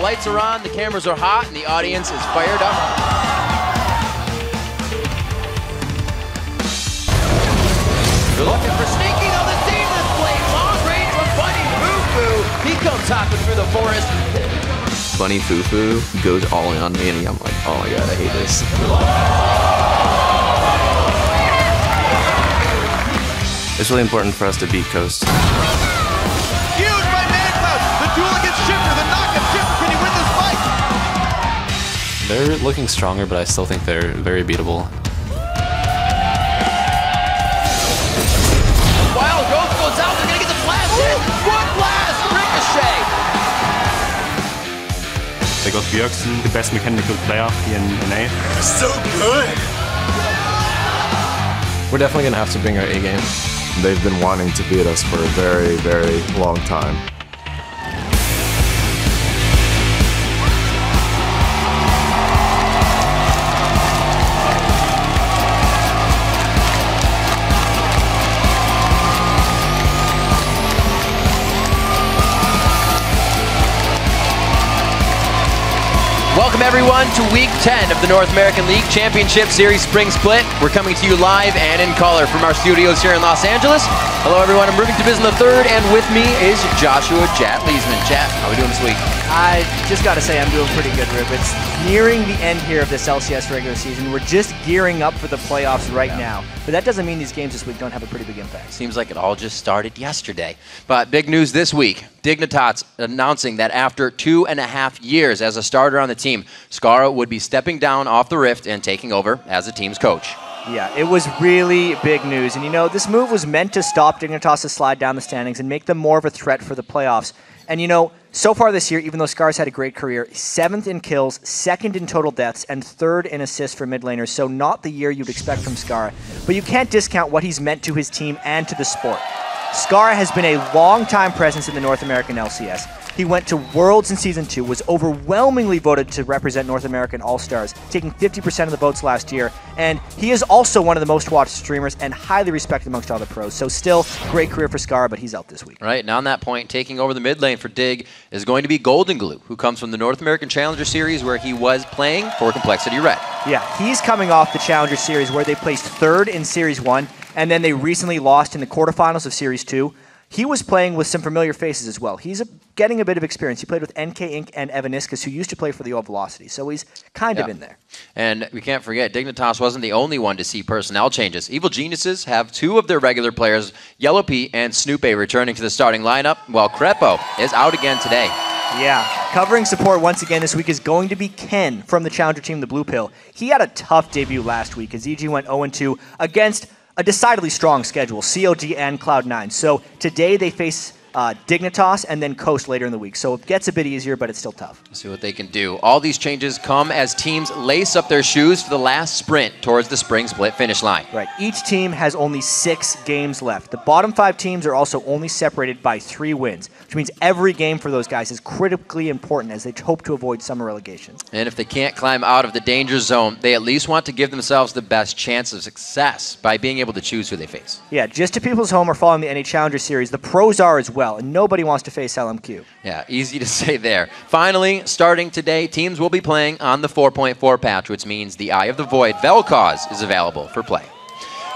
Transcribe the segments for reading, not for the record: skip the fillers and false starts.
lights are on, the cameras are hot, and the audience is fired up. They're looking for Sneaky on the seamless blade. Long range from Bunny Foo-Foo. He comes hopping through the forest. Bunny Foo-Foo goes all in on me, and I'm like, oh my god, I hate this. It's really important for us to beat Coast. Huge by ManCloud. The duel against Shifter, the knockup. Shifter, can he win this fight? They're looking stronger, but I still think they're very beatable. Wild Ghost goes out, they're gonna get the blast in. One blast, Ricochet. They got Björksen, the best mechanical player here in NA. So good. We're definitely gonna have to bring our A game. They've been wanting to beat us for a very, very long time. Welcome everyone to Week 10 of the North American League Championship Series Spring Split. We're coming to you live and in color from our studios here in Los Angeles. Hello everyone, I'm Ruben Tabiz in the third, and with me is Joshua Jat Leesman. Jat, how are we doing this week? I just got to say I'm doing pretty good, Rip. It's nearing the end here of this LCS regular season. We're just gearing up for the playoffs right now. But that doesn't mean these games this week don't have a pretty big impact. Seems like it all just started yesterday. But big news this week. Dignitas announcing that after 2.5 years as a starter on the team, Skara would be stepping down off the Rift and taking over as the team's coach. Yeah, it was really big news. And you know, this move was meant to stop Dignitas' slide down the standings and make them more of a threat for the playoffs. And you know, so far this year, even though Scar's had a great career, 7th in kills, 2nd in total deaths, and 3rd in assists for mid laners. So not the year you'd expect from Scar. But you can't discount what he's meant to his team and to the sport. Scar has been a long-time presence in the North American LCS. He went to Worlds in Season 2, was overwhelmingly voted to represent North American All-Stars, taking 50% of the votes last year, and he is also one of the most watched streamers and highly respected amongst all the pros. So still, great career for Scar, but he's out this week. Right, and on that point, taking over the mid lane for Dig is going to be Golden Glue, who comes from the North American Challenger Series where he was playing for Complexity Red. Yeah, he's coming off the Challenger Series where they placed 3rd in Series 1, and then they recently lost in the quarterfinals of Series 2. He was playing with some familiar faces as well. He's a getting a bit of experience. He played with NK Inc. and Evaniscus, who used to play for the Old Velocity. So he's kind of in there. And we can't forget, Dignitas wasn't the only one to see personnel changes. Evil Geniuses have 2 of their regular players, Yellow Pea and Snoopy, returning to the starting lineup, while Crepo is out again today. Yeah, covering support once again this week is going to be Ken from the Challenger team, the Blue Pill. He had a tough debut last week as EG went 0-2 against a decidedly strong schedule, COG and Cloud9. So today they face Dignitas and then Coast later in the week. So it gets a bit easier, but it's still tough. See what they can do. All these changes come as teams lace up their shoes for the last sprint towards the spring split finish line. Right. Each team has only 6 games left. The bottom 5 teams are also only separated by 3 wins, which means every game for those guys is critically important as they hope to avoid summer relegation. And if they can't climb out of the danger zone, they at least want to give themselves the best chance of success by being able to choose who they face. Yeah, just to people's home are following the NA Challenger Series. The pros are as well, and nobody wants to face LMQ. Yeah, easy to say there. Finally, starting today, teams will be playing on the 4.4 patch, which means the Eye of the Void Vel'Koz is available for play.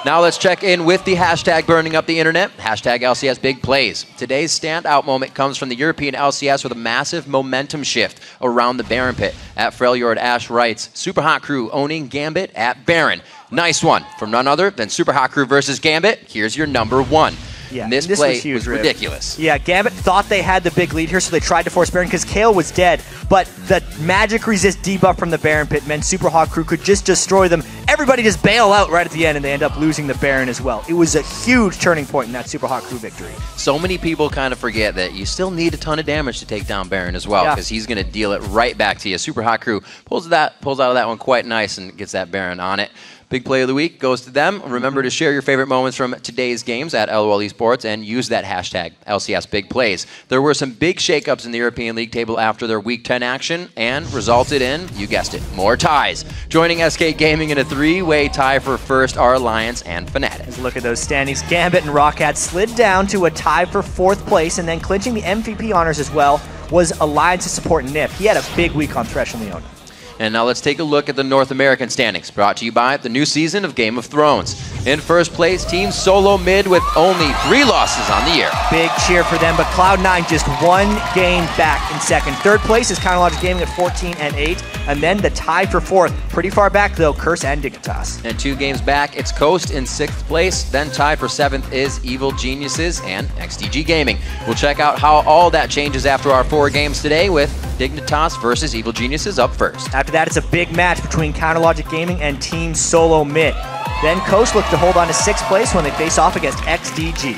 Now let's check in with the hashtag burning up the internet, hashtag LCS Big Plays. Today's standout moment comes from the European LCS with a massive momentum shift around the Baron pit. At Freljord, Ash writes, Super Hot Crew owning Gambit at Baron. Nice one. From none other than Super Hot Crew versus Gambit, here's your number 1. Yeah, and this play was ridiculous. Yeah, Gambit thought they had the big lead here, so they tried to force Baron because Kale was dead. But the magic resist debuff from the Baron pit meant Super Hawk Crew could just destroy them. Everybody just bail out right at the end, and they end up losing the Baron as well. It was a huge turning point in that Super Hawk Crew victory. So many people kind of forget that you still need a ton of damage to take down Baron as well, because he's going to deal it right back to you. Super Hot Crew pulls out of that one quite nice and gets that Baron on it. Big play of the week goes to them. Remember to share your favorite moments from today's games at LOL Esports and use that hashtag LCS Big Plays. There were some big shakeups in the European League table after their Week 10 action and resulted in, you guessed it, more ties. Joining SK Gaming in a 3-way tie for first are Alliance and Fnatic. Let's look at those standings. Gambit and Roccat slid down to a tie for 4th place, and then clinching the MVP honors as well was Alliance's support Nip. He had a big week on Thresh and Leona. And now let's take a look at the North American standings, brought to you by the new season of Game of Thrones. In first place, Team Solo Mid with only 3 losses on the year. Big cheer for them, but Cloud9 just 1 game back in second. Third place is Logic Gaming at 14-8, and then the tie for 4th. Pretty far back though, Curse and Dignitas. And 2 games back, it's Coast in 6th place. Then tied for 7th is Evil Geniuses and XDG Gaming. We'll check out how all that changes after our 4 games today with Dignitas versus Evil Geniuses up first. After that, it's a big match between Logic Gaming and Team Solo Mid. Then Coast look to hold on to 6th place when they face off against XDG.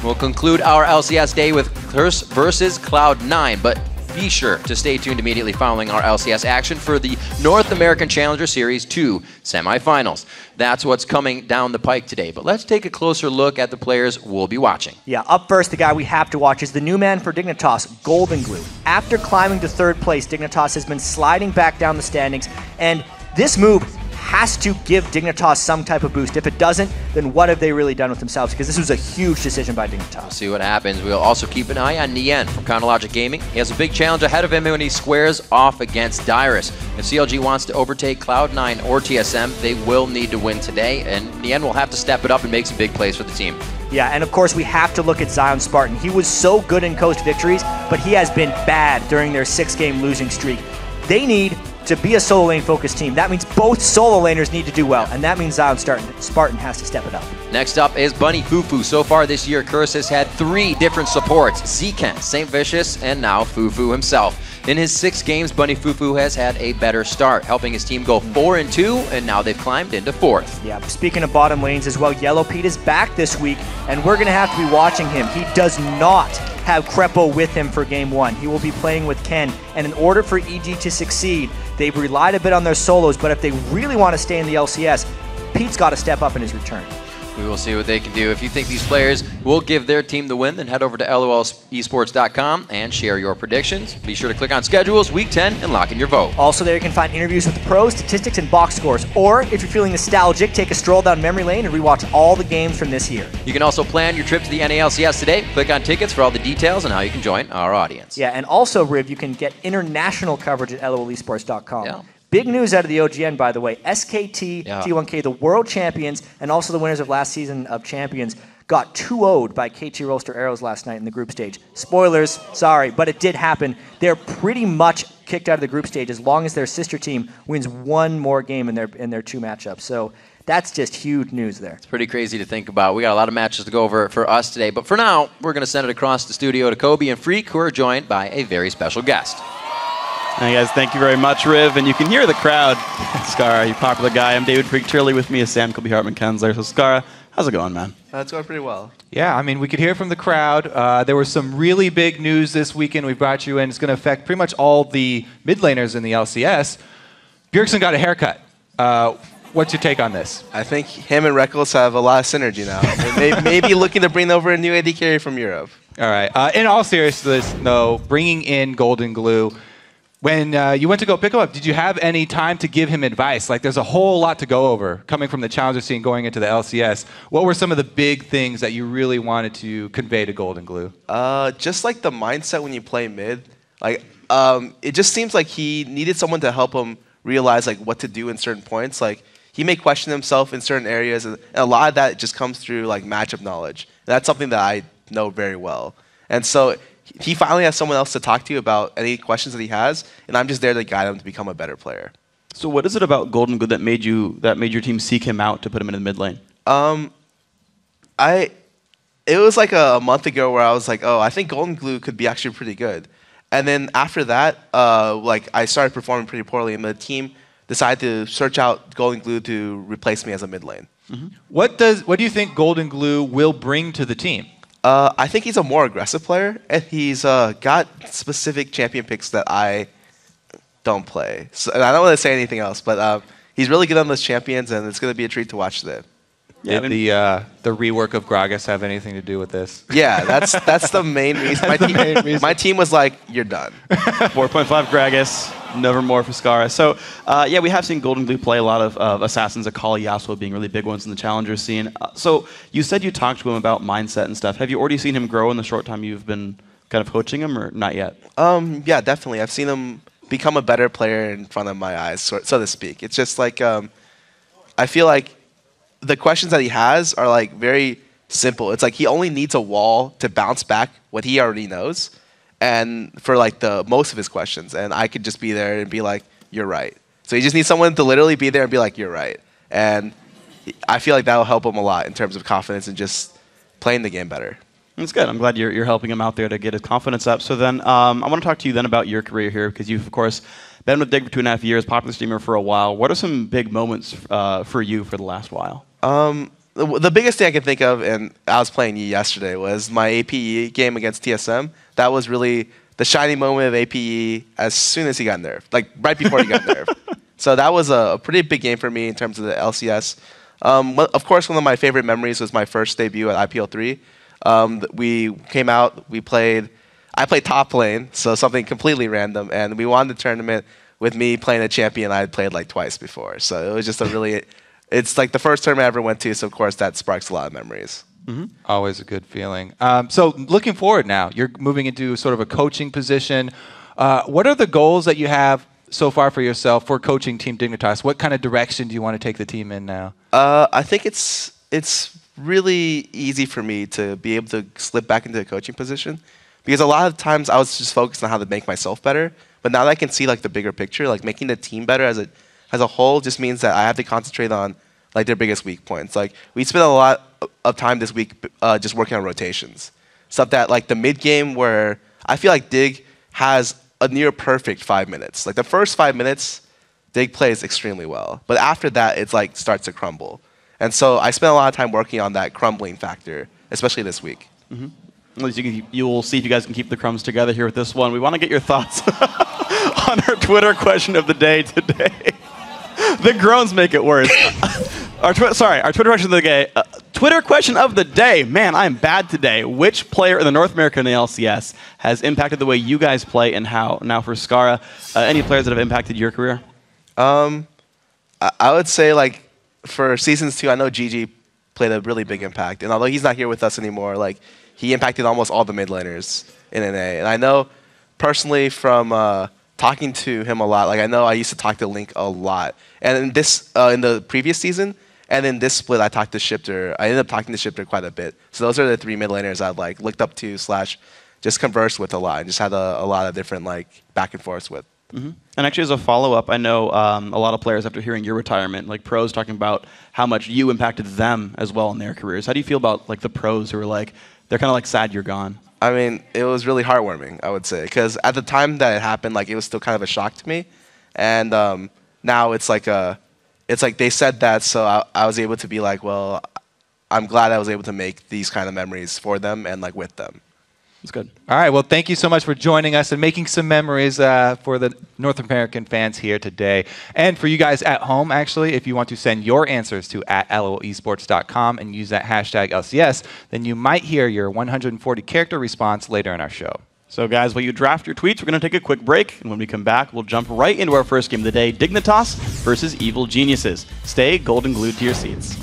We'll conclude our LCS day with Curse versus Cloud9, but be sure to stay tuned immediately following our LCS action for the North American Challenger Series 2 semifinals. That's what's coming down the pike today, but let's take a closer look at the players we'll be watching. Yeah, up first, the guy we have to watch is the new man for Dignitas, Golden Glue. After climbing to 3rd place, Dignitas has been sliding back down the standings, and this move has to give Dignitas some type of boost. If it doesn't, then what have they really done with themselves? Because this was a huge decision by Dignitas. We'll see what happens. We'll also keep an eye on Nien from Logic Gaming. He has a big challenge ahead of him when he squares off against Dyrus. If CLG wants to overtake Cloud9 or TSM, they will need to win today, and Nien will have to step it up and make some big plays for the team. Yeah, and of course we have to look at Zion Spartan. He was so good in Coast victories, but he has been bad during their 6-game losing streak. They need to be a solo lane focused team. That means both solo laners need to do well, and that means Zion Spartan has to step it up. Next up is Bunny Fufu. So far this year, Curse has had 3 different supports: Zken, St. Vicious, and now Fufu himself. In his 6 games, Bunny Fufu has had a better start, helping his team go 4-2, and now they've climbed into 4th. Yeah, speaking of bottom lanes as well, Yellow Pete is back this week, and we're going to have to be watching him. He does not have Crepo with him for Game 1. He will be playing with Ken, and in order for EG to succeed, they've relied a bit on their solos, but if they really want to stay in the LCS, Pete's got to step up in his return. We will see what they can do. If you think these players will give their team the win, then head over to lolesports.com and share your predictions. Be sure to click on Schedules, Week 10, and lock in your vote. Also there you can find interviews with the pros, statistics, and box scores. Or, if you're feeling nostalgic, take a stroll down memory lane and rewatch all the games from this year. You can also plan your trip to the NALCS today. Click on tickets for all the details on how you can join our audience. Yeah, and also, Riv, you can get international coverage at lolesports.com. Yeah. Big news out of the OGN, by the way. SKT, T1K, the world champions, and also the winners of last season of Champions, got 2-0'd by KT Roaster Arrows last night in the group stage. Spoilers, sorry, but it did happen. They're pretty much kicked out of the group stage as long as their sister team wins one more game in their 2 matchups. So that's just huge news there. It's pretty crazy to think about. We got a lot of matches to go over for us today, but for now, we're going to send it across the studio to Kobe and Freak, who are joined by a very special guest. Hey guys, thank you very much, Riv. And you can hear the crowd. Skara, you popular guy. I'm David Freak Turley. With me is Sam Kobe Hartman Kensler. So Skara, how's it going, man? It's going pretty well. Yeah, I mean, we could hear from the crowd. There was some really big news this weekend. We brought you in. It's going to affect pretty much all the mid laners in the LCS. Bjergsen got a haircut. What's your take on this? I think him and Reckles have a lot of synergy now. Maybe looking to bring over a new AD carry from Europe. All right. In all seriousness, though, bringing in Golden Glue, when you went to go pick him up, did you have any time to give him advice? Like, there's a whole lot to go over coming from the challenger scene going into the LCS. What were some of the big things that you really wanted to convey to Golden Glue? Just like the mindset when you play mid. Like, it just seems like he needed someone to help him realize like what to do in certain points. Like, he may question himself in certain areas, and a lot of that just comes through like matchup knowledge. And that's something that I know very well. And so he finally has someone else to talk to about any questions that he has, and I'm just there to guide him to become a better player. So what is it about Golden Glue that made your team seek him out to put him in the mid lane? It was like a month ago where I was like, oh, I think Golden Glue could be actually pretty good. And then after that, like I started performing pretty poorly, and the team decided to search out Golden Glue to replace me as a mid lane. Mm-hmm. What do you think Golden Glue will bring to the team? I think he's a more aggressive player, and he's got specific champion picks that I don't play. So, and I don't want to say anything else, but he's really good on those champions, and it's going to be a treat to watch today. Yeah, did the rework of Gragas have anything to do with this? Yeah, that's the main reason. My team was like, you're done. 4.5 Gragas, nevermore for Skara. So, yeah, we have seen Golden Glue play a lot of assassins, Akali, Yasuo being really big ones in the challenger scene. So you said you talked to him about mindset and stuff. Have you already seen him grow in the short time you've been kind of coaching him, or not yet? Yeah, definitely. I've seen him become a better player in front of my eyes, so to speak. It's just like I feel like the questions that he has are like very simple. It's like he only needs a wall to bounce back what he already knows, and for like the most of his questions, and I could just be there and be like, you're right. So he just needs someone to literally be there and be like, you're right. And I feel like that'll help him a lot in terms of confidence and just playing the game better. That's good. I'm glad you're helping him out there to get his confidence up. So then I want to talk to you then about your career here, because you've, of course, been with Dig for 2.5 years, popular streamer for a while. What are some big moments for you for the last while? The biggest thing I can think of, and I was playing Yi yesterday, was my APE game against TSM. That was really the shining moment of APE as soon as he got nerfed, like right before he got nerfed. So that was a pretty big game for me in terms of the LCS. Of course, one of my favorite memories was my first debut at IPL 3. We came out, I played top lane, so something completely random, and we won the tournament with me playing a champion I had played like twice before. So it was just a really, it's like the first tournament I ever went to, so of course that sparks a lot of memories. Mm-hmm. Always a good feeling. So looking forward now, you're moving into sort of a coaching position. What are the goals that you have so far for yourself for coaching Team Dignitas? What kind of direction do you want to take the team in now? I think it's really easy for me to be able to slip back into a coaching position, because a lot of times I was just focused on how to make myself better. But now that I can see like the bigger picture, like making the team better as a whole just means that I have to concentrate on like their biggest weak points. Like we spent a lot of time this week just working on rotations. Stuff that like the mid game where I feel like Dig has a near perfect 5 minutes. Like the first 5 minutes, Dig plays extremely well. But after that, it's like starts to crumble. And so I spent a lot of time working on that crumbling factor, especially this week. Mm-hmm. At least you will see if you guys can keep the crumbs together here with this one. We want to get your thoughts on our Twitter question of the day today. The groans make it worse. Our Twitter question of the day. Twitter question of the day. Man, I am bad today. Which player in the North American LCS has impacted the way you guys play, and how? Now for Skara, any players that have impacted your career? I would say like for Seasons 2, I know GG played a really big impact. And although he's not here with us anymore, like he impacted almost all the mid laners in NA. And I know personally from talking to him a lot, like I know I used to talk to Link a lot. And in the previous season, And in this split, I ended up talking to Shifter quite a bit. So those are the 3 mid laners I like looked up to / just conversed with a lot and just had a lot of different like back and forths with. And actually, as a follow-up, I know a lot of players after hearing your retirement, like pros talking about how much you impacted them as well in their careers. How do you feel about like the pros who are like, they're kind of like sad you're gone? I mean, it was really heartwarming, I would say, because at the time that it happened, like it was still kind of a shock to me, and now it's like they said that, so I was able to be like, well, I'm glad I was able to make these kind of memories for them and like with them. It's good. All right. Well, thank you so much for joining us and making some memories for the North American fans here today. And for you guys at home, actually, if you want to send your answers to @lolesports.com and use that hashtag LCS, then you might hear your 140-character response later in our show. So, guys, while you draft your tweets, we're going to take a quick break. And when we come back, we'll jump right into our first game of the day, Dignitas versus Evil Geniuses. Stay golden glued to your seats.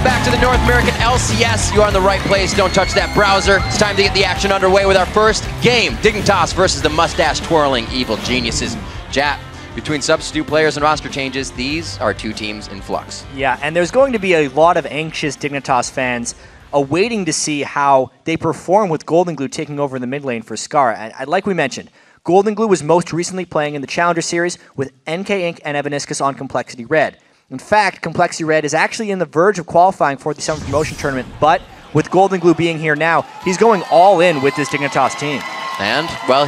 back to the North American LCS. You are in the right place. Don't touch that browser. It's time to get the action underway with our first game. Dignitas versus the mustache-twirling Evil Geniuses. Jap, between substitute players and roster changes, these are two teams in flux. Yeah, and there's going to be a lot of anxious Dignitas fans awaiting to see how they perform with Golden Glue taking over the mid lane for Scar. And like we mentioned, Golden Glue was most recently playing in the Challenger Series with NK Inc. and Evaniscus on Complexity Red. In fact, Complexity Red is actually in the verge of qualifying for the Summer Promotion Tournament, but with Golden Glue being here now, he's going all in with this Dignitas team. And, well,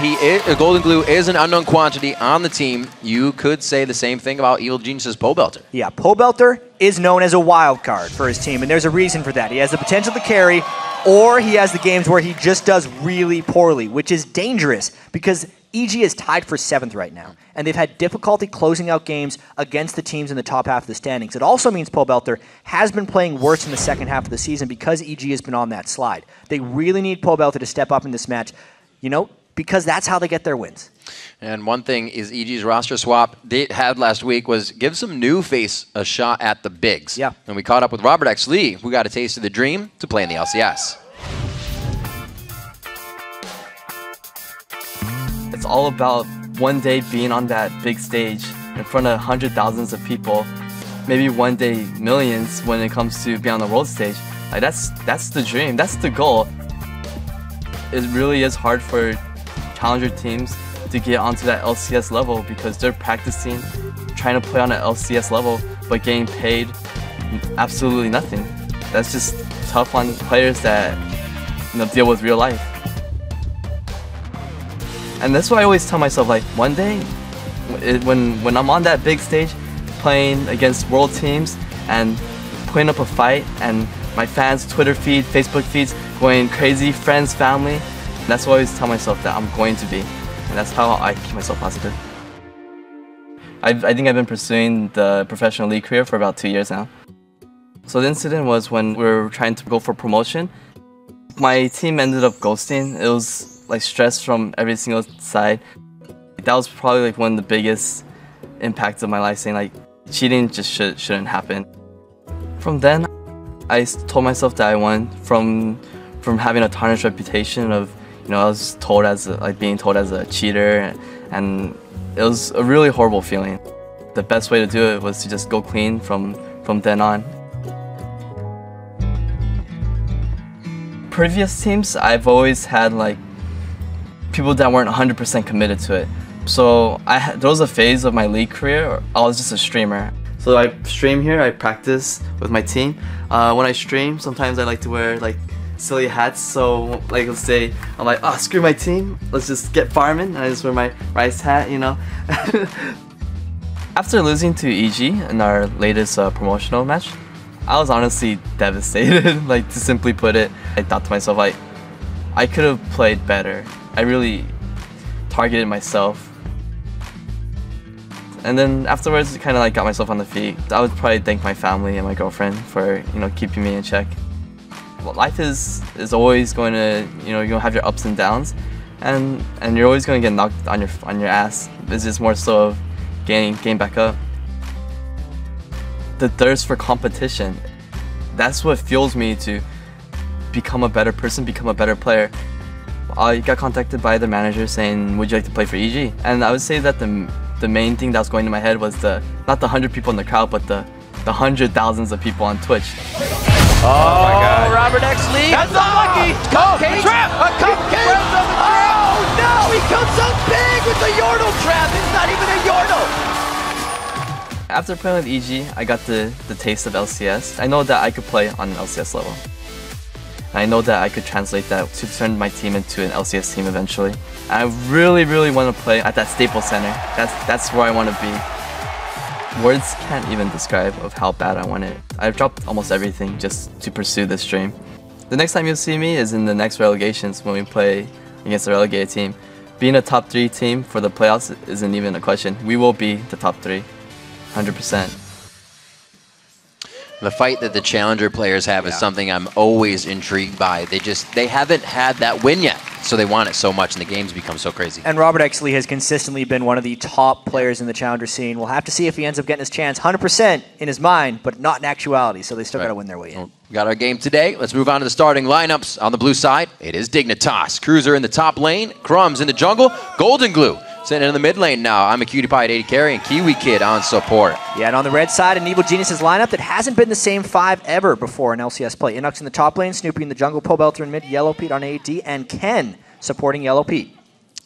Golden Glue is an unknown quantity on the team. You could say the same thing about Evil Genius's Pobelter. Yeah, Pobelter is known as a wild card for his team, and there's a reason for that. He has the potential to carry, or he has the games where he just does really poorly, which is dangerous because EG is tied for 7th right now, and they've had difficulty closing out games against the teams in the top half of the standings. It also means Pobelter has been playing worse in the second half of the season because EG has been on that slide. They really need Pobelter to step up in this match, because that's how they get their wins. And one thing is EG's roster swap they had last week was give some new face a shot at the bigs. Yeah. And we caught up with Robert X. Lee, who got a taste of the dream to play in the LCS. It's all about one day being on that big stage in front of hundreds of thousands of people, maybe one day millions when it comes to being on the world stage. Like that's the dream, that's the goal. It really is hard for challenger teams to get onto that LCS level because they're practicing, trying to play on an LCS level, but getting paid absolutely nothing. That's just tough on players that deal with real life. And that's why I always tell myself, like, one day, when I'm on that big stage, playing against world teams and putting up a fight, and my fans' Twitter feed, Facebook feeds going crazy, friends, family, that's why I always tell myself that I'm going to be. And that's how I keep myself positive. I think I've been pursuing the professional league career for about 2 years now. So the incident was when we were trying to go for promotion. My team ended up ghosting. It was like stress from every single side. That was probably like one of the biggest impacts of my life, saying like cheating just shouldn't happen. From then, I told myself that I won from having a tarnished reputation of, I was told being told as a cheater, and it was a really horrible feeling. The best way to do it was to just go clean from then on. Previous teams, I've always had like people that weren't 100% committed to it. So there was a phase of my league career where I was just a streamer. So I stream here, I practice with my team. When I stream, sometimes I like to wear like silly hats. So like let's say I'm like, oh, screw my team, let's just get farming, and I just wear my rice hat, After losing to EG in our latest promotional match, I was honestly devastated. Like, to simply put it, I thought to myself, like, I could have played better. I really targeted myself. And then afterwards, kind of like got myself on the feet. I would probably thank my family and my girlfriend for, keeping me in check. Well, life is always going to, you're gonna have your ups and downs, and you're always going to get knocked on your ass. It's just more so of getting back up. The thirst for competition, that's what fuels me to become a better person, become a better player. I got contacted by the manager saying, would you like to play for EG? And I would say that the main thing that was going to my head was not the 100 people in the crowd, but the hundred thousands of people on Twitch. Oh my God. Robert X. Lee. That's unlucky. Cupcake. Trap. A cupcake. Oh no, he comes up big with the Yordle trap. It's not even a Yordle. After playing with EG, I got the taste of LCS. I know that I could play on an LCS level. And I know that I could translate that to turn my team into an LCS team eventually. And I really, really want to play at that Staples Center. That's where I want to be. Words can't even describe of how bad I want it. I've dropped almost everything just to pursue this dream. The next time you'll see me is in the next relegations when we play against a relegated team. Being a top 3 team for the playoffs isn't even a question. We will be the top 3, 100%. The fight that the challenger players have is something I'm always intrigued by. They haven't had that win yet, so they want it so much, and the games become so crazy. And Robert Exley has consistently been one of the top players in the challenger scene. We'll have to see if he ends up getting his chance 100% in his mind, but not in actuality, so they still got to win their way in. Well, we got our game today. Let's move on to the starting lineups. On the blue side, it is Dignitas. Cruiser in the top lane, Crumbs in the jungle, Golden Glue sitting in the mid lane now. I'm a Cutie Pie at 80 carry, and Kiwi Kid on support. Yeah, and on the red side, an Evil Genius's lineup that hasn't been the same 5 ever before in LCS play. Inux in the top lane, Snoopy in the jungle, Pobelter in mid, Yellow Pete on AD, and Ken supporting Yellow Pete.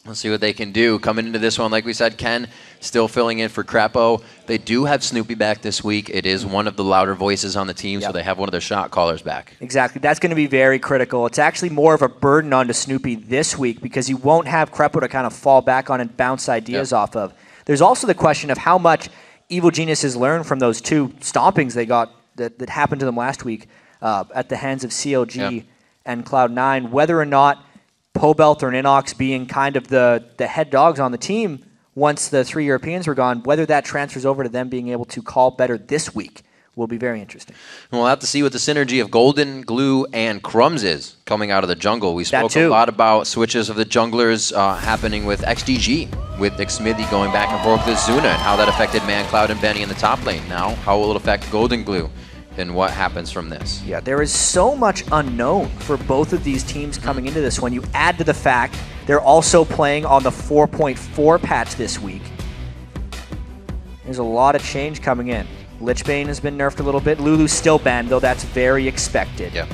Let's see what they can do. Coming into this one, like we said, Ken still filling in for Crapo. They do have Snoopy back this week. It is one of the louder voices on the team, so they have one of their shot callers back. Exactly. That's going to be very critical. It's actually more of a burden onto Snoopy this week because you won't have Crapo to kind of fall back on and bounce ideas off of. There's also the question of how much Evil Genius has learned from those 2 stompings they got that happened to them last week at the hands of CLG and Cloud9, whether or not Pobelter and Inox being kind of the head dogs on the team once the 3 Europeans were gone, whether that transfers over to them being able to call better this week will be very interesting. And we'll have to see what the synergy of Golden, Glue, and Crumbs is coming out of the jungle. We spoke a lot about switches of the junglers happening with XDG, with Xmithy going back and forth with Zuna, and how that affected ManCloud and Benny in the top lane. Now, how will it affect Golden Glue? And what happens from this? Yeah, there is so much unknown for both of these teams coming into this one. You add to the fact they're also playing on the 4.4 patch this week. There's a lot of change coming in. Lichbane has been nerfed a little bit. Lulu's still banned, though that's very expected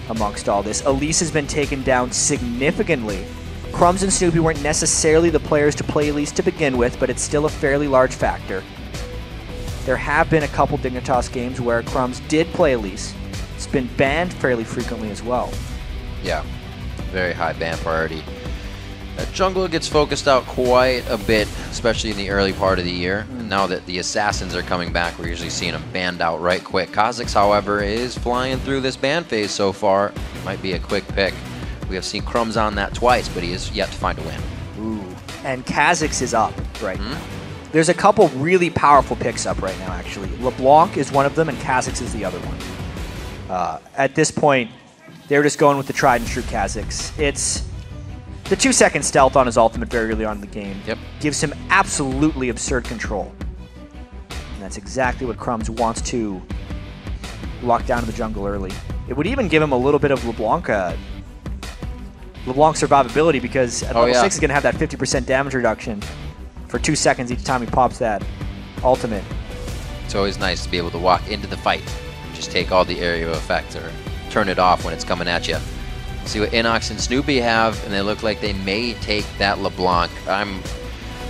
amongst all this. Elise has been taken down significantly. Crumbs and Snoopy weren't necessarily the players to play Elise to begin with, but it's still a fairly large factor. There have been a couple Dignitas games where Crumbs did play Elise. It's been banned fairly frequently as well. Yeah, very high ban priority. That jungle gets focused out quite a bit, especially in the early part of the year. And now that the assassins are coming back, we're usually seeing them banned out right quick. Kha'Zix, however, is flying through this ban phase so far. Might be a quick pick. We have seen Crumbs on that twice, but he is yet to find a win. Ooh. And Kha'Zix is up right now. There's a couple really powerful picks up right now, actually. LeBlanc is one of them, and Kha'Zix is the other one. At this point, they're just going with the tried and true Kha'Zix. It's the 2-second stealth on his ultimate very early on in the game. Gives him absolutely absurd control. And that's exactly what Crumbs wants to lock down in the jungle early. It would even give him a little bit of LeBlanc survivability, because at level 6 he's going to have that 50% damage reduction for 2 seconds each time he pops that ultimate. It's always nice to be able to walk into the fight and just take all the area of effect or turn it off when it's coming at you. See what Inox and Snoopy have, and they look like they may take that LeBlanc. I'm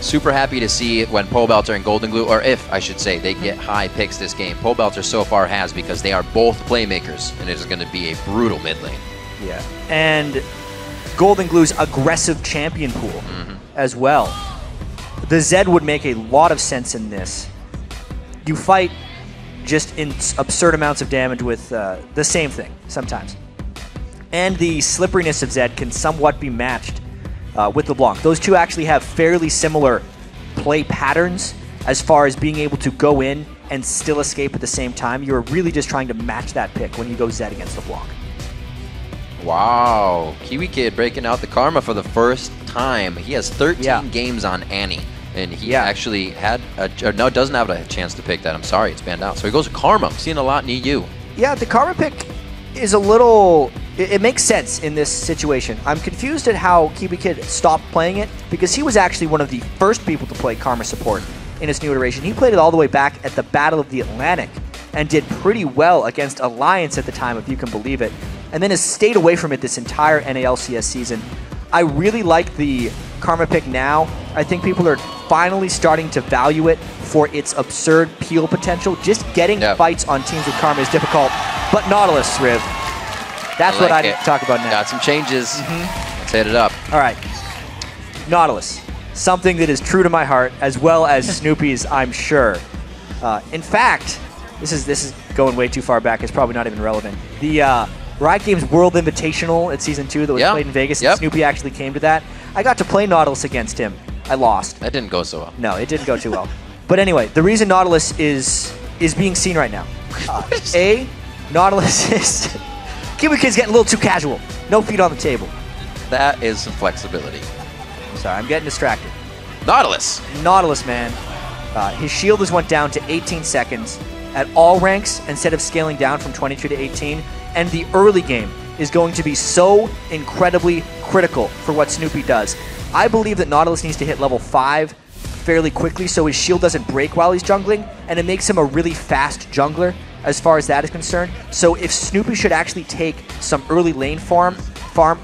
super happy to see it when Pobelter and Golden Glue, or if, I should say, they get high picks this game. Pobelter so far has, because they are both playmakers, and it is going to be a brutal mid lane. Yeah, and Golden Glue's aggressive champion pool as well. The Zed would make a lot of sense in this. You fight just in absurd amounts of damage with the same thing sometimes. And the slipperiness of Zed can somewhat be matched with LeBlanc. Those two actually have fairly similar play patterns as far as being able to go in and still escape at the same time. You're really just trying to match that pick when you go Zed against LeBlanc. Wow, Kiwi Kid breaking out the Karma for the first time. He has 13 games on Annie, and he actually had no, doesn't have a chance to pick that. I'm sorry, it's banned out. So he goes to Karma. I'm seeing a lot in EU. Yeah, the Karma pick is a little... It makes sense in this situation. I'm confused at how Kiwi Kid stopped playing it, because he was actually one of the first people to play Karma support in its new iteration. He played it all the way back at the Battle of the Atlantic and did pretty well against Alliance at the time, if you can believe it, and then has stayed away from it this entire NALCS season. I really like the Karma pick now. I think people are finally starting to value it for its absurd peel potential. Just getting fights on teams with Karma is difficult, but Nautilus, Riv. That's what I need to talk about now. Got some changes. Let's hit it up. All right. Nautilus. Something that is true to my heart, as well as Snoopy's, I'm sure. In fact, this is going way too far back. It's probably not even relevant. The Riot Games World Invitational at Season 2 that was played in Vegas, and Snoopy actually came to that. I got to play Nautilus against him. I lost. That didn't go so well. No, it didn't go too well. But anyway, the reason Nautilus is is being seen right now. Nautilus is... Kiwi Kid's getting a little too casual. No feet on the table. That is some flexibility. Sorry, I'm getting distracted. Nautilus, man. His shield has went down to 18 seconds at all ranks instead of scaling down from 22 to 18. And the early game is going to be so incredibly critical for what Snoopy does. I believe that Nautilus needs to hit level 5 fairly quickly so his shield doesn't break while he's jungling, and it makes him a really fast jungler as far as that is concerned. So if Snoopy should actually take some early lane farm,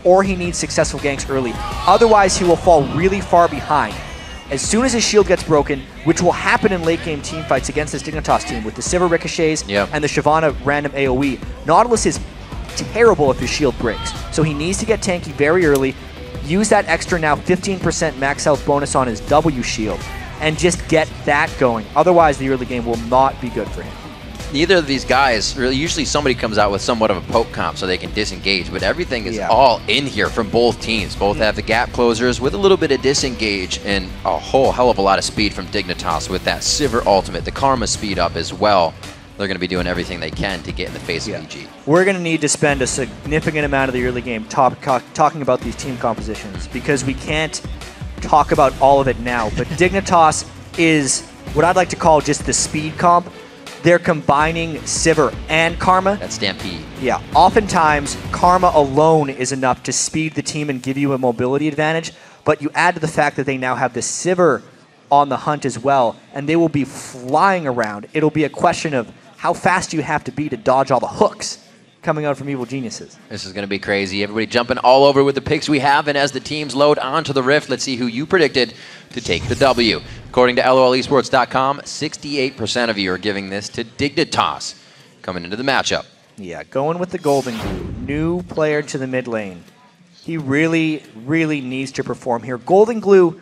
or he needs successful ganks early. Otherwise, he will fall really far behind. As soon as his shield gets broken, which will happen in late game team fights against this Dignitas team with the Sivir ricochets and the Shyvana random AoE, Nautilus is terrible if his shield breaks. So he needs to get tanky very early, use that extra now 15% max health bonus on his W shield, and just get that going. Otherwise, the early game will not be good for him. Neither of these guys, really, usually somebody comes out with somewhat of a poke comp so they can disengage, but everything is all in here from both teams. Both have the gap closers with a little bit of disengage and a whole hell of a lot of speed from Dignitas with that Sivir ultimate, the Karma speed up as well. They're going to be doing everything they can to get in the face of EG. We're going to need to spend a significant amount of the early game talking about these team compositions because we can't talk about all of it now, but Dignitas is what I'd like to call just the speed comp. They're combining Sivir and Karma. That's Stampede. Yeah. Oftentimes, Karma alone is enough to speed the team and give you a mobility advantage, but you add to the fact that they now have the Sivir on the hunt as well, and they will be flying around. It'll be a question of how fast you have to be to dodge all the hooks coming out from Evil Geniuses. This is going to be crazy. Everybody jumping all over with the picks we have, and as the teams load onto the Rift, let's see who you predicted to take the W. According to LOLesports.com, 68% of you are giving this to Dignitas coming into the matchup. Yeah, going with the Golden Glue. New player to the mid lane. He really, really needs to perform here. Golden Glue,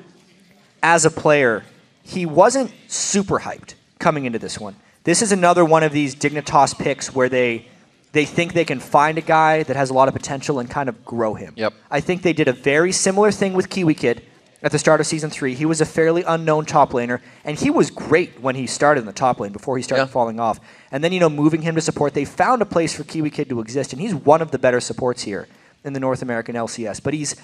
as a player, he wasn't super hyped coming into this one. This is another one of these Dignitas picks where they think they can find a guy that has a lot of potential and kind of grow him. Yep. I think they did a very similar thing with Kiwi Kid at the start of Season 3. He was a fairly unknown top laner, and he was great when he started in the top lane before he started falling off. And then, moving him to support, they found a place for Kiwi Kid to exist, and he's one of the better supports here in the North American LCS. But he's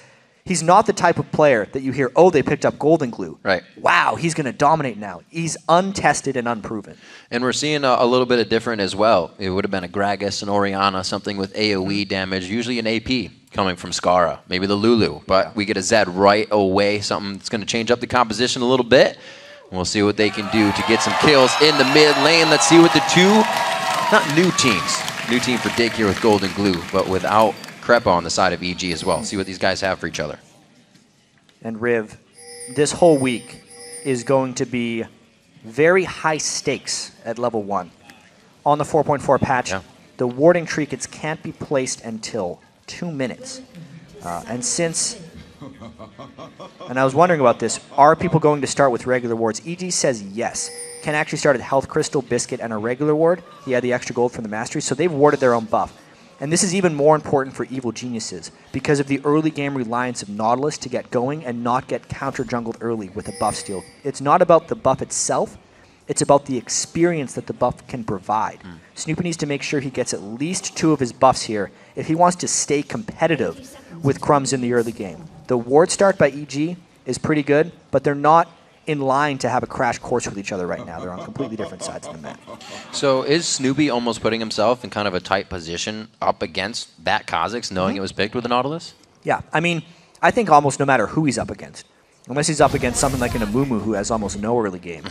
not the type of player that you hear, oh, they picked up Golden Glue. Right. Wow, he's going to dominate now. He's untested and unproven. And we're seeing a little bit of different as well. It would have been a Gragas, an Orianna, something with AoE damage, usually an AP coming from Skara, maybe the Lulu. But we get a Zed right away, something that's going to change up the composition a little bit. We'll see what they can do to get some kills in the mid lane. Let's see what the two, not new teams, new team for Dig here with Golden Glue, but without Crepa on the side of EG as well. See what these guys have for each other. And Riv, this whole week is going to be very high stakes at level 1. On the 4.4 patch, the warding trinkets can't be placed until 2 minutes. And I was wondering about this, are people going to start with regular wards? EG says yes. Can actually start at Health Crystal, Biscuit, and a regular ward. He had the extra gold from the Mastery, so they've warded their own buff. And this is even more important for Evil Geniuses because of the early game reliance of Nautilus to get going and not get counter-jungled early with a buff steal. It's not about the buff itself, it's about the experience that the buff can provide. Snoopy needs to make sure he gets at least 2 of his buffs here if he wants to stay competitive with Crumbs in the early game. The ward start by EG is pretty good, but they're not in line to have a crash course with each other right now. They're on completely different sides of the map. So is Snoopy almost putting himself in kind of a tight position up against that Kha'Zix, knowing it was picked with the Nautilus? Yeah, I mean, I think almost no matter who he's up against, unless he's up against something like an Amumu who has almost no early game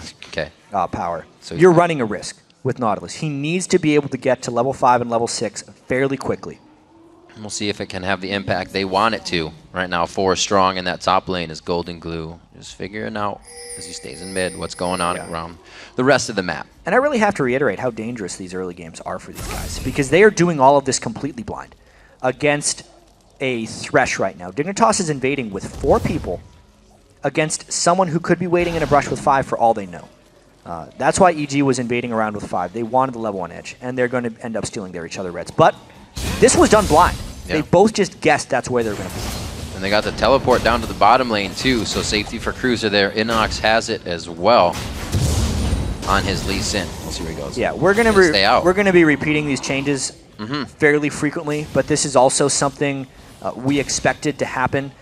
power, so you're running a risk with Nautilus. He needs to be able to get to level 5 and level 6 fairly quickly. We'll see if it can have the impact they want it to. Right now, 4 strong in that top lane is Golden Glue. Just figuring out, as he stays in mid, what's going on around the rest of the map. And I really have to reiterate how dangerous these early games are for these guys, because they are doing all of this completely blind against a Thresh right now. Dignitas is invading with 4 people against someone who could be waiting in a brush with 5 for all they know. That's why EG was invading around with 5. They wanted the level 1 edge, and they're going to end up stealing their each other reds. But this was done blind. They both just guessed that's where they're going to be. And they got the teleport down to the bottom lane too, so safety for Cruiser there. NACS has it as well. on his Lee Sin. We'll see where he goes. Yeah, we're gonna be repeating these changes fairly frequently, but this is also something we expected to happen.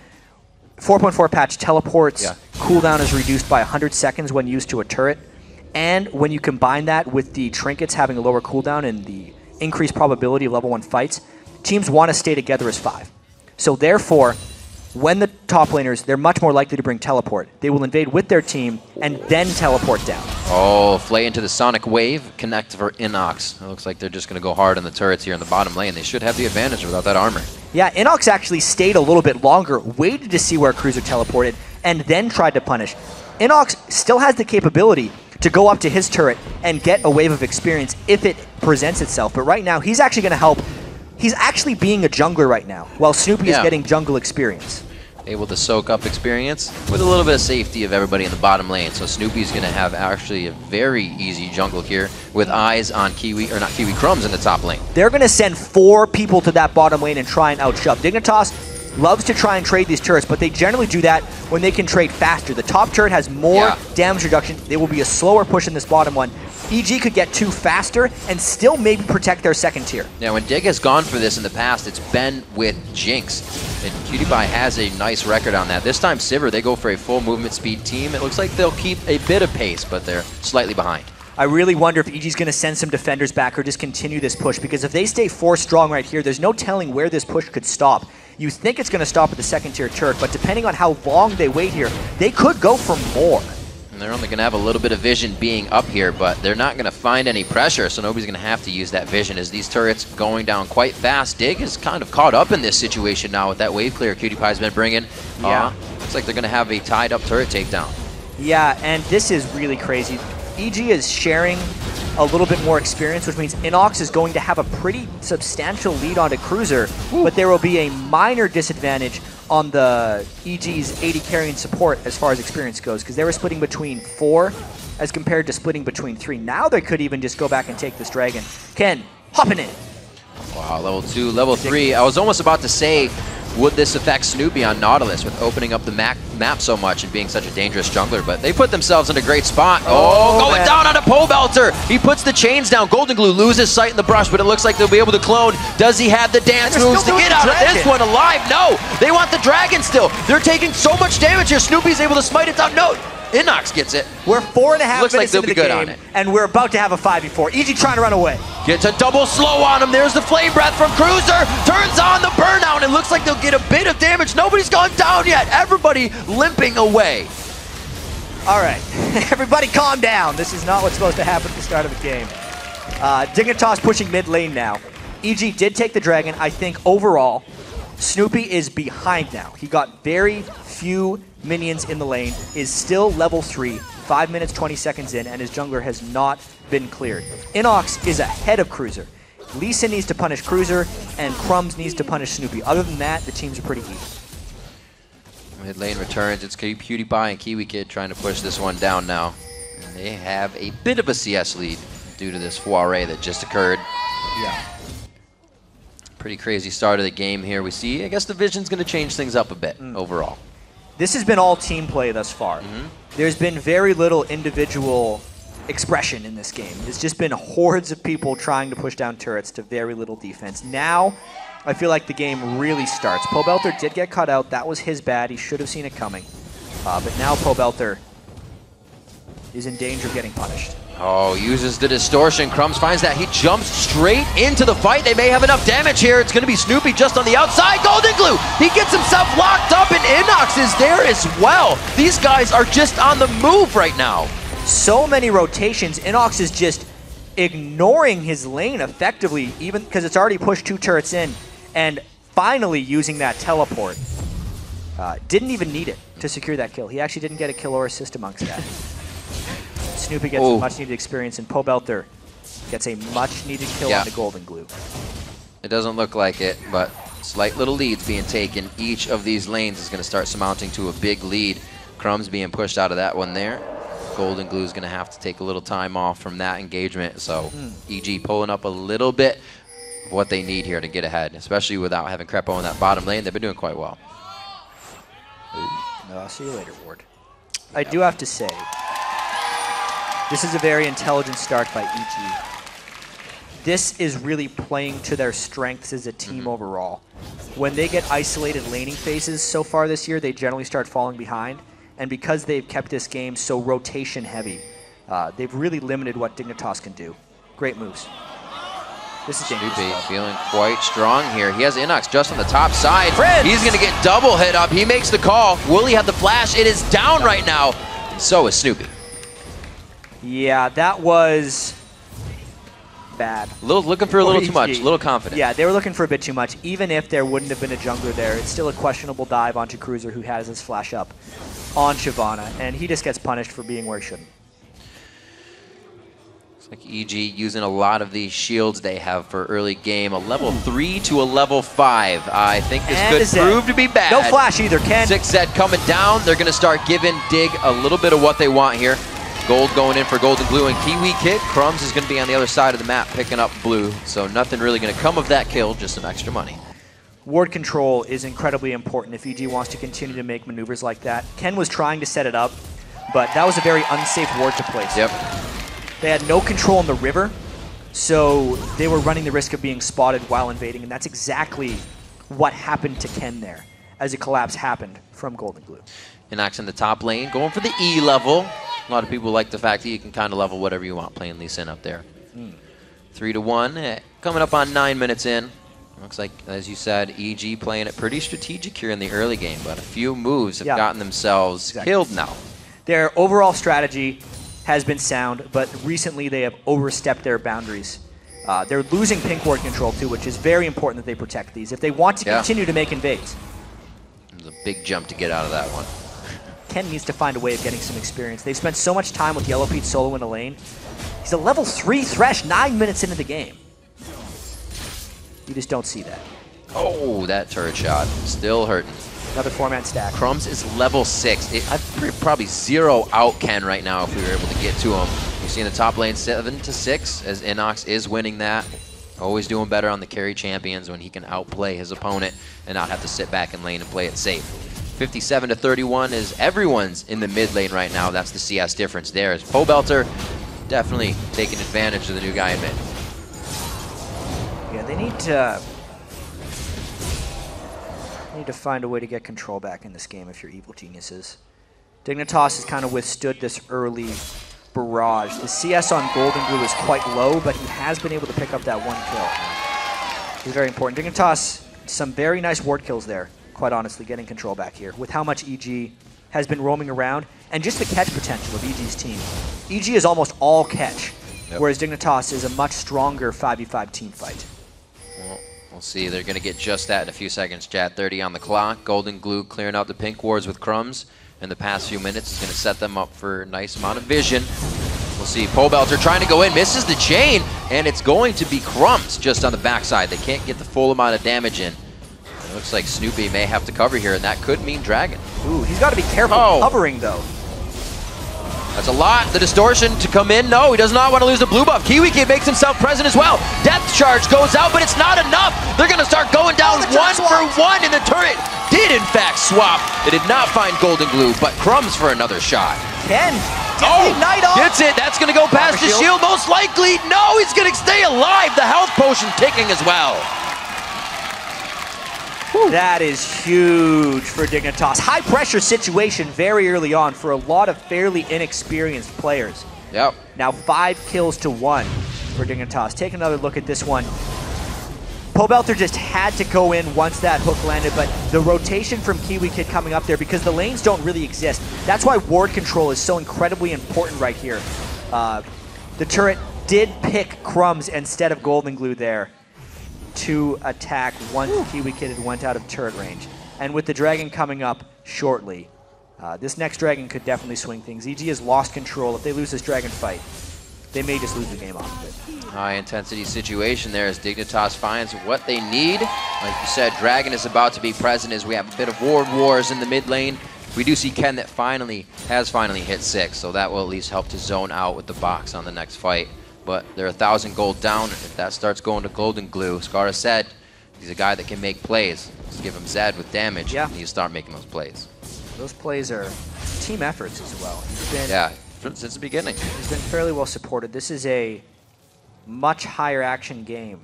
4.4 patch teleports. Cooldown is reduced by 100 seconds when used to a turret. And when you combine that with the trinkets having a lower cooldown and the increased probability of level 1 fights, teams want to stay together as 5. So therefore, when the top laners, they're much more likely to bring teleport. They will invade with their team and then teleport down. Oh, Flay into the Sonic Wave. Connect for Inox. It looks like they're just going to go hard on the turrets here in the bottom lane. They should have the advantage without that armor. Yeah, Inox actually stayed a little bit longer, waited to see where Cruiser teleported, and then tried to punish. Inox still has the capability to go up to his turret and get a wave of experience if it presents itself. But right now, he's actually going to help. He's actually being a jungler right now, while Snoopy is getting jungle experience. Able to soak up experience with a little bit of safety of everybody in the bottom lane. So Snoopy's going to have actually a very easy jungle here with eyes on Kiwi, or not Kiwi, Crumbs in the top lane. They're going to send 4 people to that bottom lane and try and outshove. Dignitas loves to try and trade these turrets, but they generally do that when they can trade faster. The top turret has more damage reduction. There will be a slower push in this bottom one. EG could get 2 faster and still maybe protect their second tier. Yeah, when Dig has gone for this in the past, it's been with Jinx. And PewDiePie has a nice record on that. This time, Sivir, they go for a full movement speed team. It looks like they'll keep a bit of pace, but they're slightly behind. I really wonder if EG's going to send some defenders back or just continue this push, because if they stay 4 strong right here, there's no telling where this push could stop. You think it's going to stop at the second tier turret, but depending on how long they wait here, they could go for more. And they're only going to have a little bit of vision being up here, but they're not going to find any pressure, so nobody's going to have to use that vision as these turrets going down quite fast. Dig is kind of caught up in this situation now with that wave clear PewDiePie's been bringing. Looks like they're going to have a tied up turret takedown. Yeah, and this is really crazy. EG is sharing a little bit more experience, which means Inox is going to have a pretty substantial lead onto Cruiser, but there will be a minor disadvantage on the EG's 80 carrying support as far as experience goes, because they were splitting between 4 as compared to splitting between 3. Now they could even just go back and take this dragon. Ken, hopping in. Wow, level 2, level 3. I was almost about to say, would this affect Snoopy on Nautilus with opening up the map so much and being such a dangerous jungler? But they put themselves in a great spot. Going down on a pole belter. He puts the chains down. Golden Glue loses sight in the brush, but it looks like they'll be able to clone. Does he have the dance moves to get out of this one alive? No, they want the dragon still. They're taking so much damage here. Snoopy's able to smite it down. No, Inox gets it. We're 4.5 minutes into the good game, on it. and we're about to have a 5v4. EG trying to run away. Gets a double slow on him. There's the flame breath from Cruiser. Turns on the burnout. It looks like they'll get a bit of damage. Nobody's gone down yet. Everybody limping away. All right, everybody calm down. This is not what's supposed to happen at the start of the game. Dignitas pushing mid lane now. EG did take the dragon. I think overall, Snoopy is behind now. He got very few minions in the lane, is still level 3, 5 minutes, 20 seconds in, and his jungler has not been cleared. Inox is ahead of Cruiser. Lee Sin needs to punish Cruiser, and Crumbs needs to punish Snoopy. Other than that, the teams are pretty even. Mid lane returns. It's PewDiePie and Kiwi Kid trying to push this one down now. And they have a bit of a CS lead due to this foray that just occurred. Yeah. Pretty crazy start of the game here. We see, I guess the vision's going to change things up a bit overall. This has been all team play thus far. There's been very little individual expression in this game. It's just been hordes of people trying to push down turrets to very little defense. Now, I feel like the game really starts. Pobelter did get cut out. That was his bad. He should have seen it coming. But now Pobelter is in danger of getting punished. Oh, uses the distortion. Crumbs finds that. He jumps straight into the fight. They may have enough damage here. It's going to be Snoopy just on the outside. Golden Glue. He gets himself locked up, and Inox is there as well. These guys are just on the move right now. So many rotations. Inox is just ignoring his lane effectively, even because it's already pushed 2 turrets in, and finally using that teleport. Didn't even need it to secure that kill. He actually didn't get a kill or assist amongst that. Snoopy gets a much-needed experience, and Pobelter gets a much-needed kill on the Golden Glue. It doesn't look like it, but slight little leads being taken. Each of these lanes is going to start surmounting to a big lead. Crumbs being pushed out of that one there. Golden Glue is going to have to take a little time off from that engagement, so EG pulling up a little bit of what they need here to get ahead, especially without having Crepo in that bottom lane. They've been doing quite well. No, I'll see you later, Ward. I do have to say, This is a very intelligent start by EG. This is really playing to their strengths as a team overall. When they get isolated laning phases so far this year, they generally start falling behind. And because they've kept this game so rotation heavy, they've really limited what Dignitas can do. Great moves. This is dangerous. Snoopy feeling quite strong here. He has Inox just on the top side. He's going to get double hit up. He makes the call. Will he have the flash? It is down right now. So is Snoopy. Yeah, that was bad. Looking for a little too much, a little confident. Yeah, they were looking for a bit too much. Even if there wouldn't have been a jungler there, it's still a questionable dive onto Cruiser, who has his flash up on Shyvana, and he just gets punished for being where he shouldn't. Looks like EG using a lot of these shields they have for early game. A level 3 to a level 5. I think this could prove to be bad. No flash either, Ken. 6 Zed coming down. They're going to start giving Dig a little bit of what they want here. Gold going in for Golden Glue and Kiwi Kid. Crumbs is going to be on the other side of the map picking up blue. So nothing really going to come of that kill, just some extra money. Ward control is incredibly important if EG wants to continue to make maneuvers like that. Ken was trying to set it up, but that was a very unsafe ward to place. Yep. They had no control in the river, so they were running the risk of being spotted while invading, and that's exactly what happened to Ken there, as a collapse happened from Golden Glue. Inox in the top lane, going for the E level. A lot of people like the fact that you can kind of level whatever you want playing Lee Sin up there. 3-1, coming up on 9 minutes in. Looks like, as you said, EG playing it pretty strategic here in the early game, but a few moves have gotten themselves killed now. Their overall strategy has been sound, but recently they have overstepped their boundaries. They're losing pink ward control too, which is very important that they protect these if they want to continue to make invades. It was a big jump to get out of that one. Ken needs to find a way of getting some experience. They've spent so much time with Yellow Pete solo in a lane. He's a level 3 Thresh 9 minutes into the game. You just don't see that. Oh, that turret shot. Still hurting. Another 4-man stack. Crumbs is level 6. I'd probably zero out Ken right now if we were able to get to him. You see in the top lane 7-6 as Inox is winning that. Always doing better on the carry champions when he can outplay his opponent and not have to sit back in lane and play it safe. 57-31 is everyone's in the mid lane right now. That's the CS difference there. As Pobelter definitely taking advantage of the new guy in mid. Yeah, they need to find a way to get control back in this game if you're Evil Geniuses. Dignitas has kind of withstood this early barrage. The CS on Golden Glue is quite low, but he has been able to pick up that one kill. It's very important. Dignitas, some very nice ward kills there, quite honestly, getting control back here. With how much EG has been roaming around, and just the catch potential of EG's team. EG is almost all catch, whereas Dignitas is a much stronger 5v5 team fight. Well, we'll see. They're going to get just that in a few seconds, chat. 30 on the clock. Golden Glue clearing out the pink wards with Crumbs in the past few minutes is going to set them up for a nice amount of vision. We'll see. Pobelter trying to go in, misses the chain, and it's going to be Crumbs just on the backside. They can't get the full amount of damage in. It looks like Snoopy may have to cover here, and that could mean Dragon. Ooh, he's got to be careful covering, though. That's a lot. The distortion to come in. No, he does not want to lose the blue buff. Kiwi Kid makes himself present as well. Depth charge goes out, but it's not enough. They're going to start going down 1 for 1, and the turret did, in fact, swap. They did not find Golden Glue, but Crumbs for another shot. Ken, gets it. That's going to go past the shield, most likely. No, he's going to stay alive. The health potion ticking as well. That is huge for Dignitas. High pressure situation very early on for a lot of fairly inexperienced players. Yep. Now 5 kills to 1 for Dignitas. Take another look at this one. Pobelter just had to go in once that hook landed, but the rotation from Kiwi Kid coming up there, because the lanes don't really exist. That's why ward control is so incredibly important right here. The turret did pick Crumbs instead of Golden Glue there to attack once Kiwi Kid had went out of turret range. And with the Dragon coming up shortly, this next Dragon could definitely swing things. EG has lost control. If they lose this Dragon fight, they may just lose the game off of it. High intensity situation there as Dignitas finds what they need. Like you said, Dragon is about to be present as we have a bit of ward wars in the mid lane. We do see Ken that has finally hit 6, so that will at least help to zone out with the box on the next fight. But they're 1,000 gold down. If that starts going to Golden Glue, Skara said he's a guy that can make plays. Just give him Zed with damage, and you start making those plays. Those plays are team efforts as well. since the beginning. He's been fairly well supported. This is a much higher action game,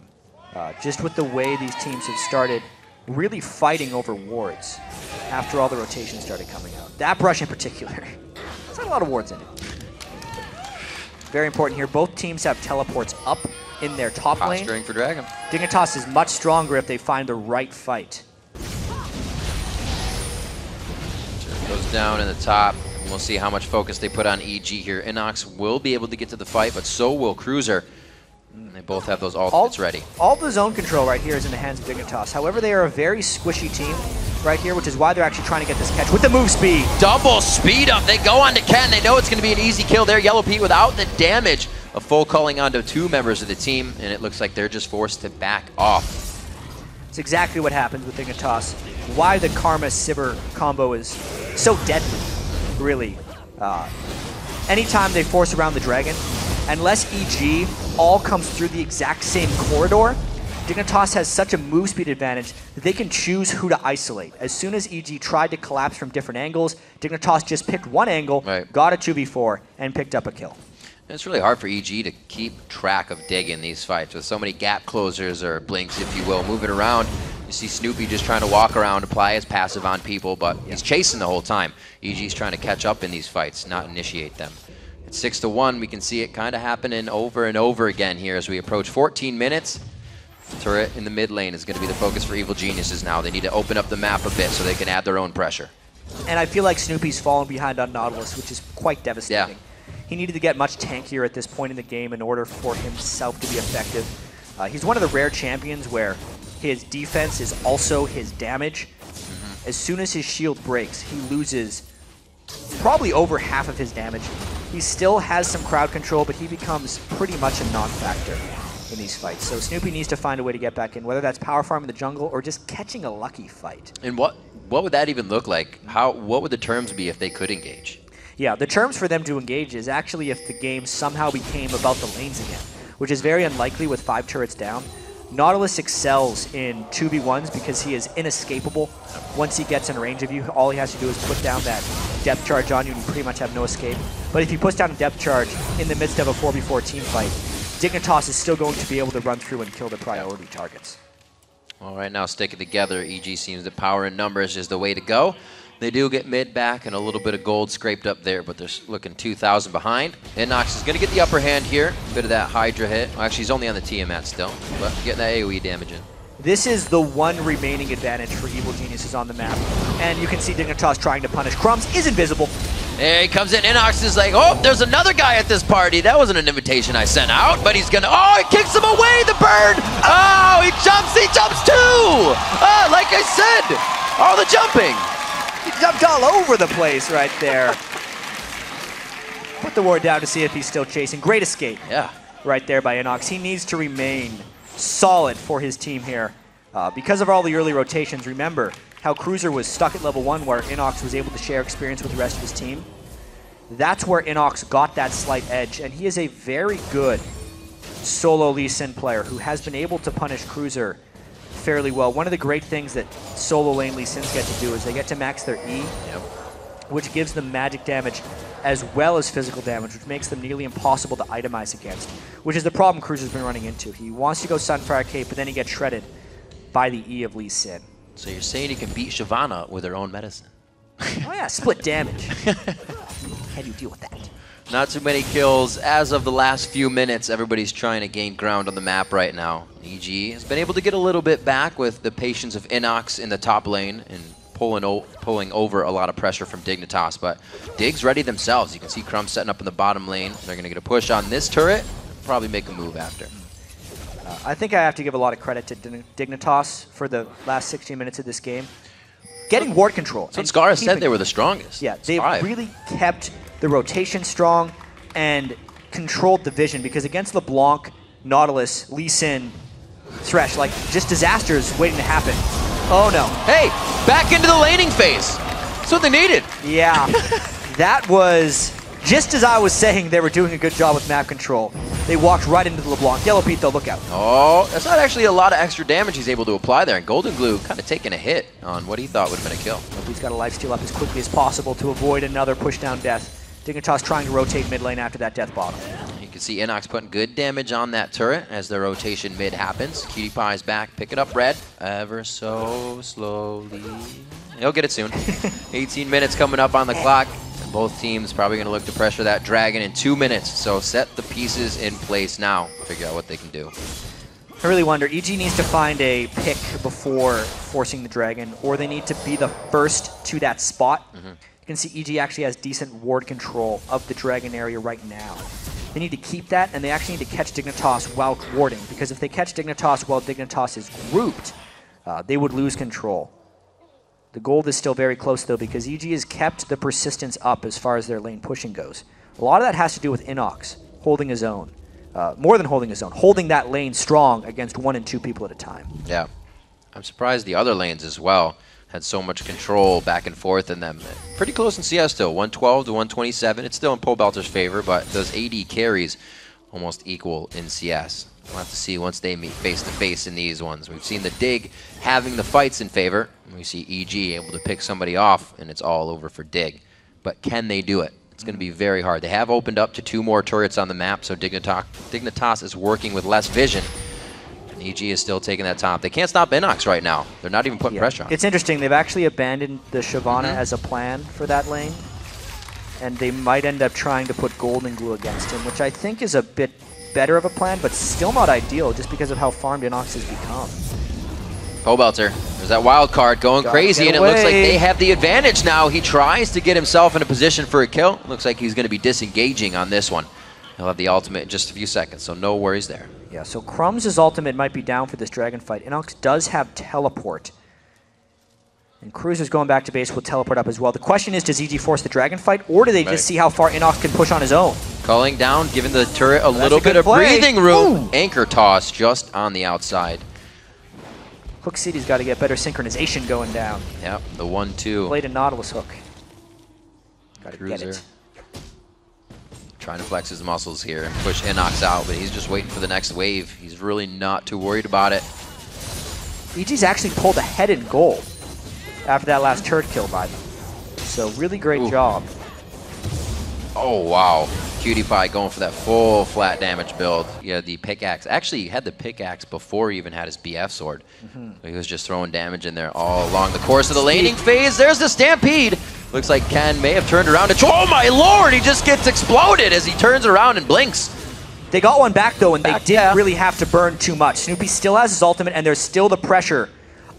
just with the way these teams have started really fighting over wards after all the rotations started coming out. That brush in particular, it's got a lot of wards in it. Very important here. Both teams have teleports up in their top lane. Posturing for Dragon. Dignitas is much stronger if they find the right fight. Goes down in the top. We'll see how much focus they put on EG here. NACS will be able to get to the fight, but so will Cruiser. They both have those ultimates ready. All the zone control right here is in the hands of Dignitas. However, they are a very squishy team right here, which is why they're actually trying to get this catch with the move speed. Double speed up. They go on to Ken. They know it's going to be an easy kill there. Yellow Pete without the damage. A full calling onto 2 members of the team, and it looks like they're just forced to back off. It's exactly what happens with Dignitas. Why the Karma Sivir combo is so deadly, really. Anytime they force around the Dragon, unless EG all comes through the exact same corridor, Dignitas has such a move speed advantage that they can choose who to isolate. As soon as EG tried to collapse from different angles, Dignitas just picked one angle, got a 2v4, and picked up a kill. It's really hard for EG to keep track of Dig in these fights with so many gap closers or blinks, if you will, moving around. You see Snoopy just trying to walk around, apply his passive on people, but he's chasing the whole time. EG's trying to catch up in these fights, not initiate them. It's 6-1. We can see it kind of happening over and over again here as we approach 14 minutes. Turret in the mid lane is going to be the focus for Evil Geniuses now. They need to open up the map a bit so they can add their own pressure. And I feel like Snoopy's fallen behind on Nautilus, which is quite devastating. Yeah. He needed to get much tankier at this point in the game in order for himself to be effective. He's one of the rare champions where his defense is also his damage. As soon as his shield breaks, he loses probably over half of his damage. He still has some crowd control, but he becomes pretty much a non-factor in these fights. So Snoopy needs to find a way to get back in, whether that's power farming the jungle or just catching a lucky fight. And what would that even look like? What would the terms be if they could engage? Yeah, the terms for them to engage is actually if the game somehow became about the lanes again, which is very unlikely with 5 turrets down. Nautilus excels in 2v1s because he is inescapable. Once he gets in range of you, all he has to do is put down that depth charge on you and you pretty much have no escape. But if he puts down a depth charge in the midst of a 4v4 team fight, Dignitas is still going to be able to run through and kill the priority targets. Well, right now, sticking together, EG seems that power in numbers is the way to go. They do get mid back and a little bit of gold scraped up there, but they're looking 2,000 behind. NACS is going to get the upper hand here. Bit of that Hydra hit. Well, actually, he's only on the Tiamat still, but getting that AoE damage in. This is the one remaining advantage for Evil Geniuses on the map. And you can see Dignitas trying to punish. Crumbs is invisible. There he comes in. NACS is like, oh, there's another guy at this party. That wasn't an invitation I sent out, but he's going to, oh, he kicks him away, the bird. Oh, he jumps too. Like I said, all the jumping. He jumped all over the place right there. Put the ward down to see if he's still chasing. Great escape. Yeah. Right there by Inox. He needs to remain solid for his team here. Because of all the early rotations, remember how Cruiser was stuck at level 1 where Inox was able to share experience with the rest of his team. That's where Inox got that slight edge, and he is a very good solo Lee Sin player who has been able to punish Cruiser fairly well. One of the great things that solo lane Lee Sins get to do is they get to max their E, which gives them magic damage as well as physical damage, which makes them nearly impossible to itemize against, which is the problem Cruiser's been running into. He wants to go Sunfire Cape, but then he gets shredded by the E of Lee Sin. So you're saying he can beat Shyvana with her own medicine? Oh yeah, split damage. How do you deal with that? Not too many kills as of the last few minutes. Everybody's trying to gain ground on the map right now. EG has been able to get a little bit back with the patience of Inox in the top lane and pulling over a lot of pressure from Dignitas, but Dig's ready themselves. You can see Crumb setting up in the bottom lane. They're going to get a push on this turret, probably make a move after. I think I have to give a lot of credit to Dignitas for the last 16 minutes of this game. Getting ward control. So Scar said they were the strongest. Yeah, they've really kept the rotation strong and controlled the vision, because against LeBlanc, Nautilus, Lee Sin, Thresh, like just disasters waiting to happen. Oh no. Hey, back into the laning phase. That's what they needed. Yeah, that was just as I was saying they were doing a good job with map control. They walked right into the LeBlanc. Yellow Pete though, look out. Oh, that's not actually a lot of extra damage he's able to apply there. And Golden Glue kind of taking a hit on what he thought would have been a kill. He's got a lifesteal up as quickly as possible to avoid another push down death. Dignitas trying to rotate mid lane after that death bottom. You can see Inox putting good damage on that turret as the rotation mid happens. Cutie Pie's back, pick it up red, ever so slowly. He'll get it soon. 18 minutes coming up on the clock. And both teams probably going to look to pressure that dragon in 2 minutes. So set the pieces in place now. Figure out what they can do. I really wonder, EG needs to find a pick before forcing the dragon, or they need to be the first to that spot. You can see EG actually has decent ward control of the dragon area right now. They need to keep that, and they actually need to catch Dignitas while warding, because if they catch Dignitas while Dignitas is grouped, they would lose control. The gold is still very close, though, because EG has kept the persistence up as far as their lane pushing goes. A lot of that has to do with Inox holding his own. More than holding his own, holding that lane strong against 1 and 2 people at a time. Yeah. I'm surprised the other lanes as well had so much control back and forth in them. Pretty close in CS still, 112 to 127. It's still in Pole Belter's favor, but those AD carries almost equal in CS. We'll have to see once they meet face to face in these ones. We've seen the Dig having the fights in favor. We see EG able to pick somebody off, and it's all over for Dig. But can they do it? It's going to be very hard. They have opened up to 2 more turrets on the map, so Dignitas is working with less vision. And EG is still taking that top. They can't stop Inox right now. They're not even putting pressure on. It's interesting. They've actually abandoned the Shyvana as a plan for that lane. And they might end up trying to put Golden Glue against him, which I think is a bit better of a plan, but still not ideal just because of how farmed Inox has become. Pole Belter, there's that wild card going crazy, and it looks like they have the advantage now. He tries to get himself in a position for a kill. Looks like he's going to be disengaging on this one. He'll have the ultimate in just a few seconds, so no worries there. Yeah, so Crumbs' ultimate might be down for this dragon fight. Inox does have teleport. And Cruiser's going back to base will teleport up as well. The question is, does EG force the dragon fight, or do they just see how far Inox can push on his own? Calling down, giving the turret a little bit of breathing room. Anchor toss just on the outside. Hook City's got to get better synchronization going down. Yep, the 1-2. Played a Nautilus hook. Got to get it. Trying to flex his muscles here and push Inox out, but he's just waiting for the next wave. He's really not too worried about it. EG's actually pulled ahead in gold after that last turret kill by them. So really great job. Oh, wow. Cutie Pie going for that full flat damage build. Yeah, the pickaxe. Actually, he had the pickaxe before he even had his BF sword. He was just throwing damage in there all along the course of the laning phase. There's the Stampede. Looks like Ken may have turned around. Oh, my lord! He just gets exploded as he turns around and blinks. They got one back, though, and they didn't really have to burn too much. Snoopy still has his ultimate, and there's still the pressure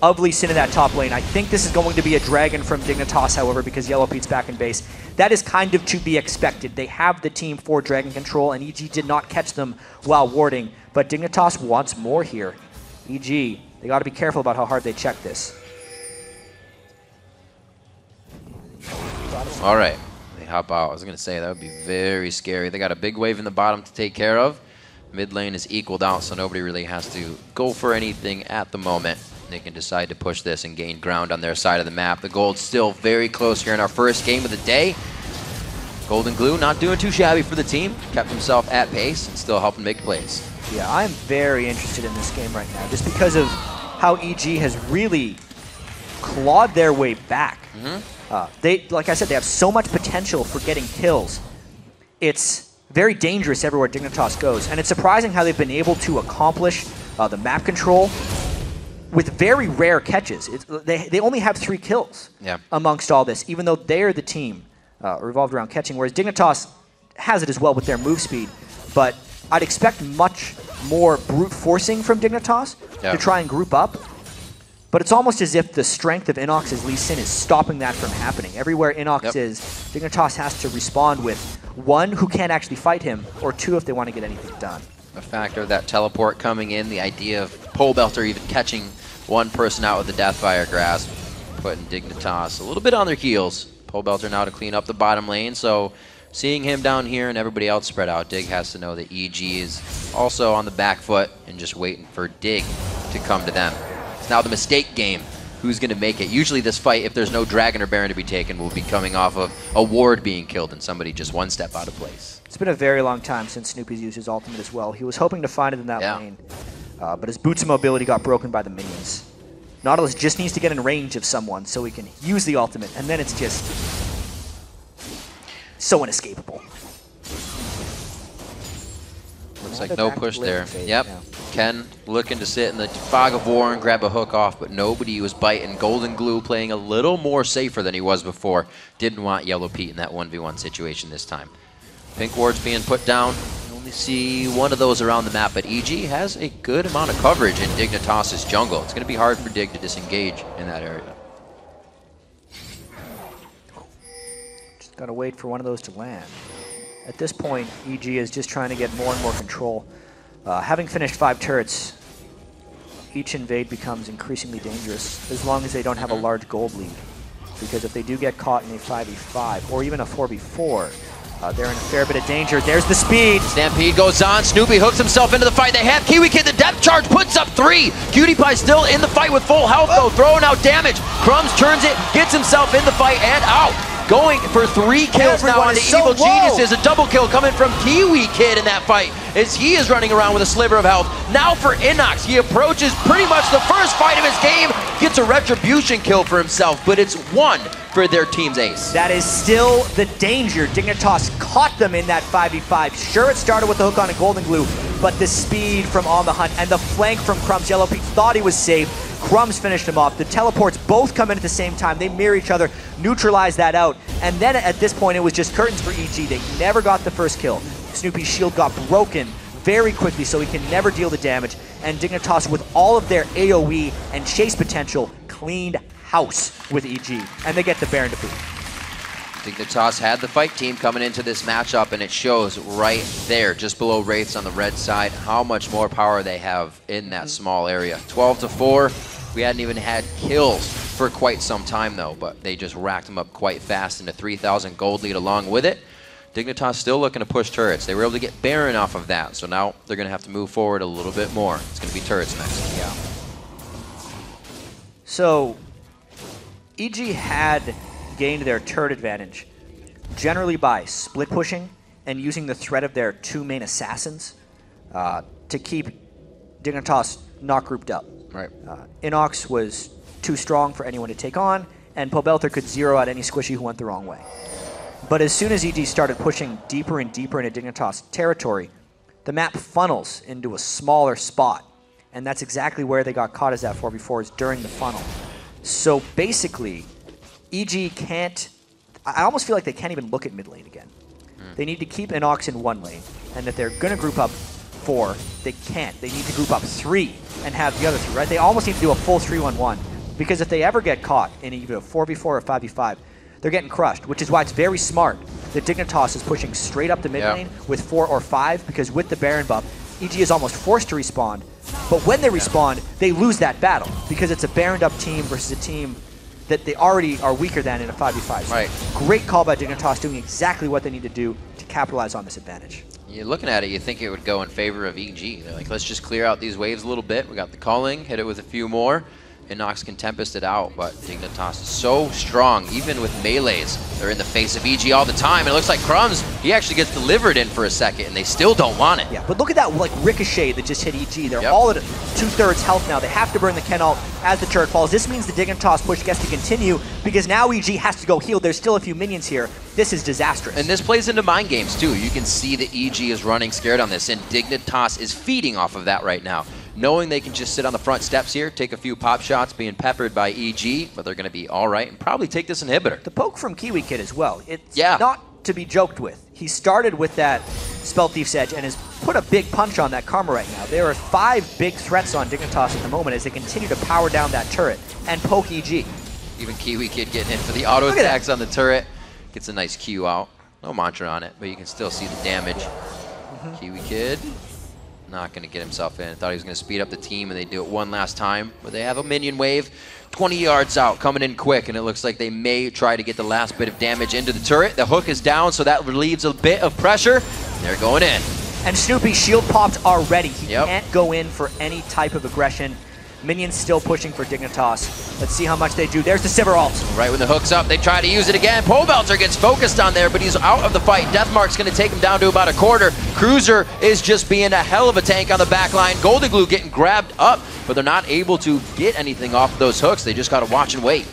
of Lee Sin in that top lane. I think this is going to be a dragon from Dignitas, however, because Yellow Pete's back in base. That is kind of to be expected. They have the team for dragon control, and EG did not catch them while warding. But Dignitas wants more here. EG, they got to be careful about how hard they check this. All right, they hop out. I was going to say, that would be very scary. They got a big wave in the bottom to take care of. Mid lane is equaled out, so nobody really has to go for anything at the moment. They can decide to push this and gain ground on their side of the map. The gold's still very close here in our first game of the day. Golden Glue not doing too shabby for the team. Kept himself at pace and still helping make plays. Yeah, I'm very interested in this game right now, just because of how EG has really clawed their way back. They, like I said, they have so much potential for getting kills. It's very dangerous everywhere Dignitas goes, and it's surprising how they've been able to accomplish the map control with very rare catches. They only have 3 kills amongst all this, even though they're the team revolved around catching, whereas Dignitas has it as well with their move speed. But I'd expect much more brute forcing from Dignitas to try and group up. But it's almost as if the strength of Inox's Lee Sin is stopping that from happening. Everywhere Inox is, Dignitas has to respond with 1 who can't actually fight him, or 2 if they want to get anything done. A factor, that teleport coming in, the idea of Pole Belter even catching one person out with the Deathfire Grasp, putting Dignitas a little bit on their heels. Pole Belter now to clean up the bottom lane, so seeing him down here and everybody else spread out, Dig has to know that EG is also on the back foot and just waiting for Dig to come to them. It's now the mistake game. Who's going to make it? Usually this fight, if there's no Dragon or Baron to be taken, will be coming off of a ward being killed and somebody just one step out of place. It's been a very long time since Snoopy's used his ultimate as well. He was hoping to find it in that lane, but his boots of mobility got broken by the minions. Nautilus just needs to get in range of someone so he can use the ultimate, and then it's just so inescapable. Looks like no push there. Yep. Ken looking to sit in the fog of war and grab a hook off, but nobody was biting. Golden Glue playing a little more safer than he was before. Didn't want Yellow Pete in that 1v1 situation this time. Pink ward's being put down. You only see one of those around the map, but EG has a good amount of coverage in Dignitas's jungle. It's going to be hard for Dig to disengage in that area. Just got to wait for one of those to land. At this point, EG is just trying to get more and more control. Having finished 5 turrets, each invade becomes increasingly dangerous as long as they don't have a large gold lead. Because if they do get caught in a 5v5 or even a 4v4, they're in a fair bit of danger. There's the speed. Stampede goes on. Snoopy hooks himself into the fight. They have Kiwi Kid. The depth charge puts up 3. Cutie Pie still in the fight with full health though, throwing out damage. Crumbs turns it, gets himself in the fight and out. Going for 3 kills now on the Evil Geniuses. A double kill coming from Kiwi Kid in that fight as he is running around with a sliver of health. Now for NACS, he approaches pretty much the first fight of his game, gets a retribution kill for himself, but it's 1 for their team's ace. That is still the danger. Dignitas caught them in that 5v5. Sure, it started with the hook on a Golden Glue, but the speed from On the Hunt and the flank from Crumbs. Yellow Pete thought he was safe. Crumbs finished him off. The teleports both come in at the same time. They mirror each other, neutralize that out. And then at this point, it was just curtains for EG. They never got the first kill. Snoopy's shield got broken very quickly, so he can never deal the damage. And Dignitas, with all of their AoE and chase potential, cleaned house with EG. And they get the Baron defeat. Dignitas had the fight team coming into this matchup, and it shows right there, just below Wraiths on the red side, how much more power they have in that small area. 12-4. We hadn't even had kills for quite some time, though, but they just racked them up quite fast into 3,000 gold lead along with it. Dignitas still looking to push turrets. They were able to get Baron off of that, so now they're going to have to move forward a little bit more. It's going to be turrets next. Yeah. So, EG had gained their turret advantage, generally by split pushing and using the threat of their 2 main assassins to keep Dignitas not grouped up. Right. Inox was too strong for anyone to take on, and Pobelter could zero out any squishy who went the wrong way. But as soon as EG started pushing deeper and deeper into Dignitas territory, the map funnels into a smaller spot, and that's exactly where they got caught as that 4v4s during the funnel. So basically, EG can't, I almost feel like they can't even look at mid lane again. They need to keep Inox in 1 lane, and if they're going to group up 4, they can't. They need to group up 3 and have the other 3, right? They almost need to do a full 3-1-1, because if they ever get caught in either a 4v4 or 5v5, they're getting crushed, which is why it's very smart that Dignitas is pushing straight up the mid lane with 4 or 5, because with the Baron buff, EG is almost forced to respawn, but when they respawn, they lose that battle, because it's a Baroned up team versus a team that they already are weaker than in a 5v5. So right. Great call by Dignitas, doing exactly what they need to do to capitalize on this advantage. You're looking at it, you think it would go in favor of EG. They're like, let's just clear out these waves a little bit. We got the culling, hit it with a few more. Inox can Tempest it out, but Dignitas is so strong, even with melees. They're in the face of EG all the time, and it looks like Crumbs, he actually gets delivered in for a second, and they still don't want it. Yeah, but look at that like ricochet that just hit EG. They're all at 2/3 health now. They have to burn the Ken ult as the turret falls. This means the Dignitas push gets to continue, because now EG has to go heal. There's still a few minions here. This is disastrous. And this plays into mind games, too. You can see that EG is running scared on this, and Dignitas is feeding off of that right now. Knowing they can just sit on the front steps here, take a few pop shots, being peppered by EG, but they're going to be all right and probably take this inhibitor. The poke from Kiwi Kid as well. It's not to be joked with. He started with that Spell Thief's Edge and has put a big punch on that Karma right now. There are 5 big threats on Dignitas at the moment as they continue to power down that turret and poke EG. Even Kiwi Kid getting in for the auto attacks on the turret. Gets a nice Q out. No mantra on it, but you can still see the damage. Kiwi Kid not going to get himself in. Thought he was going to speed up the team, and they do it one last time. But they have a minion wave 20 yards out, coming in quick, and it looks like they may try to get the last bit of damage into the turret. The hook is down, so that relieves a bit of pressure. They're going in. And Snoopy's shield popped already. He can't go in for any type of aggression. Minions still pushing for Dignitas. Let's see how much they do. There's the Sivir ult. Right when the hook's up, they try to use it again. Pobelter gets focused on there, but he's out of the fight. Deathmark's going to take him down to about a quarter. Cruiser is just being a hell of a tank on the back line. Golden Glue getting grabbed up, but they're not able to get anything off of those hooks. They just got to watch and wait.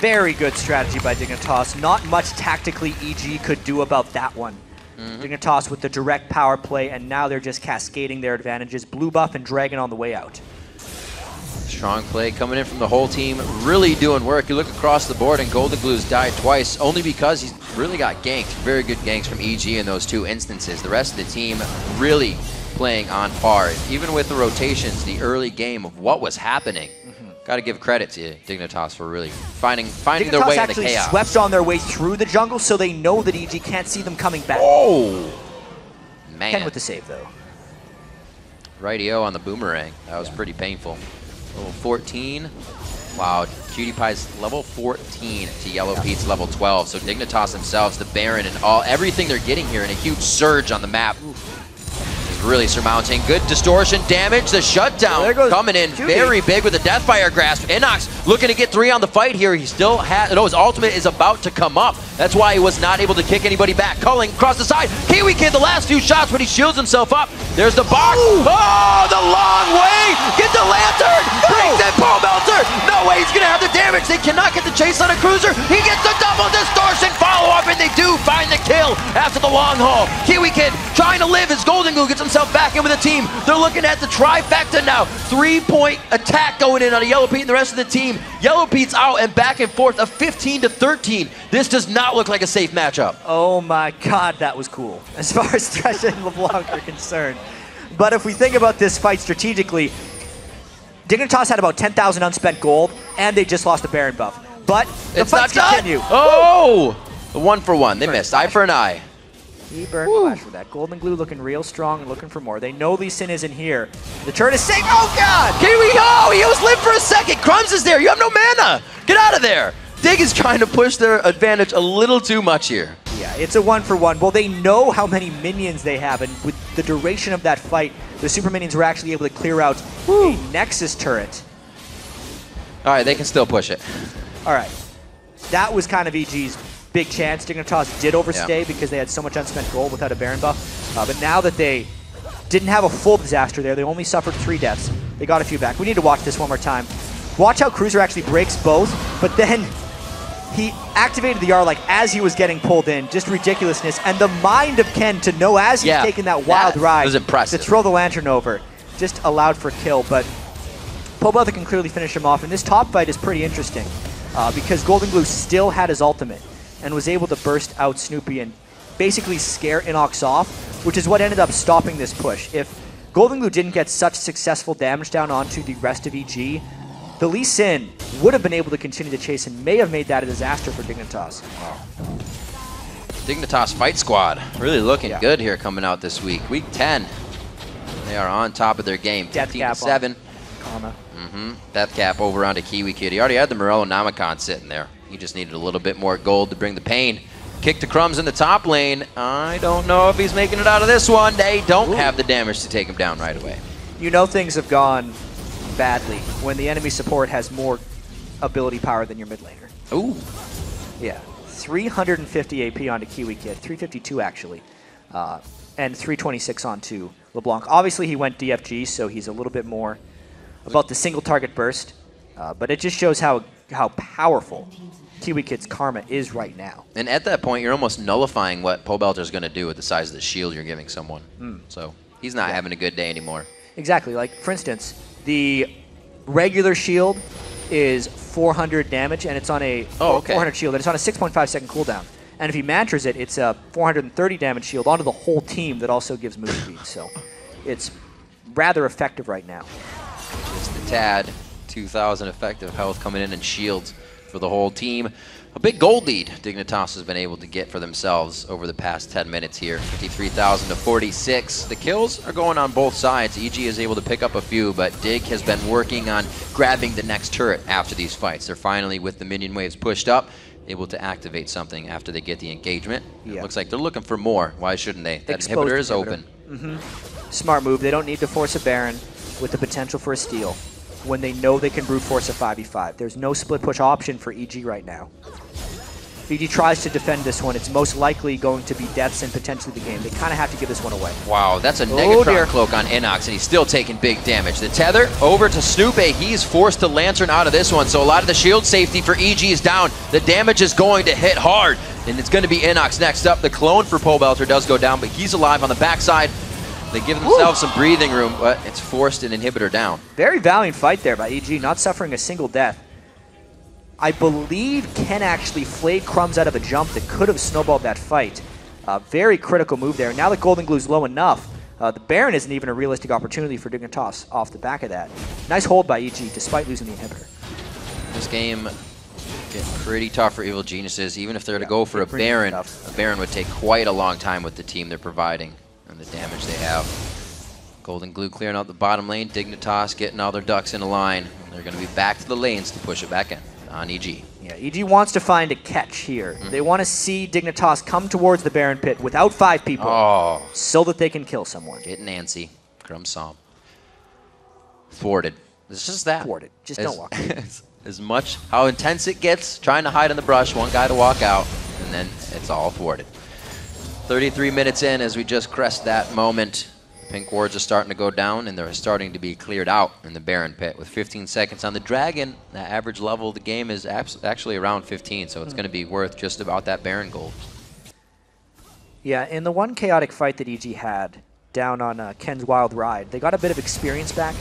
Very good strategy by Dignitas. Not much tactically EG could do about that one. Dignitas with the direct power play, and now they're just cascading their advantages. Blue buff and Dragon on the way out. Strong play coming in from the whole team, really doing work. You look across the board and Golden Glue's died twice, only because he's really got ganked. Very good ganks from EG in those two instances. The rest of the team really playing on par. Even with the rotations, the early game of what was happening. Got to give credit to Dignitas for really finding their way in the chaos. Dignitas actually swept on their way through the jungle, so they know that EG can't see them coming back. Oh! Man. Ken with the save, though. Rightio on the boomerang. That was pretty painful. Level 14. Wow, Cutie Pie's level 14 to Yellow Pete's level 12. So Dignitas themselves, the Baron, and everything they're getting here in a huge surge on the map. Really surmounting. Good distortion damage. The shutdown coming in very big with the Deathfire Grasp. Inox looking to get 3 on the fight here. He still has, no, his ultimate is about to come up. That's why he was not able to kick anybody back. Culling across the side. Kiwi Kid the last few shots, but he shields himself up. There's the box. Oh, the long way. Get the lantern. Brings in Paul Melter. No way he's going to have the damage. They cannot get the chase on a cruiser. He gets the double distortion follow-up, and they do find the kill after the long haul. Kiwi Kid trying to live as Golden Glue gets himself back in with the team. They're looking at the trifecta now. 3-point attack going in on a Yellow Pete and the rest of the team. Yellow Pete's out and back and forth of 15-13. This does not look like a safe matchup. Oh my god, that was cool, as far as Thresh and LeBlanc are concerned. But if we think about this fight strategically, Dignitas had about 10,000 unspent gold, and they just lost a Baron buff. But the fights continue. Oh! The 1-for-1. They missed. Eye for an eye. He burned flash for that. Golden Glue looking real strong and looking for more. They know Lee Sin isn't here. The turret is safe. Oh god! Kiwi, oh, he was lit for a second. Crumbs is there. You have no mana. Get out of there. Dig is trying to push their advantage a little too much here. Yeah, it's a 1-for-1. Well, they know how many minions they have, and with the duration of that fight, the super minions were actually able to clear out a Nexus turret. All right, they can still push it. All right. That was kind of EG's big chance. Dignitas did overstay because they had so much unspent gold without a Baron buff. But now that they didn't have a full disaster there, they only suffered 3 deaths. They got a few back. We need to watch this one more time. Watch how Cruiser actually breaks both, but then he activated the R like as he was getting pulled in. Just ridiculousness. And the mind of Ken to know as he's taking that wild ride was impressive. to throw the lantern over. Just allowed for kill, but Pobelther can clearly finish him off. And this top fight is pretty interesting because Golden Glue still had his ultimate and was able to burst out Snoopy and basically scare Inox off, which is what ended up stopping this push. If Golden Glue didn't get such successful damage down onto the rest of EG, the Lee Sin would have been able to continue to chase and may have made that a disaster for Dignitas. Dignitas Fight Squad really looking good here coming out this week. Week 10. They are on top of their game. 15-7. Death cap over onto Kiwi Kid. He already had the Morello Namicon sitting there. He just needed a little bit more gold to bring the pain. Kick to Crumbs in the top lane. I don't know if he's making it out of this one. They don't have the damage to take him down right away. You know things have gone badly when the enemy support has more ability power than your mid laner. Ooh. Yeah. 350 AP onto Kiwi Kid. 352 actually. And 326 onto LeBlanc. Obviously he went DFG, so he's a little bit more about the single target burst. But it just shows how powerful Kiwi Kid's karma is right now. And at that point, you're almost nullifying what Pobelter's going to do with the size of the shield you're giving someone. So he's not having a good day anymore. Exactly. Like, for instance, the regular shield is 400 damage, and it's on a 400 shield, and it's on a 6.5 second cooldown. And if he mantras it, it's a 430 damage shield onto the whole team that also gives move speed. So it's rather effective right now. Just the tad. 2,000 effective health coming in and shields for the whole team. A big gold lead Dignitas has been able to get for themselves over the past 10 minutes here. 53,000 to 46. The kills are going on both sides. EG is able to pick up a few, but Dig has been working on grabbing the next turret after these fights. They're finally, with the minion waves pushed up, able to activate something after they get the engagement. It looks like they're looking for more. Why shouldn't they? That inhibitor is open. Smart move. They don't need to force a Baron with the potential for a steal when they know they can brute force a 5v5. There's no split push option for EG right now. EG tries to defend this one, it's most likely going to be deaths and potentially the game. They kind of have to give this one away. Wow, that's a dear. Negatron cloak on NACS, and he's still taking big damage. The tether over to Snoop. He's forced to Lantern out of this one, so a lot of the shield safety for EG is down. The damage is going to hit hard, and it's going to be NACS next up. The clone for Pobelter does go down, but he's alive on the backside. They give themselves some breathing room, but it's forced an inhibitor down. Very valiant fight there by EG, not suffering a single death. I believe Ken actually flayed Crumbs out of a jump that could have snowballed that fight. Very critical move there. Now that Golden Glue's low enough, the Baron isn't even a realistic opportunity for Dignitas off the back of that. Nice hold by EG, despite losing the inhibitor. This game getting pretty tough for Evil Geniuses. Even if they're to go for a Baron would take quite a long time with the team they're providing and the damage they have. Golden Glue clearing out the bottom lane. Dignitas getting all their ducks in a line. They're going to be back to the lanes to push it back in on EG. Yeah, EG wants to find a catch here. They want to see Dignitas come towards the Baron pit without 5 people so that they can kill someone. Getting antsy. Crum Psalm. Thwarted. It's just that. Thwarted. Just don't walk in. As much how intense it gets, trying to hide in the brush, one guy to walk out, and then it's all thwarted. 33 minutes in as we just crest that moment. Pink wards are starting to go down, and they're starting to be cleared out in the Baron pit. With 15 seconds on the Dragon, the average level of the game is actually around 15, so it's going to be worth just about that Baron gold. Yeah, in the one chaotic fight that EG had down on Ken's Wild Ride, they got a bit of experience back.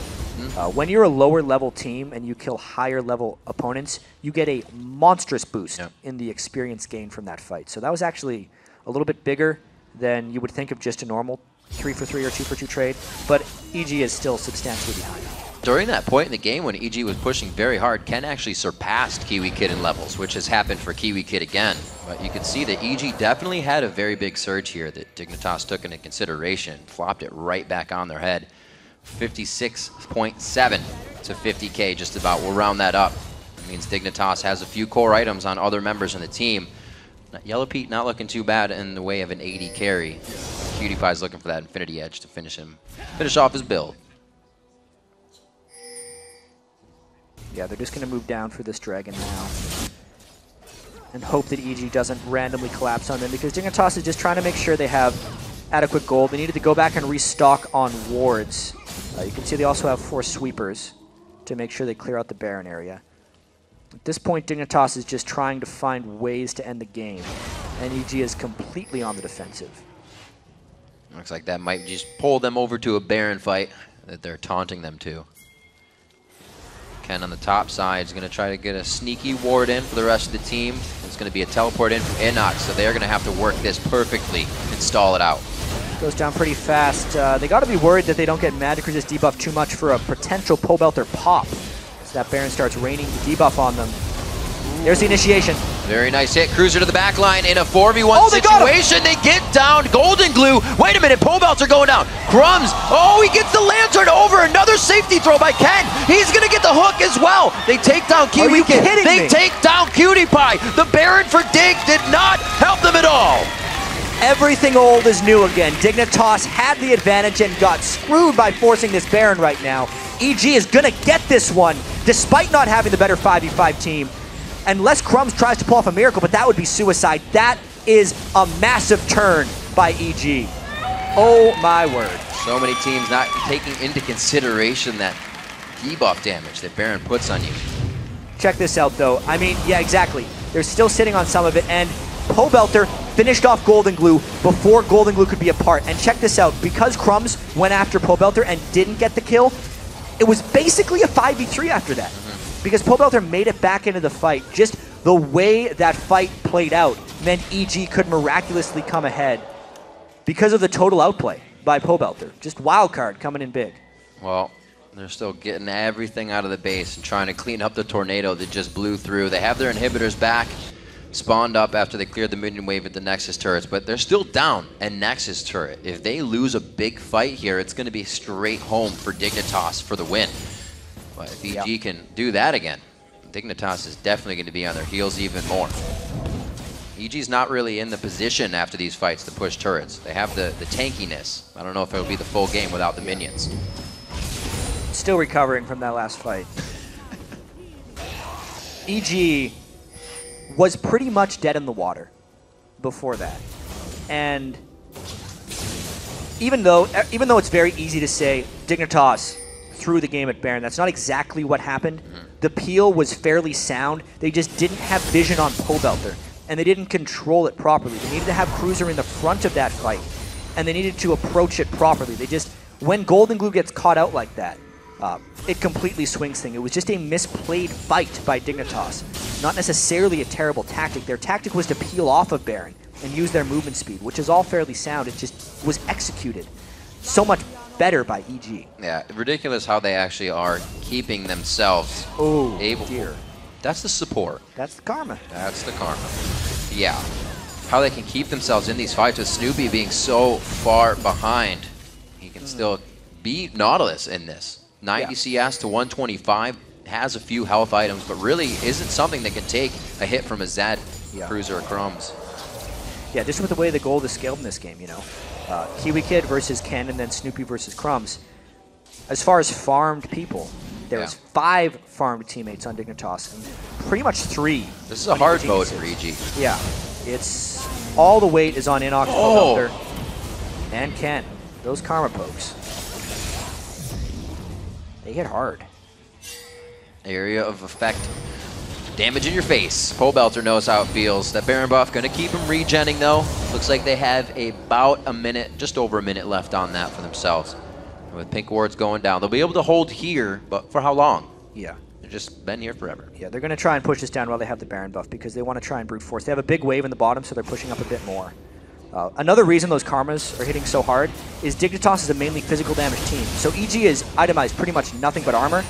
When you're a lower level team and you kill higher level opponents, you get a monstrous boost in the experience gain from that fight. So that was actually a little bit bigger than you would think of just a normal 3-for-3 or 2-for-2 trade, but EG is still substantially behind. During that point in the game when EG was pushing very hard, Ken actually surpassed Kiwi Kid in levels, which has happened for Kiwi Kid again. But you can see that EG definitely had a very big surge here that Dignitas took into consideration, flopped it right back on their head. 56.7 to 50K, just about. We'll round that up. It means Dignitas has a few core items on other members in the team. Yellow Pete not looking too bad in the way of an 80 carry. Cutie Pie's looking for that Infinity Edge to finish off his build. Yeah, they're just going to move down for this Dragon now and hope that EG doesn't randomly collapse on them, because Dignitas is just trying to make sure they have adequate gold. They needed to go back and restock on wards. You can see they also have 4 sweepers to make sure they clear out the Baron area. At this point, Dignitas is just trying to find ways to end the game, and EG is completely on the defensive. Looks like that might just pull them over to a Baron fight that they're taunting them to. Ken on the top side is going to try to get a sneaky ward in for the rest of the team. It's going to be a teleport in from NACS, so they're going to have to work this perfectly and stall it out. Goes down pretty fast. They got to be worried that they don't get magic resist debuff too much for a potential Pobelter pop. So that Baron starts raining the debuff on them. There's the initiation. Very nice hit. Cruiser to the back line in a 4v1 situation. They get down. Golden Glue. Wait a minute. Pobelter going down. Crumbs. Oh, he gets the Lantern over. Another safety throw by Ken. He's going to get the hook as well. They take down Kiwi Kid. They take down Cutie Pie. The Baron for Dig did not help them at all. Everything old is new again. Dignitas had the advantage and got screwed by forcing this Baron right now. EG is going to get this one, despite not having the better 5v5 team. Unless Crumbs tries to pull off a miracle, but that would be suicide. That is a massive turn by EG. Oh my word. So many teams not taking into consideration that debuff damage that Baron puts on you. Check this out though. I mean, yeah, exactly. They're still sitting on some of it, and Pobelter finished off Golden Glue before Golden Glue could be a part. And check this out, because Crumbs went after Pobelter and didn't get the kill, it was basically a 5v3 after that. Because Pobelter made it back into the fight. Just the way that fight played out meant EG could miraculously come ahead because of the total outplay by Pobelter. Just wild card coming in big. Well, they're still getting everything out of the base and trying to clean up the tornado that just blew through. They have their inhibitors back, spawned up after they cleared the minion wave at the Nexus turrets, but they're still down a Nexus turret. If they lose a big fight here, it's going to be straight home for Dignitas for the win. But if EG can do that again, Dignitas is definitely going to be on their heels even more. EG's not really in the position after these fights to push turrets. They have the tankiness. I don't know if it'll be the full game without the minions. Still recovering from that last fight. EG was pretty much dead in the water before that. And even though it's very easy to say Dignitas threw the game at Baron, that's not exactly what happened. The peel was fairly sound. They just didn't have vision on Pobelter, and they didn't control it properly. They needed to have Cruiser in the front of that fight, and they needed to approach it properly. They just, when Golden Glue gets caught out like that, it completely swings things. It was just a misplayed fight by Dignitas, not necessarily a terrible tactic. Their tactic was to peel off of Baron and use their movement speed, which is all fairly sound. It just was executed so much better by EG. Yeah, ridiculous how they actually are keeping themselves able. Dear. That's the support. That's the karma. That's the karma. Yeah. How they can keep themselves in these fights with Snoopy being so far behind. He can still beat Nautilus in this. 90 CS to 125, has a few health items, but really isn't something that can take a hit from a Zed, Cruiser, or Crumbs. Yeah, just with the way the gold is scaled in this game, you know. Kiwi Kid versus Ken, and then Snoopy versus Crumbs. As far as farmed people, there's 5 farmed teammates on Dignitas, and pretty much 3. This is a hard vote for EG. Yeah, it's all the weight is on Inox, Pobelter, and Ken. Those karma pokes. They hit hard. Area of effect. Damage in your face. Pobelter knows how it feels. That Baron buff going to keep him regenning though. Looks like they have about a minute, just over a minute left on that for themselves. And with pink wards going down, they'll be able to hold here, but for how long? Yeah. They've just been here forever. Yeah, they're going to try and push this down while they have the Baron buff because they want to try and brute force. They have a big wave in the bottom, so they're pushing up a bit more. Another reason those karmas are hitting so hard is Dignitas is a mainly physical damage team. So EG is itemized pretty much nothing but armor.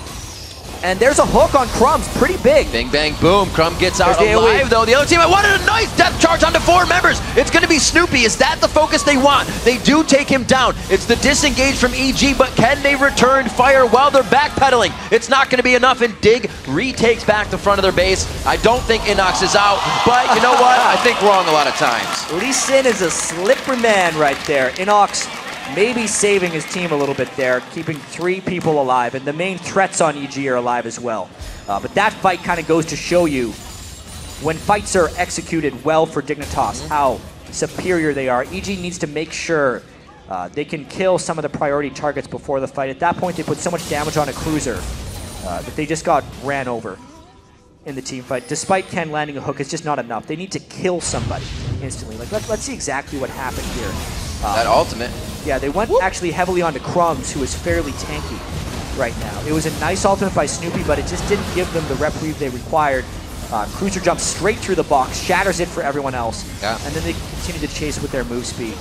And there's a hook on Crumbs, pretty big. Bing, bang, boom. Crumb gets out alive, though. The other team wanted a nice death charge onto 4 members. It's going to be Snoopy. Is that the focus they want? They do take him down. It's the disengage from EG, but can they return fire while they're backpedaling? It's not going to be enough, and Dig retakes back the front of their base. I don't think Inox is out, but you know what? I think wrong a lot of times. Lee Sin is a slippery man right there. Inox maybe saving his team a little bit there, keeping 3 people alive, and the main threats on EG are alive as well. But that fight kind of goes to show you, when fights are executed well for Dignitas, how superior they are. EG needs to make sure they can kill some of the priority targets before the fight. At that point, they put so much damage on a Cruiser that they just got ran over in the team fight. Despite Ken landing a hook, it's just not enough. They need to kill somebody instantly. Like, let's see exactly what happened here. That ultimate. Yeah, they went actually heavily onto Crumbs, who is fairly tanky right now. It was a nice ultimate by Snoopy, but it just didn't give them the reprieve they required. Cruiser jumps straight through the box, shatters it for everyone else, and then they continue to chase with their move speed.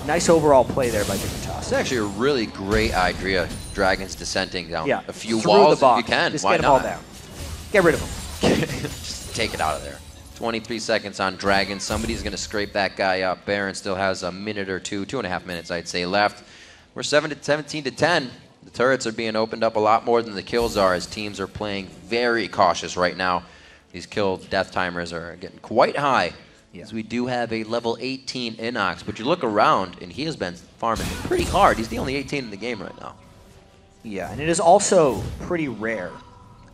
Nice overall play there by Dignitas. It's actually a really great idea. Dragons descending down a few through walls the box. if you can. Just Why get them all not? down. Get rid of them. Just take it out of there. 23 seconds on Dragon. Somebody's going to scrape that guy up. Baron still has a minute or 2.5 minutes, I'd say, left. We're 17 to 10. The turrets are being opened up a lot more than the kills are, as teams are playing very cautious right now. These kill death timers are getting quite high, as we do have a level 18 Inox. But you look around, and he has been farming pretty hard. He's the only 18 in the game right now. Yeah, and it is also pretty rare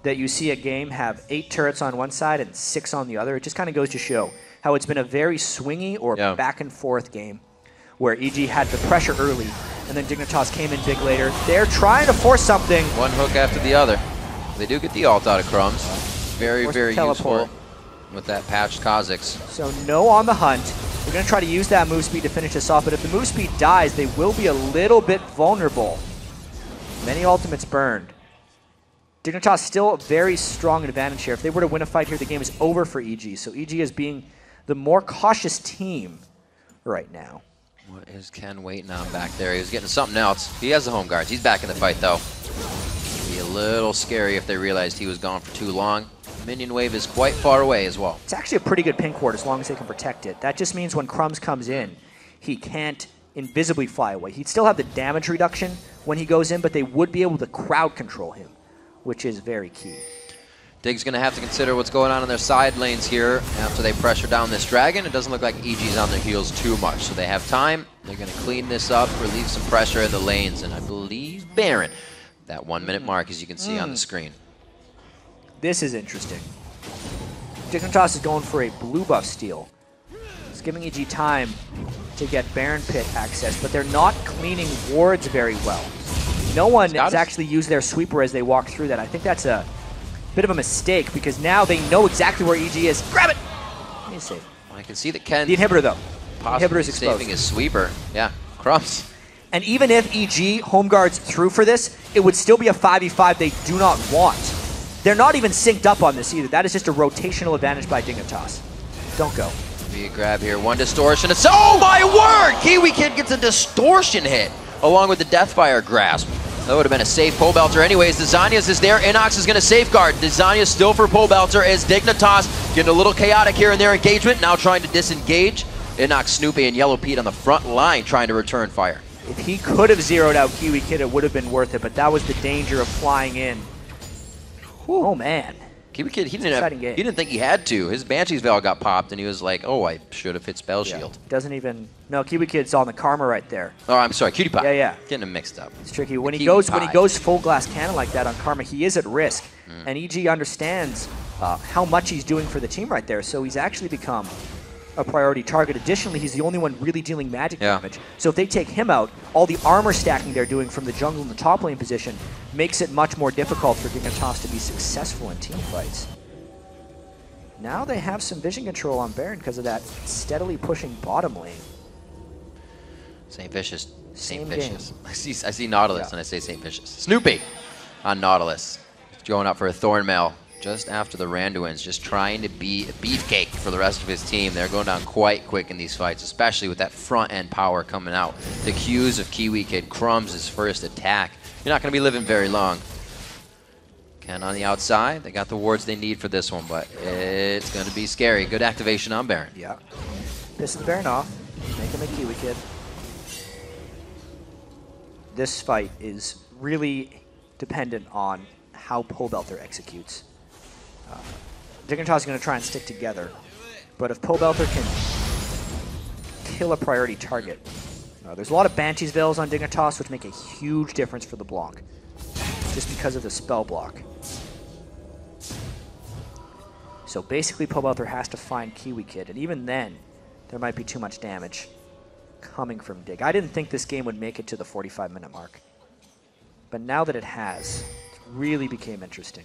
that you see a game have 8 turrets on one side and 6 on the other. It just kind of goes to show how it's been a very swingy or back and forth game where EG had the pressure early and then Dignitas came in big later. They're trying to force something. One hook after the other. They do get the ult out of Crumbs. Very, very useful with that patched Kha'Zix. So no on the hunt. They're going to try to use that move speed to finish this off, but if the move speed dies, they will be a little bit vulnerable. Many ultimates burned. Dignitas still a very strong advantage here. If they were to win a fight here, the game is over for EG. So EG is being the more cautious team right now. What is Ken waiting on back there? He was getting something else. He has the home guards. He's back in the fight, though. It'd be a little scary if they realized he was gone for too long. Minion wave is quite far away as well. It's actually a pretty good pink ward as long as they can protect it. That just means when Crumbs comes in, he can't invisibly fly away. He'd still have the damage reduction when he goes in, but they would be able to crowd control him, which is very key. Dig's going to have to consider what's going on in their side lanes here after they pressure down this Dragon. It doesn't look like EG's on their heels too much, so they have time. They're going to clean this up, relieve some pressure in the lanes, and I believe Baron, that 1 minute mark as you can see on the screen. This is interesting. Dignitas is going for a blue buff steal. It's giving EG time to get Baron Pit access, but they're not cleaning wards very well. No one has actually used their sweeper as they walk through that. I think that's a bit of a mistake because now they know exactly where EG is. Grab it! He's safe. I can see that Ken. The inhibitor, though. Possibly Inhibitor's exposed. saving his sweeper. Yeah, crumbs. And even if EG home guards through for this, it would still be a 5v5 they do not want. They're not even synced up on this either. That is just a rotational advantage by Dignitas. Don't go. Be a grab here. One distortion. It's, oh my word! Kiwi Kid gets a distortion hit along with the Deathfire grasp. That would have been a safe pole belter anyways. The Zanyas is there. Inox is going to safeguard. The Zanyas still for pole belter as Dignitas getting a little chaotic here in their engagement. Now trying to disengage. Inox, Snoopy, and Yellow Pete on the front line trying to return fire. If he could have zeroed out Kiwi Kid, it would have been worth it, but that was the danger of flying in. Whew. Oh, man. Kiwi Kid, he didn't think he had to. His Banshee's Veil got popped, and he was like, oh, I should have hit Spell Shield. Doesn't even... No, Kiwi Kid's on the Karma right there. Oh, I'm sorry, Cutie Pie. Yeah. Getting him mixed up. It's tricky. When he goes full glass cannon like that on Karma, he is at risk. And EG understands how much he's doing for the team right there, so he's actually become a priority target. Additionally, he's the only one really dealing magic damage. So if they take him out, all the armor stacking they're doing from the jungle in the top lane position makes it much more difficult for Dignitas to be successful in team fights. Now they have some vision control on Baron because of that steadily pushing bottom lane. St. Vicious. St. Vicious. I see Nautilus and I say St. Vicious. Snoopy on Nautilus. Going up for a Thornmail just after the Randuins, just trying to be a beefcake for the rest of his team. They're going down quite quick in these fights, especially with that front-end power coming out. The Qs of Kiwi Kid, Crumbs his first attack. You're not going to be living very long. Ken on the outside. They got the wards they need for this one, but it's going to be scary. Good activation on Baron. Yeah. Pissing Baron off. Make him a Kiwi Kid. This fight is really dependent on how Pole Belter executes. Dignitas is going to try and stick together, but if Pole Belter can kill a priority target, there's a lot of Banshee's Veils on Dignitas, which make a huge difference for the block, just because of the spell block. So basically, Pole Belter has to find Kiwi Kid, and even then, there might be too much damage coming from Dig. I didn't think this game would make it to the 45-minute mark, but now that it has, it really became interesting.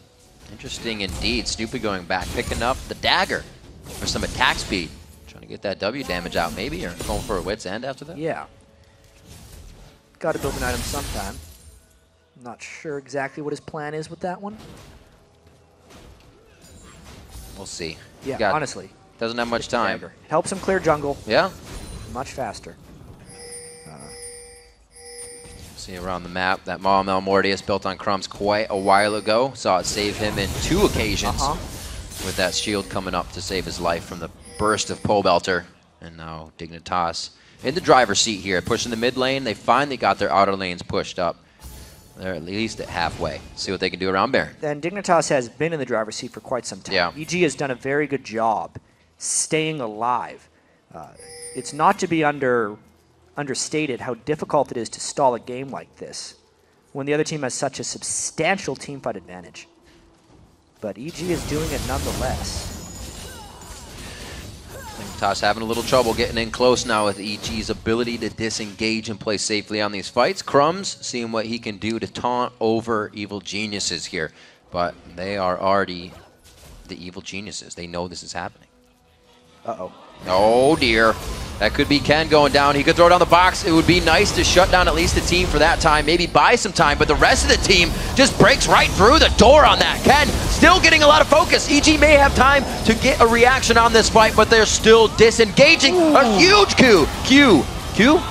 Interesting indeed. Snoopy going back, picking up the dagger for some attack speed. Trying to get that W damage out maybe, or going for a wit's end after that? Yeah. Got to build an item sometime. Not sure exactly what his plan is with that one. We'll see. Yeah, honestly. Doesn't have much time. Dagger. Helps him clear jungle. Yeah. Much faster. See around the map, that Maumel Mortius built on Crumbs quite a while ago. Saw it save him in 2 occasions with that shield coming up to save his life from the burst of Pole Belter. And now Dignitas in the driver's seat here, pushing the mid lane. They finally got their outer lanes pushed up. They're at least at halfway. See what they can do around Baron. And Dignitas has been in the driver's seat for quite some time. Yeah. EG has done a very good job staying alive. It's not to be understated how difficult it is to stall a game like this when the other team has such a substantial teamfight advantage. But EG is doing it nonetheless. Dignitas having a little trouble getting in close now with EG's ability to disengage and play safely on these fights. Crumbs seeing what he can do to taunt over Evil Geniuses here. But they are already the Evil Geniuses. They know this is happening. Uh-oh. Oh dear. That could be Ken going down. He could throw down the box. It would be nice to shut down at least the team for that time, maybe buy some time, but the rest of the team just breaks right through the door on that. Ken still getting a lot of focus. EG may have time to get a reaction on this fight, but they're still disengaging. Ooh. A huge Q.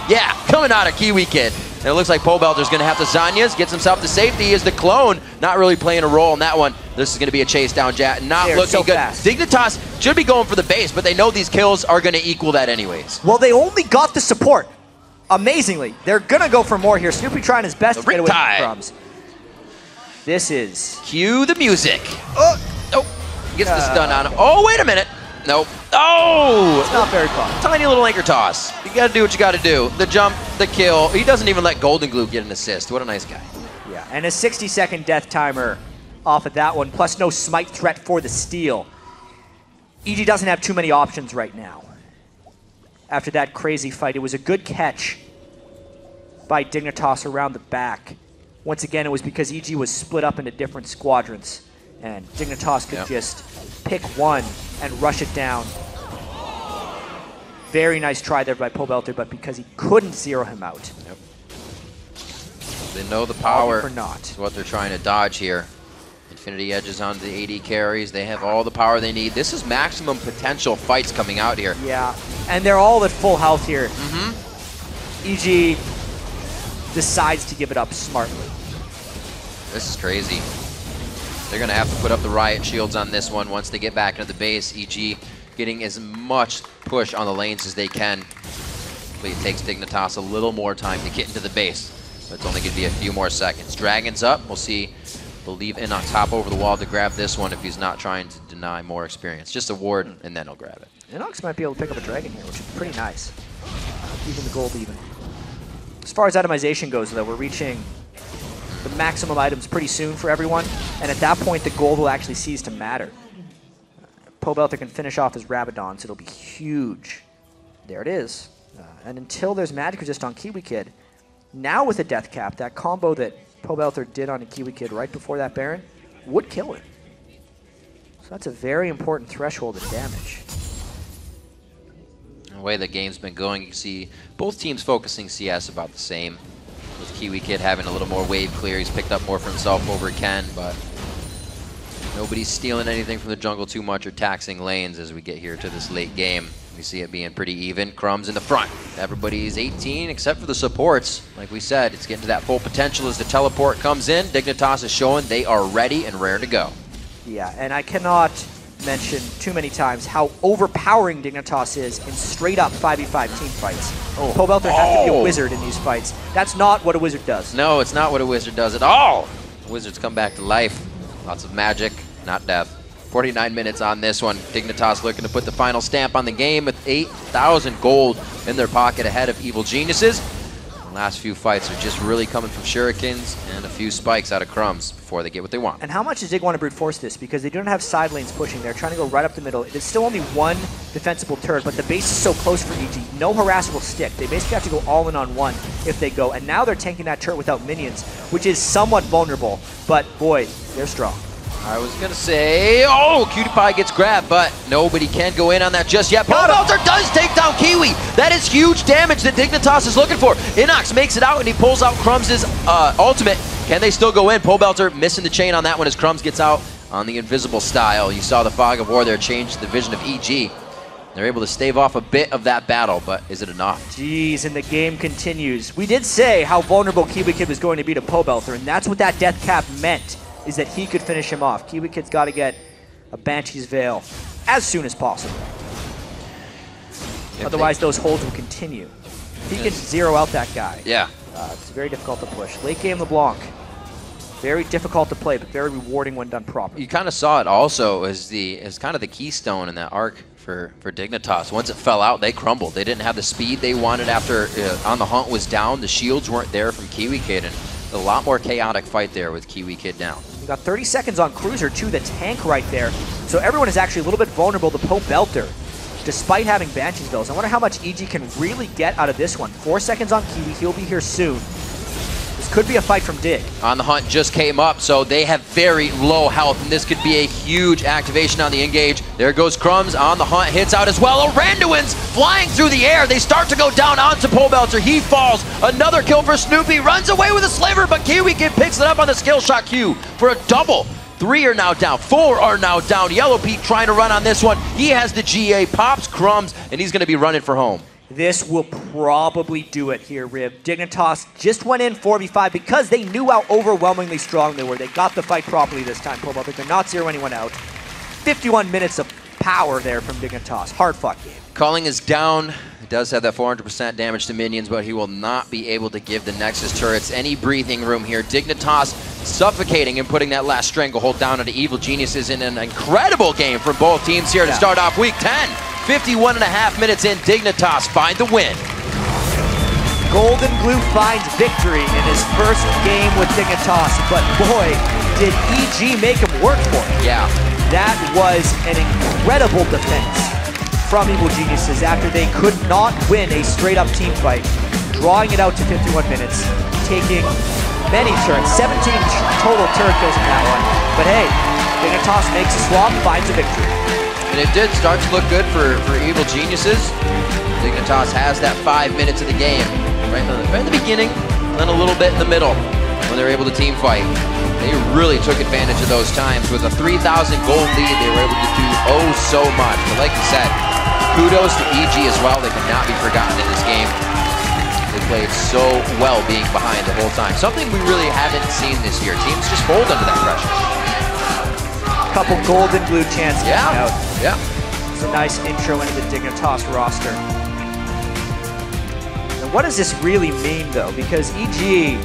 Yeah, coming out of Kiwi Kid. And it looks like Pole Belter's going to have to Zanyas, gets himself to safety as the clone, not really playing a role in that one. This is going to be a chase down, Jat, not looking so good. Fast. Dignitas should be going for the base, but they know these kills are going to equal that anyways. Well, they only got the support. Amazingly. They're going to go for more here. Snoopy trying his best to get away from Crumbs. This is... Cue the music. Oh, gets the stun on him. Oh, wait a minute. Nope. Oh! It's not very fun. Tiny little anchor toss. You got to do what you got to do. The jump, the kill. He doesn't even let Golden Glue get an assist. What a nice guy. Yeah, and a 60-second death timer off of that one, plus no smite threat for the steal. EG doesn't have too many options right now. After that crazy fight, it was a good catch by Dignitas around the back. Once again, it was because EG was split up into different squadrons, and Dignitas could just pick one and rush it down. Very nice try there by Pobelter, but because he couldn't zero him out. Yep. They know the power or not. is what they're trying to dodge here. Infinity Edges on the AD carries. They have all the power they need. This is maximum potential fights coming out here. Yeah, and they're all at full health here. EG decides to give it up smartly. This is crazy. They're going to have to put up the riot shields on this one once they get back into the base. EG getting as much push on the lanes as they can. Hopefully it takes Dignitas a little more time to get into the base. But it's only going to be a few more seconds. Dragon's up. We'll see. Believe Inox hop over the wall to grab this one if he's not trying to deny more experience. Just a ward, and then he'll grab it. Inox might be able to pick up a dragon here, which is pretty nice. Even the gold even. As far as itemization goes, though, we're reaching the maximum items pretty soon for everyone, and at that point, the gold will actually cease to matter. Pobelter can finish off his Rabadon, so it'll be huge. There it is. And until there's magic resist on Kiwi Kid, now with a death cap, that combo that Pobelter did on a Kiwi Kid right before that Baron would kill it. So that's a very important threshold of damage. The way the game's been going, you can see both teams focusing CS about the same. With Kiwi Kid having a little more wave clear, he's picked up more for himself over Ken, but nobody's stealing anything from the jungle too much or taxing lanes as we get here to this late game. We see it being pretty even. Crumbs in the front. Everybody's 18 except for the supports. Like we said, it's getting to that full potential as the teleport comes in. Dignitas is showing they are ready and rare to go. Yeah, and I cannot mention too many times how overpowering Dignitas is in straight up 5v5 team fights. Pobelter has to be a wizard in these fights. That's not what a wizard does. No, it's not what a wizard does at all. Wizards come back to life. Lots of magic, not death. 49 minutes on this one. Dignitas looking to put the final stamp on the game with 8,000 gold in their pocket ahead of Evil Geniuses. The last few fights are just really coming from shurikens and a few spikes out of Crumbs before they get what they want. And how much does Dig want to brute force this? Because they don't have side lanes pushing. They're trying to go right up the middle. It's still only one defensible turret, but the base is so close for EG. No harassable stick. They basically have to go all in on one if they go. And now they're tanking that turret without minions, which is somewhat vulnerable. But boy, they're strong. I was going to say, Cutie Pie gets grabbed, but nobody can go in on that just yet. Pobelter does take down Kiwi. That is huge damage that Dignitas is looking for. Inox makes it out, and he pulls out Crumbs' ultimate. Can they still go in? Pobelter missing the chain on that one as Crumbs gets out on the invisible style. You saw the Fog of War there change the vision of EG. They're able to stave off a bit of that battle, but is it enough? Jeez, and the game continues. We did say how vulnerable Kiwi Kid was going to be to Pobelter, and that's what that death cap meant, is that he could finish him off. Kiwi Kid's got to get a Banshee's Veil as soon as possible. Otherwise, those holds will continue. He can zero out that guy. Yeah. It's very difficult to push. Late game LeBlanc. Very difficult to play, but very rewarding when done properly. You kind of saw it also as kind of the keystone in that arc for Dignitas. Once it fell out, they crumbled. They didn't have the speed they wanted after On the Hunt was down. The shields weren't there from Kiwi Kid, and a lot more chaotic fight there with Kiwi Kid down. We got 30 seconds on Cruiser, too, the tank right there. So everyone is actually a little bit vulnerable to Pobelter, despite having Banshee's Veils. I wonder how much EG can really get out of this one. 4 seconds on Kiwi, he'll be here soon. This could be a fight from Dig. On the Hunt just came up, so they have very low health, and this could be a huge activation on the engage. There goes Crumbs. On the Hunt hits out as well. Aranduin's flying through the air. They start to go down onto Pobelter. He falls. Another kill for Snoopy. Runs away with a sliver, but Kiwi Kid picks it up on the skill shot Q for a double. 3 are now down. 4 are now down. Yellow Pete trying to run on this one. He has the GA, pops Crumbs, and he's going to be running for home. This will probably do it here, Rib. Dignitas just went in 4v5 because they knew how overwhelmingly strong they were. They got the fight properly this time. Pobelter did not zero anyone out. 51 minutes of power there from Dignitas. Hard-fought game. Culling is down. It does have that 400% damage to minions, but he will not be able to give the Nexus turrets any breathing room here. Dignitas suffocating and putting that last stranglehold down into Evil Geniuses in an incredible game for both teams here to start off week 10. 51.5 minutes in, Dignitas find the win. Golden Glue finds victory in his first game with Dignitas, but boy, did EG make him work for it. Yeah, That was an incredible defense from Evil Geniuses after they could not win a straight-up team fight, drawing it out to 51 minutes, taking many turns, 17 total turret kills in that one. But hey, Dignitas makes a swap, finds a victory. And it did start to look good for Evil Geniuses. Dignitas has that 5 minutes of the game, right in the beginning, and then a little bit in the middle when they were able to team fight. They really took advantage of those times. With a 3,000 gold lead, they were able to do oh so much. But like you said, kudos to EG as well. They cannot be forgotten in this game. They played so well being behind the whole time. Something we really haven't seen this year. Teams just fold under that pressure. Couple gold and blue chances out. Yeah. It's a nice intro into the Dignitas roster. And what does this really mean, though? Because EG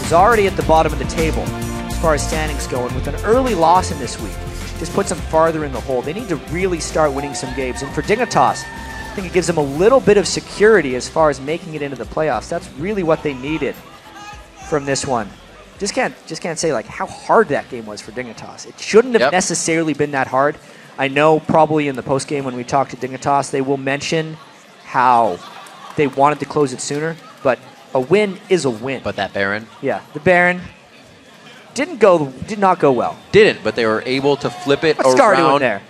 is already at the bottom of the table as far as standings go, and with an early loss in this week, just puts them farther in the hole. They need to really start winning some games. And for Dignitas, I think it gives them a little bit of security as far as making it into the playoffs. That's really what they needed from this one. Just can't say like how hard that game was for Dignitas. It shouldn't have necessarily been that hard. I know probably in the post game when we talk to Dignitas, they will mention how they wanted to close it sooner, but a win is a win. But that Baron? Yeah, the Baron did not go well. Didn't, but they were able to flip it What's Scar doing around. there?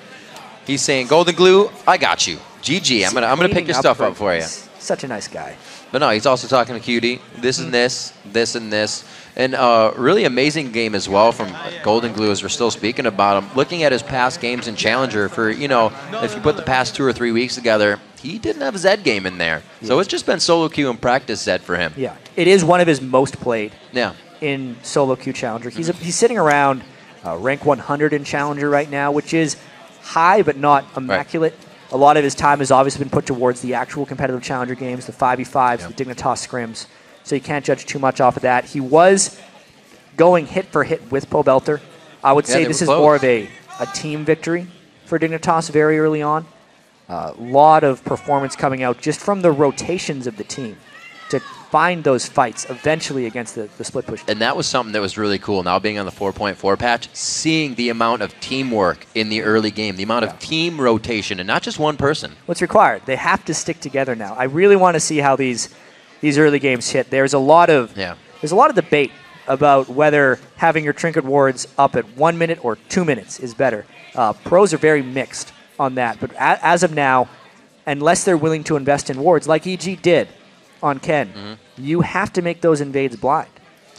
He's saying, Golden Glue, I got you. GG, I'm gonna pick your stuff up for you. Such a nice guy. But no, he's also talking to Cutie. This and this, this and this. And really amazing game as well from Golden Glue as we're still speaking about him. Looking at his past games in Challenger for, if you put the past 2 or 3 weeks together, he didn't have a Zed game in there. So it's just been solo queue and practice Zed for him. Yeah, it is one of his most played Yeah. in solo queue Challenger. He's sitting around rank 100 in Challenger right now, which is high but not immaculate. Right. A lot of his time has obviously been put towards the actual competitive Challenger games, the 5v5s, the Dignitas scrims. So you can't judge too much off of that. He was going hit for hit with Pobelter. I would say this is more of a team victory for Dignitas very early on. A lot of performance coming out just from the rotations of the team to find those fights eventually against the split push. And that was something that was really cool. Now being on the 4.4 patch, seeing the amount of teamwork in the early game, the amount of team rotation, and not just one person. What's required? They have to stick together now. I really want to see how these early games hit. There's a lot of debate about whether having your trinket wards up at 1 minute or 2 minutes is better. Pros are very mixed on that, but as of now, unless they're willing to invest in wards like EG did on Ken, you have to make those invades blind.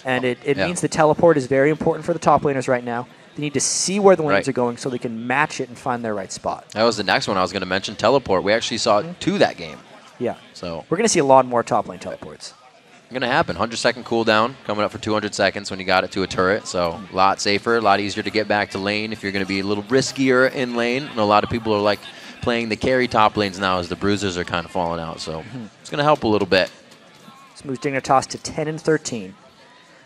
And it means the teleport is very important for the top laners right now. They need to see where the lanes are going so they can match it and find their right spot. That was the next one I was going to mention, teleport. We actually saw 2 that game. Yeah. So we're going to see a lot more top lane teleports. Going to happen. 100-second cooldown coming up for 200 seconds when you got it to a turret. So a lot safer, a lot easier to get back to lane if you're going to be a little riskier in lane. And a lot of people are like playing the carry top lanes now as the bruisers are kind of falling out. So it's going to help a little bit. This moves Dignitas to 10-13.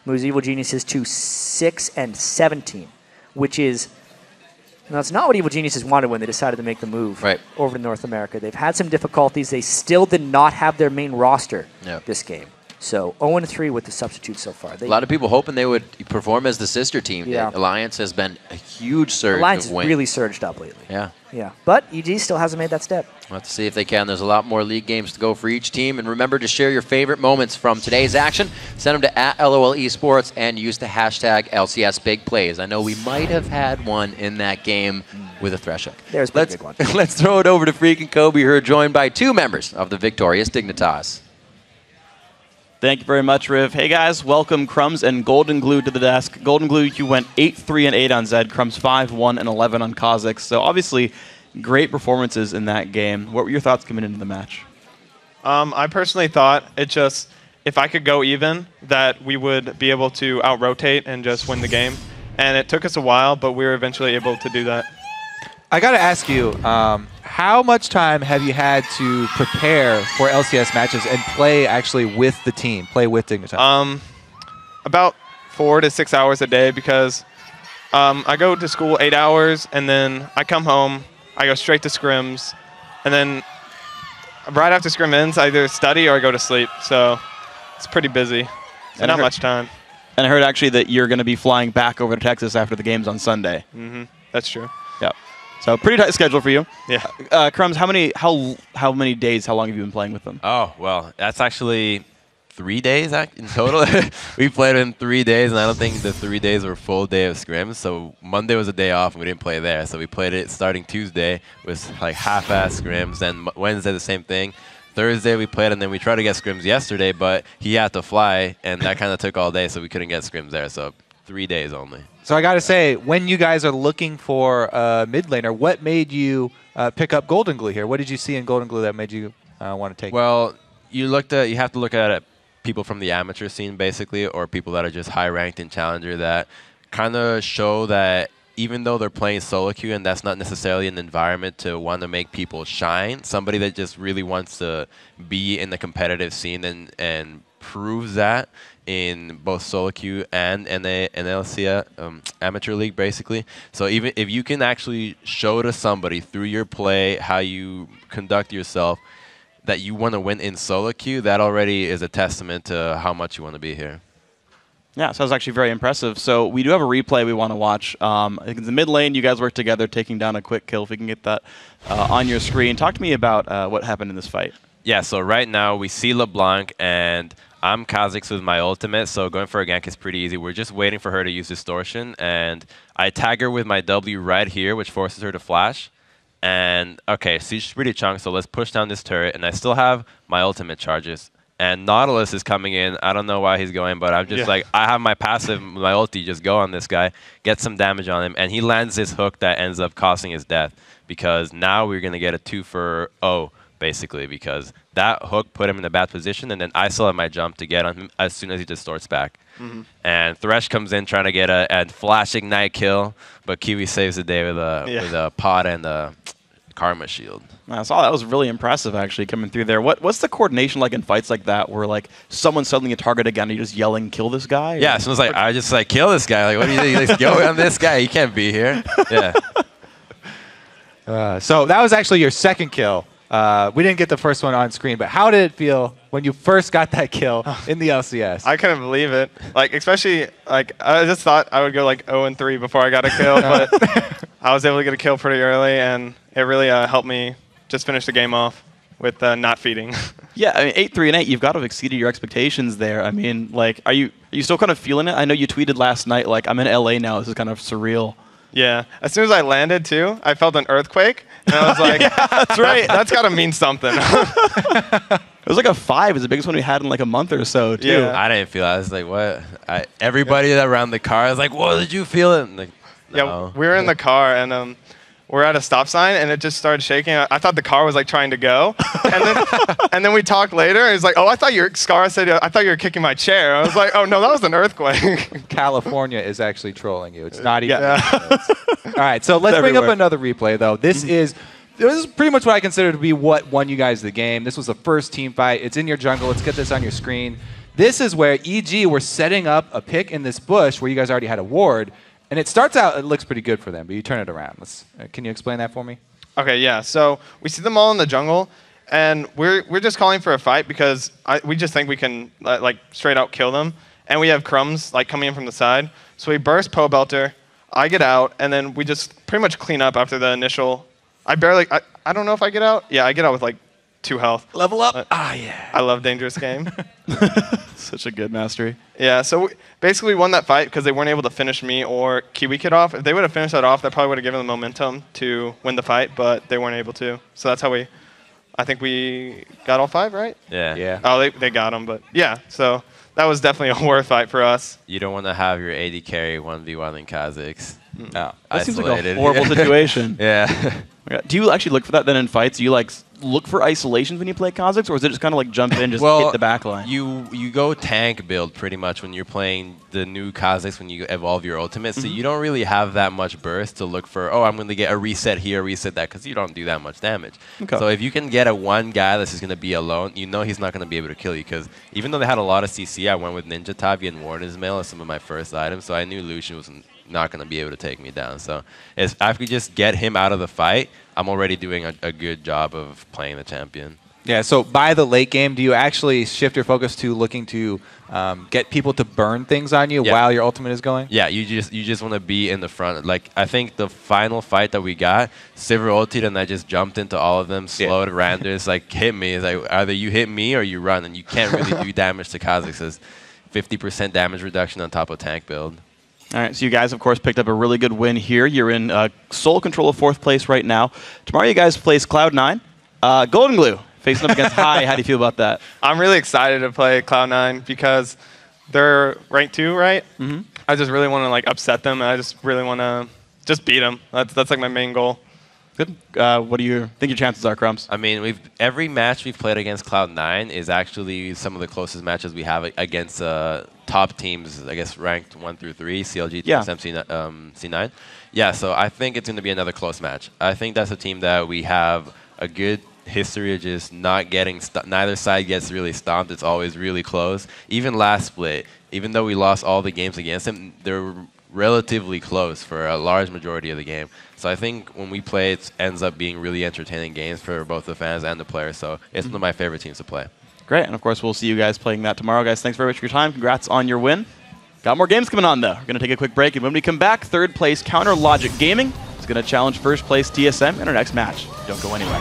Moves Evil Geniuses to 6-17, which is... Now, it's not what Evil Geniuses wanted when they decided to make the move over to North America. They've had some difficulties. They still did not have their main roster this game. So 0-3 with the substitutes so far. A lot of people hoping they would perform as the sister team. Yeah. Alliance has been a huge surge. Alliance has really surged up lately. Yeah. Yeah. But EG still hasn't made that step. We'll have to see if they can. There's a lot more league games to go for each team. And remember to share your favorite moments from today's action. Send them to @LOL Esports and use the hashtag LCS Big Plays. I know we might have had one in that game with a Thresh Hook. There's a big one. Let's throw it over to Freak and Kobe, who are joined by 2 members of the victorious Dignitas. Thank you very much, Riv. Hey, guys. Welcome Crumbs and Golden Glue to the desk. Golden Glue, you went 8-3-8 on Zed. Crumbs 5-1-11 on Kha'Zix. So obviously, great performances in that game. What were your thoughts coming into the match? I personally thought if I could go even, that we would be able to out-rotate and just win the game. And it took us a while, but we were eventually able to do that. I got to ask you, how much time have you had to prepare for LCS matches and play actually with the team, play with Dignitas? About 4 to 6 hours a day because I go to school 8 hours, and then I come home, I go straight to scrims, and then right after scrim ends, I either study or I go to sleep. So it's pretty busy. So not much time. And I heard actually that you're going to be flying back over to Texas after the games on Sunday. That's true. Yep. So pretty tight schedule for you. Yeah. Crumbs, how many days, how long have you been playing with them? Oh, well, that's actually 3 days in total. We played in 3 days, and I don't think the 3 days were full day of scrims. So Monday was a day off, and we didn't play there. So we played it starting Tuesday with like half-ass scrims, then Wednesday the same thing. Thursday we played, and then we tried to get scrims yesterday, but he had to fly, and that kind of took all day, so we couldn't get scrims there. So 3 days only. So I got to say, when you guys are looking for a mid laner, what made you pick up Golden Glue here? What did you see in Golden Glue that made you want to take it? Well, you have to look at it, people from the amateur scene, basically, or people that are just high-ranked in Challenger that kind of show that even though they're playing solo queue and that's not necessarily an environment to want to make people shine, somebody that just really wants to be in the competitive scene and proves that in both solo queue and LCS amateur league, basically. So even if you can actually show to somebody through your play how you conduct yourself that you want to win in solo queue, that already is a testament to how much you want to be here. Yeah, so that was actually very impressive. So we do have a replay we want to watch. I think in the mid lane, you guys work together, taking down a quick kill. If we can get that on your screen. Talk to me about what happened in this fight. Yeah, so right now we see LeBlanc, and I'm Kha'Zix with my ultimate, so going for a gank is pretty easy. We're just waiting for her to use Distortion, and I tag her with my W right here, which forces her to flash. And, okay, she's pretty chunk, so let's push down this turret, and I still have my ultimate charges. And Nautilus is coming in. I don't know why he's going, but I'm just like, I have my passive, my ulti, just go on this guy, get some damage on him, and he lands this hook that ends up costing his death, because now we're going to get a 2 for 0, basically, because that hook put him in a bad position, and then I still have my jump to get on him as soon as he distorts back. And Thresh comes in trying to get a flash ignite kill, but Kiwi saves the day with a pot and a Karma shield. I saw that was really impressive, actually, coming through there. What's the coordination like in fights like that, where like someone's suddenly a target again, and you're just yelling, "Kill this guy"? Yeah, so it's like I just like kill this guy. Like, what do you think? Like, go on this guy. He can't be here. Yeah. So that was actually your second kill. We didn't get the first one on screen, but how did it feel when you first got that kill in the LCS? I couldn't believe it. Like, especially, like, I just thought I would go like 0-3 before I got a kill, but I was able to get a kill pretty early, and it really helped me just finish the game off with not feeding. Yeah, I mean, 8-3-8, you've got to have exceeded your expectations there. I mean, like, are you still kind of feeling it? I know you tweeted last night, like, I'm in LA now. This is kind of surreal. Yeah. As soon as I landed, too, I felt an earthquake, and I was like, that's right. That's got to mean something. It was like a 5. It's the biggest one we had in like a month or so, too. Yeah. I didn't feel it. I was like, what? Everybody around the car was like, whoa, did you feel it? Like, no. Yeah, we were in the car, and we're at a stop sign, and it just started shaking. I thought the car was like trying to go, and then we talked later. And he's like, "Oh, I thought Scar said I thought you were kicking my chair." I was like, "Oh no, that was an earthquake." California is actually trolling you. It's not even. All right, so let's bring up another replay though. This is pretty much what I consider to be what won you guys the game. This was the first team fight. It's in your jungle. Let's get this on your screen. This is where EG were setting up a pick in this bush where you guys already had a ward. And it starts out, it looks pretty good for them, but you turn it around. Can you explain that for me? Okay, yeah. So we see them all in the jungle, and we're just calling for a fight because we just think we can like straight out kill them. And we have Crumbs like coming in from the side. So we burst Poe Belter, I get out, and then we just pretty much clean up after the initial. I don't know if I get out. Yeah, I get out with like 2 health. Level up. Yeah. I love Dangerous Game. Such a good mastery. Yeah, so basically we won that fight because they weren't able to finish me or Kiwi Kid off. If they would have finished that off, that probably would have given them momentum to win the fight, but they weren't able to. So that's how I think we got all 5, right? Yeah. Oh, they got them, but yeah, so that was definitely a war fight for us. You don't want to have your AD carry 1v1 in Kha'Zix. No. That Isolated. seems like a horrible situation. Yeah. Do you actually look for that then in fights? Do you like look for isolations when you play Kha'Zix, or is it just kind of like jump in, just hit the back line? You go tank build pretty much when you're playing the new Kha'Zix when you evolve your ultimate, so you don't really have that much burst to look for, oh, I'm going to get a reset here, reset that, because you don't do that much damage. Okay. So if you can get a one guy that's just going to be alone, you know he's not going to be able to kill you, because even though they had a lot of CC, I went with Ninja Tavi and Warden's Mail as some of my first items, so I knew Lucian was not going to be able to take me down. So if I could just get him out of the fight, I'm already doing a good job of playing the champion. Yeah, so by the late game, do you actually shift your focus to looking to get people to burn things on you while your ultimate is going? Yeah, you just want to be in the front. Like, I think the final fight that we got, Sivir ulted and I just jumped into all of them, slowed Randers, like, hit me. It's like, either you hit me or you run, and you can't really do damage to Kha'Zix. It's 50% damage reduction on top of tank build. All right, so you guys, of course, picked up a really good win here. You're in sole control of 4th place right now. Tomorrow you guys face Cloud9. Golden Glue facing up against High. How do you feel about that? I'm really excited to play Cloud9 because they're ranked 2, right? Mm-hmm. I just really want to like upset them. And I just really want to just beat them. That's like my main goal. Good. What do you think your chances are, Crumbs? I mean, every match we've played against Cloud9 is actually some of the closest matches we have against top teams, I guess, ranked 1 through 3, CLG, TSM, C9. Yeah, so I think it's going to be another close match. I think that's a team that we have a good history of just not getting, neither side gets really stomped. It's always really close. Even last split, even though we lost all the games against them, they're relatively close for a large majority of the game. So I think when we play, it ends up being really entertaining games for both the fans and the players. So it's one of my favorite teams to play. Great, and of course, we'll see you guys playing that tomorrow. Guys, thanks very much for your time. Congrats on your win. Got more games coming on, though. We're going to take a quick break, and when we come back, 3rd place Counter Logic Gaming is going to challenge 1st place TSM in our next match. Don't go anywhere.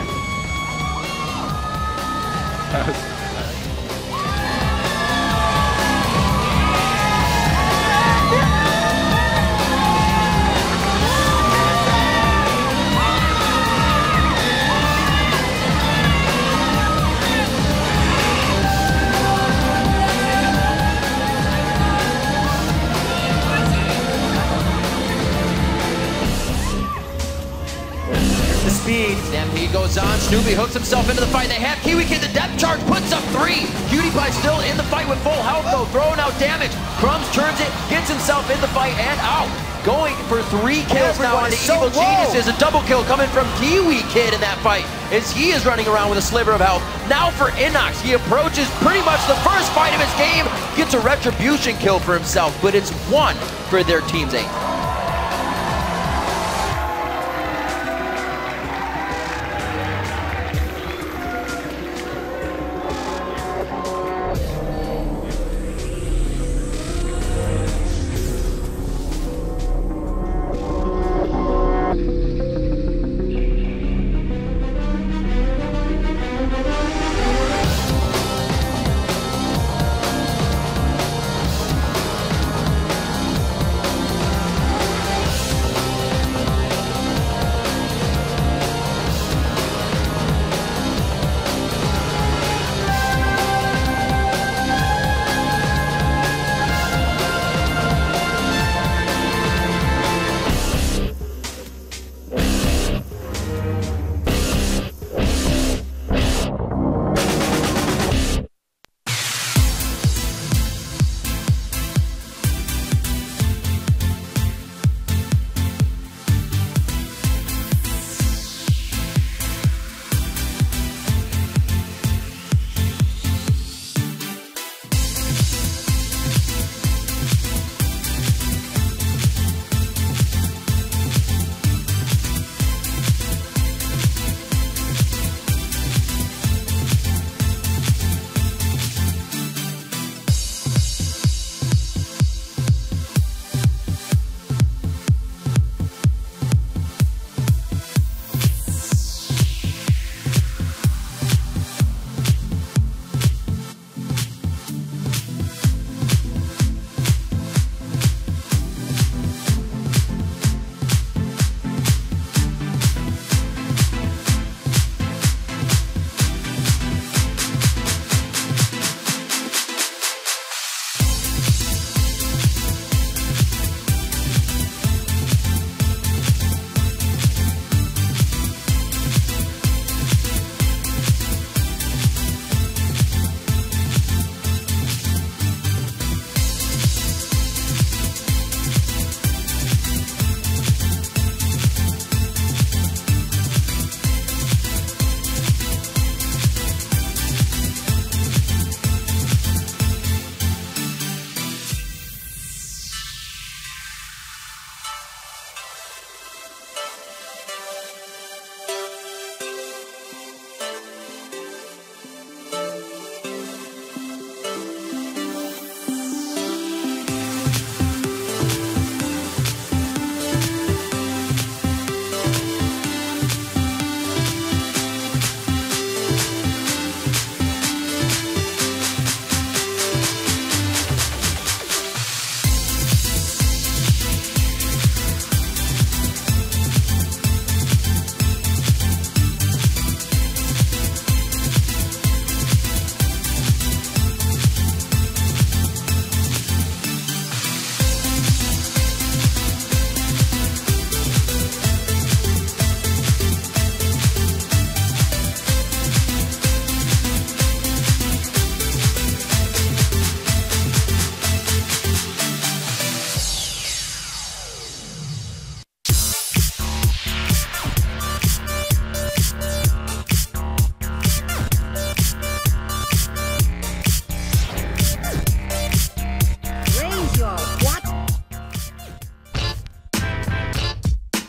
Stampede goes on. Snoopy hooks himself into the fight. They have Kiwi Kid. The depth charge puts up 3. Cutie Pie still in the fight with full health, though, throwing out damage. Crumbs turns it, gets himself in the fight and out. Going for 3 kills now on the Evil Geniuses. A double kill coming from Kiwi Kid in that fight as he is running around with a sliver of health. Now for Inox. He approaches pretty much the first fight of his game. Gets a retribution kill for himself, but it's 1 for their team's 8.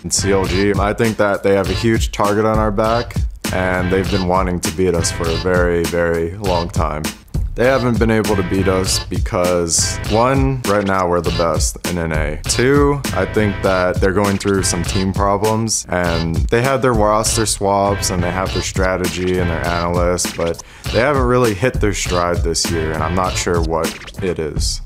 And CLG, I think that they have a huge target on our back, and they've been wanting to beat us for a very, very long time. They haven't been able to beat us because, one, right now we're the best in NA. Two, I think that they're going through some team problems, and they had their roster swaps and they have their strategy and their analysts, but they haven't really hit their stride this year, and I'm not sure what it is.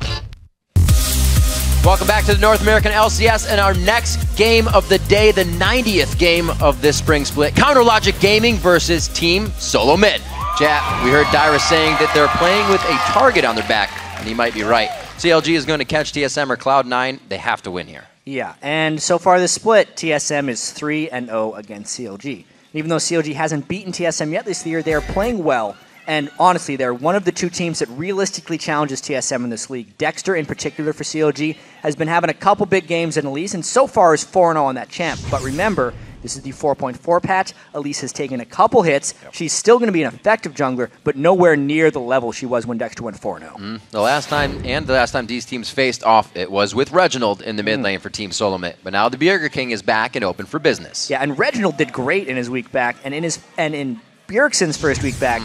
Welcome back to the North American LCS and our next game of the day, the 90th game of this spring split. Counter Logic Gaming versus Team Solo Mid. Chat, we heard Dyra saying that they're playing with a target on their back, and he might be right. CLG is going to catch TSM or Cloud9. They have to win here. Yeah, and so far this split, TSM is 3-0 against CLG. Even though CLG hasn't beaten TSM yet this year, they are playing well. And honestly, they're one of the two teams that realistically challenges TSM in this league. Dexter, in particular for CLG, has been having a couple big games in Elise, and so far is 4-0 on that champ. But remember, this is the 4.4 patch. Elise has taken a couple hits. Yep. She's still going to be an effective jungler, but nowhere near the level she was when Dexter went 4-0. The last time these teams faced off, it was with Reginald in the mid lane for Team Solo Mid. But now the Burger King is back and open for business. Yeah, and Reginald did great in his week back, and in Bjergsen's first week back,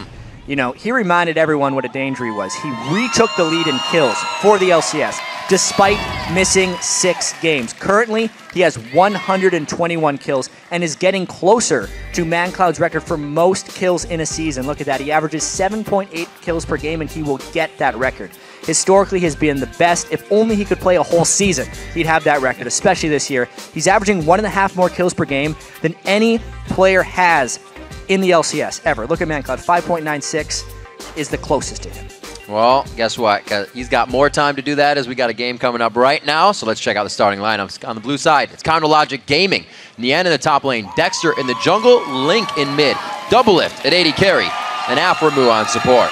you know, he reminded everyone what a danger he was. He retook the lead in kills for the LCS, despite missing 6 games. Currently, he has 121 kills and is getting closer to ManCloud's record for most kills in a season. Look at that. He averages 7.8 kills per game, and he will get that record. Historically, he has been the best. If only he could play a whole season, he'd have that record, especially this year. He's averaging 1.5 more kills per game than any player has in the LCS ever. Look at ManCloud, 5.96 is the closest to him. Well, guess what? He's got more time to do that as we got a game coming up right now. So let's check out the starting lineups. On the blue side, it's Counter Logic Gaming. Nian in the top lane, Dexter in the jungle, Link in mid, Doublelift at 80 carry, and Aframu on support.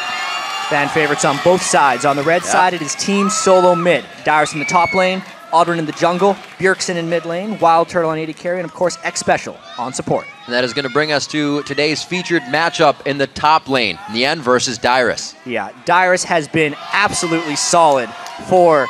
Fan favorites on both sides. On the red side, it is Team Solo Mid. Dyrus in the top lane, Aldrin in the jungle, Bjergsen in mid lane, Wild Turtle on 80 carry, and of course X Special on support. And that is going to bring us to today's featured matchup in the top lane, Nian versus Dyrus. Yeah, Dyrus has been absolutely solid for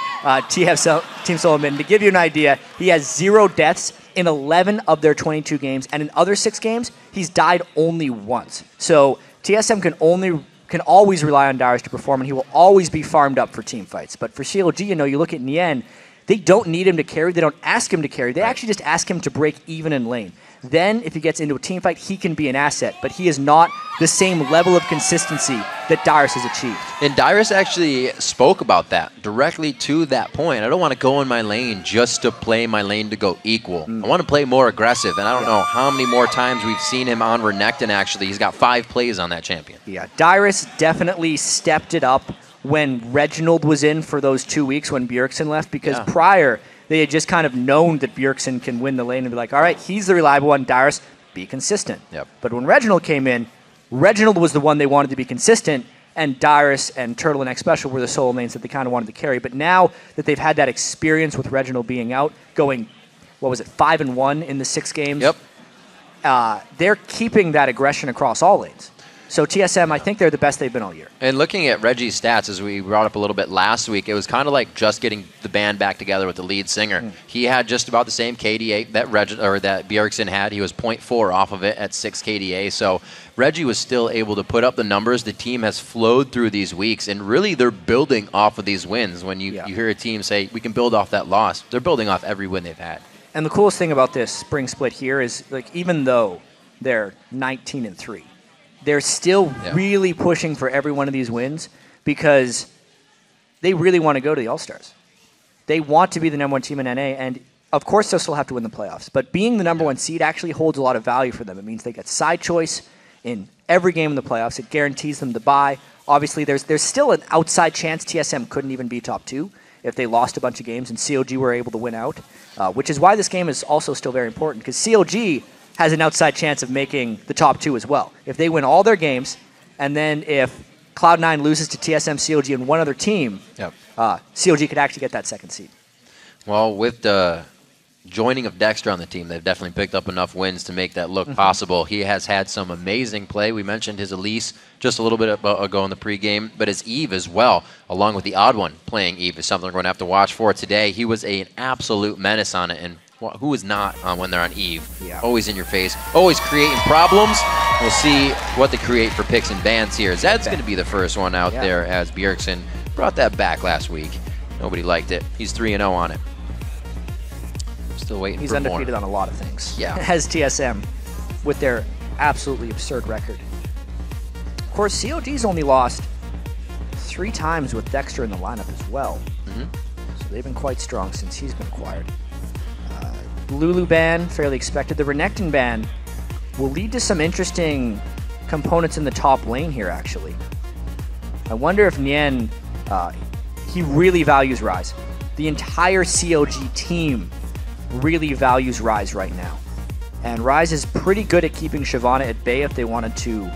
Team Solo Mid. And to give you an idea, he has 0 deaths in 11 of their 22 games, and in other 6 games, he's died only once. So TSM can always rely on Dyrus to perform, and he will always be farmed up for team fights. But for CLG, you know, you look at Nian, they don't need him to carry. They don't ask him to carry. They actually just ask him to break even in lane. Then, if he gets into a team fight, he can be an asset. But he is not the same level of consistency that Dyrus has achieved. And Dyrus actually spoke about that directly to that point. I don't want to go in my lane just to play my lane to go equal. I want to play more aggressive. And I don't know how many more times we've seen him on Renekton, actually. He's got 5 plays on that champion. Yeah, Dyrus definitely stepped it up when Reginald was in for those 2 weeks when Bjergsen left, because prior they had just kind of known that Bjergsen can win the lane and be like, all right, he's the reliable one, Dyrus, be consistent. But when Reginald came in, Reginald was the one they wanted to be consistent, and Dyrus and Turtle and X Special were the solo lanes that they kind of wanted to carry. But now that they've had that experience with Reginald being out, going, 5-1 in the 6 games, they're keeping that aggression across all lanes. So TSM, I think they're the best they've been all year. And looking at Reggie's stats, as we brought up a little bit last week, it was kind of like just getting the band back together with the lead singer. He had just about the same KDA that Bjergsen had. He was 0.4 off of it at 6 KDA. So Reggie was still able to put up the numbers. The team has flowed through these weeks, and really they're building off of these wins. When you hear a team say, we can build off that loss, they're building off every win they've had. And the coolest thing about this spring split here is, like, even though they're 19-3, they're still really pushing for every one of these wins because they really want to go to the All-Stars. They want to be the #1 team in NA, and of course they'll still have to win the playoffs. But being the #1 seed actually holds a lot of value for them. It means they get side choice in every game in the playoffs. It guarantees them the bye. Obviously, there's still an outside chance TSM couldn't even be top 2 if they lost a bunch of games and CLG were able to win out, which is why this game is also still very important, because CLG has an outside chance of making the top 2 as well. If they win all their games, and then if Cloud9 loses to TSM, CLG, and one other team, CLG could actually get that 2nd seed. Well, with the joining of Dexter on the team, they've definitely picked up enough wins to make that look possible. He has had some amazing play. We mentioned his Elise just a little bit ago in the pregame, but his Eve as well, along with the Odd One playing Eve, is something we're going to have to watch for today. He was an absolute menace on it, and Who is not when they're on Eve? Yeah. Always in your face, always creating problems. We'll see what they create for picks and bans here. Zed's going to be the first one out there, as Bjergsen brought that back last week. Nobody liked it. He's 3-0 on it. Still waiting He's for more. undefeated on a lot of things. Yeah. As TSM with their absolutely absurd record. Of course, COD's only lost 3 times with Dexter in the lineup as well. So they've been quite strong since he's been acquired. Lulu ban, fairly expected. The Renekton ban will lead to some interesting components in the top lane here, actually. I wonder if Nien, he really values Ryze. The entire COG team really values Ryze right now. And Ryze is pretty good at keeping Shyvana at bay if they wanted to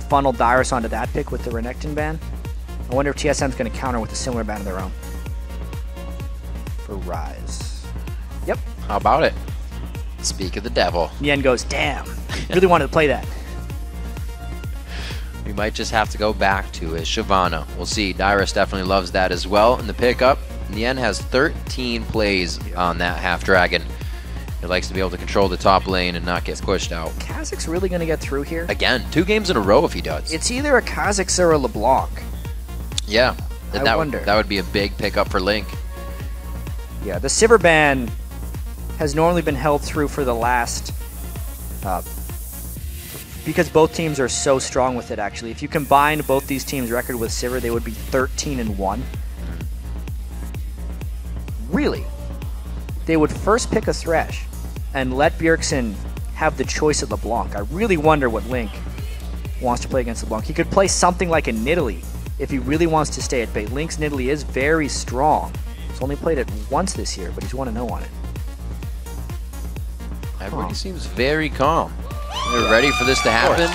funnel Dyrus onto that pick with the Renekton ban. I wonder if TSM's going to counter with a similar ban of their own. For Ryze. Yep. How about it? Speak of the devil. Nien goes, damn, really wanted to play that. We might just have to go back to his Shyvana. We'll see. Dyrus definitely loves that as well in the pickup. Nien has 13 plays on that half dragon. He likes to be able to control the top lane and not get pushed out. Kha'Zix's really going to get through here? Again, 2 games in a row if he does. It's either a Kha'Zix or a LeBlanc. Yeah. I wonder. That would be a big pickup for Link. Yeah, the Sivir ban has normally been held through for the last... because both teams are so strong with it, actually. If you combined both these teams' record with Sivir, they would be 13-1. Really? They would first pick a Thresh and let Bjergsen have the choice at LeBlanc. I really wonder what Link wants to play against LeBlanc. He could play something like a Nidalee if he really wants to stay at bay. Link's Nidalee is very strong. He's only played it once this year, but he's 1-0 on it. Everybody seems very calm. They're ready for this to happen.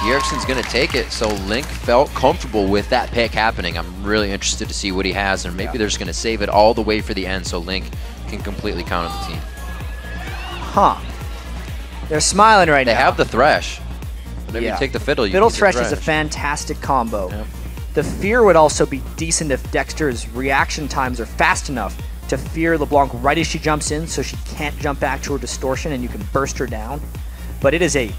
Bjergsen's going to take it, so Link felt comfortable with that pick happening. I'm really interested to see what he has, and maybe they're just going to save it all the way for the end so Link can completely counter the team. Huh. They're smiling right now. They have the Thresh. Whenever you take the Fiddle, you Fiddle can Thresh is a fantastic combo. The Fear would also be decent if Dexter's reaction times are fast enough to fear LeBlanc right as she jumps in so she can't jump back to her distortion and you can burst her down. But it is a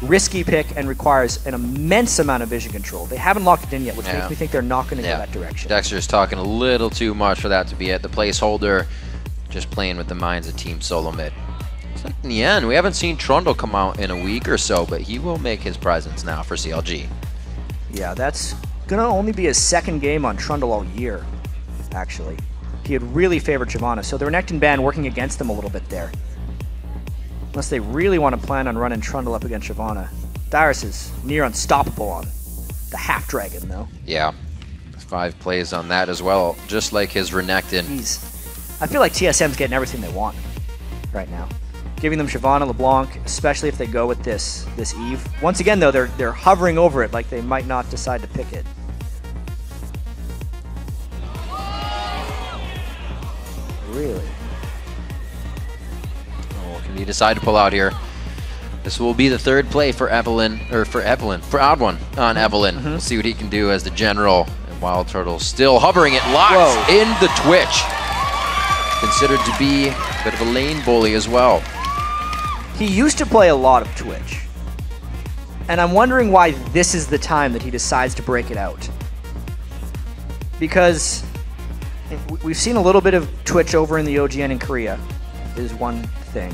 risky pick and requires an immense amount of vision control. They haven't locked it in yet, which makes me think they're not going to go that direction. Dexter's talking a little too much for that to be at the placeholder, just playing with the minds of Team Solo Mid. It's like in the end, we haven't seen Trundle come out in a week or so, but he will make his presence now for CLG. Yeah, that's going to only be his second game on Trundle all year, actually. He had really favored Shyvana, so the Renekton ban working against them a little bit there. Unless they really want to plan on running Trundle up against Shyvana. Dyrus is near unstoppable on the half dragon, though. Yeah, 5 plays on that as well, just like his Renekton. I feel like TSM's getting everything they want right now. Giving them Shyvana, LeBlanc, especially if they go with this Eve. Once again, though, they're hovering over it like they might not decide to pick it. Really? Oh, can he decide to pull out here? This will be the 3rd play for Evelyn, or for Odd1 on Evelyn. We'll see what he can do as the general. And Wild Turtle still hovering it, locked in the Twitch. Considered to be a bit of a lane bully as well. He used to play a lot of Twitch. And I'm wondering why this is the time that he decides to break it out. Because we've seen a little bit of Twitch over in the OGN in Korea, is one thing.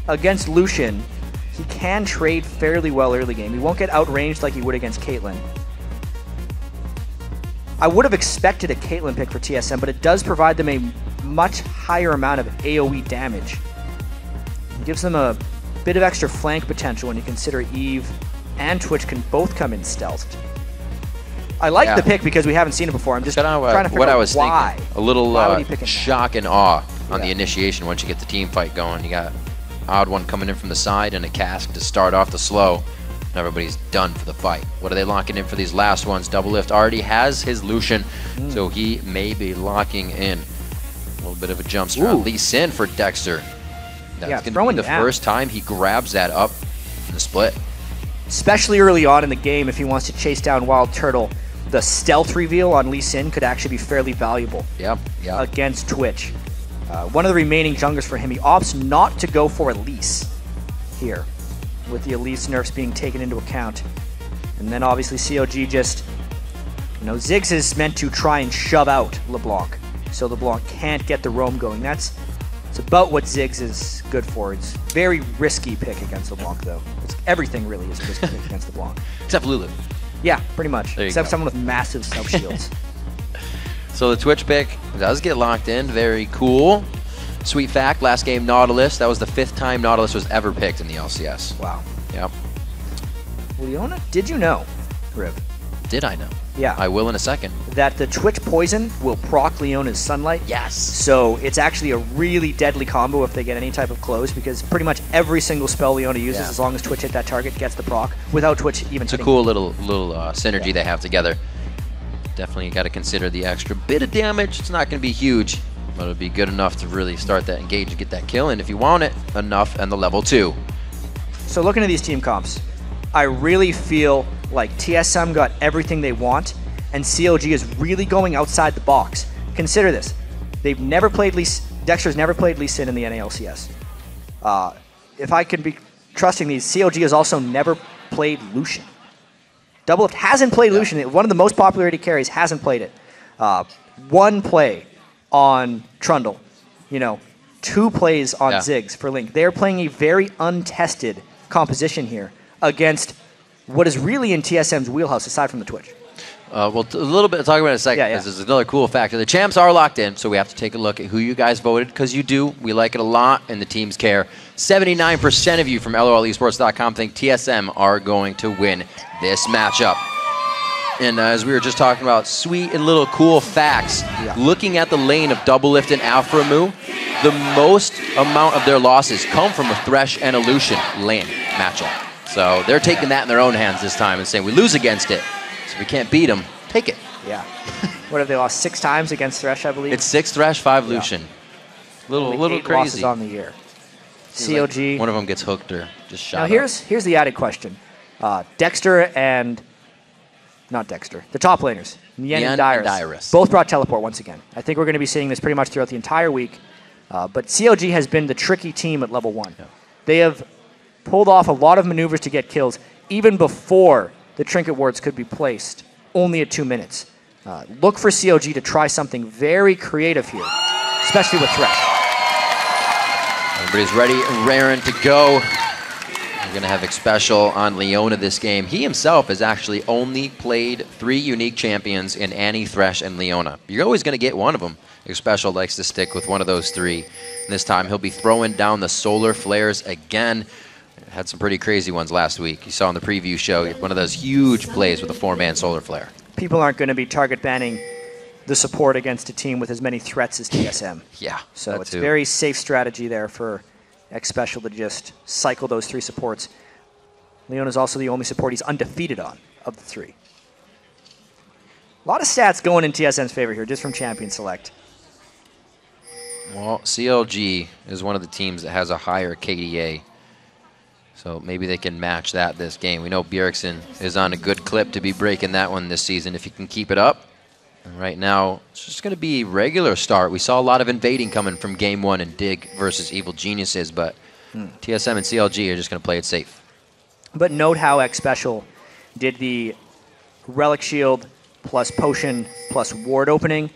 Against Lucian, he can trade fairly well early game. He won't get outranged like he would against Caitlyn. I would have expected a Caitlyn pick for TSM, but it does provide them a much higher amount of AoE damage. It gives them a bit of extra flank potential when you consider Eve and Twitch can both come in stealthed. I like the pick because we haven't seen it before. I'm just trying to figure out why. Thinking. A little shock and awe on the initiation once you get the team fight going. You got Odd1 coming in from the side and a Cask to start off the slow. Everybody's done for the fight. What are they locking in for these last ones? Double Lift already has his Lucian, so he may be locking in. A little bit of a jump strat. Lee Sin for Dexter. That's going to be the first time he grabs that up in the split. Especially early on in the game, if he wants to chase down Wild Turtle, the stealth reveal on Lee Sin could actually be fairly valuable against Twitch. One of the remaining junglers for him, he opts not to go for Elise here, with the Elise nerfs being taken into account. And then obviously COG just, Ziggs is meant to try and shove out LeBlanc, so LeBlanc can't get the roam going. It's about what Ziggs is good for. It's very risky pick against LeBlanc, though. Everything really is a risky pick against LeBlanc. Except Lulu. Yeah, pretty much. Except go. someone with massive sub-shields. So the Twitch pick does get locked in. Very cool. Sweet fact, last game Nautilus. That was the 5th time Nautilus was ever picked in the LCS. Wow. Yep. Leona, did you know, Riv? Did I know? Yeah. I will in a second. That the Twitch Poison will proc Leona's Sunlight? Yes. So it's actually a really deadly combo if they get any type of close, because pretty much every single spell Leona uses, as long as Twitch hit that target, gets the proc without Twitch even It's a cool little synergy they have together. Definitely got to consider the extra bit of damage. It's not going to be huge, but it'll be good enough to really start that engage and get that kill in if you want it enough and the level 2. So looking at these team comps, I really feel like TSM got everything they want, and COG is really going outside the box. Consider this. They've never played Dexter's never played Lee Sin in the NALCS. If I could be trusting these, COG has also never played Lucian. Doublelift hasn't played Lucian. One of the most popularity carries hasn't played it. 1 play on Trundle. 2 plays on Ziggs for Link. They're playing a very untested composition here against what is really in TSM's wheelhouse aside from the Twitch. Well, a little bit, talk about it in a second, because there's another cool factor. The champs are locked in, so we have to take a look at who you guys voted, because you do. We like it a lot, and the teams care. 79% of you from LOLesports.com think TSM are going to win this matchup. And as we were just talking about, sweet and little cool facts. Looking at the lane of Doublelift and Alframu, the most amount of their losses come from a Thresh and a Lucian lane matchup. So they're taking that in their own hands this time and saying, we lose against it, so we can't beat them. Take it. Yeah. What have they lost 6 times against Thresh, I believe? It's 6 Thresh, 5 Lucian. Little Only 8 crazy. losses on the year. COG. Like one of them gets hooked or just shot. Now here's the added question. Dexter and not Dexter, the top laners, Yen and Dyrus, both brought teleport once again. I think we're going to be seeing this pretty much throughout the entire week. But COG has been the tricky team at level 1. They have pulled off a lot of maneuvers to get kills even before the trinket wards could be placed, only at 2 minutes. Look for COG to try something very creative here, especially with Thresh. Everybody's ready and raring to go. We're going to have Xpecial on Leona this game. He himself has actually only played 3 unique champions in Annie, Thresh, and Leona. You're always going to get one of them. Xpecial likes to stick with one of those 3. And this time he'll be throwing down the solar flares again. Had some pretty crazy ones last week. You saw in the preview show one of those huge plays with a 4-man solar flare. People aren't going to be target banning the support against a team with as many threats as TSM. Yeah. So it's a very safe strategy there for Xpecial to just cycle those 3 supports. Leona's also the only support he's undefeated on of the 3. A lot of stats going in TSM's favor here, just from Champion Select. Well, CLG is one of the teams that has a higher KDA. So maybe they can match that this game. We know Bjergsen is on a good clip to be breaking that one this season if he can keep it up. And right now, it's just going to be a regular start. We saw a lot of invading coming from Game 1 and Dig versus Evil Geniuses, but TSM and CLG are just going to play it safe. But note how Xpecial did the Relic Shield plus Potion plus Ward opening,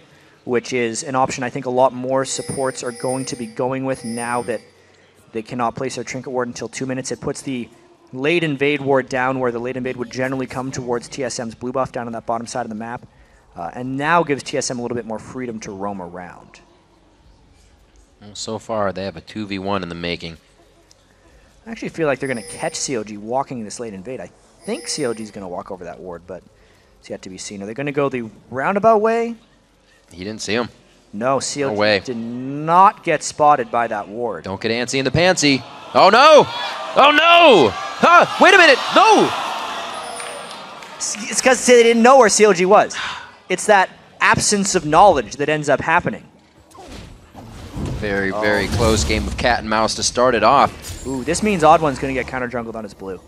which is an option I think a lot more supports are going to be going with now that they cannot place their Trinket Ward until 2 minutes. It puts the late invade ward down where the late invade would generally come towards TSM's blue buff down on that bottom side of the map. And now gives TSM a little bit more freedom to roam around. Well, so far, they have a 2v1 in the making. I actually feel like they're going to catch COG walking this late invade. I think COG is going to walk over that ward, but it's yet to be seen. Are they going to go the roundabout way? He didn't see him. No, COG did not get spotted by that ward. Don't get antsy in the pantsy. Oh, no! Oh, no! Huh, wait a minute! No! It's because they didn't know where COG was. It's that absence of knowledge that ends up happening. Very, very close game of cat and mouse to start it off. Ooh, this means Odd One's going to get counter jungled on his blue.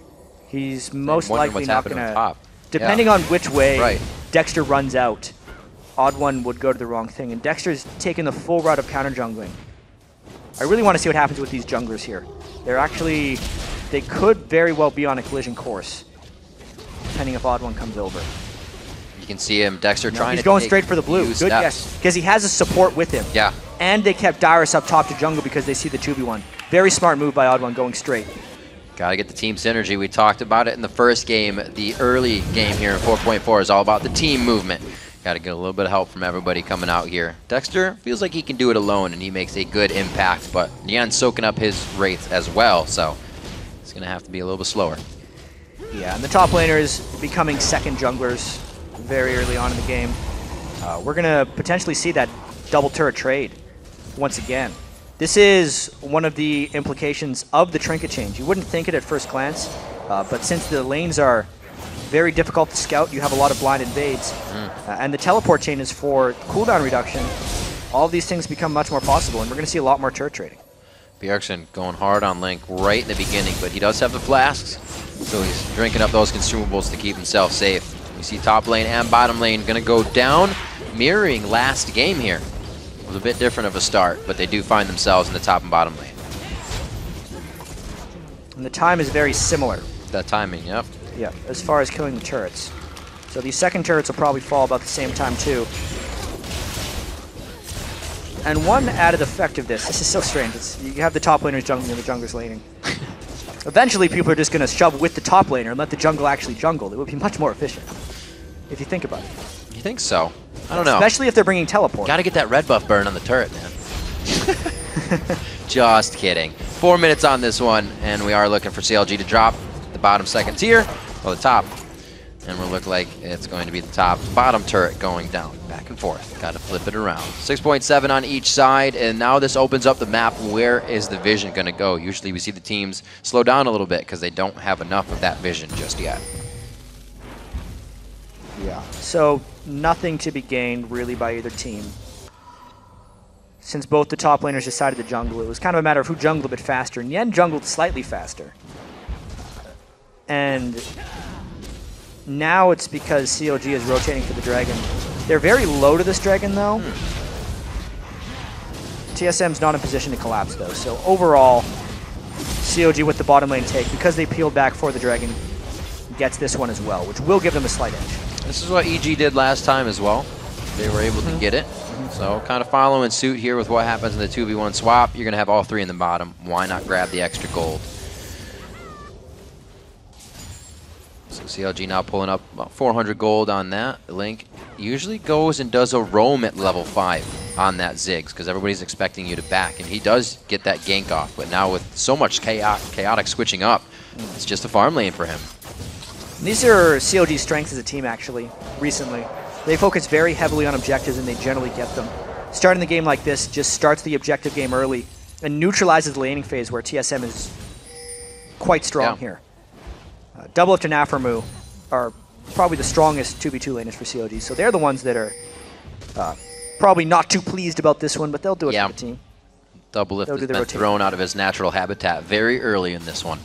He's most likely not going to... Depending on which way Dexter runs out, Odd One would go to the wrong thing. And Dexter's taken the full route of counter jungling I really want to see what happens with these junglers here. They could very well be on a collision course, depending if Odd1 comes over. You can see him, Dexter, trying to He's going straight for the blue. Good, yes. Because he has a support with him. Yeah. And they kept Dyrus up top to jungle because they see the 2v1. Very smart move by Odd1 going straight. Got to get the team synergy. We talked about it in the first game. The early game here in 4.4 is all about the team movement. Got to get a little bit of help from everybody coming out here. Dexter feels like he can do it alone, and he makes a good impact, but Nian's soaking up his wraith as well, so it's going to have to be a little bit slower. Yeah, and the top laners becoming second junglers very early on in the game. We're going to potentially see that double turret trade once again. This is one of the implications of the trinket change. You wouldn't think it at first glance, but since the lanes are very difficult to scout, you have a lot of blind invades, and the teleport chain is for cooldown reduction. All of these things become much more possible, and we're going to see a lot more turret trading. Bjergsen going hard on Link right in the beginning, but he does have the flasks, so he's drinking up those consumables to keep himself safe. We see top lane and bottom lane going to go down, mirroring last game here. It was a bit different of a start, but they do find themselves in the top and bottom lane. And the time is very similar. That timing, yep. Yeah, as far as killing the turrets. So these second turrets will probably fall about the same time too. And one added effect of this is so strange. You have the top laners jungling and the junglers laning. Eventually people are just going to shove with the top laner and let the jungle actually jungle. It would be much more efficient, if you think about it. You think so? I don't know. Especially if they're bringing teleport. Got to get that red buff burn on the turret, man. Just kidding. 4 minutes on this one, and we are looking for CLG to drop the bottom second tier, or the top. And we'll look like it's going to be the top bottom turret going down, back and forth. Got to flip it around. 6.7 on each side, and now this opens up the map. Where is the vision going to go? Usually we see the teams slow down a little bit because they don't have enough of that vision just yet. Yeah, so nothing to be gained really by either team. Since both the top laners decided to jungle, it was kind of a matter of who jungled a bit faster. Nian jungled slightly faster. And now it's because CLG is rotating for the dragon. They're very low to this dragon, though. TSM's not in position to collapse, though. So overall, CLG with the bottom lane take, because they peeled back for the dragon, gets this one as well, which will give them a slight edge. This is what EG did last time as well. They were able to get it. So kind of following suit here with what happens in the 2v1 swap. You're going to have all three in the bottom. Why not grab the extra gold? So CLG now pulling up about 400 gold on that. Link usually goes and does a roam at level 5 on that Ziggs because everybody's expecting you to back. And he does get that gank off. But now with so much chaotic switching up, it's just a farm lane for him. These are CLG's strengths as a team, actually, recently. They focus very heavily on objectives, and they generally get them. Starting the game like this just starts the objective game early and neutralizes the laning phase where TSM is quite strong here. Double Lift and Aframu are probably the strongest 2v2 laners for CLG, so they're the ones that are probably not too pleased about this one, but they'll do it for the team. Double Lift has been thrown out of his natural habitat very early in this one.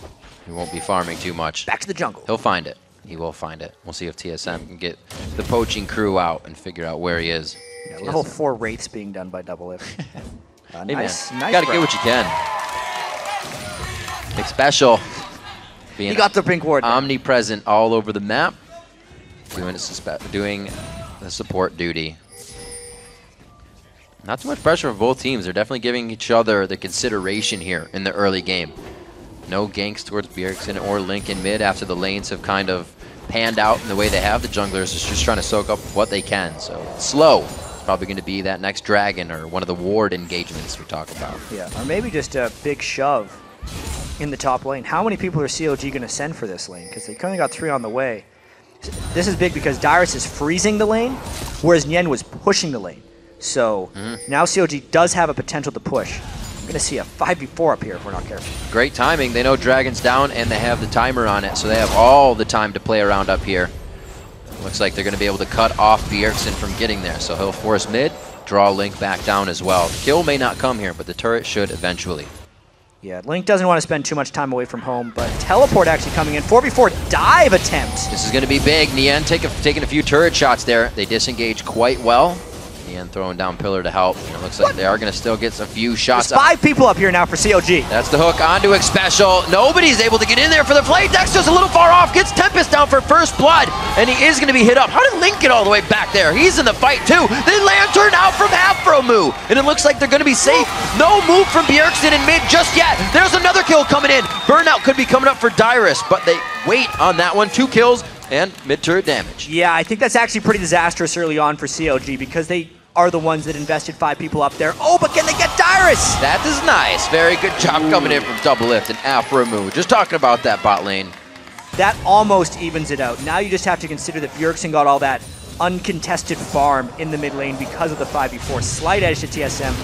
He won't be farming too much. Back to the jungle. He'll find it. He will find it. We'll see if TSM can get the poaching crew out and figure out where he is. Yeah, level 4 wraiths being done by Double Lift. Hey nice, man, nice gotta get what you can. Big special. Being he got the pink ward. Omnipresent all over the map. Doing the support duty. Not too much pressure for both teams. They're definitely giving each other the consideration here in the early game. No ganks towards Bjergsen or Link in mid after the lanes have kind of panned out in the way they have. The junglers is just trying to soak up what they can. So slow. It's probably going to be that next dragon or one of the ward engagements we talk about. Yeah, or maybe just a big shove in the top lane. How many people are CLG going to send for this lane? Because they currently got 3 on the way. This is big because Dyrus is freezing the lane, whereas Nian was pushing the lane. So now CLG does have a potential to push. We're going to see a 5v4 up here if we're not careful. Great timing. They know Dragon's down and they have the timer on it, so they have all the time to play around up here. Looks like they're going to be able to cut off Bjergsen from getting there, so he'll force mid, draw Link back down as well. The kill may not come here, but the turret should eventually. Yeah, Link doesn't want to spend too much time away from home, but teleport actually coming in. 4v4 dive attempt. This is going to be big. Nian taking a few turret shots there. They disengage quite well. Nien throwing down pillar to help. And it looks like they are going to still get a few shots. There's 5 people up here now for COG. That's the hook onto X Special. Nobody's able to get in there for the play. Dexter's a little far off, gets Tempest down for first blood, and he is going to be hit up. How did Link get all the way back there? He's in the fight too. The Lantern out from Afromu, and it looks like they're going to be safe. No move from Bjergsen in mid just yet. There's another kill coming in. Burnout could be coming up for Dyrus, but they wait on that one. 2 kills and mid-turret damage. Yeah, I think that's actually pretty disastrous early on for COG because they are the ones that invested 5 people up there. Oh, but can they get Dyrus? That is nice. Very good job coming in from Double Lift and Afromu. Just talking about that bot lane. That almost evens it out. Now you just have to consider that Bjergsen got all that uncontested farm in the mid lane because of the 5v4. Slight edge to TSM.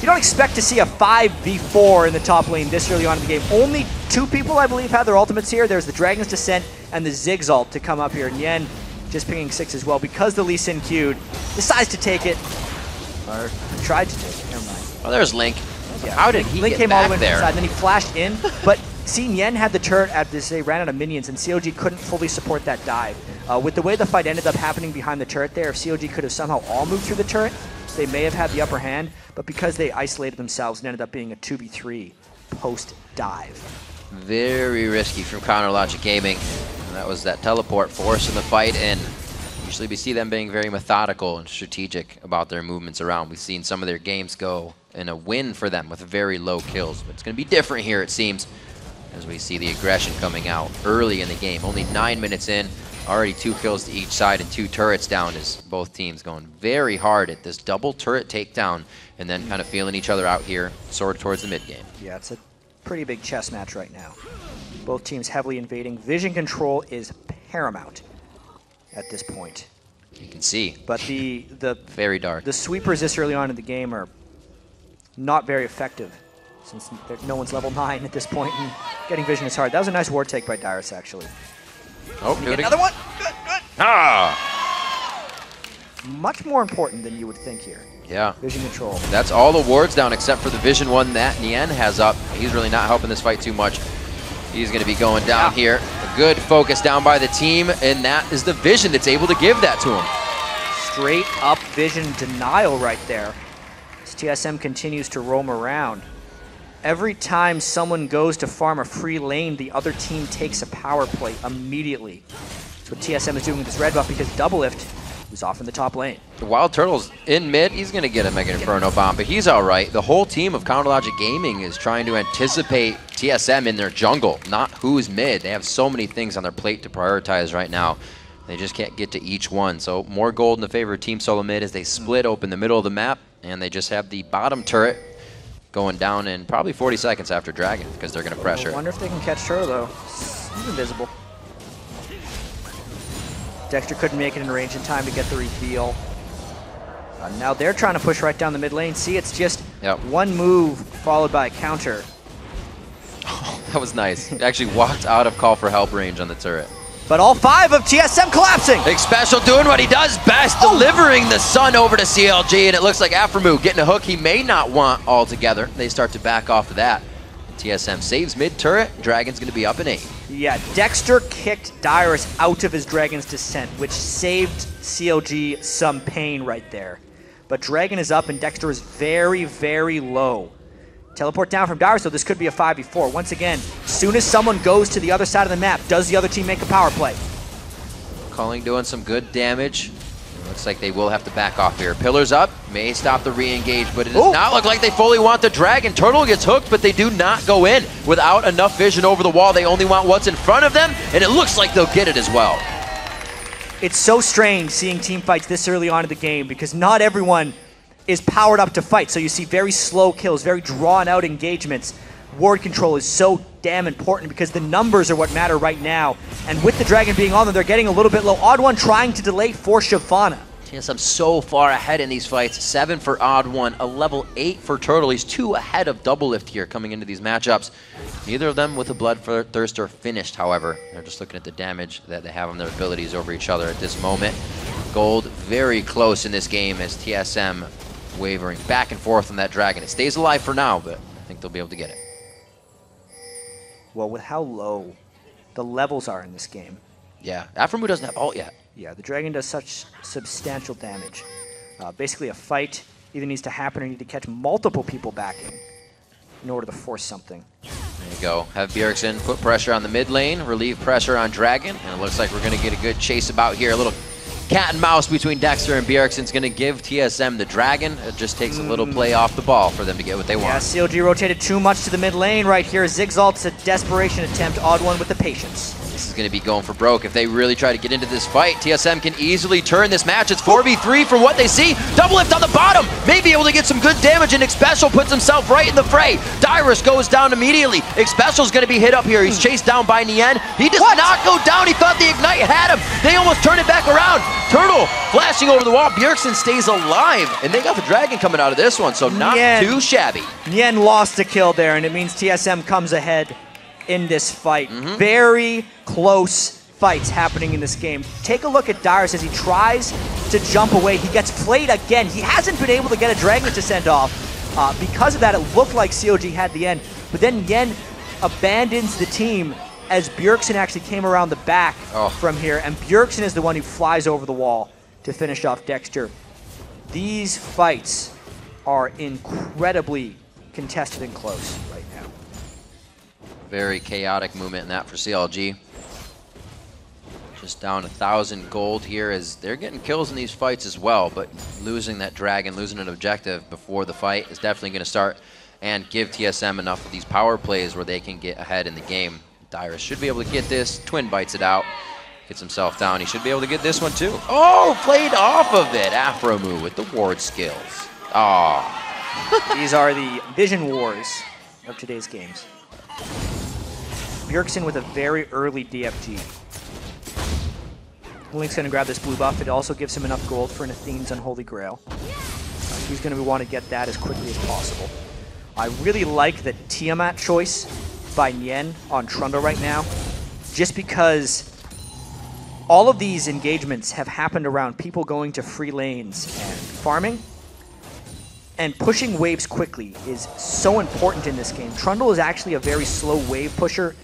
You don't expect to see a 5v4 in the top lane this early on in the game. Only 2 people, I believe, have their ultimates here. There's the Dragon's Descent and the Ziggs ult to come up here. Nien just pinging 6 as well because the Lee Sin queued. Decides to take it. Or tried to take it. Never mind. Oh, there's Link. Yeah. How did he Link get came back all the way there? from the side, and then he flashed in. But see, Nien had the turret at this. They ran out of minions, and COG couldn't fully support that dive. With the way the fight ended up happening behind the turret there, if COG could have somehow all moved through the turret, they may have had the upper hand. But because they isolated themselves, it ended up being a 2v3 post-dive. Very risky from Counter Logic Gaming. And that was that teleport force in the fight, and usually we see them being very methodical and strategic about their movements around. We've seen some of their games go in a win for them with very low kills, but it's going to be different here, it seems, as we see the aggression coming out early in the game. Only 9 minutes in, already 2 kills to each side and 2 turrets down, as both teams going very hard at this double turret takedown and then kind of feeling each other out here, sort of towards the mid game. Yeah, it's a pretty big chess match right now. Both teams heavily invading. Vision control is paramount at this point. You can see. But the very dark. The sweepers this early on in the game are not very effective since no one's level 9 at this point, and getting vision is hard. That was a nice ward take by Dyrus, actually. Oh, get another one. Good, good. Ah! Much more important than you would think here. Yeah. Vision control. That's all the wards down except for the vision one that Nien has up. He's really not helping this fight too much. He's going to be going down here. A good focus down by the team, and that is the vision that's able to give that to him. Straight up vision denial right there. As TSM continues to roam around. Every time someone goes to farm a free lane, the other team takes a power play immediately. That's what TSM is doing with this red buff because Double Lift is off in the top lane. The Wild Turtle's in mid. He's going to get a Mega Inferno bomb, but he's all right. The whole team of Counter Logic Gaming is trying to anticipate TSM in their jungle, not who's mid. They have so many things on their plate to prioritize right now. They just can't get to each one. So more gold in the favor of Team Solo Mid as they split open the middle of the map, and they just have the bottom turret going down in probably 40 seconds after Dragon because they're going to pressure. I wonder if they can catch Turtle, though. He's invisible. Dexter couldn't make it in range in time to get the reveal. Now they're trying to push right down the mid lane. See, it's just one move followed by a counter. Oh, that was nice. He actually walked out of call for help range on the turret. But all 5 of TSM collapsing. Big Special doing what he does best, delivering the sun over to CLG, and it looks like Afromu getting a hook he may not want altogether. They start to back off of that. TSM saves mid-turret. Dragon's going to be up in 8. Yeah, Dexter kicked Dyrus out of his Dragon's Descent, which saved CLG some pain right there. But Dragon is up and Dexter is very, very low. Teleport down from Dyrus, so this could be a 5v4. Once again, soon as someone goes to the other side of the map, does the other team make a power play? Culling doing some good damage. Looks like they will have to back off here. Pillars up, may stop the re-engage, but it does not look like they fully want the Dragon. Turtle gets hooked, but they do not go in without enough vision over the wall. They only want what's in front of them, and it looks like they'll get it as well. It's so strange seeing team fights this early on in the game because not everyone is powered up to fight. So you see very slow kills, very drawn out engagements. Ward control is so damn important because the numbers are what matter right now. And with the Dragon being on them, they're getting a little bit low. Odd One trying to delay for Shyvana. Yes, I'm so far ahead in these fights. 7 for Odd One, a level 8 for Turtle. He's 2 ahead of Double Lift here coming into these matchups. Neither of them with a Bloodthirst are finished, however. They're just looking at the damage that they have on their abilities over each other at this moment. Gold very close in this game as TSM wavering back and forth on that Dragon. It stays alive for now, but I think they'll be able to get it. Well, with how low the levels are in this game. Yeah, Afromu doesn't have ult yet. Yeah, the Dragon does such substantial damage. Basically, a fight either needs to happen or you need to catch multiple people backing in order to force something. There you go. Have Bjergsen put pressure on the mid lane, relieve pressure on Dragon, and it looks like we're going to get a good chase about here. A little cat and mouse between Dexter and Bjergsen's going to give TSM the Dragon. It just takes a little play off the ball for them to get what they want. Yeah, CLG rotated too much to the mid lane right here. Zigzalt's a desperation attempt. Odd one with the patience. This is going to be going for broke. If they really try to get into this fight, TSM can easily turn this match. It's 4v3 from what they see. Double lift on the bottom. May be able to get some good damage, and Xpecial puts himself right in the fray. Dyrus goes down immediately. Xpecial's going to be hit up here. He's chased down by Nien. He does not go down. He thought the Ignite had him. They almost turn it back around. Turtle flashing over the wall. Bjergsen stays alive, and they got the Dragon coming out of this one, so not too shabby. Nien lost a kill there, and it means TSM comes ahead in this fight. Very close fights happening in this game. Take a look at Dyrus as he tries to jump away. He gets played again. He hasn't been able to get a Dragon to send off. Because of that, it looked like COG had the end. But then Yen abandons the team as Bjergsen actually came around the back from here. And Bjergsen is the one who flies over the wall to finish off Dexter. These fights are incredibly contested and close right now. Very chaotic movement in that for CLG. Just down 1,000 gold here as they're getting kills in these fights as well, but losing that Dragon, losing an objective before the fight is definitely going to start and give TSM enough of these power plays where they can get ahead in the game. Dyrus should be able to get this. Twin bites it out, gets himself down. He should be able to get this one too. Oh, played off of it. Afromu with the ward skills. These are the vision wars of today's games. Bjergsen with a very early DFG. Link's going to grab this blue buff. It also gives him enough gold for an Athene's Unholy Grail. He's going to want to get that as quickly as possible. I really like the Tiamat choice by Nien on Trundle right now, just because all of these engagements have happened around people going to free lanes and farming. And pushing waves quickly is so important in this game. Trundle is actually a very slow wave pusher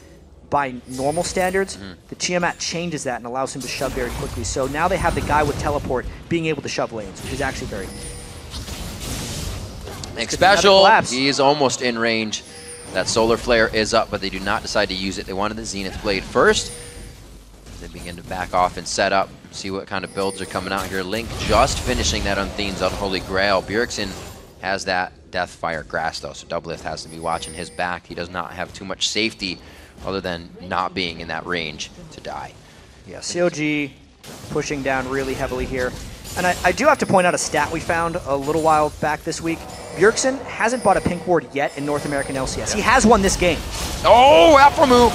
by normal standards. The Tiamat changes that and allows him to shove very quickly. So now they have the guy with teleport being able to shove lanes, which is actually very Xpecial, he's almost in range. That Solar Flare is up, but they do not decide to use it. They wanted the Zenith Blade first. They begin to back off and set up, see what kind of builds are coming out here. Link just finishing that Unthane's Unholy Grail. Bjergsen has that Deathfire Grass though, so Doublelift has to be watching his back. He does not have too much safety other than not being in that range to die. Yeah, COG pushing down really heavily here. And I do have to point out a stat we found a little while back this week. Bjergsen hasn't bought a pink ward yet in North American LCS. He has won this game. Oh, Afromu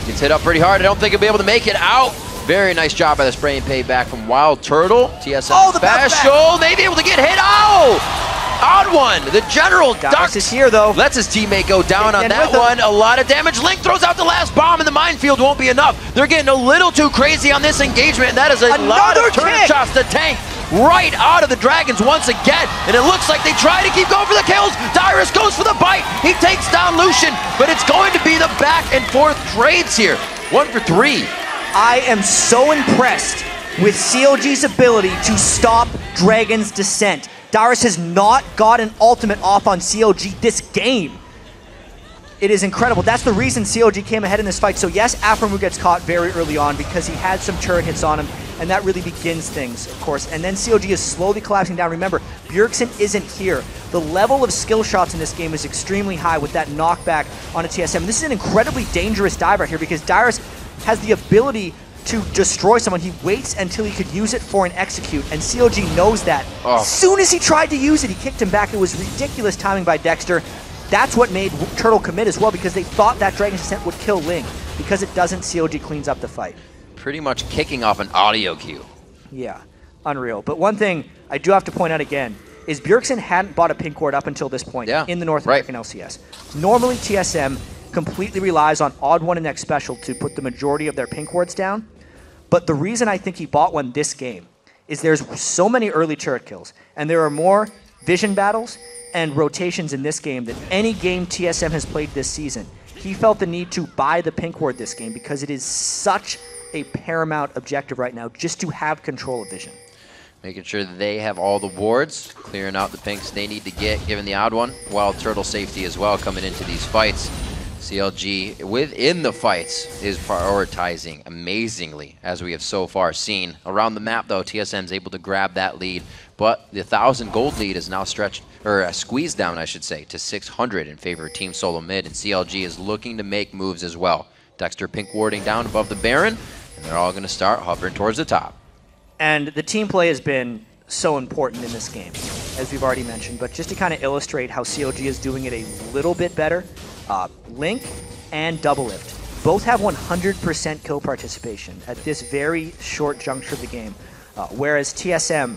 gets hit up pretty hard. I don't think he'll be able to make it out. Very nice job by the spray and pay back from Wild Turtle. TSM Special, maybe able to get hit. Oh! Odd one. The General ducks is here though. Lets his teammate go down on that one. A lot of damage. Link throws out the last bomb, and the minefield won't be enough. They're getting a little too crazy on this engagement, and that is a lot of turn shots to tank right out of the Dragons once again. And it looks like they try to keep going for the kills. Dyrus goes for the bite. He takes down Lucian, but it's going to be the back and forth trades here. 1 for 3. I am so impressed with CLG's ability to stop Dragon's descent. Dyrus has not got an ultimate off on CLG this game. It is incredible. That's the reason CLG came ahead in this fight. So yes, Afromu gets caught very early on because he had some turret hits on him, and that really begins things, of course. And then CLG is slowly collapsing down. Remember, Bjergsen isn't here. The level of skill shots in this game is extremely high with that knockback on a TSM. This is an incredibly dangerous dive right here because Dyrus has the ability to destroy someone. He waits until he could use it for an execute, and CLG knows that. As soon as he tried to use it, he kicked him back. It was ridiculous timing by Dexter. That's what made Turtle commit as well, because they thought that Dragon's Descent would kill Ling. Because it doesn't, CLG cleans up the fight. Pretty much kicking off an audio cue. Yeah, unreal. But one thing I do have to point out again is Bjergsen hadn't bought a pink ward up until this point in the North American LCS. Normally TSM completely relies on Odd One and Xpecial to put the majority of their pink wards down. But the reason I think he bought one this game is there's so many early turret kills, and there are more vision battles and rotations in this game than any game TSM has played this season. He felt the need to buy the pink ward this game because it is such a paramount objective right now just to have control of vision. making sure that they have all the wards, clearing out the pinks they need to get, giving the odd one. Wild Turtle safety as well coming into these fights. CLG within the fights is prioritizing amazingly, as we have so far seen. Around the map, though, TSM is able to grab that lead, but the 1,000 gold lead is now stretched, or squeezed down, I should say, to 600 in favor of Team Solo Mid, and CLG is looking to make moves as well. Dexter pink warding down above the Baron, and they're all going to start hovering towards the top. And the team play has been so important in this game, as we've already mentioned. But just to kind of illustrate how CLG is doing it a little bit better, Link and Double Lift both have 100% kill participation at this very short juncture of the game, whereas TSM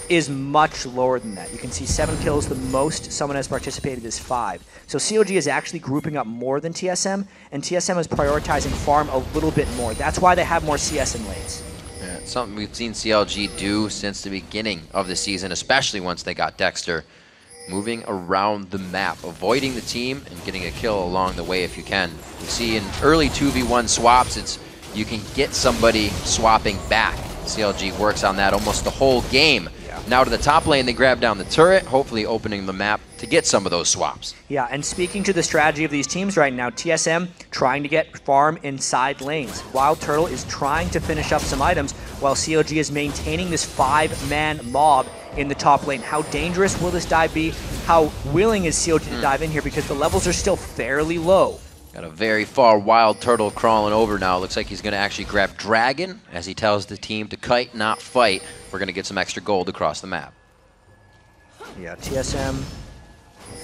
is much lower than that. You can see 7 kills. The most someone has participated is 5. So CLG is actually grouping up more than TSM, and TSM is prioritizing farm a little bit more. That's why they have more CS in lanes. Yeah, it's something we've seen CLG do since the beginning of the season, especially once they got Dexter. Moving around the map, avoiding the team and getting a kill along the way if you can. You see in early 2v1 swaps, you can get somebody swapping back. CLG works on that almost the whole game. Now to the top lane, they grab down the turret, hopefully opening the map to get some of those swaps. Yeah, and speaking to the strategy of these teams right now, TSM trying to get farm inside lanes. Wild Turtle is trying to finish up some items, while CLG is maintaining this 5-man mob in the top lane. How dangerous will this dive be? How willing is CLG to dive in here? Because the levels are still fairly low. Got a very far Wild Turtle crawling over now. Looks like he's going to actually grab Dragon as he tells the team to kite, not fight. We're going to get some extra gold across the map. Yeah, TSM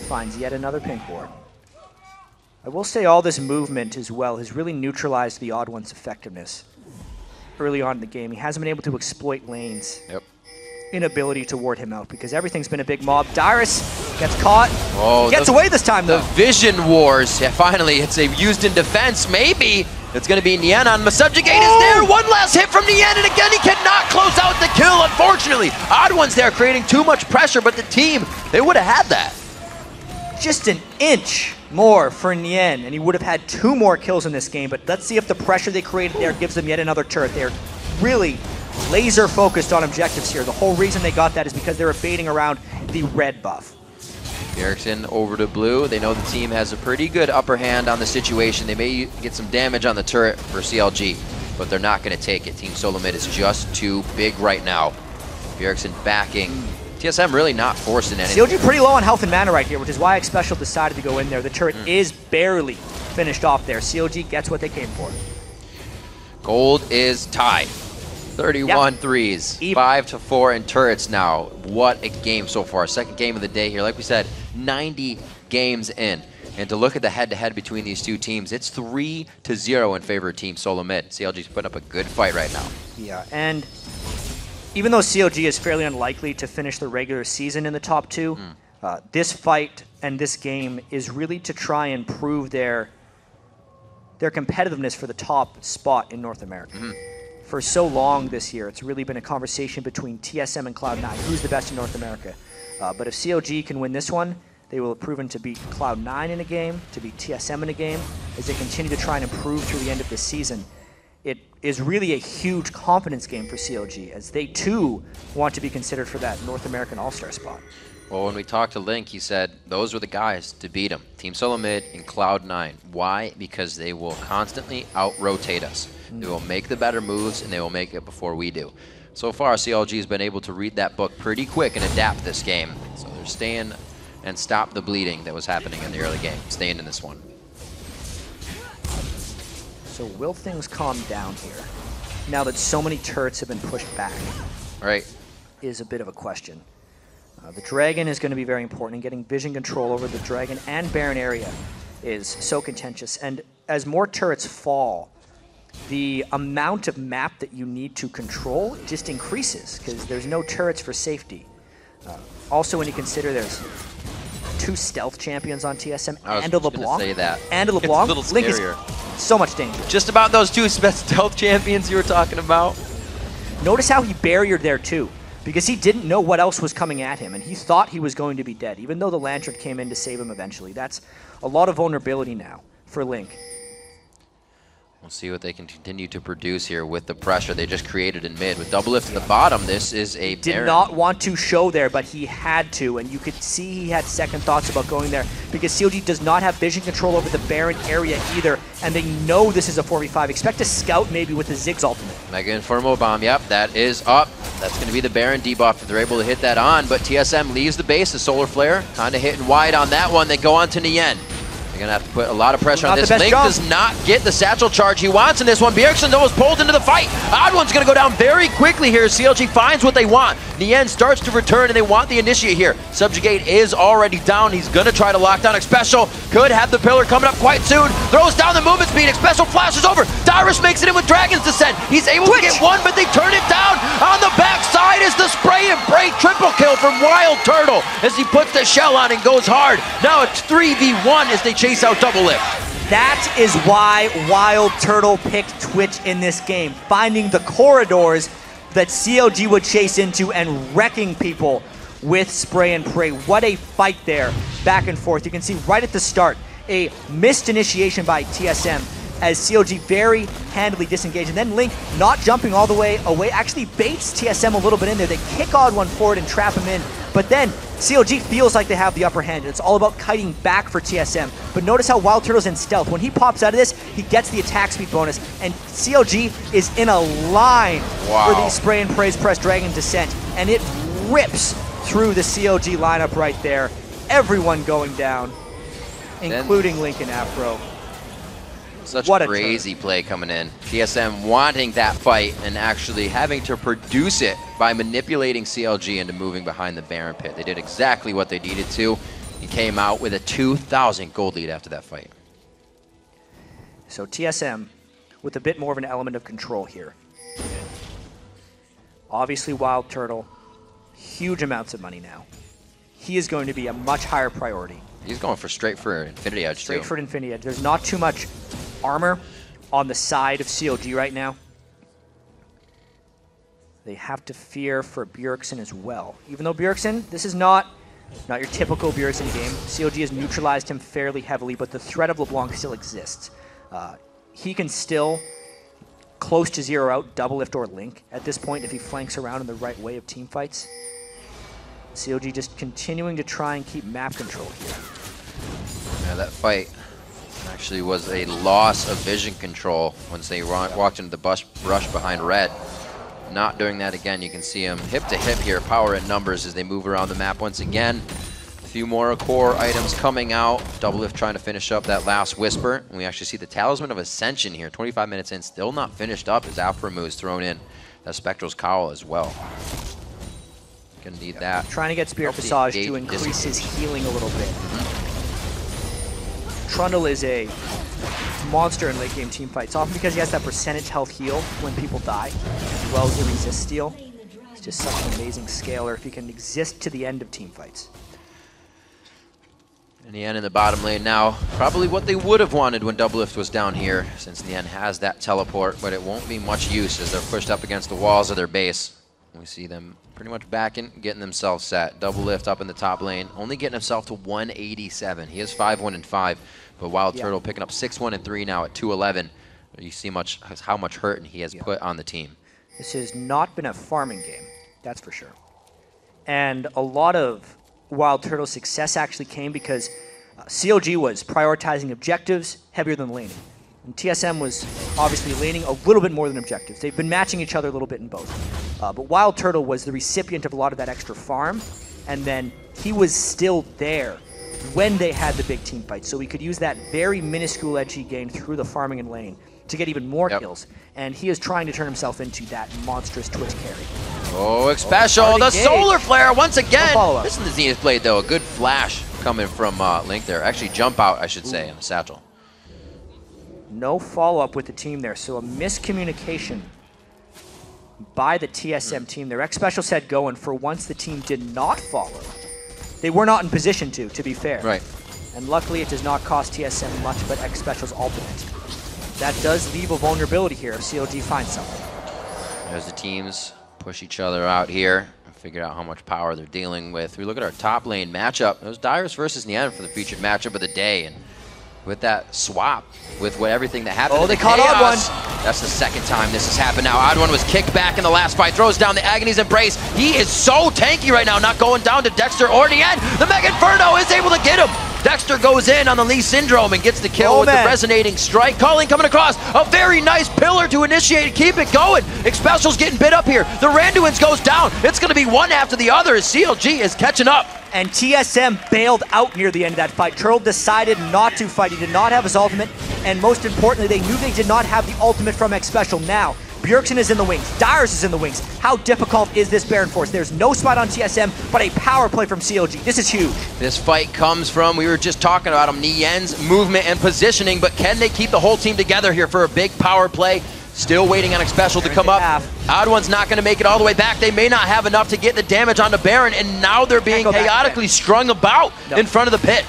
finds yet another pink ward. I will say all this movement as well has really neutralized the Odd One's effectiveness early on in the game. He hasn't been able to exploit lanes. Yep. Inability to ward him out because everything's been a big mob. Dyrus gets caught. Oh, gets away this time, though. The Vision Wars. Yeah, finally, it's used in defense. Maybe it's going to be Nien on Subjugate is there. One last hit from Nien, and again, he cannot close out the kill, unfortunately. Odd One's there creating too much pressure, but the team, they would have had that. Just an inch more for Nien, and he would have had 2 more kills in this game, but let's see if the pressure they created there gives them yet another turret. They're really laser focused on objectives here. The whole reason they got that is because they were baiting around the red buff. Erickson over to blue. They know the team has a pretty good upper hand on the situation. They may get some damage on the turret for CLG, but they're not going to take it. Team Solo Mid is just too big right now. Erickson backing. TSM really not forcing anything. CLG pretty low on health and mana right here, which is why Xpecial decided to go in there. The turret is barely finished off there. CLG gets what they came for. Gold is tied. 31 threes, 5-4 in turrets now. What a game so far. Second game of the day here. Like we said, 90 games in. And to look at the head-to-head between these two teams, it's 3-0 in favor of Team Solo Mid. CLG's putting up a good fight right now. Yeah, and even though CLG is fairly unlikely to finish the regular season in the top 2, this fight and this game is really to try and prove their competitiveness for the top spot in North America. For so long this year, it's really been a conversation between TSM and Cloud9. Who's the best in North America? But if CLG can win this one, they will have proven to beat Cloud9 in a game, to beat TSM in a game, as they continue to try and improve through the end of this season. It is really a huge confidence game for CLG, as they too want to be considered for that North American All-Star spot. Well, when we talked to Link, he said those were the guys to beat him. Team Solo Mid and Cloud9. Why? Because they will constantly out-rotate us. They will make the better moves, and they will make it before we do. So far, CLG has been able to read that book pretty quick and adapt this game. So they're staying and stop the bleeding that was happening in the early game. Staying in this one. So will things calm down here, now that so many turrets have been pushed back? Right. Is a bit of a question. The Dragon is going to be very important, and getting vision control over the Dragon and Baron area is so contentious. And as more turrets fall, the amount of map that you need to control just increases, because there's no turrets for safety. Also, when you consider there's 2 stealth champions on TSM and a LeBlanc. Say that. And a LeBlanc. It's a little Link is scarier. so much danger. Just about those 2 stealth champions you were talking about. Notice how he barriered there too, because he didn't know what else was coming at him, and he thought he was going to be dead, even though the Lantern came in to save him eventually. That's a lot of vulnerability now for Link. We'll see what they can continue to produce here with the pressure they just created in mid. With double lift at the bottom, this is a did not want to show there, but he had to, and you could see he had second thoughts about going there because COG does not have vision control over the Baron area either, and they know this is a 4v5. Expect a scout maybe with the Ziggs ultimate. Mega Inferno Bomb, yep, that is up. That's going to be the Baron debuff if they're able to hit that on, but TSM leaves the base. The Solar Flare kind of hitting wide on that one. They go on to Nien. They're going to have to put a lot of pressure on this. Link does not get the satchel charge he wants in this one. Bjergsen almost pulled into the fight. Odd One's going to go down very quickly here. CLG finds what they want. Nien starts to return, and they want the initiate here. Subjugate is already down. He's going to try to lock down Xpecial. Could have the pillar coming up quite soon. Throws down the movement speed. Xpecial flashes over. Dyrus makes it in with Dragon's Descent. He's able to get one, but they turn it down. On the backside is the spray and pray triple kill from Wild Turtle as he puts the shell on and goes hard. Now it's 3v1 as they chase out double lift. That is why Wild Turtle picked Twitch in this game, finding the corridors that CLG would chase into and wrecking people with spray and pray. What a fight there, back and forth. You can see right at the start, a missed initiation by TSM as CLG very handily disengaged. And then Link, not jumping all the way away, actually baits TSM a little bit in there. They kick Odd One forward and trap him in. But then CLG feels like they have the upper hand. It's all about kiting back for TSM. But notice how Wild Turtle's in stealth. When he pops out of this, he gets the attack speed bonus. And CLG is in a line for the spray and praise press Dragon Descent. And it rips through the CLG lineup right there. Everyone going down, including Link and Afro. Such a crazy play coming in. TSM wanting that fight and actually having to produce it by manipulating CLG into moving behind the Baron pit. They did exactly what they needed to. He came out with a 2,000 gold lead after that fight. So TSM with a bit more of an element of control here. Obviously Wild Turtle, huge amounts of money now. He is going to be a much higher priority. He's going straight for Infinity Edge Straight for Infinity Edge. There's not too much armor on the side of CLG right now. They have to fear for Bjergsen as well. Even though Bjergsen, this is not your typical Bjergsen game. CLG has neutralized him fairly heavily, but the threat of LeBlanc still exists. He can still close to zero out double lift or Link at this point if he flanks around in the right way of team fights. CLG just continuing to try and keep map control here. Yeah, that fight actually was a loss of vision control once they walked into the brush behind red. Not doing that again. You can see him hip to hip here, power and numbers as they move around the map once again. A few more core items coming out. Double lift trying to finish up that last whisper. And we actually see the Talisman of Ascension here, 25 minutes in, still not finished up as Alframu is thrown in. That Spectral's Cowl as well. Gonna need that. Trying to get Spirit Visage to increase his healing a little bit. Trundle is a monster in late game team fights, often because he has that percentage health heal when people die, as well as the resist steal. It's just such an amazing scaler if he can exist to the end of team fights. Nien in the bottom lane now, probably what they would have wanted when Double Lift was down here, since Nien has that teleport, but it won't be much use as they're pushed up against the walls of their base. We see them pretty much backing, getting themselves set. Double Lift up in the top lane, only getting himself to 187. He is 5-1-5, but Wild Turtle picking up 6-1-3 now at 211. You see how much hurt he has put on the team. This has not been a farming game, that's for sure. And a lot of Wild Turtle's success actually came because CLG was prioritizing objectives heavier than laning. And TSM was obviously laning a little bit more than objectives. They've been matching each other a little bit in both. But Wild Turtle was the recipient of a lot of that extra farm, and then he was still there when they had the big team fight. So he could use that very minuscule edge he gained through the farming and lane to get even more kills. And he is trying to turn himself into that monstrous Twitch carry. Oh, Xpecial, the Solar Flare once again. This is the Zenith Blade though, a good flash coming from Link there. Actually jump out, I should say, on the satchel. No follow-up with the team there, so a miscommunication by the TSM team. Their Xpecial said go, and for once the team did not follow. They were not in position to be fair. Right. And luckily it does not cost TSM much but Xpecial's ultimate. That does leave a vulnerability here if CLG finds something. As the teams push each other out here and figure out how much power they're dealing with. We look at our top lane matchup. It was Dyrus versus Nien for the featured matchup of the day, and with that swap, with everything that happened. Oh, they caught Odd1. That's the second time this has happened now. Odd1 was kicked back in the last fight, throws down the Agony's Embrace. He is so tanky right now, not going down to Dexter or the end. The Mega Inferno is able to get him. Dexter goes in on the Lee Syndrome and gets the kill with the resonating strike. Culling coming across, a very nice pillar to initiate and keep it going. Xpecial's getting bit up here. The Randuin's goes down. It's going to be one after the other as CLG is catching up. And TSM bailed out near the end of that fight. Turtle decided not to fight. He did not have his ultimate, and most importantly, they knew they did not have the ultimate from Xpecial. Now, Bjergsen is in the wings. Dyrus is in the wings. How difficult is this Baron Force? There's no spot on TSM, but a power play from CLG. This is huge. This fight comes from, we were just talking about him, Nien's movement and positioning, but can they keep the whole team together here for a big power play? Still waiting on Xpecial to come up. Odd1's not going to make it all the way back. They may not have enough to get the damage on the Baron, and now they're being chaotically strung about in front of the pit.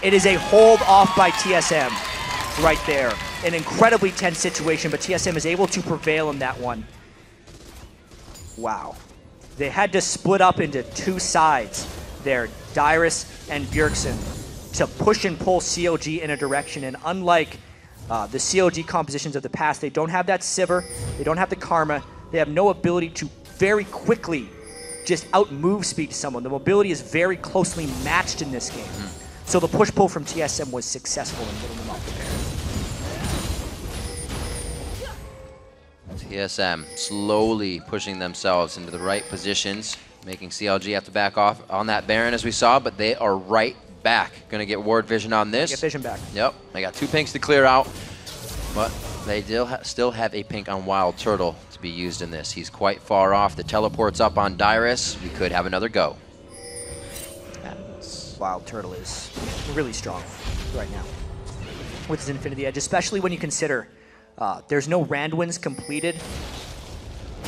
It is a hold off by TSM right there. An incredibly tense situation, but TSM is able to prevail in that one. Wow. They had to split up into two sides there, Dyrus and Bjergsen, to push and pull CLG in a direction, and unlike the CLG compositions of the past, they don't have that Sivir, they don't have the Karma, they have no ability to very quickly just out-move speed to someone. The mobility is very closely matched in this game. So the push-pull from TSM was successful in getting them off the Baron. TSM slowly pushing themselves into the right positions, making CLG have to back off on that Baron as we saw, but they are right back. Gonna get ward vision on this. Get vision back. Yep, they got 2 pinks to clear out, but they still have a pink on Wild Turtle to be used in this. He's quite far off. The teleport's up on Dyrus. We could have another go. Wild Turtle is really strong right now with his Infinity Edge, especially when you consider there's no Randuin's completed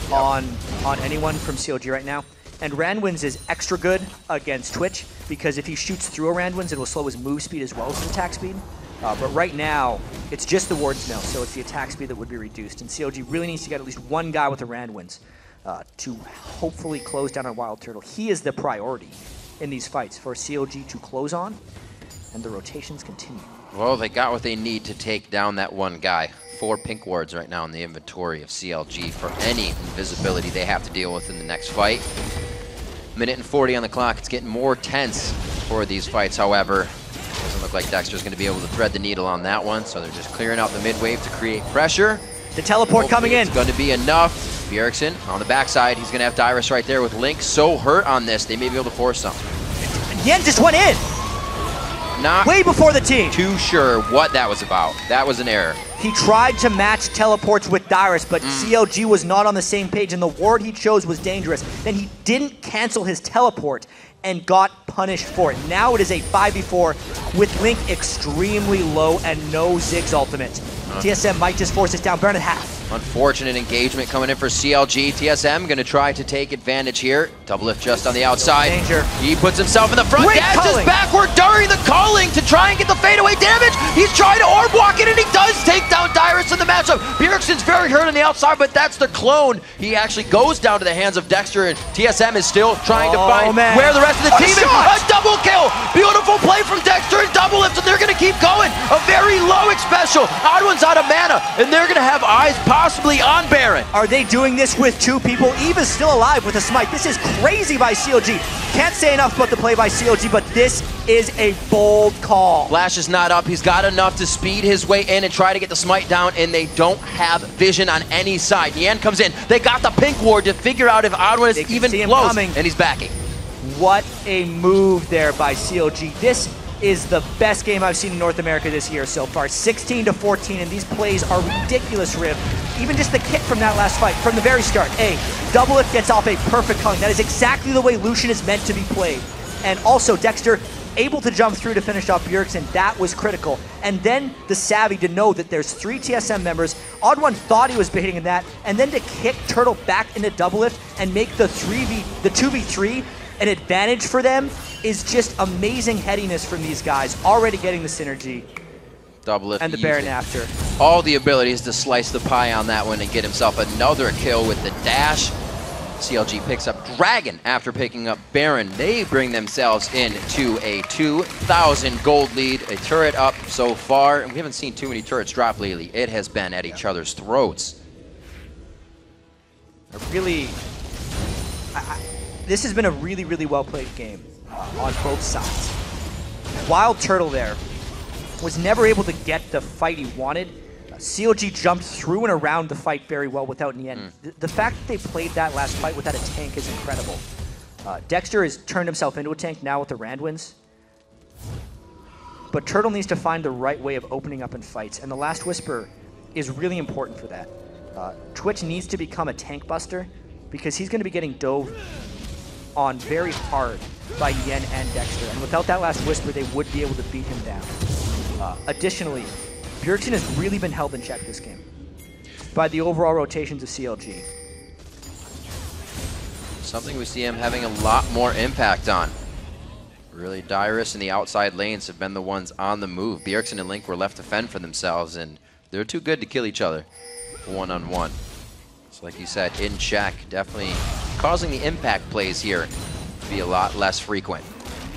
on anyone from CLG right now. And Randuin's is extra good against Twitch because if he shoots through a Randuin's, it will slow his move speed as well as his attack speed. But right now, it's just the wards now, so it's the attack speed that would be reduced. And CLG really needs to get at least one guy with a Randuin's to hopefully close down on Wild Turtle. He is the priority in these fights for CLG to close on, and the rotations continue. Well, they got what they need to take down that one guy. 4 pink wards right now in the inventory of CLG for any invisibility they have to deal with in the next fight. Minute and 40 on the clock. It's getting more tense for these fights, however. Doesn't look like Dexter's going to be able to thread the needle on that one, so they're just clearing out the mid wave to create pressure. The teleport coming in. It's going to be enough. Bjergsen on the backside. He's going to have Dyrus right there with Link so hurt on this. They may be able to force something. Yen just went in. Not way before the team. Too sure what that was about. That was an error. He tried to match teleports with Dyrus, but CLG was not on the same page, and the ward he chose was dangerous. Then he didn't cancel his teleport and got punished for it. Now it is a 5v4 with Link extremely low and no Ziggs ultimate. TSM might just force this down. Baron at half. Unfortunate engagement coming in for CLG. TSM going to try to take advantage here. Double lift just on the outside. Danger. He puts himself in the front. Great Dashes culling. backward during the calling to try and get the fadeaway damage. He's trying to orb walk it, and he does take down Dyrus in the matchup. Bjergsen's very hurt on the outside, but that's the clone. He actually goes down to the hands of Dexter, and TSM is still trying to find where the rest of the team is. A double kill. Beautiful play from Dexter and double lift, and they're going to keep going. A very low Xpecial. Odd1's out of mana, and they're going to have eyes possibly on Baron. Are they doing this with 2 people? Eva's still alive with a smite. This is crazy by CLG. Can't say enough about the play by CLG, but this is a bold call. Flash is not up. He's got enough to speed his way in and try to get the smite down, and they don't have vision on any side. Yan comes in. They got the pink ward to figure out if Odd1 is even close, and he's backing. What a move there by CLG. This is the best game I've seen in North America this year so far. 16-14, and these plays are ridiculous, Riv. Even just the kick from that last fight, from the very start. Double lift gets off a perfect culling. That is exactly the way Lucian is meant to be played. And also, Dexter able to jump through to finish off Bjergsen. That was critical. And then the savvy to know that there's 3 TSM members. Odd1 thought he was baiting in that, and then to kick Turtle back into double lift and make the 2v3 an advantage for them is just amazing headiness from these guys. Already getting the synergy. Double lift. And the Baron after. All the abilities to slice the pie on that one and get himself another kill with the dash. CLG picks up Dragon after picking up Baron. They bring themselves into a 2,000 gold lead, a turret up so far. And we haven't seen too many turrets drop lately. It has been at each other's throats. This has been a really, really well-played game on both sides. Wild Turtle there was never able to get the fight he wanted. CLG jumped through and around the fight very well without Nien. The fact that they played that last fight without a tank is incredible. Dexter has turned himself into a tank now with the Randwins. But Turtle needs to find the right way of opening up in fights, and the Last Whisper is really important for that. Twitch needs to become a tank buster because he's going to be getting dove on very hard by Yen and Dexter, and without that Last Whisper, they would be able to beat him down. Additionally, Bjergsen has really been held in check this game by the overall rotations of CLG. Something we see him having a lot more impact on. Really, Dyrus and the outside lanes have been the ones on the move. Bjergsen and Link were left to fend for themselves, and they're too good to kill each other one-on-one. So like you said, in check, definitely causing the impact plays here to be a lot less frequent.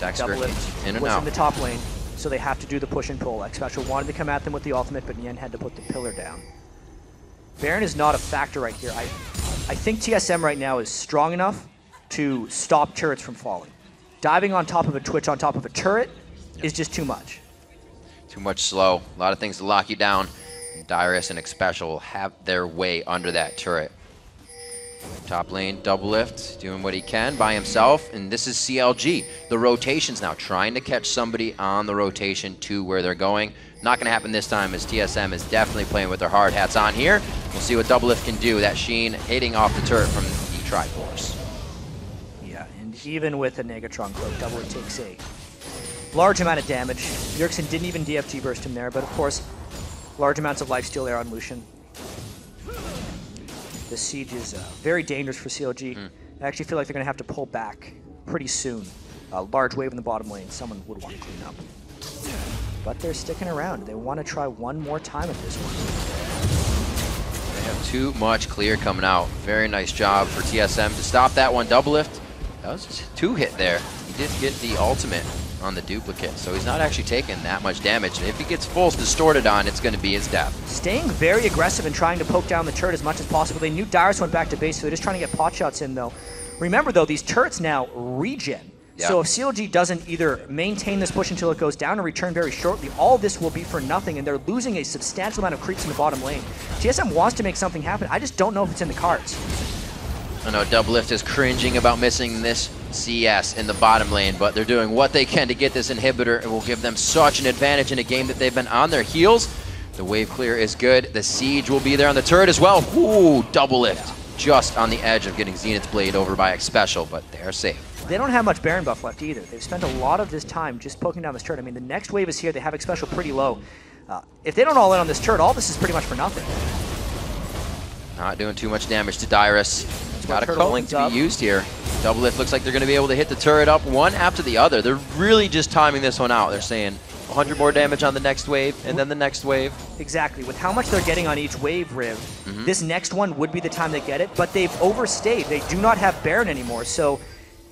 Dexter in and out. In the top lane, so they have to do the push and pull. X-Special wanted to come at them with the ultimate, but Nien had to put the pillar down. Baron is not a factor right here. I think TSM right now is strong enough to stop turrets from falling. Diving on top of a Twitch on top of a turret is just too much. Too much slow. A lot of things to lock you down. Dyrus and X-Special will have their way under that turret. Top lane, double lift, doing what he can by himself, and this is CLG. The rotations now, trying to catch somebody on the rotation to where they're going. Not going to happen this time, as TSM is definitely playing with their hard hats on here. We'll see what double lift can do. That Sheen hitting off the turret from the Triforce. Yeah, and even with a Negatron cloak, double lift takes a large amount of damage. Bjergsen didn't even DFT burst him there, but of course, large amounts of lifesteal there on Lucian. The siege is very dangerous for CLG. I actually feel like they're going to have to pull back pretty soon. A large wave in the bottom lane, someone would want to clean up. But they're sticking around. They want to try one more time at this one. They have too much clear coming out. Very nice job for TSM to stop that one. Double lift. That was just 2-hit there. He did get the ultimate on the duplicate, so he's not actually taking that much damage. And if he gets full distorted on, it's going to be his death. Staying very aggressive and trying to poke down the turret as much as possible. They knew Dyrus went back to base, so they're just trying to get pot shots in, though. Remember, though, these turrets now regen. Yeah. So if CLG doesn't either maintain this push until it goes down or return very shortly, all this will be for nothing, and they're losing a substantial amount of creeps in the bottom lane. TSM wants to make something happen. I just don't know if it's in the cards. I know Double Lift is cringing about missing this CS in the bottom lane, but they're doing what they can to get this inhibitor. It will give them such an advantage in a game that they've been on their heels. The wave clear is good. The siege will be there on the turret as well. Ooh, Double Lift. Just on the edge of getting Zenith's Blade over by X-Special, but they're safe. They don't have much Baron buff left either. They've spent a lot of this time just poking down this turret. I mean, the next wave is here. They have X-Special pretty low. If they don't all in on this turret, all this is pretty much for nothing. Not doing too much damage to Dyrus. Got a culling to be used here. Double Lift looks like they're going to be able to hit the turret up one after the other. They're really just timing this one out. They're saying 100 more damage on the next wave, and then the next wave. Exactly. With how much they're getting on each wave, Riv, this next one would be the time they get it, but they've overstayed. They do not have Baron anymore, so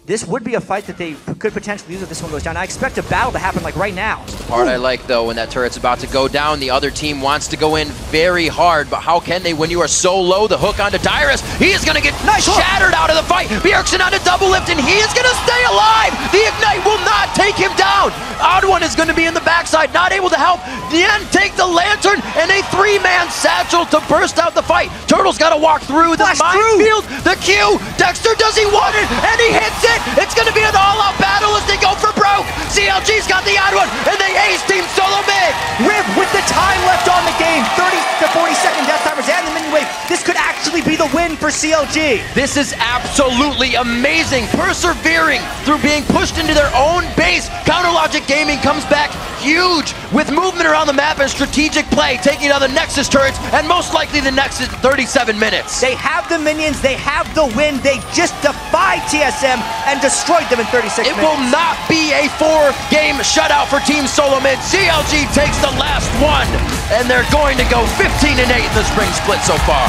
this would be a fight that they could potentially lose if this one goes down. I expect a battle to happen like right now. The part I like, though, when that turret's about to go down, the other team wants to go in very hard, but how can they when you are so low? The hook onto Dyrus. He is going to get shattered out of the fight. Bjergsen onto Double Lift, and he is going to stay alive. The Ignite will not take him down. Odd One is going to be in the backside, not able to help. Nien take the Lantern and a 3-man satchel to burst out the fight. Turtle's got to walk through the minefield. The Q. Dexter, does he want it? And he hits it. It's going to be an all-out battle as they go for broke. CLG's got the Odd One, and they ace Team Solo mid. Riv, with the time left on the game, 30 to 40-second death timers and the mini wave, this could actually be the win for CLG. This is absolutely amazing. Persevering through being pushed into their own base. Counter Logic Gaming comes back huge with movement around the map and strategic play, taking down the Nexus turrets, and most likely the Nexus 37 minutes. They have the minions, they have the win, they just defied TSM and destroyed them in 36 minutes. It will not be a 4-game shutout for Team Solo Mid. CLG takes the last one, and they're going to go 15-8 in the spring split so far.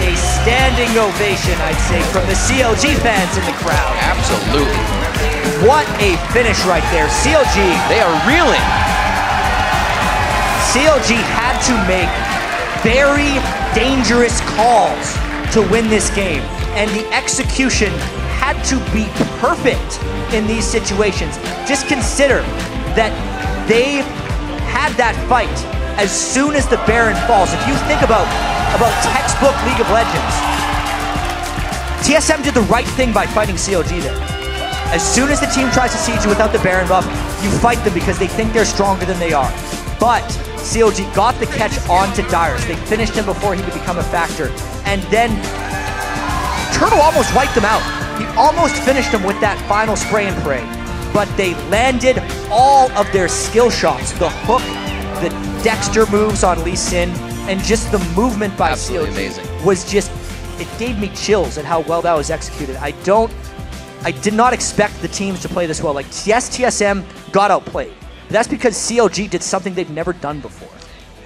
a standing ovation, I'd say, from the CLG fans in the crowd. Absolutely. What a finish right there. CLG. They are reeling. CLG had to make very dangerous calls to win this game, and the execution had to be perfect in these situations. Just consider that they had that fight as soon as the Baron falls. If you think about textbook League of Legends, TSM did the right thing by fighting CLG there. As soon as the team tries to siege you without the Baron buff, you fight them because they think they're stronger than they are. But CLG got the catch onto Dyrus. They finished him before he could become a factor. And then Turtle almost wiped them out. He almost finished him with that final spray and pray. But they landed all of their skill shots. The hook, the Dexter moves on Lee Sin, and just the movement by Absolutely CLG amazing. was just, it gave me chills at how well that was executed. I did not expect the teams to play this well. Like, yes, TSM got outplayed. But that's because CLG did something they've never done before.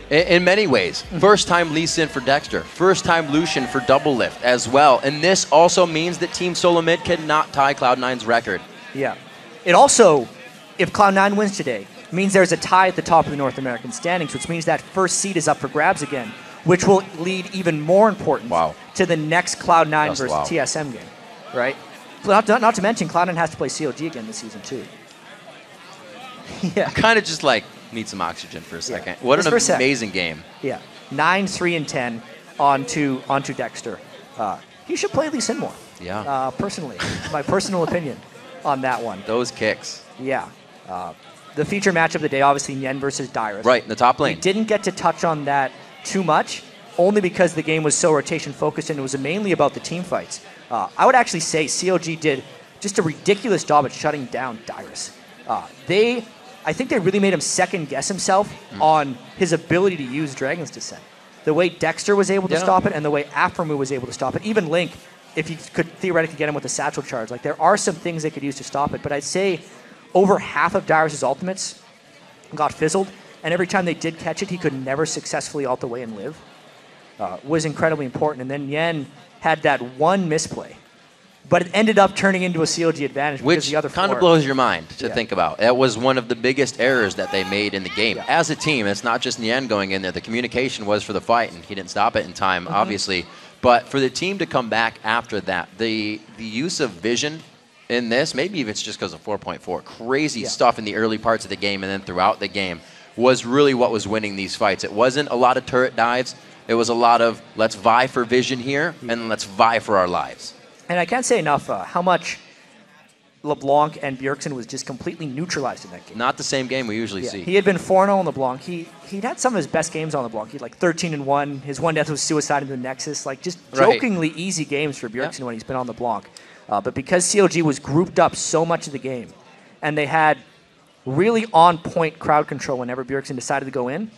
In many ways. First time Lee Sin for Dexter. First time Lucian for Double Lift as well. And this also means that Team Solo Mid cannot tie Cloud9's record. Yeah. It also, if Cloud9 wins today, means there's a tie at the top of the North American standings, which means that first seed is up for grabs again, which will lead even more importance to the next Cloud9 versus TSM game, right? Not to mention, Cloud9 has to play CLG again this season, too. Yeah. Kind of just like need some oxygen for a second. Yeah. What an amazing game. Yeah. 9, 3, and 10 onto Dexter. He should play Lee Sin more. Yeah. Personally. My personal opinion on that one. Those kicks. Yeah. The feature match of the day, obviously, Nyen versus Dyrus. Right, in the top lane. We didn't get to touch on that too much, only because the game was so rotation-focused and it was mainly about the team fights. I would actually say CLG did just a ridiculous job at shutting down Dyrus. I think they really made him second-guess himself on his ability to use Dragon's Descent. The way Dexter was able to stop it and the way Aphromoo was able to stop it. Even Link, if you could theoretically get him with a satchel charge. Like, there are some things they could use to stop it, but I'd say over half of Dyrus' ultimates got fizzled, and every time they did catch it, he could never successfully ult away and live. Was incredibly important. And then Nyen had that one misplay, but it ended up turning into a CLG advantage. Which the other kind of blows your mind to think about. That was one of the biggest errors that they made in the game. As a team, it's not just Nyen going in there. The communication was for the fight, and he didn't stop it in time, obviously. But for the team to come back after that, the use of vision in this, maybe if it's just because of 4.4, crazy stuff in the early parts of the game and then throughout the game, was really what was winning these fights. It wasn't a lot of turret dives. It was a lot of, let's vie for vision here, and let's vie for our lives. And I can't say enough how much LeBlanc and Bjergsen was just completely neutralized in that game. Not the same game we usually see. He had been 4-0 on LeBlanc. He'd had some of his best games on LeBlanc. He had like 13-1. His one death was suicide into the Nexus. Like, just jokingly easy games for Bjergsen when he's been on LeBlanc. But because CLG was grouped up so much of the game, and they had really on-point crowd control whenever Bjergsen decided to go in,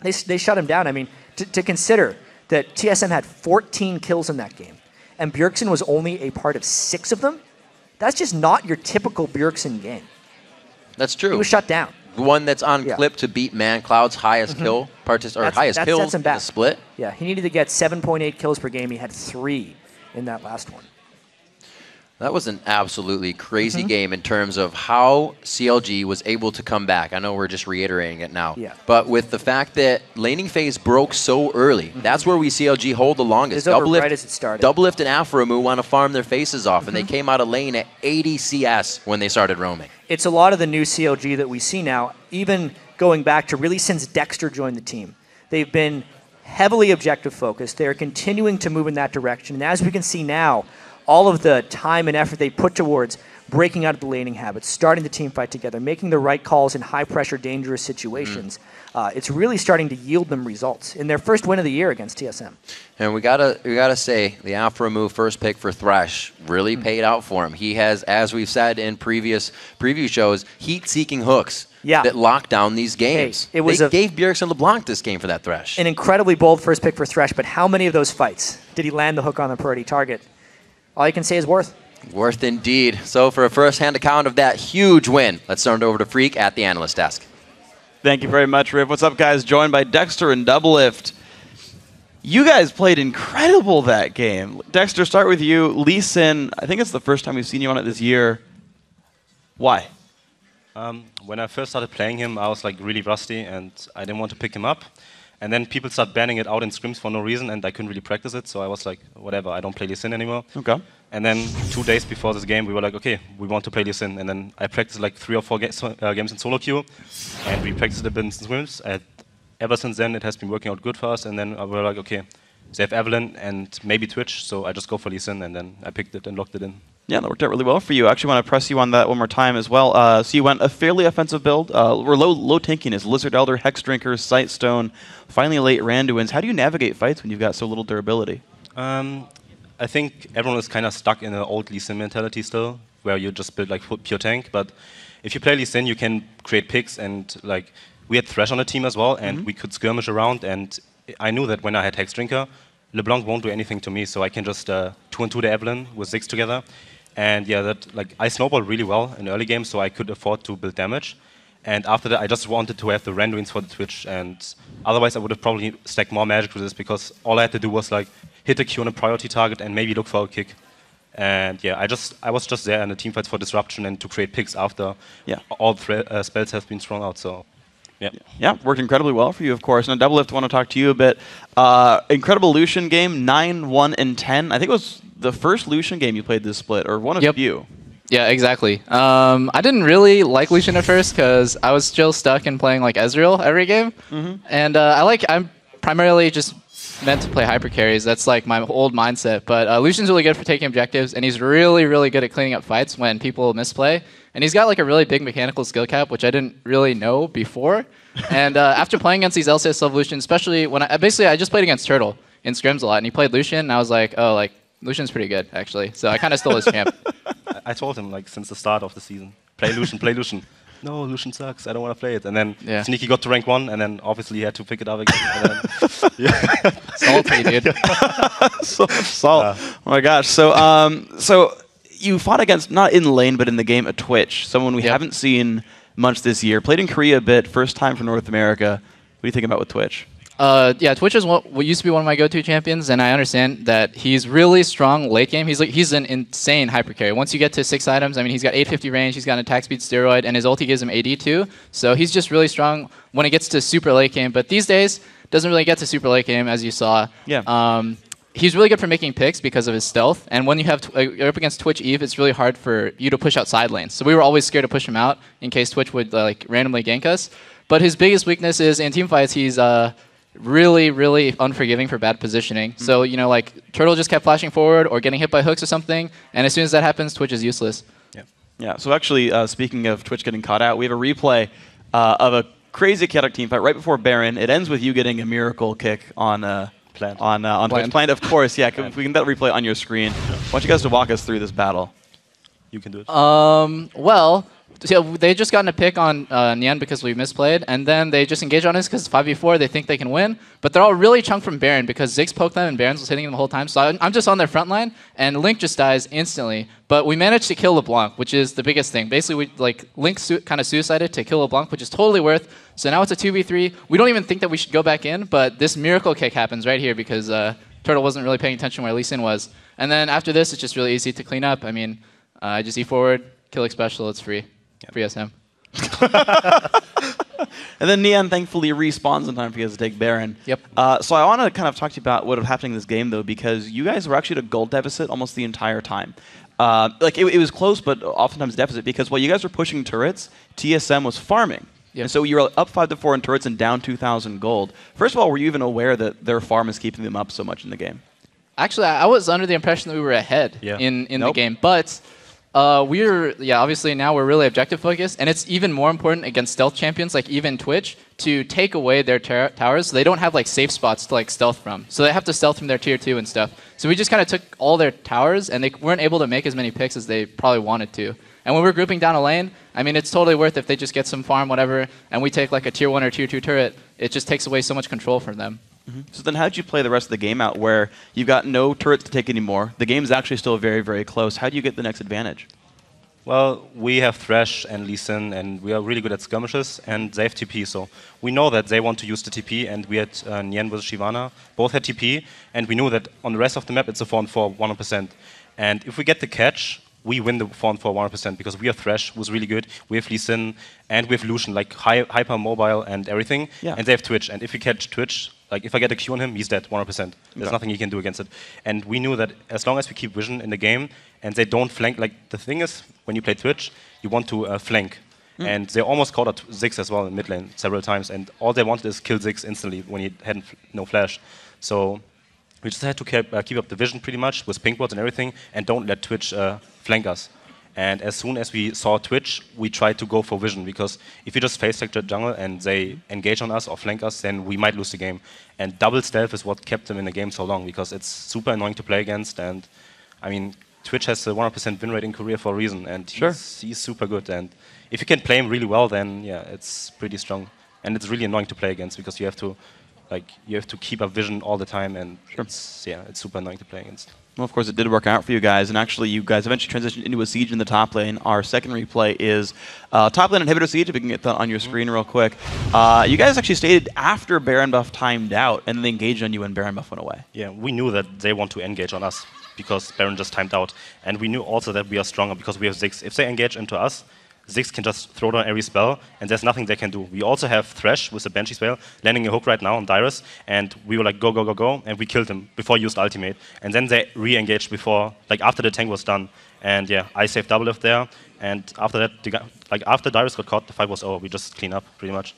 they shut him down. I mean, to consider that TSM had 14 kills in that game, and Bjergsen was only a part of 6 of them, that's just not your typical Bjergsen game. That's true. He was shut down. The one that's on clip to beat ManCloud's highest kill, highest kills in the split. Yeah, he needed to get 7.8 kills per game. He had 3 in that last one. That was an absolutely crazy game in terms of how CLG was able to come back. I know we're just reiterating it now. Yeah. But with the fact that laning phase broke so early, that's where we CLG hold the longest. It was over right as it started. Double Lift and Aphromoo want to farm their faces off, and they came out of lane at 80 CS when they started roaming. It's a lot of the new CLG that we see now, even going back to really since Dexter joined the team. They've been heavily objective focused. They're continuing to move in that direction. And as we can see now, all of the time and effort they put towards breaking out of the laning habits, starting the team fight together, making the right calls in high-pressure, dangerous situations, it's really starting to yield them results in their first win of the year against TSM. And we gotta say, the Aphromoo first pick for Thresh really paid out for him. He has, as we've said in previous preview shows, heat-seeking hooks that lock down these games. Hey, they gave Bjergsen LeBlanc this game for that Thresh. An incredibly bold first pick for Thresh, but how many of those fights did he land the hook on the priority target? All you can say is worth. Worth indeed. So for a first-hand account of that huge win, let's turn it over to Freak at the analyst desk. Thank you very much, Riv. What's up, guys? Joined by Dexter and Double Lift. You guys played incredible that game. Dexter, start with you. Lee Sin, I think it's the first time we've seen you on it this year. Why? When I first started playing him, I was like really rusty and I didn't want to pick him up. And then people started banning it out in scrims for no reason and I couldn't really practice it. So I was like, whatever, I don't play Lee Sin anymore. Okay. And then 2 days before this game, we were like, okay, we want to play Lee Sin. And then I practiced like 3 or 4 games in solo queue. And we practiced a bit in scrims. Ever since then, it has been working out good for us. And then we were like, okay, they have Evelyn and maybe Twitch. So I just go for Lee Sin. And then I picked it and locked it in. Yeah, that worked out really well for you. I actually want to press you on that one more time as well. So you went a fairly offensive build. We're low tankiness, Lizard Elder, Hex Drinker, Sightstone, finally late Randuins. How do you navigate fights when you've got so little durability? I think everyone is kind of stuck in an old Lee Sin mentality still, where you just build like pure tank. But if you play Lee Sin, you can create picks. And like we had Thresh on the team as well, and we could skirmish around. And I knew that when I had Hex Drinker, LeBlanc won't do anything to me, so I can just 2-2 the Evelyn with Ziggs together. And yeah, that like I snowballed really well in early games, so I could afford to build damage. And after that, I just wanted to have the Randuins for the Twitch. And otherwise, I would have probably stacked more magic with this because all I had to do was like hit a Q on a priority target and maybe look for a kick. And yeah, I was just there in the team fights for disruption and to create picks after all spells have been thrown out. So. Yeah, worked incredibly well for you, of course. Now, Double Lift, I want to talk to you a bit. Incredible Lucian game, 9-1 and 10. I think it was the first Lucian game you played this split, or one of the few. Yeah, exactly. I didn't really like Lucian at first because I was still stuck in playing like Ezreal every game, and I'm primarily just meant to play hyper carries. That's like my old mindset. But Lucian's really good for taking objectives, and he's really, really good at cleaning up fights when people misplay. And he's got like a really big mechanical skill cap, which I didn't really know before. And after playing against these LCS level Lucian, especially when I just played against Turtle in scrims a lot, and he played Lucian, and I was like, oh, like Lucian's pretty good actually. So I kind of stole his champ. I told him like since the start of the season, play Lucian, play Lucian. No, Lucian sucks. I don't want to play it. And then Sneaky got to rank 1, and then obviously he had to pick it up again. And then, salty, dude. Salt. Oh my gosh. So you fought against, not in lane, but in the game at Twitch, someone we haven't seen much this year. Played in Korea a bit, first time for North America. What do you think about with Twitch? Yeah, Twitch is what used to be one of my go-to champions, and I understand that he's really strong late game. He's an insane hyper carry. Once you get to 6 items, I mean, he's got 850 range, he's got an attack speed steroid, and his ulti gives him AD too. So he's just really strong when it gets to super late game. But these days, doesn't really get to super late game, as you saw. Yeah. He's really good for making picks because of his stealth. And when you have you're up against Twitch Eve, it's really hard for you to push out side lanes. So we were always scared to push him out in case Twitch would like randomly gank us. But his biggest weakness is in team fights, he's really, really unforgiving for bad positioning. So, you know, like Turtle just kept flashing forward or getting hit by hooks or something. And as soon as that happens, Twitch is useless. Yeah. So actually, speaking of Twitch getting caught out, we have a replay of a crazy chaotic team fight right before Baron. It ends with you getting a miracle kick on Twitch. Plant, of course. Yeah, we can get that replay on your screen. I want you guys to walk us through this battle. You can do it. Well, so they just gotten a pick on Nian because we misplayed, and then they just engage on us because 5v4, they think they can win. But they're all really chunked from Baron because Ziggs poked them and Baron's was hitting them the whole time. So I'm just on their front line, and Link just dies instantly. But we managed to kill LeBlanc, which is the biggest thing. Basically, Link kind of suicided to kill LeBlanc, which is totally worth. So now it's a 2v3. We don't even think that we should go back in, but this miracle kick happens right here because Turtle wasn't really paying attention where Lee Sin was. And then after this, it's just really easy to clean up. I mean, I just E forward, kill X special, it's free. Free SM. And then Nian thankfully respawns in time for you guys to take Baron. Yep. So I want to kind of talk to you about what was happening in this game, though, because you guys were actually at a gold deficit almost the entire time. It was close, but oftentimes deficit, because while you guys were pushing turrets, TSM was farming. Yep. And so you were up 5-4 in turrets and down 2,000 gold. First of all, were you even aware that their farm is keeping them up so much in the game? Actually, I was under the impression that we were ahead in the game, but obviously now we're really objective focused, and it's even more important against stealth champions like even Twitch to take away their towers. So they don't have like safe spots to like stealth from, so they have to stealth from their tier 2 and stuff. So we just kind of took all their towers, and they weren't able to make as many picks as they probably wanted to. And when we're grouping down a lane, I mean, it's totally worth if they just get some farm, whatever, and we take like a tier 1 or tier 2 turret. It just takes away so much control from them. So then how did you play the rest of the game out where you've got no turrets to take anymore? The game's actually still very, very close. How do you get the next advantage? Well, we have Thresh and Lee Sin, and we are really good at skirmishes, and they have TP, so we know that they want to use the TP, and we had Nien versus Shyvana, both had TP, and we knew that on the rest of the map it's a 4-on-4 100%. And if we get the catch, we win the 4-on-4 100% because we have Thresh, who's really good, we have Lee Sin, and we have Lucian, like hyper mobile and everything, and they have Twitch, and if we catch Twitch, like if I get a Q on him, he's dead 100%. There's nothing he can do against it. And we knew that as long as we keep vision in the game and they don't flank, like the thing is, when you play Twitch, you want to flank. And they almost caught out Ziggs as well in mid lane several times, and all they wanted is kill Ziggs instantly when he had no flash. So we just had to keep up the vision pretty much with pink wards and everything, and don't let Twitch flank us. And as soon as we saw Twitch, we tried to go for vision, because if you just face tech the jungle and they engage on us or flank us, then we might lose the game. And double stealth is what kept them in the game so long, because it's super annoying to play against. And I mean, Twitch has a 100% win rate in Korea for a reason, and he's super good. And if you can play him really well, then yeah, it's pretty strong. And it's really annoying to play against, because you have to keep up vision all the time, and it's super annoying to play against. Well, of course, it did work out for you guys, and actually, you guys eventually transitioned into a siege in the top lane. Our second replay is top lane inhibitor siege, if we can get that on your screen real quick. You guys actually stayed after Baron buff timed out, and then they engaged on you when Baron buff went away. Yeah, we knew that they want to engage on us, because Baron just timed out. And we knew also that we are stronger, because we have Ziggs. If they engage into us, Ziggs can just throw down every spell, and there's nothing they can do. We also have Thresh with a Banshee spell, landing a hook right now on Dyrus, and we were like, go, go, go, go, and we killed him before he used ultimate. And then they re-engaged before, like after the tank was done. And yeah, I saved double lift there, and after that, after Dyrus got caught, the fight was over. We just clean up, pretty much.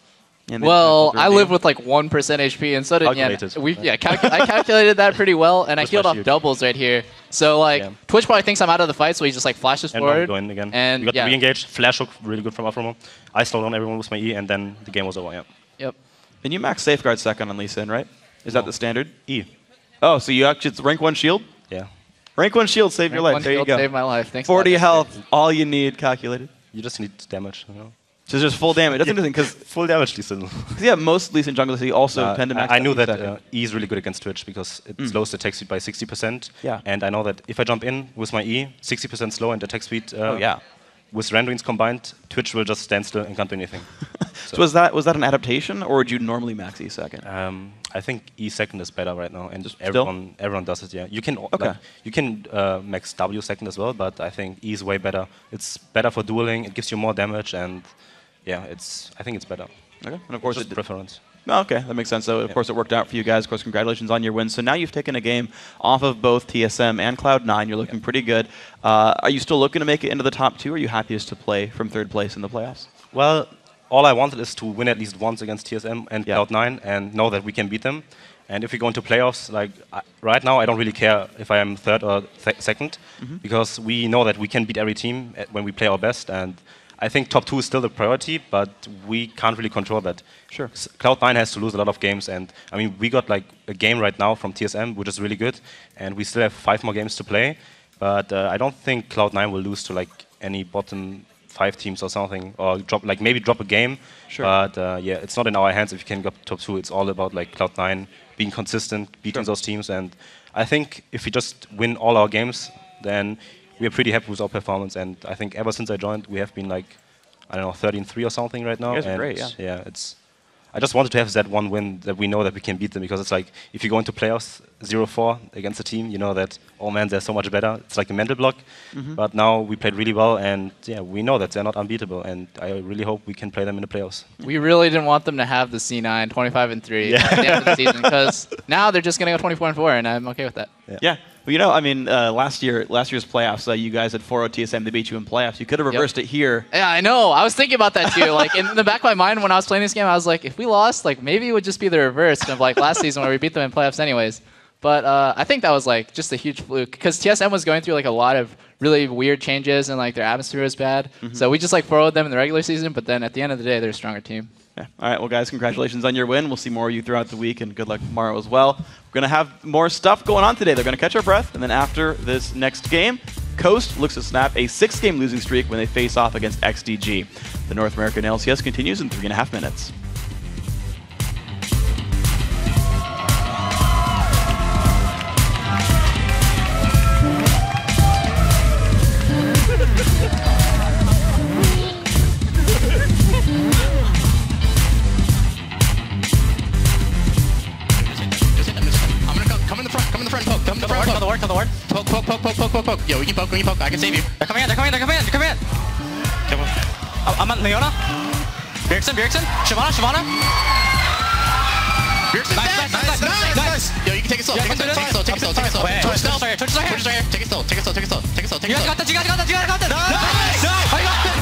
Well, I live with like 1% HP, and so did Yen. I calculated that pretty well, and I healed off doubles right here. So like, Twitch probably thinks I'm out of the fight, so he just like flashes forward. Going again. And we got re-engaged, flash hook, really good from Afromo. I slowed down everyone with my E, and then the game was over. Yep. And you max safeguard second on Lee Sin, right? Is that the standard? E. Oh, so you actually, it's rank 1 shield? Yeah. Rank 1 shield saved your life. There you go. Saved my life. Thanks. 40 health, all you need calculated. You just need damage. So just full damage. That's interesting, because full damage Lee Sin. Yeah, most Lee Sin junglers also tend to max. I knew that E is really good against Twitch, because it slows the attack speed by 60%. Yeah. And I know that if I jump in with my E, 60% slow and attack speed. With renderings combined, Twitch will just stand still and can't do anything. So was that an adaptation, or would you normally max E second? I think E second is better right now, and just everyone does it. Yeah, you can max W second as well, but I think E is way better. It's better for dueling. It gives you more damage, and yeah, I think it's better. Okay, and of course it's preference. Oh, okay, that makes sense. So, of course, it worked out for you guys. Of course, congratulations on your win. So now you've taken a game off of both TSM and Cloud9. You're looking pretty good. Are you still looking to make it into the top 2, or are you happy just to play from 3rd place in the playoffs? Well, all I wanted is to win at least once against TSM and Cloud9 and know that we can beat them. And if we go into playoffs, like right now, I don't really care if I am 3rd or 2nd, because we know that we can beat every team when we play our best. And I think top 2 is still the priority, but we can't really control that. Sure. Cloud9 has to lose a lot of games, and I mean, we got like a game right now from TSM, which is really good, and we still have 5 more games to play. But I don't think Cloud9 will lose to like any bottom 5 teams or something, or maybe drop a game. Sure. But yeah, it's not in our hands if you can go top 2. It's all about like Cloud9 being consistent, beating those teams, and I think if we just win all our games, then we are pretty happy with our performance. And I think ever since I joined, we have been like, I don't know, 13-3 or something right now. You guys are great, yeah. I just wanted to have that one win that we know that we can beat them, because it's like if you go into playoffs 0-4 against a team, you know that, oh man, they're so much better. It's like a mental block. But now we played really well, and yeah, we know that they're not unbeatable, and I really hope we can play them in the playoffs. We really didn't want them to have the C9 25-3 at the end of the season, because now they're just going to go 24-4, and I'm okay with that. Yeah. Well, you know, I mean, last year's playoffs, you guys had 4-0 TSM. They beat you in playoffs. You could have reversed it here. Yeah, I know. I was thinking about that too. Like in the back of my mind when I was playing this game, I was like, if we lost, like maybe it would just be the reverse of like last season where we beat them in playoffs anyways. But I think that was like just a huge fluke, because TSM was going through like a lot of really weird changes, and like their atmosphere was bad. So we just like 4-0'd them in the regular season, but then at the end of the day, they're a stronger team. Yeah. All right, well, guys, congratulations on your win. We'll see more of you throughout the week, and good luck tomorrow as well. We're going to have more stuff going on today. They're going to catch our breath, and then after this next game, Coast looks to snap a 6-game losing streak when they face off against XDG. The North American LCS continues in 3.5 minutes. kill the ward. Poke, poke, poke, poke, poke, poke, poke. Yo, we can poke, we can poke. I can save you. They're coming in, they're coming in, they're coming in, they're coming in. I'm on Leona. Bjergsen, Bjergsen. Shyvana. Bjergsen, nice. Yo, you can take it slow, take it slow. Torch is right here. Take it slow. You guys got this, you guys got this. Nice! I got this!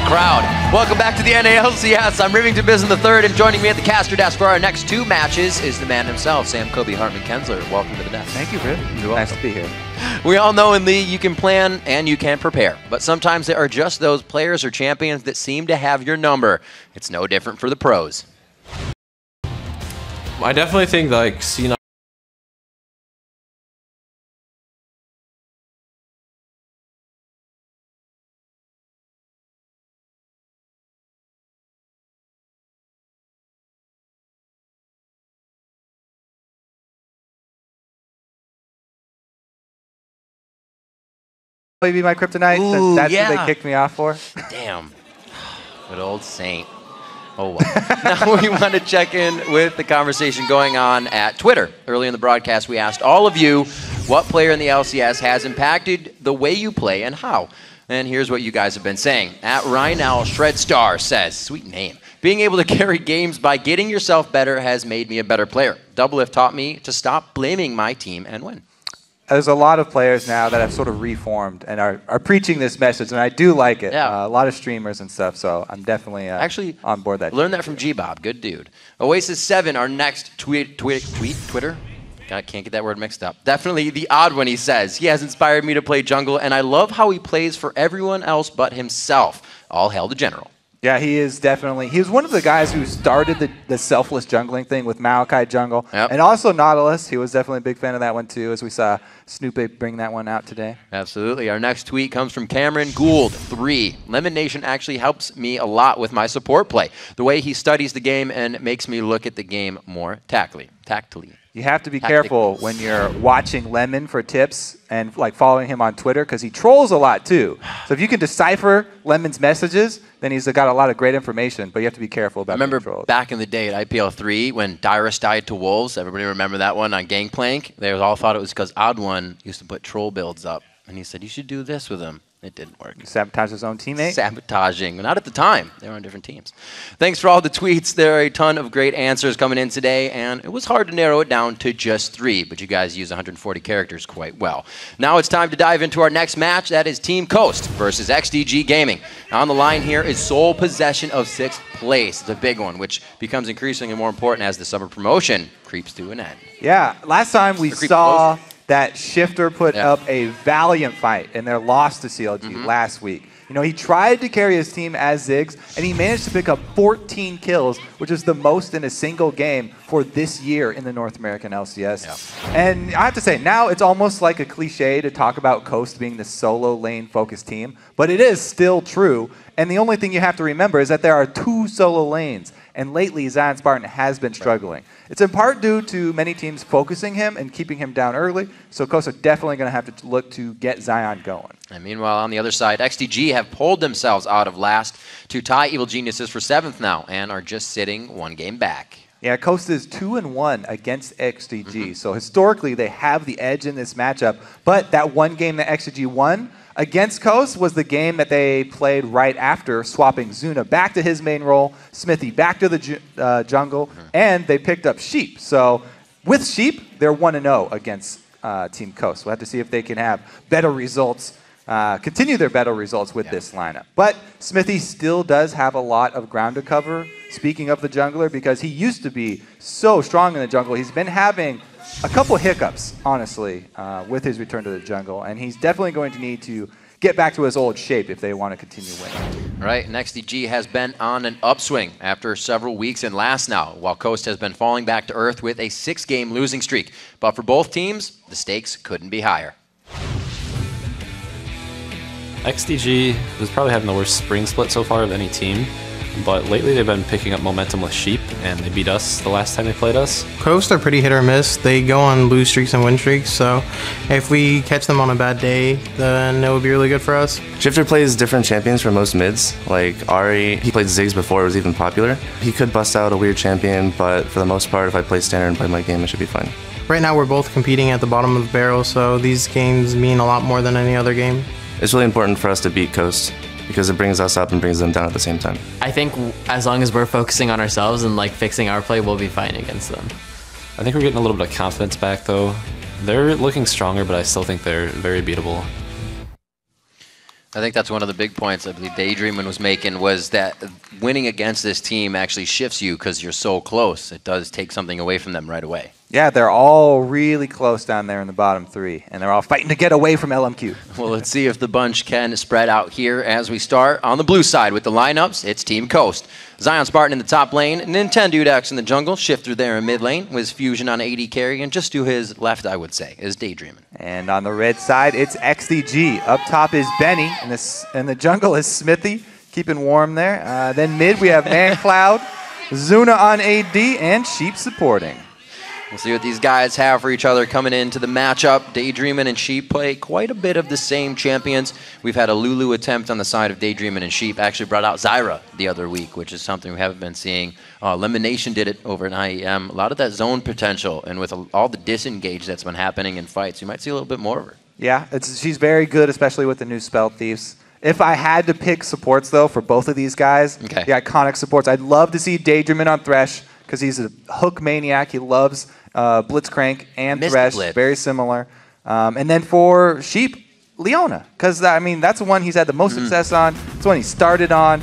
crowd. Welcome back to the NALCS. I'm Rivington Biz III, and joining me at the caster desk for our next two matches is the man himself, Sam Kobe Hartman Kensler. Welcome to the desk. Thank you, Riv. Nice to be here. We all know in League you can plan and you can prepare, but sometimes there are just those players or champions that seem to have your number. It's no different for the pros. I definitely think like C9 Maybe my kryptonite. Ooh, That's yeah. what they kicked me off for. Damn. Good old Saint. Oh, well. Now we want to check in with the conversation going on at Twitter. Early in the broadcast, we asked all of you what player in the LCS has impacted the way you play and how. And here's what you guys have been saying. At Rhinal Shredstar says, sweet name, being able to carry games by getting yourself better has made me a better player. Doublelift taught me to stop blaming my team and win. There's a lot of players now that have sort of reformed and are preaching this message, and I do like it. Yeah. A lot of streamers and stuff, so I'm definitely actually on board that. Learn that from G-Bob. Good dude. Oasis7, our next Twitter? God, can't get that word mixed up. Definitely the odd one, he says. He has inspired me to play jungle, and I love how he plays for everyone else but himself. All hail the general. Yeah, he is definitely. He was one of the guys who started the selfless jungling thing with Maokai Jungle. Yep. And also Nautilus. He was definitely a big fan of that one too, as we saw Snoopy bring that one out today. Absolutely. Our next tweet comes from Cameron Gould, 3. Lemon Nation actually helps me a lot with my support play. The way he studies the game and makes me look at the game more tactily. You have to be careful when you're watching Lemon for tips and like following him on Twitter because he trolls a lot too. So if you can decipher Lemon's messages, then he's got a lot of great information, but you have to be careful about being trolled. Back in the day at IPL 3 when Dyrus died to Wolves, everybody remember that one on Gangplank? They all thought it was because Odd One used to put troll builds up. And he said, you should do this with him. It didn't work. Sabotage his own teammate? Sabotaging. Not at the time. They were on different teams. Thanks for all the tweets. There are a ton of great answers coming in today, and it was hard to narrow it down to just 3, but you guys use 140 characters quite well. Now it's time to dive into our next match. That is Team Coast versus XDG Gaming. On the line here is sole possession of 6th place. It's a big one, which becomes increasingly more important as the summer promotion creeps to an end. Yeah, last time we saw that Shifter put up a valiant fight in their loss to CLG last week. You know, he tried to carry his team as Ziggs, and he managed to pick up 14 kills, which is the most in a single game for this year in the North American LCS. And I have to say, now it's almost like a cliche to talk about Coast being the solo lane-focused team, but it is still true. And the only thing you have to remember is that there are 2 solo lanes, and lately Zion Spartan has been struggling. It's in part due to many teams focusing him and keeping him down early, so Coast are definitely going to have to look to get Zion going. And meanwhile, on the other side, XDG have pulled themselves out of last to tie Evil Geniuses for 7th now and are just sitting 1 game back. Yeah, Coast is 2-1 against XDG, so historically they have the edge in this matchup, but that one game that XDG won against Coast was the game that they played right after swapping Zuna back to his main role, Smithy back to the jungle, and they picked up Sheep. So with Sheep, they're 1-0 against Team Coast. We'll have to see if they can have better results, continue their better results with this lineup. But Smithy still does have a lot of ground to cover, speaking of the jungler, because he used to be so strong in the jungle. He's been having a couple hiccups, honestly, with his return to the jungle, and he's definitely going to need to get back to his old shape if they want to continue winning. Right, and XDG has been on an upswing after several weeks in last now, while Coast has been falling back to earth with a 6-game losing streak. But for both teams, the stakes couldn't be higher. XDG is probably having the worst spring split so far of any team, but lately they've been picking up momentum with Sheep, and they beat us the last time they played us. Coast are pretty hit or miss. They go on lose streaks and win streaks, so if we catch them on a bad day, then it would be really good for us. Shifter plays different champions for most mids. Like Ari, he played Ziggs before it was even popular. He could bust out a weird champion, but for the most part, if I play standard and play my game, it should be fine. Right now we're both competing at the bottom of the barrel, so these games mean a lot more than any other game. It's really important for us to beat Coast, because it brings us up and brings them down at the same time. I think as long as we're focusing on ourselves and like fixing our play, we'll be fine against them. I think we're getting a little bit of confidence back though. They're looking stronger, but I still think they're very beatable. I think that's one of the big points I believe Daydreamin was making, was that winning against this team actually shifts you because you're so close. It does take something away from them right away. Yeah, they're all really close down there in the bottom 3, and they're all fighting to get away from LMQ. Well, let's see if the bunch can spread out here as we start. On the blue side with the lineups, it's Team Coast. Zion Spartan in the top lane, Nintendo in the jungle, Shifter there in mid lane with Fusion on AD carry, and just to his left, I would say, is Daydreamin. And on the red side, it's XDG. Up top is Benny, and the jungle is Smithy, keeping warm there. Then mid, we have ManCloud, Zuna on AD, and Sheep supporting. We'll see what these guys have for each other coming into the matchup. Daydreamin' and Sheep play quite a bit of the same champions. We've had a Lulu attempt on the side of Daydreamin' and Sheep. Actually brought out Zyra the other week, which is something we haven't been seeing. Elimination did it over in IEM. A lot of that zone potential, and with all the disengage that's been happening in fights, you might see a little bit more of her. Yeah, she's very good, especially with the new Spell Thieves. If I had to pick supports, though, for both of these guys, the iconic supports, I'd love to see Daydreamin' on Thresh, because he's a hook maniac. He loves Blitzcrank and Thresh, very similar. And then for Sheep, Leona, because I mean that's the one he's had the most success on. It's the one he started on.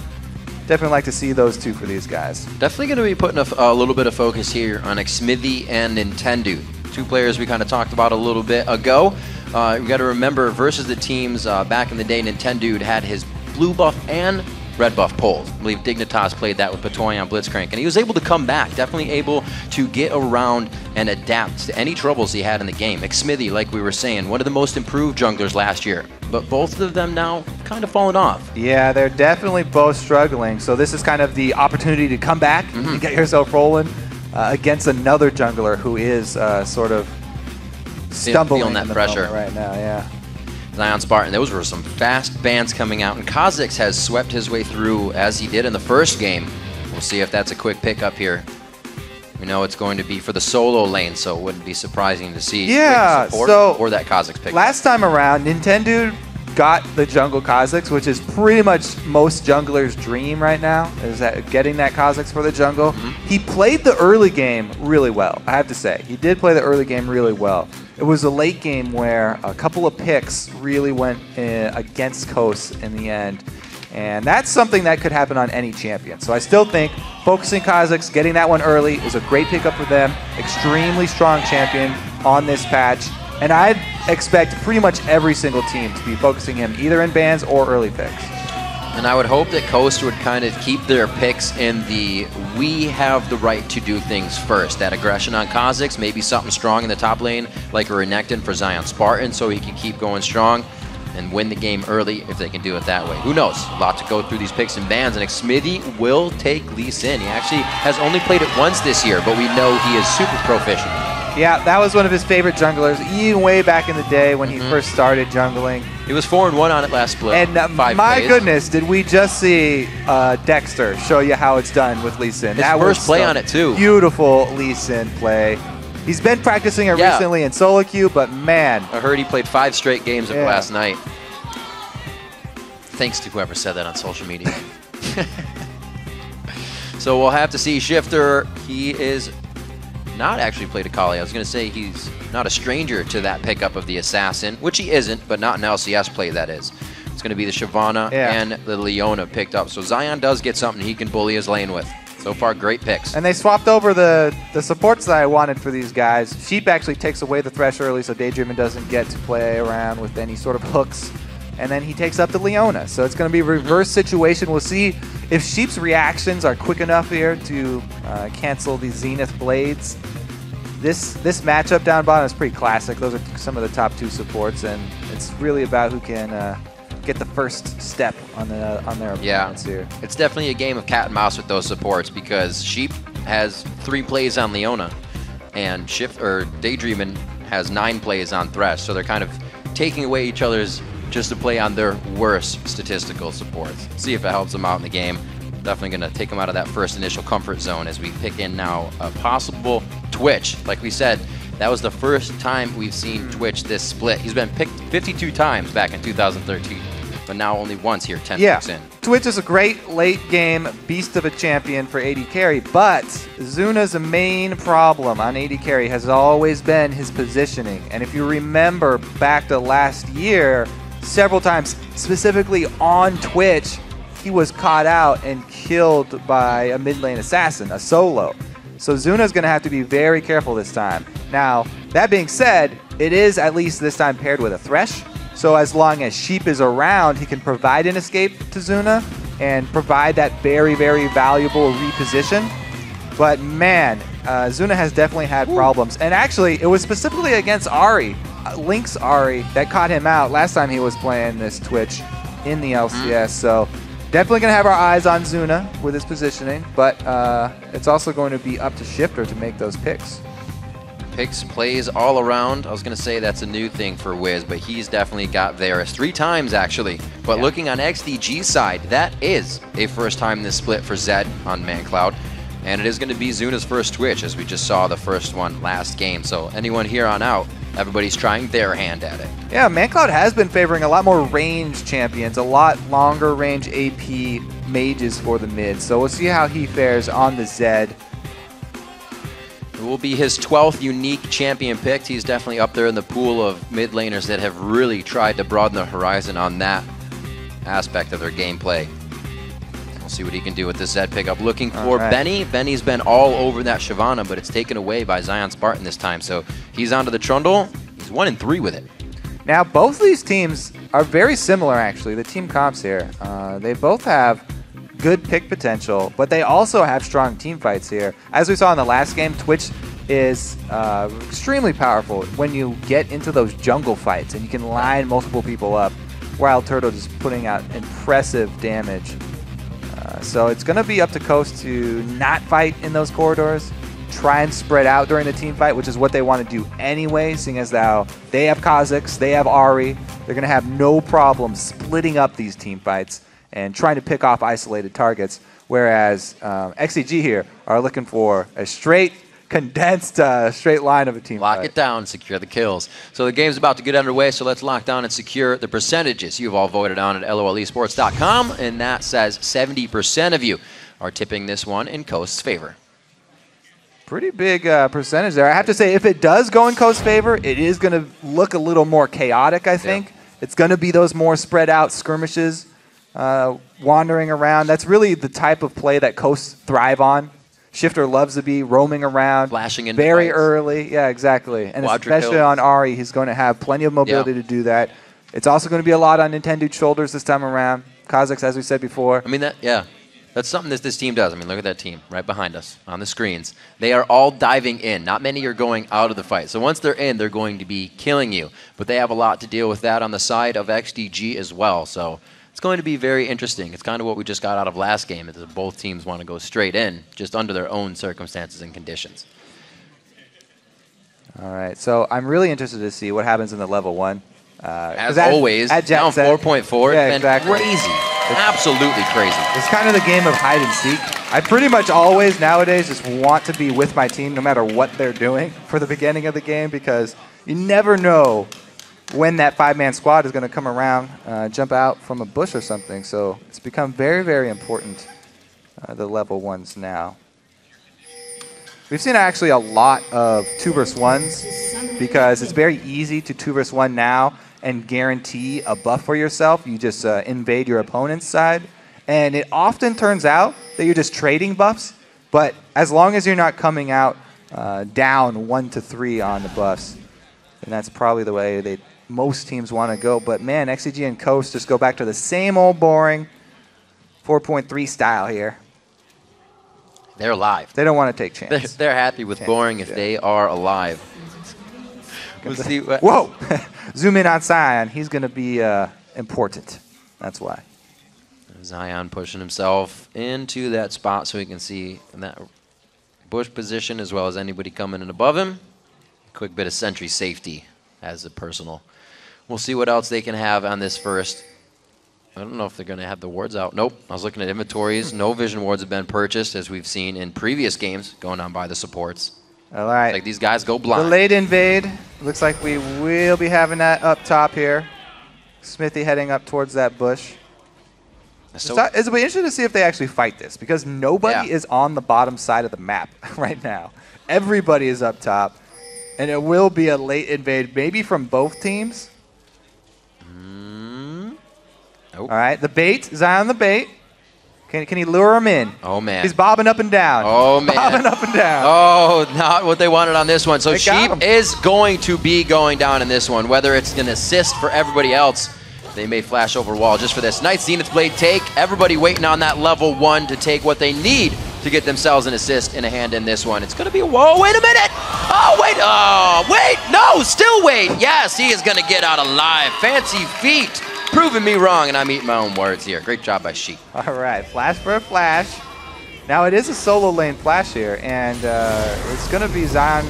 Definitely like to see those two for these guys. Definitely going to be putting a little bit of focus here on Xmithy and Nintendo. Two players we kind of talked about a little bit ago. We got to remember versus the teams back in the day, Nintendo had his blue buff and red buff poles. I believe Dignitas played that with Patoyan Blitzcrank, and he was able to come back, definitely able to get around and adapt to any troubles he had in the game. Xmithy, like we were saying, one of the most improved junglers last year, but both of them now kind of fallen off. Yeah, they're definitely both struggling, so this is kind of the opportunity to come back and get yourself rolling against another jungler who is sort of stumbling feeling that pressure right now, yeah. Zion Spartan, those were some fast bans coming out, and Kha'Zix has swept his way through as he did in the first game. We'll see if that's a quick pickup here. We know it's going to be for the solo lane, so it wouldn't be surprising to see support or that Kha'Zix pickup. Last time around, Nintendo got the jungle Kha'Zix, which is pretty much most junglers' dream right now, is that getting that Kha'Zix for the jungle. He played the early game really well, I have to say. He did play the early game really well. It was a late game where a couple of picks really went against Coast in the end. And that's something that could happen on any champion. So I still think focusing Kha'Zix, getting that one early is a great pickup for them. Extremely strong champion on this patch. And I'd expect pretty much every single team to be focusing him either in bans or early picks. And I would hope that Coast would kind of keep their picks in the we have the right to do things first. That aggression on Kha'Zix, maybe something strong in the top lane like a Renekton for Zion Spartan so he can keep going strong and win the game early if they can do it that way. Who knows? A lot to go through these picks and bans, and Xmithy will take Lee Sin. He actually has only played it once this year, but we know he is super proficient. Yeah, that was one of his favorite junglers, even way back in the day when he first started jungling. He was 4-1 on it last split. And my goodness, did we just see Dexter show you how it's done with Lee Sin. His first play on it, too. Beautiful Lee Sin play. He's been practicing it recently in solo queue, but man. I heard he played 5 straight games of last night. Thanks to whoever said that on social media. So we'll have to see Shifter. He is not actually played Akali. I was going to say he's not a stranger to that pickup of the Assassin, which he isn't, but not an LCS play, that is. It's going to be the Shyvana and the Leona picked up. So Zion does get something he can bully his lane with. So far, great picks. And they swapped over the supports that I wanted for these guys. Sheep actually takes away the Thresh early, so Daydreamin' doesn't get to play around with any sort of hooks. And then he takes up the Leona. So it's going to be a reverse situation. We'll see if Sheep's reactions are quick enough here to cancel the Zenith Blades. This matchup down bottom is pretty classic. Those are some of the top 2 supports, and it's really about who can get the first step on their opponents here. It's definitely a game of cat and mouse with those supports because Sheep has 3 plays on Leona, and Daydreamin' has 9 plays on Thresh. So they're kind of taking away each other's just to play on their worst statistical supports. See if it helps them out in the game. Definitely going to take them out of that first initial comfort zone as we pick in now a possible Twitch. Like we said, that was the first time we've seen Twitch this split. He's been picked 52 times back in 2013, but now only once here, 10 picks in. Twitch is a great late game beast of a champion for AD carry, but Zuna's main problem on AD carry has always been his positioning. And if you remember back to last year, several times, specifically on Twitch, he was caught out and killed by a mid lane assassin, a solo. So Zuna's going to have to be very careful this time. Now, that being said, it is at least this time paired with a Thresh. So as long as Sheep is around, he can provide an escape to Zuna and provide that very, very valuable reposition. But man, Zuna has definitely had problems. And actually, it was specifically against Ahri, Link's Ahri, that caught him out last time he was playing this Twitch in the LCS. So definitely going to have our eyes on Zuna with his positioning, but it's also going to be up to Shifter to make those picks. picks, plays all around. I was going to say that's a new thing for Wiz, but he's definitely got Varus 3 times, actually. But looking on XDG's side, that is a first time in this split for Zed on ManCloud. And it is going to be Zuna's first Twitch, as we just saw the first one last game. So anyone here on out, everybody's trying their hand at it. Yeah, ManCloud has been favoring a lot more range champions, a lot longer range AP mages for the mid. So we'll see how he fares on the Zed. It will be his 12th unique champion picked. He's definitely up there in the pool of mid laners that have really tried to broaden the horizon on that aspect of their gameplay. We'll see what he can do with this Zed pickup. Looking for Benny. Benny's been all over that Shyvana, but it's taken away by Zion Spartan this time. So he's onto the Trundle. He's 1-3 with it. Now, both these teams are very similar, actually, the team comps here. They both have good pick potential, but they also have strong team fights here. As we saw in the last game, Twitch is extremely powerful when you get into those jungle fights and you can line multiple people up. Wild Turtle just putting out impressive damage. So it's going to be up to Coast to not fight in those corridors, try and spread out during the team fight, which is what they want to do anyway, seeing as though they have Kha'Zix, they have Ahri. They're going to have no problem splitting up these team fights and trying to pick off isolated targets, whereas XCG here are looking for a straight, condensed straight line of a team Lock fight. it down, secure the kills. So the game's about to get underway, so let's lock down and secure the percentages. You've all voted on at LOLesports.com, and that says 70% of you are tipping this one in Coast's favor. Pretty big percentage there. I have to say, if it does go in Coast's favor, it is going to look a little more chaotic, I think. It's going to be those more spread out skirmishes, wandering around. That's really the type of play that Coast thrive on. Shifter loves to be roaming around, flashing in very early. Yeah, exactly. And especially on Ahri, he's going to have plenty of mobility to do that. It's also going to be a lot on Nintendo's shoulders this time around. Kha'Zix, as we said before. I mean, that's something that this team does. I mean, look at that team right behind us on the screens. They are all diving in. Not many are going out of the fight. So once they're in, they're going to be killing you. But they have a lot to deal with that on the side of XDG as well. So it's going to be very interesting. It's kind of what we just got out of last game, is that both teams want to go straight in, just under their own circumstances and conditions. All right, so I'm really interested to see what happens in the level 1. As always, down 4.4. Yeah, and exactly. Crazy. Absolutely crazy. It's kind of the game of hide and seek. I pretty much always nowadays just want to be with my team no matter what they're doing for the beginning of the game, because you never know when that 5-man squad is going to come around, jump out from a bush or something. So it's become very, very important, the level 1s now. We've seen actually a lot of 2 vs 1s because it's very easy to 2 vs 1 now and guarantee a buff for yourself. You just invade your opponent's side. And it often turns out that you're just trading buffs. But as long as you're not coming out down 1 to 3 on the buffs, then that's probably the way most teams want to go. But man, XCG and Coast just go back to the same old boring 4.3 style here. They're alive. They don't want to take chances. They're happy with boring if they are alive. We'll see what. Whoa! Zoom in on Zion. He's going to be important. That's why. Zion pushing himself into that spot so he can see in that bush position as well as anybody coming in above him. Quick bit of sentry safety as a personal. We'll see what else they can have on this first. I don't know if they're going to have the wards out. Nope. I was looking at inventories. No vision wards have been purchased, as we've seen in previous games going on by the supports. All right. Like these guys go blind. The late invade. Looks like we will be having that up top here. Smithy heading up towards that bush. It'll be interesting to see if they actually fight this, because nobody is on the bottom side of the map right now. Everybody is up top, and it will be a late invade, maybe from both teams. All right, the bait. Zion the bait. Can he lure him in? Oh, man. He's bobbing up and down. Oh, man. Bobbing up and down. Oh, not what they wanted on this one. So They got Sheep is going to be going down in this one. Whether it's an assist for everybody else, they may flash over wall just for this. Nice Zenith's Blade take. Everybody waiting on that level 1 to take what they need to get themselves an assist in a hand in this one. It's going to be, whoa, wait a minute. Oh, wait, no, still wait. Yes, he is going to get out alive. Fancy feet. Proving me wrong, and I'm eating my own words here. Great job by Sheep. All right, flash for a flash. Now it is a solo lane flash here, and it's going to be Zion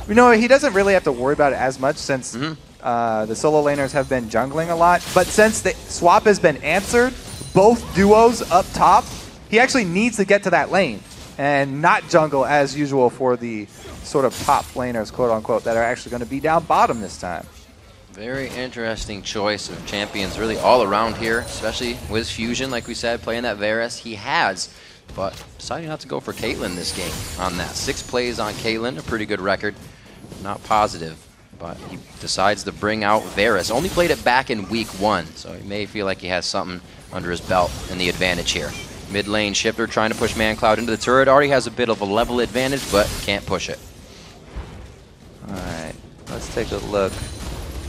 You know, he doesn't really have to worry about it as much since the solo laners have been jungling a lot. But since the swap has been answered, both duos up top, he actually needs to get to that lane and not jungle as usual for the sort of top laners, quote-unquote, that are actually going to be down bottom this time. Very interesting choice of champions really all around here, especially with Fusion, like we said, playing that Varus he has. But deciding not to go for Caitlyn this game on that. 6 plays on Caitlyn, a pretty good record. Not positive, but he decides to bring out Varus. Only played it back in week 1, so he may feel like he has something under his belt in the advantage here. Mid lane Shifter trying to push ManCloud into the turret. Already has a bit of a level advantage, but can't push it. All right, let's take a look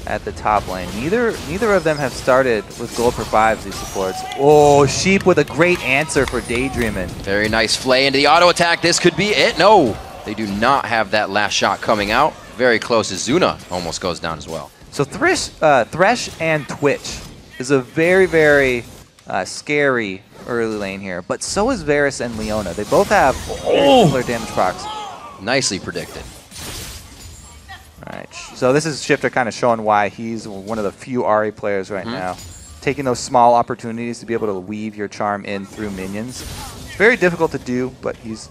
at the top lane. Neither of them have started with gold for 5s, these supports. Oh, Sheep with a great answer for Daydreamin'. Very nice flay into the auto attack. This could be it. No, they do not have that last shot coming out. Very close as Zuna almost goes down as well. So Thresh and Twitch is a very, very scary early lane here, but so is Varus and Leona. They both have similar damage procs. Nicely predicted. All right, so this is Shifter kind of showing why he's one of the few Ahri players right now. Taking those small opportunities to be able to weave your charm in through minions. It's very difficult to do, but he's...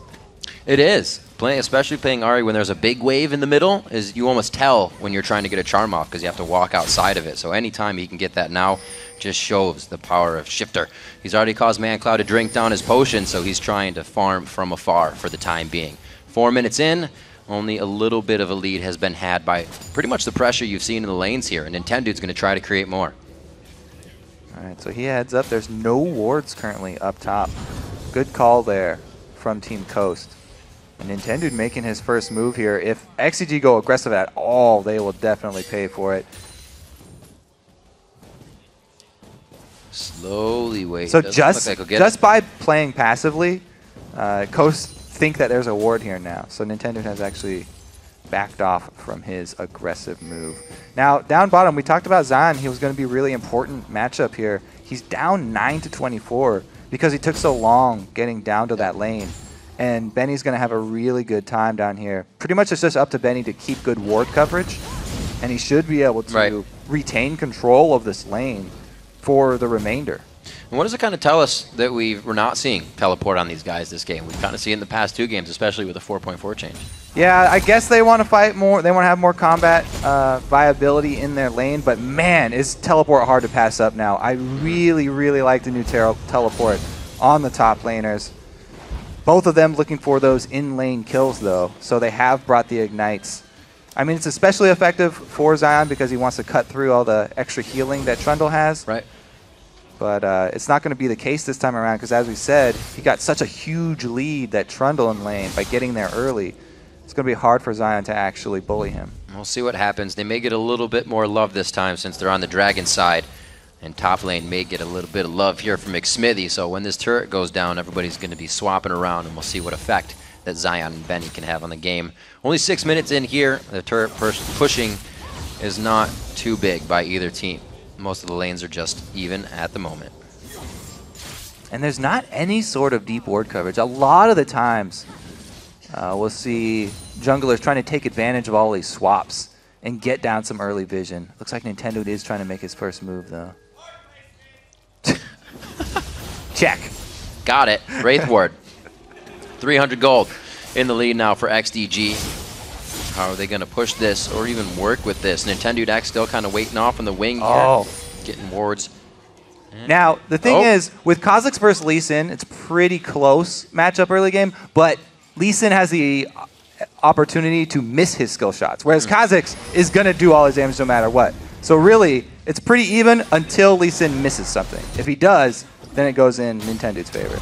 It is. Especially playing Ahri when there's a big wave in the middle, is you almost tell when you're trying to get a charm off because you have to walk outside of it. So anytime he can get that now just shows the power of Shifter. He's already caused ManCloud to drink down his potion, so he's trying to farm from afar for the time being. 4 minutes in, only a little bit of a lead has been had by pretty much the pressure you've seen in the lanes here, and Nintendo's going to try to create more. All right, so he heads up. There's no wards currently up top. Good call there from Team Coast. And Nintendo making his first move here. If XCG go aggressive at all, they will definitely pay for it. Slowly wait. So just by playing passively, Coast think that there's a ward here now. So Nintendo has actually backed off from his aggressive move. Now, down bottom, we talked about Zion. He was going to be a really important matchup here. He's down 9-24 because he took so long getting down to that lane. And Benny's going to have a really good time down here. Pretty much it's just up to Benny to keep good ward coverage. And he should be able to retain control of this lane for the remainder. And what does it kind of tell us that we're not seeing teleport on these guys this game? We've kind of seen it in the past 2 games, especially with the 4.4 change. Yeah, I guess they want to fight more. They want to have more combat viability in their lane. But man, is teleport hard to pass up now. I really, really like the new teleport on the top laners. Both of them looking for those in-lane kills, though. So they have brought the ignites. I mean, it's especially effective for Zion because he wants to cut through all the extra healing that Trundle has. Right. But it's not going to be the case this time around because, as we said, he got such a huge lead, that Trundle in lane, by getting there early. It's going to be hard for Zion to actually bully him. We'll see what happens. They may get a little bit more love this time since they're on the Dragon side. And top lane may get a little bit of love here from McSmithy. So when this turret goes down, everybody's going to be swapping around, and we'll see what effect that Zion and Benny can have on the game. Only 6 minutes in here. The turret pushing is not too big by either team. Most of the lanes are just even at the moment. And there's not any sort of deep ward coverage. A lot of the times we'll see junglers trying to take advantage of all these swaps and get down some early vision. Looks like Nintendo is trying to make his first move, though. Check. Got it. Wraith Ward. 300 gold in the lead now for XDG. How are they going to push this or even work with this? Nintendo X still kind of waiting off on the wing here. Getting wards. Now, the thing is, with Kha'Zix versus Lee Sin, it's pretty close matchup early game, but Lee Sin has the opportunity to miss his skill shots, whereas Kha'Zix is going to do all his damage no matter what. So really, it's pretty even until Lee Sin misses something. If he does, then it goes in Nintendo's favor.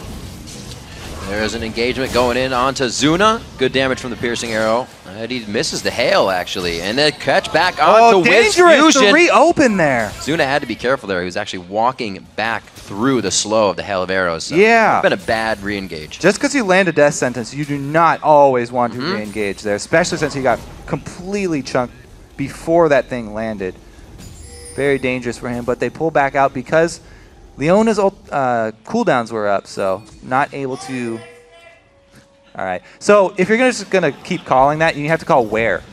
There's an engagement going in onto Zuna. Good damage from the piercing arrow. And he misses the hail, actually. And then catch back onto Wiz Fusion. To reopen there. Zuna had to be careful there. He was actually walking back through the slow of the hail of arrows. So yeah. It's been a bad re-engage. Just because you land a death sentence, you do not always want to re-engage there, especially since he got completely chunked before that thing landed. Very dangerous for him, but they pull back out because Leona's cooldowns were up, so not able to... All right. So if you're just going to keep calling that, you have to call where.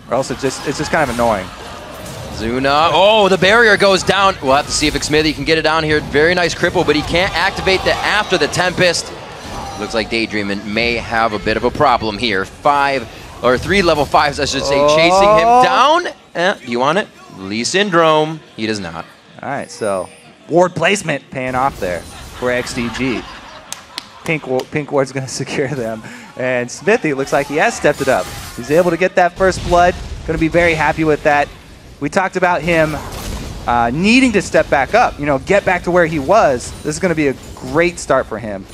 or else it's just kind of annoying. Zuna, oh, the barrier goes down. We'll have to see if Smithy can get it down here. Very nice cripple, but he can't activate the after the Tempest. Looks like Daydreamin may have a bit of a problem here. 3 level 5s, I should say, chasing him down. Do you want it? Lee Syndrome. He does not. All right, so ward placement paying off there for XDG. Pink ward's going to secure them. And Smithy looks like he has stepped it up. He's able to get that first blood. Going to be very happy with that. We talked about him needing to step back up, get back to where he was. This is going to be a great start for him.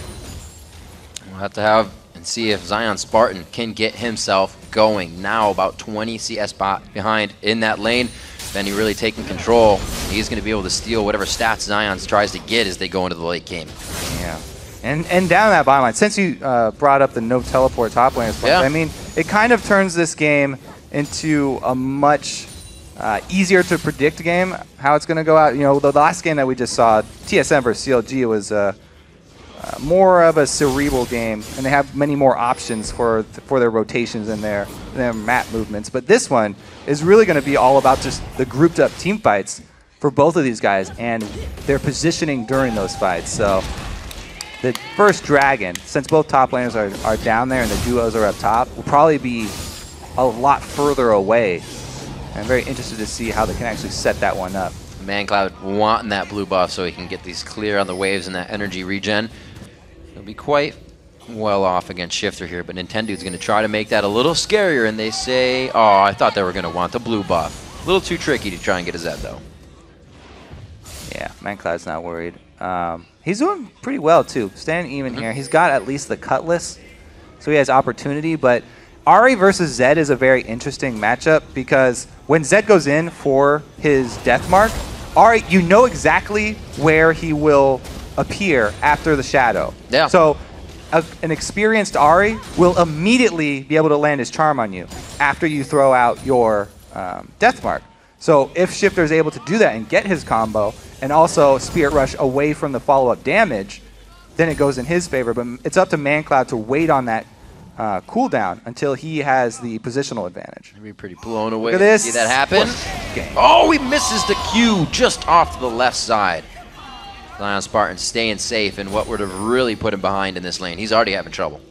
We'll have to have and see if Zion Spartan can get himself going. Now about 20 CS behind in that lane. Benny really taking control. He's going to be able to steal whatever stats Zion tries to get as they go into the late game. Yeah. And down that bottom line, since you brought up the no teleport top lane, I mean, it kind of turns this game into a much easier to predict game, how it's going to go out. The last game that we just saw, TSM versus CLG, was more of a cerebral game, and they have many more options for their rotations and their map movements. But this one is really going to be all about just the grouped up team fights for both of these guys and their positioning during those fights. So the first Dragon, since both top laners are down there and the duos are up top, will probably be a lot further away. I'm very interested to see how they can actually set that one up. ManCloud wanting that blue buff so he can get these clear on the waves and that energy regen. He'll be quite well off against Shifter here, but Nintendo's going to try to make that a little scarier, and they say, oh, I thought they were going to want the blue buff. A little too tricky to try and get a Zed, though. Yeah, ManCloud's not worried. He's doing pretty well, too. Staying even here. He's got at least the Cutlass, so he has opportunity, but Ahri versus Zed is a very interesting matchup because when Zed goes in for his death mark, Ahri, you know exactly where he will appear after the shadow. Yeah. So an experienced Ahri will immediately be able to land his charm on you after you throw out your death mark. So if Shifter is able to do that and get his combo and also Spirit Rush away from the follow-up damage, then it goes in his favor. But it's up to ManCloud to wait on that cooldown until he has the positional advantage. He'd be pretty blown away Look at this. to see that happen. Oh, he misses the Q just off to the left side. Zion Spartan staying safe in what would have really put him behind in this lane. He's already having trouble.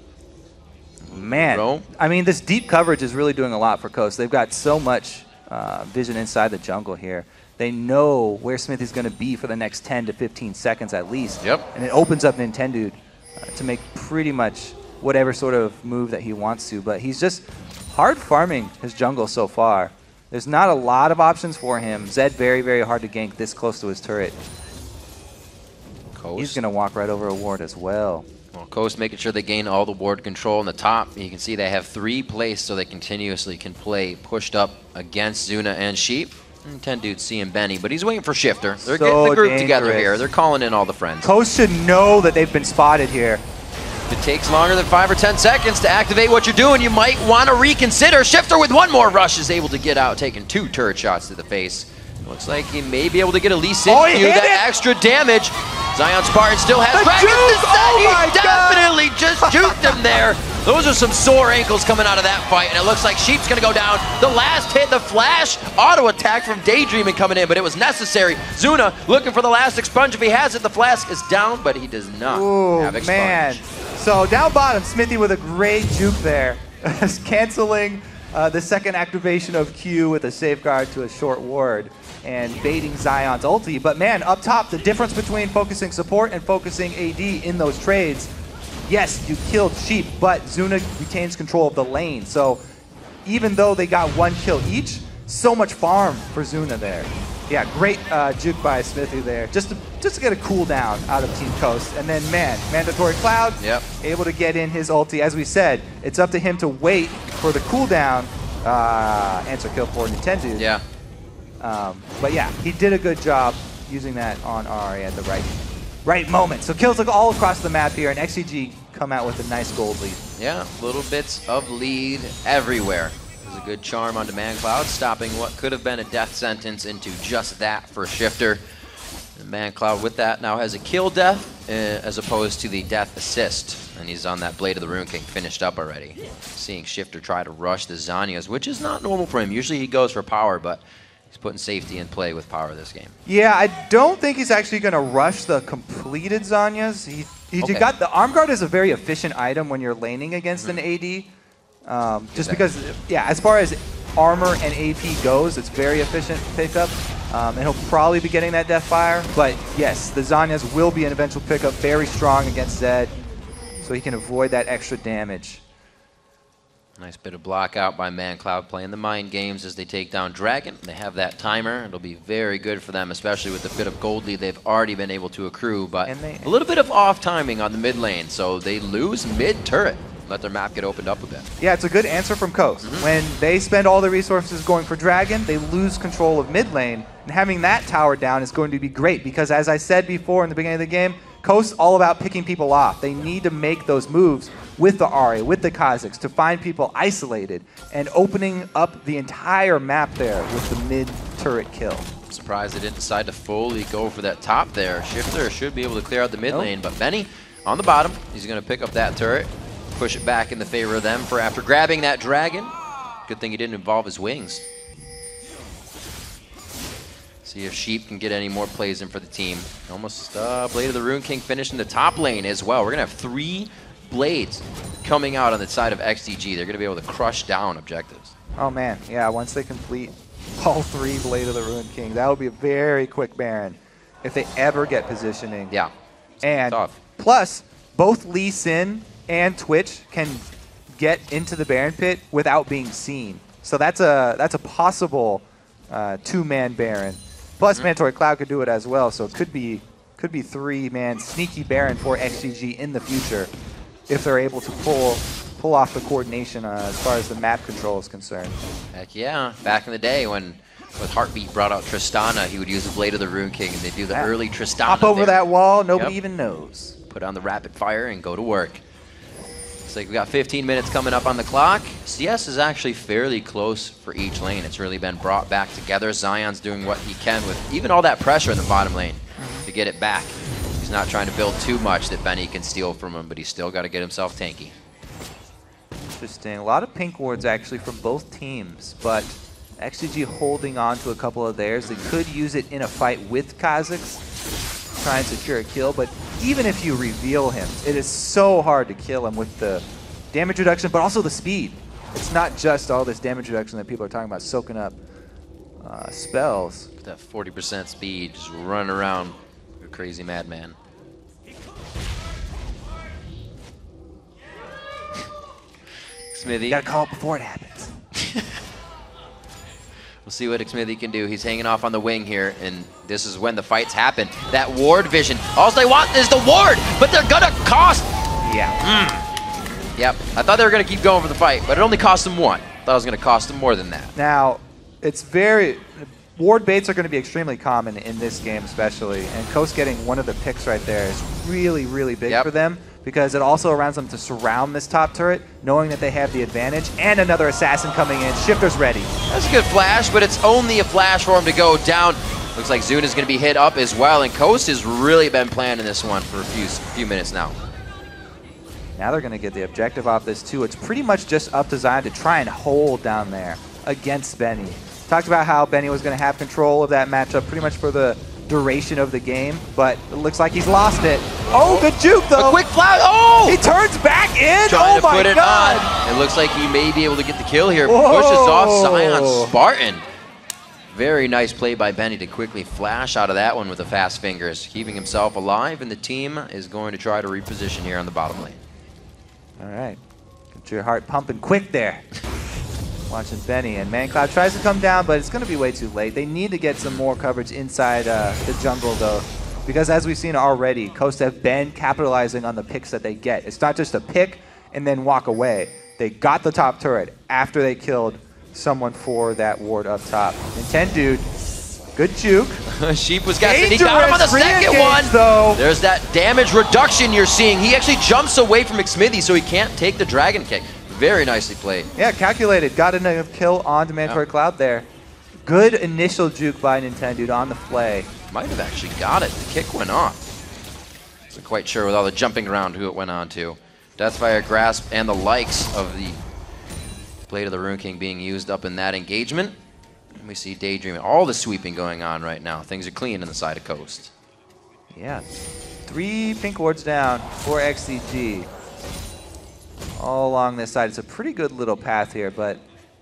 Man, I mean, this deep coverage is really doing a lot for Coast. They've got so much vision inside the jungle here. They know where Smithy's going to be for the next 10 to 15 seconds at least. Yep. And it opens up Nintendo to make pretty much whatever sort of move that he wants to. But he's just hard farming his jungle so far. There's not a lot of options for him. Zed very, very hard to gank this close to his turret. Coast. He's going to walk right over a ward as well. Well, Coast making sure they gain all the ward control on the top. You can see they have 3 placed so they continuously can play pushed up against Zuna and Sheep. And 10 dudes seeing Benny, but he's waiting for Shifter. They're getting the group together here. They're calling in all the friends. Coast should know that they've been spotted here. If it takes longer than 5 or 10 seconds to activate what you're doing, you might want to reconsider. Shifter with 1 more rush is able to get out, taking 2 turret shots to the face. Looks like he may be able to get a Lee Sin that extra damage. Zion Spartan still has Dragons. He definitely just juked him there. Those are some sore ankles coming out of that fight, and it looks like Sheep's going to go down. The last hit, the flash auto attack from Daydreaming coming in, but it was necessary. Zuna looking for the last expunge. If he has it, the flask is down, but he does not have expunge. Man. So down bottom, Smithy with a great juke there. Canceling the second activation of Q with a safeguard to a short ward and baiting Zion's ulti. But man, up top, the difference between focusing support and focusing AD in those trades, yes, you killed Sheep, but Zuna retains control of the lane. So even though they got 1 kill each, so much farm for Zuna there. Yeah, great juke by Smithy there, just to get a cooldown out of Team Coast. And then, man, Mandatory Cloud, able to get in his ulti. As we said, it's up to him to wait for the cooldown. Answer kill for Nintendo. Yeah. But yeah, he did a good job using that on Ahri at the right moment. So kills look all across the map here, and XCG come out with a nice gold lead. Yeah, little bits of lead everywhere. There's a good charm onto ManCloud, stopping what could have been a death sentence into just that for Shifter. And Man Cloud with that now has a kill death as opposed to the death assist. And he's on that Blade of the Rune King finished up already. Seeing Shifter try to rush the Zanyas, which is not normal for him. Usually he goes for power, but he's putting safety in play with power this game. Yeah, I don't think he's actually going to rush the completed Zanyas. You got the Arm Guard is a very efficient item when you're laning against an AD. Just because, yeah, as far as armor and AP goes, it's very efficient pickup. And he'll probably be getting that Deathfire. But yes, the Zanyas will be an eventual pickup, very strong against Zed, so he can avoid that extra damage. Nice bit of block out by Man Cloud playing the mind games as they take down Dragon. They have that timer. It'll be very good for them, especially with the bit of gold lead they've already been able to accrue. But a little bit of off timing on the mid lane, so they lose mid turret. Let their map get opened up a bit. Yeah, it's a good answer from Coast. When they spend all the resources going for Dragon, they lose control of mid lane, and having that tower down is going to be great because, as I said before in the beginning of the game, Coast's all about picking people off. They need to make those moves with the Ahri, with the Kha'Zix, to find people isolated and opening up the entire map there with the mid-turret kill. I'm surprised they didn't decide to fully go for that top there. Shifter should be able to clear out the mid lane, but Benny on the bottom, he's going to pick up that turret, push it back in the favor of them for after grabbing that Dragon. Good thing he didn't involve his wings. See if Sheep can get any more plays in for the team. Almost Blade of the Rune King finishing the top lane as well. We're going to have 3 Blades coming out on the side of XDG. They're going to be able to crush down objectives. Oh man, yeah, once they complete all 3 Blade of the Rune King, that would be a very quick Baron if they ever get positioning. Yeah. And plus, both Lee Sin and Twitch can get into the Baron pit without being seen. So that's a possible 2-man Baron. Plus, Mandatory Cloud could do it as well, so it could be 3-man sneaky Baron for XGG in the future if they're able to pull off the coordination as far as the map control is concerned. Heck yeah. Back in the day when Heartbeat brought out Tristana, he would use the Blade of the Rune King, and they do the early Tristana. Hop over that wall, nobody even knows. Put on the rapid fire and go to work. Looks like we got 15 minutes coming up on the clock. CS is actually fairly close for each lane. It's really been brought back together. Zion's doing what he can with even all that pressure in the bottom lane to get it back. He's not trying to build too much that Benny can steal from him, but he's still got to get himself tanky. Interesting. A lot of pink wards actually from both teams, but XGG holding on to a couple of theirs. They could use it in a fight with Kha'Zix, try and secure a kill, but even if you reveal him, it is so hard to kill him with the damage reduction, but also the speed. It's not just all this damage reduction that people are talking about, soaking up spells. That 40% speed, just running around like a crazy madman. Smithy. You gotta call it before it happens. We'll see what Smithy can do. He's hanging off on the wing here, and this is when the fights happen. That ward vision. All they want is the ward, but they're gonna cost. Yeah. Yep. I thought they were gonna keep going for the fight, but it only cost them 1. I thought it was gonna cost them more than that. Now, it's ward baits are going to be extremely common in this game especially, and Coast getting one of the picks right there is really, really big for them because it also allows them to surround this top turret, knowing that they have the advantage, and another assassin coming in. Shifter's ready. That's a good flash, but it's only a flash for him to go down. Looks like Zune is going to be hit up as well, and Coast has really been planning this one for a few minutes now. Now they're going to get the objective off this too. It's pretty much just up to Zion to try and hold down there against Benny. Talked about how Benny was going to have control of that matchup pretty much for the duration of the game, but it looks like he's lost it. Oh, good juke though. A quick flash. Oh! He turns back in. Trying oh my to put God. It on. It looks like he may be able to get the kill here. Whoa. Pushes off Zion Spartan. Very nice play by Benny to quickly flash out of that one with the fast fingers, keeping himself alive, and the team is going to try to reposition here on the bottom lane. All right. Get your heart pumping quick there. Watching Benny, and ManCloud tries to come down, but it's going to be way too late. They need to get some more coverage inside the jungle, though, because as we've seen already, Coast have been capitalizing on the picks that they get. It's not just a pick and then walk away. They got the top turret after they killed someone for that ward up top. And dude, good juke. Sheep was guessing. He got him on the second one. Though. There's that damage reduction you're seeing. He actually jumps away from McSmithy, so he can't take the dragon kick. Very nicely played. Yeah, calculated. Got a kill on Mandatory Cloud there. Good initial juke by Nintendude on the play. Might have actually got it. The kick went off. Wasn't quite sure with all the jumping around who it went on to. Deathfire, Grasp, and the likes of the Blade of the Rune King being used up in that engagement. And we see Daydreaming. All the sweeping going on right now. Things are clean in the side of Coast. Yeah. 3 pink wards down for XCG. All along this side. It's a pretty good little path here, but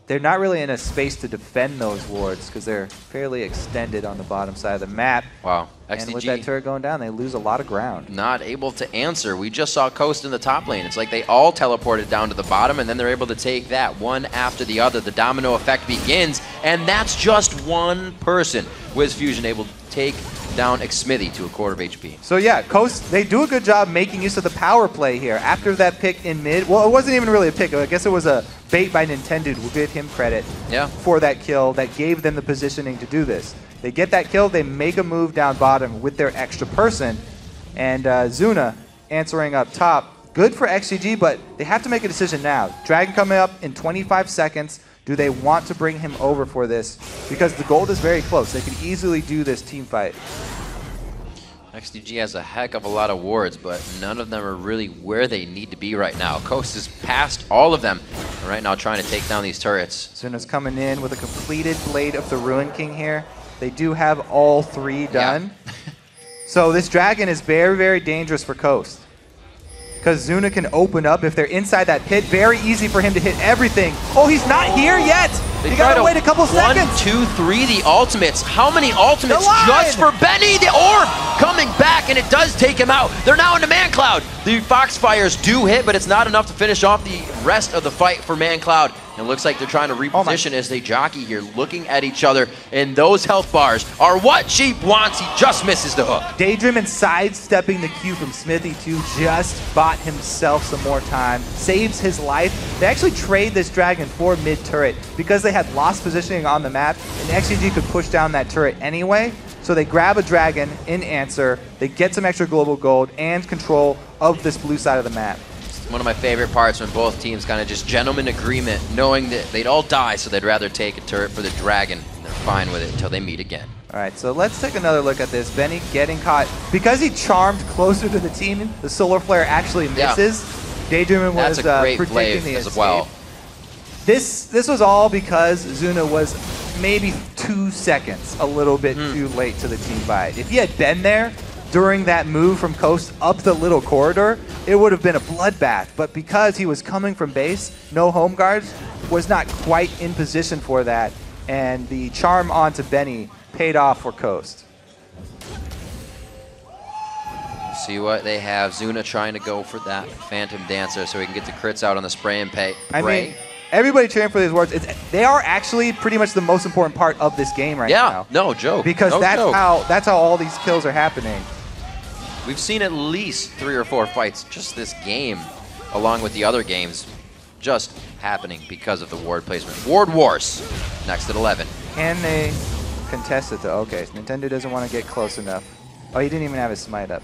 they're not really in a space to defend those wards because they're fairly extended on the bottom side of the map. Wow. And with that turret going down, they lose a lot of ground. Not able to answer. We just saw Coast in the top lane. It's like they all teleported down to the bottom, and then they're able to take that one after the other. The domino effect begins, and that's just one person. Wiz Fusion able to take down Xsmithy to a quarter of HP. So yeah, Coast, they do a good job making use of the power play here. After that pick in mid, well, it wasn't even really a pick. I guess it was a bait by Nintendo. We'll give him credit for that kill that gave them the positioning to do this. They get that kill, they make a move down bottom with their extra person, and Zuna answering up top. Good for XCG, but they have to make a decision now. Dragon coming up in 25 seconds. Do they want to bring him over for this? Because the gold is very close. They could easily do this team fight. XDG has a heck of a lot of wards, but none of them are really where they need to be right now. Coast is past all of them, and right now trying to take down these turrets. Zuna's coming in with a completed Blade of the Ruin King here. They do have all 3 done. Yeah. So this dragon is very, very dangerous for Coast. Because Zuna can open up if they're inside that pit. Very easy for him to hit everything. Oh, he's not here yet. They gotta wait a couple seconds. 1, 2, 3, the ultimates. How many ultimates just for Benny? The orb coming back, and it does take him out. They're now into Man Cloud. The Foxfires do hit, but it's not enough to finish off the rest of the fight for Man Cloud. And it looks like they're trying to reposition as they jockey here, looking at each other. And those health bars are what Sheep wants. He just misses the hook. Daydream and sidestepping the Q from Smithy too, just bought himself some more time. Saves his life. They actually trade this dragon for mid turret because they had lost positioning on the map, and XCG could push down that turret anyway. So they grab a dragon in answer. They get some extra global gold and control of this blue side of the map. One of my favorite parts when both teams kind of just gentleman agreement, knowing that they'd all die, so they'd rather take a turret for the dragon. And they're fine with it until they meet again. All right, so let's take another look at this. Benny getting caught. Because he charmed closer to the team, the solar flare actually misses. Yeah. Daydreaming was predicting the escape. As well. This was all because Zuna was maybe 2 seconds a little bit too late to the team fight. If he had been there during that move from Coast up the little corridor, it would have been a bloodbath. But because he was coming from base, no home guards, was not quite in position for that. And the charm onto Benny paid off for Coast. See what they have. Zuna trying to go for that Phantom Dancer so he can get the crits out on the spray and pay. I mean, everybody cheering for these wards. They are actually pretty much the most important part of this game right now. Yeah, no joke. Because that's how all these kills are happening. We've seen at least 3 or 4 fights just this game, along with the other games, just happening because of the ward placement. Ward Wars, next at 11. Can they contest it though? Okay, so Nintendo doesn't want to get close enough. Oh, he didn't even have his smite up.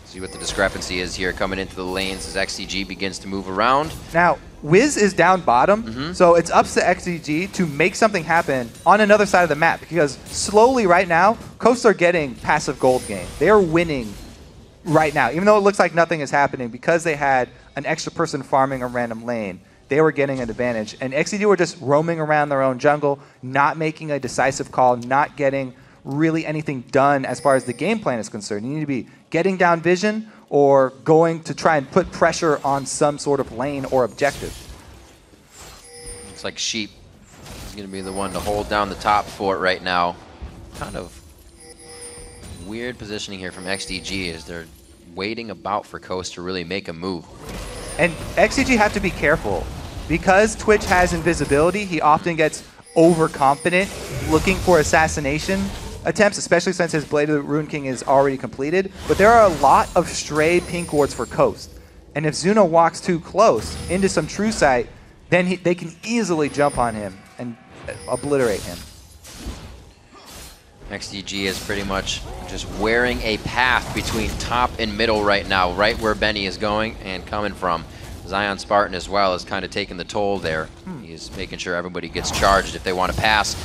See what the discrepancy is here coming into the lanes as XCG begins to move around. Now, Wiz is down bottom, so it's up to XCG to make something happen on another side of the map, because slowly right now, Coast are getting passive gold gain. They are winning right now, even though it looks like nothing is happening, because they had an extra person farming a random lane. They were getting an advantage, and XCG were just roaming around their own jungle, not making a decisive call, not getting really anything done as far as the game plan is concerned. You need to be getting down vision or going to try and put pressure on some sort of lane or objective. Looks like Sheep is going to be the one to hold down the top fort right now. Kind of weird positioning here from XDG as they're waiting about for Coast to really make a move. And XCG have to be careful. Because Twitch has invisibility, he often gets overconfident, looking for assassination attempts, especially since his Blade of the Rune King is already completed. But there are a lot of stray pink wards for Coast. And if Zuna walks too close into some true sight, then they can easily jump on him and obliterate him. XDG is pretty much just wearing a path between top and middle right now, right where Benny is going and coming from. Zion Spartan as well is kind of taking the toll there. He's making sure everybody gets charged if they want to pass.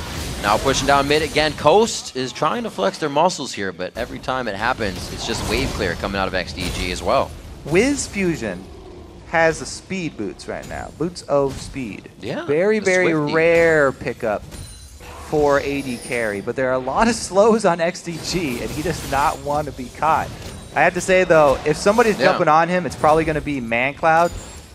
Now pushing down mid again. Coast is trying to flex their muscles here, but every time it happens, it's just wave clear coming out of XDG as well. Wiz Fusion has the speed boots right now. Boots of speed. Yeah. Very, very Swifty. rare pickup for AD carry, but there are a lot of slows on XDG, and he does not want to be caught. I have to say, though, if somebody's jumping on him, it's probably going to be ManCloud,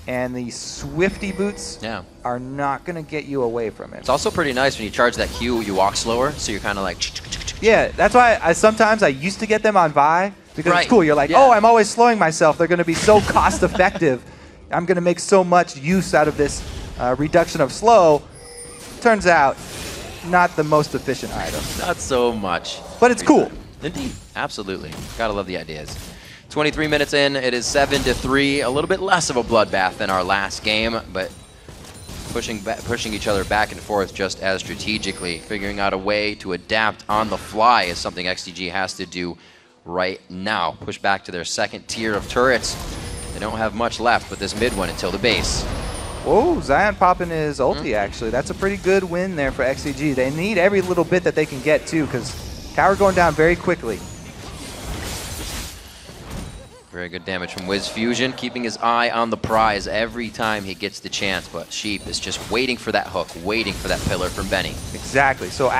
and the Swifty boots are not going to get you away from it. It's also pretty nice when you charge that Q, you walk slower, so you're kind of like... Yeah, that's why sometimes I used to get them on Vi, because Right. it's cool. You're like, Yeah. oh, I'm always slowing myself. They're going to be so cost effective. I'm going to make so much use out of this reduction of slow. Turns out, not the most efficient item. Not so much. But it's cool. Indeed. Absolutely. Gotta love the ideas. 23 minutes in, it is 7-3. A little bit less of a bloodbath than our last game, but pushing each other back and forth just as strategically. Figuring out a way to adapt on the fly is something XDG has to do right now. Push back to their second tier of turrets. They don't have much left but this mid one until the base. Whoa, Zion popping his ulti, actually. That's a pretty good win there for XCG. They need every little bit that they can get, too, because tower going down very quickly. Very good damage from Wiz Fusion, keeping his eye on the prize every time he gets the chance, but Sheep is just waiting for that hook, waiting for that pillar from Benny. Exactly. So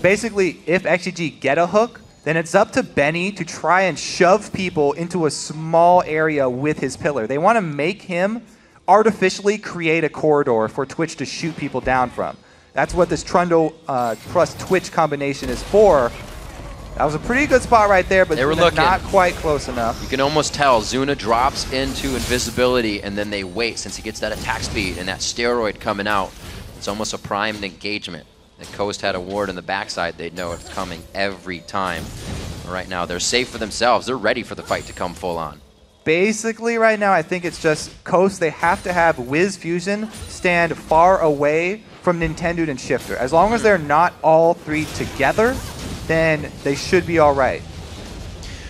basically, if XGG get a hook, then it's up to Benny to try and shove people into a small area with his pillar. They want to make him artificially create a corridor for Twitch to shoot people down from. That's what this Trundle plus Twitch combination is for. That was a pretty good spot right there, but they were not quite close enough. You can almost tell Zuna drops into invisibility and then they wait since he gets that attack speed and that steroid coming out. It's almost a primed engagement. If Coast had a ward in the backside, they'd know it's coming every time. Right now, they're safe for themselves. They're ready for the fight to come full on. Basically, right now, I think it's just Coast. They have to have Wiz Fusion stand far away from Nintendo and Shifter. As long as they're not all three together, then they should be all right.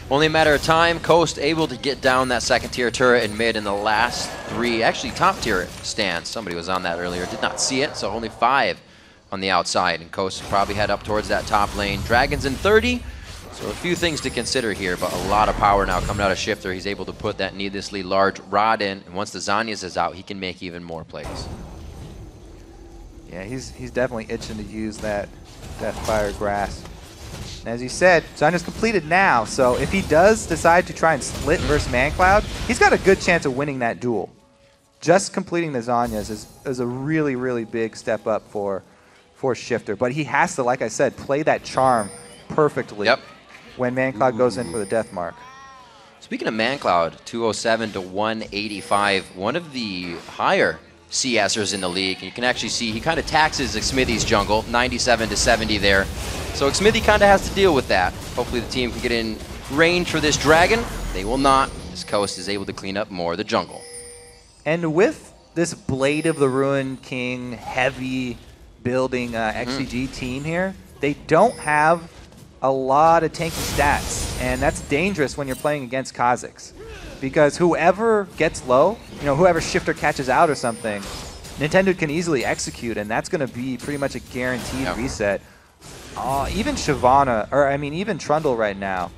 Only a matter of time. Coast able to get down that second tier turret in mid in the last three, actually top tier stands. Somebody was on that earlier, did not see it, so only 5 on the outside. And Coast probably head up towards that top lane. Dragons in 30. So a few things to consider here, but a lot of power now coming out of Shifter. He's able to put that needlessly large rod in, and once the Zanyas is out, he can make even more plays. Yeah, he's definitely itching to use that Deathfire Grasp. And as you said, Zanya's completed now, so if he does decide to try and split versus ManCloud, he's got a good chance of winning that duel. Just completing the Zanyas is a really, really big step up for Shifter, but he has to, like I said, play that charm perfectly. Yep. When ManCloud goes in for the death mark. Speaking of ManCloud, 207 to 185, one of the higher CSers in the league. You can actually see he kind of taxes Xmithy's jungle, 97 to 70 there. So Xmithy kind of has to deal with that. Hopefully the team can get in range for this dragon. They will not. This Coast is able to clean up more of the jungle. And with this Blade of the Ruined King heavy building XCG team here, they don't have a lot of tanky stats, and that's dangerous when you're playing against Kazakhs, because whoever gets low, whoever Shifter catches out or something, Nintendo can easily execute, and that's going to be pretty much a guaranteed reset. Even Shyvana, or I mean even Trundle right now,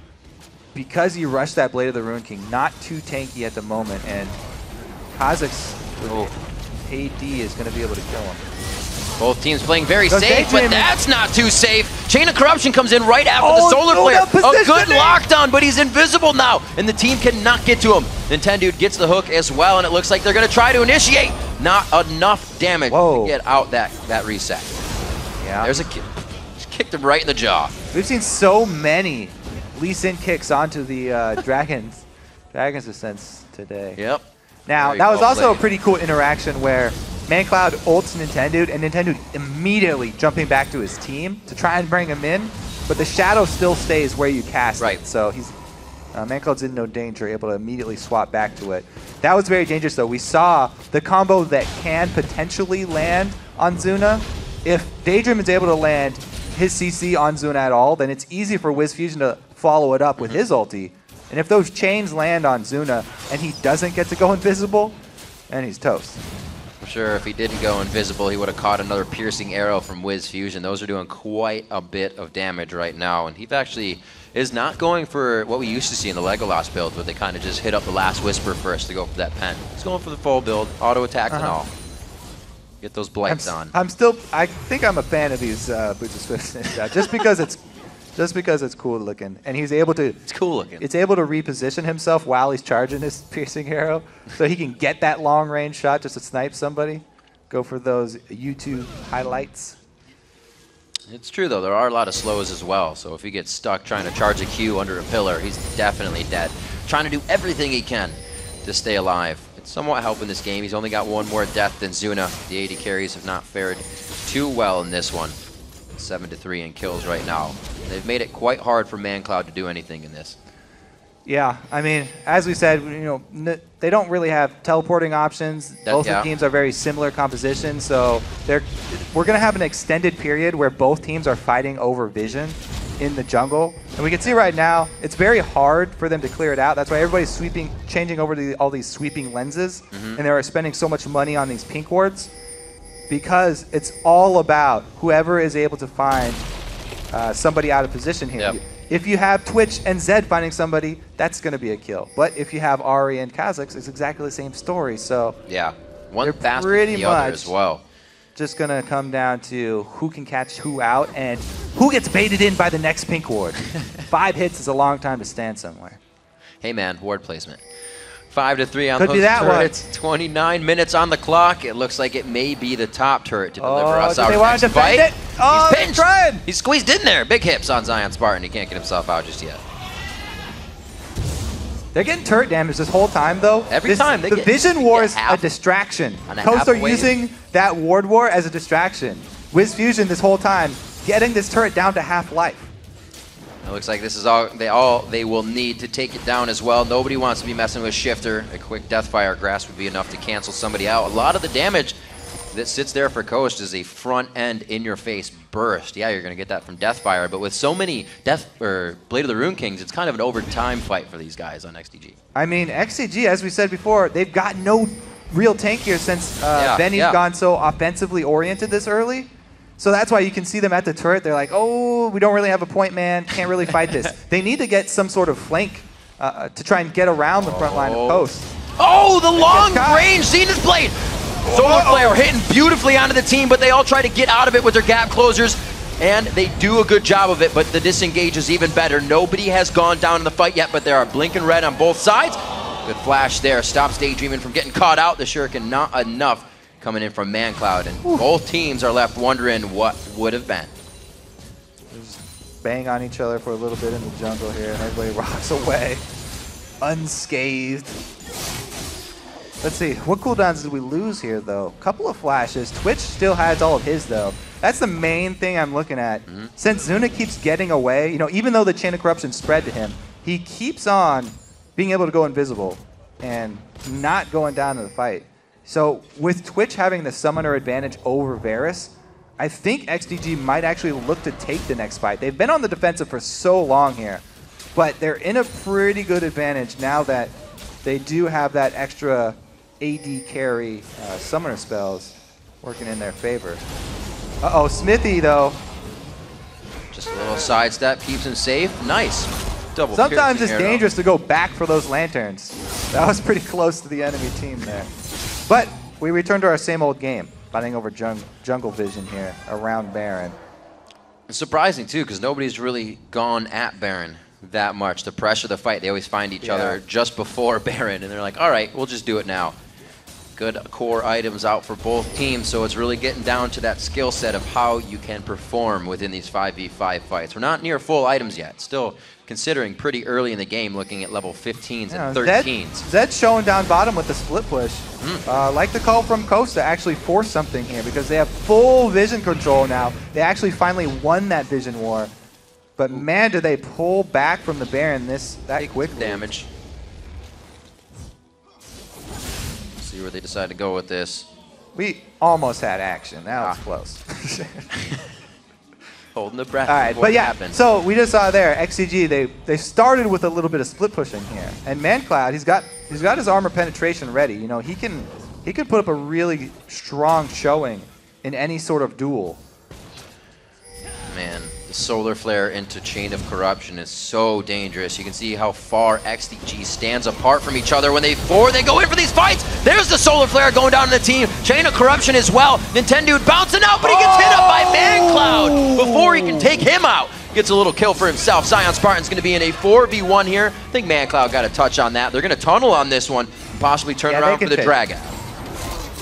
because you rush that Blade of the Ruined King, not too tanky at the moment, and Kazakhs with AD is going to be able to kill him. Both teams playing very safe, but that's not too safe. Chain of Corruption comes in right after the Solar Flare. A good lockdown, but he's invisible now, and the team cannot get to him. Nintendo gets the hook as well, and it looks like they're going to try to initiate. Not enough damage to get out that reset. Yeah. There's a kick. Just kicked him right in the jaw. We've seen so many Lee Sin kicks onto the Dragon's Ascents today. Yep. Now, that was also a pretty cool interaction where ManCloud ults Nintendo, and Nintendo immediately jumping back to his team to try and bring him in, but the shadow still stays where you cast it. So he's ManCloud's in no danger, able to immediately swap back to it. That was very dangerous, though. We saw the combo that can potentially land on Zuna. If Daydream is able to land his CC on Zuna at all, then it's easy for Wiz Fusion to follow it up with his ulti. And if those chains land on Zuna and he doesn't get to go invisible, then he's toast. sure if he didn't go invisible, he would have caught another piercing arrow from Wiz Fusion. Those are doing quite a bit of damage right now, and he actually is not going for what we used to see in the Legolas build, where they kind of just hit up the last Whisper first to go for that pen. He's going for the full build, auto attack and all. Get those blights on. I think I'm a fan of these Boots of Swiftness just because it's cool looking, and he's able to. It's cool looking. It's able to reposition himself while he's charging his piercing arrow, so he can get that long range shot just to snipe somebody. Go for those YouTube highlights. It's true, though. There are a lot of slows as well, so if he gets stuck trying to charge a Q under a pillar, he's definitely dead. Trying to do everything he can to stay alive. It's somewhat helping this game. He's only got one more death than Zuna. The AD carries have not fared too well in this one. 7-3 in kills right now. They've made it quite hard for ManCloud to do anything in this. Yeah, I mean, as we said, they don't really have teleporting options. Both the teams are very similar composition, so we're going to have an extended period where both teams are fighting over vision in the jungle. And we can see right now, it's very hard for them to clear it out. That's why everybody's changing over to all these sweeping lenses, and they're spending so much money on these pink wards, because it's all about whoever is able to find somebody out of position here. Yep. If you have Twitch and Zed finding somebody, that's going to be a kill. But if you have Ari and Kha'Zix, it's exactly the same story. So yeah, one faster pretty than the other much as well. Just going to come down to who can catch who out and who gets baited in by the next pink ward. 5 hits is a long time to stand somewhere. Hey man, ward placement. 5-3 on Could be that turrets. 29 minutes on the clock. It looks like it may be the top turret to deliver us our they want next to defend fight. it? Oh, He's they're pinched. trying. He's squeezed in there. Big hips on Zion Spartan. He can't get himself out just yet. They're getting turret damage this whole time, though. Every time. The Vision War is a distraction. Coast are using that Ward War as a distraction. Wiz Fusion this whole time, getting this turret down to half life. It looks like this is all they will need to take it down as well. Nobody wants to be messing with Shifter. A quick Deathfire Grasp would be enough to cancel somebody out. A lot of the damage that sits there for Coast is a front end in-your-face burst. Yeah, you're going to get that from Deathfire, but with so many Blade of the Rune Kings, it's kind of an overtime fight for these guys on XDG. I mean, XCG, as we said before, they've got no real tank here since Benny's gone so offensively oriented this early. So that's why you can see them at the turret. They're like, oh, we don't really have a point man. Can't really fight this. They need to get some sort of flank to try and get around the front line of Coast. Oh, the long range Zenith Blade! Solar Flare hitting beautifully onto the team, but they all try to get out of it with their gap closers, and they do a good job of it, but the disengage is even better. Nobody has gone down in the fight yet, but there are blinking red on both sides. Good flash there. Stops Daydreaming from getting caught out. The Shuriken not enough coming in from ManCloud, and both teams are left wondering what would have been. Just bang on each other for a little bit in the jungle here, and everybody rocks away unscathed. Let's see, what cooldowns did we lose here, though? Couple of flashes. Twitch still has all of his, though. That's the main thing I'm looking at. Since Zuna keeps getting away, even though the Chain of Corruption spread to him, he keeps on being able to go invisible and not going down to the fight. So with Twitch having the summoner advantage over Varus, I think XDG might actually look to take the next fight. They've been on the defensive for so long here, but they're in a pretty good advantage now that they do have that extra AD carry summoner spells working in their favor. Uh-oh, Smithy, though. Just a little sidestep, keeps him safe. Nice. Double Sometimes it's piercing arrow. dangerous to go back for those lanterns. That was pretty close to the enemy team there. But we return to our same old game, fighting over jungle vision here around Baron. It's surprising, too, because nobody's really gone at Baron that much to pressure the fight. They always find each other just before Baron, and they're like, all right, we'll just do it now. Good core items out for both teams, so it's really getting down to that skill set of how you can perform within these 5v5 fights. We're not near full items yet. Still considering pretty early in the game, looking at level 15s and 13s. Zed's showing down bottom with the split push. Like the call from Coast to actually force something here because they have full vision control now. They actually finally won that vision war. But man, do they pull back from the Baron that quickly. Damage. See where they decide to go with this. We almost had action. That was close. Holding the breath. All right, before but it yeah, happens. so we just saw there, XCG, they started with a little bit of split pushing here. And ManCloud, he's got his armor penetration ready. He can he could put up a really strong showing in any sort of duel. Man, the Solar Flare into Chain of Corruption is so dangerous. You can see how far XDG stands apart from each other when they go in for these fights. There's the Solar Flare going down to the team. Chain of Corruption as well. Nintendo bouncing out, but he gets hit up by ManCloud before he can take him out. Gets a little kill for himself. Zion Spartan's going to be in a 4v1 here. I think ManCloud got a touch on that. They're going to tunnel on this one and possibly turn around for the Dragon.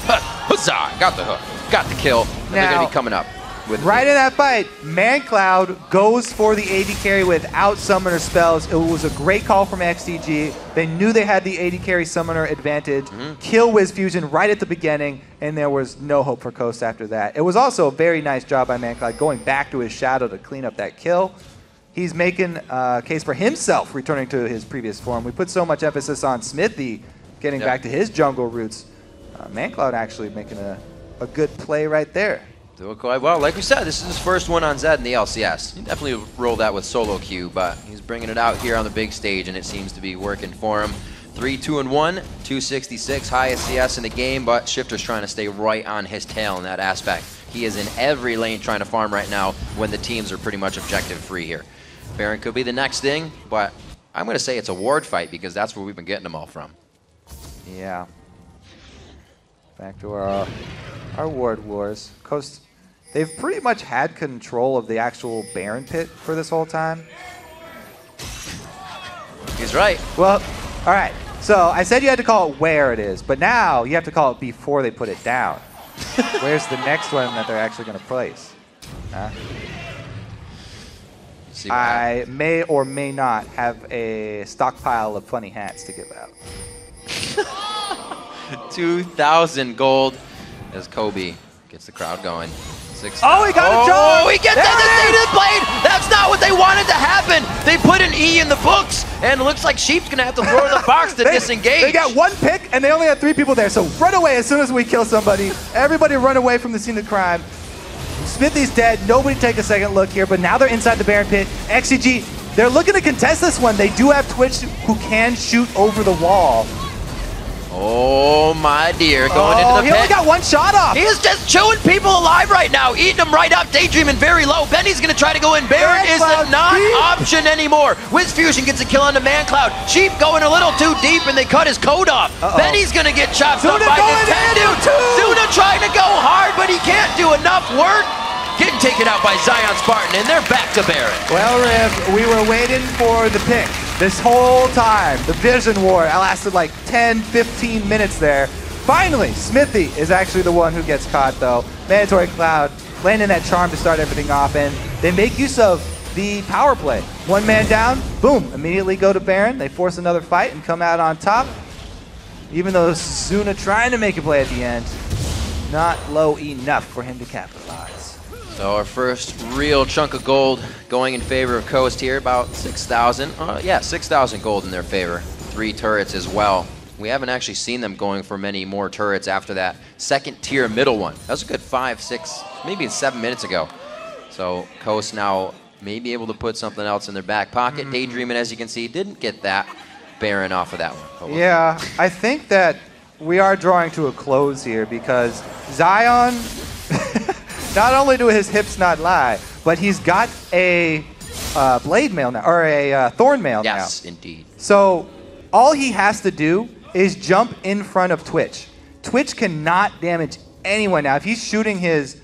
Huzzah! Got the hook. Got the kill. And they're going to be coming up. Right in that fight, ManCloud goes for the AD carry without summoner spells. It was a great call from XDG. They knew they had the AD carry summoner advantage. Kill Wiz Fusion right at the beginning, and there was no hope for Coast after that. It was also a very nice job by ManCloud going back to his shadow to clean up that kill. He's making a case for himself returning to his previous form. We put so much emphasis on Smithy getting back to his jungle roots. ManCloud actually making a good play right there. Doing quite well. Like we said, this is his first one on Zed in the LCS. He definitely rolled that with solo queue, but he's bringing it out here on the big stage, and it seems to be working for him. 3-2-1, 266, highest CS in the game, but Shifter's trying to stay right on his tail in that aspect. He is in every lane trying to farm right now when the teams are pretty much objective-free here. Baron could be the next thing, but I'm going to say it's a ward fight because that's where we've been getting them all from. Yeah. Back to our ward wars. Coast. They've pretty much had control of the actual Baron pit for this whole time. He's right. Well, all right. So I said you had to call it where it is, but now you have to call it before they put it down. Where's the next one that they're actually going to place? Huh? I may or may not have a stockpile of funny hats to give out. 2,000 gold as Kobe gets the crowd going. Oh, he got a charge! Oh, he gets the blade! That's not what they wanted to happen! They put an E in the books, and it looks like Sheep's going to have to throw the box to disengage. They got one pick, and they only had 3 people there, so run away as soon as we kill somebody. Everybody run away from the scene of crime. Smithy's dead. Nobody take a second look here, but now they're inside the Baron pit. XCG, they're looking to contest this one. They do have Twitch who can shoot over the wall. Oh my dear, going into the pit. He only got one shot off. He is just chewing people alive right now, eating them right up, daydreaming very low. Benny's going to try to go in. Baron is a non-option anymore. Wiz Fusion gets a kill onto ManCloud. Sheep going a little too deep, and they cut his code off. Benny's going to get chopped up by Nintendo. Zuna trying to go hard, but he can't do enough work. Getting taken out by Zion Spartan, and they're back to Baron. Well, Riv, we were waiting for the pick this whole time. The Vision War lasted like 10, 15 minutes there. Finally, Smithy is actually the one who gets caught, though. Mandatory Cloud landing that charm to start everything off, and they make use of the power play. One man down, boom, immediately go to Baron. They force another fight and come out on top. Even though Zuna trying to make a play at the end, not low enough for him to capitalize. So our first real chunk of gold going in favor of Coast here, about 6,000. Yeah, 6,000 gold in their favor. 3 turrets as well. We haven't actually seen them going for many more turrets after that second tier middle one. That was a good 5, 6, maybe 7 minutes ago. So Coast now may be able to put something else in their back pocket. Daydreaming, as you can see, didn't get that Baron off of that one. Yeah, I think that we are drawing to a close here because Zion... Not only do his hips not lie, but he's got a blade mail now, or a thorn mail now. Yes, indeed. So all he has to do is jump in front of Twitch. Twitch cannot damage anyone now. If he's shooting his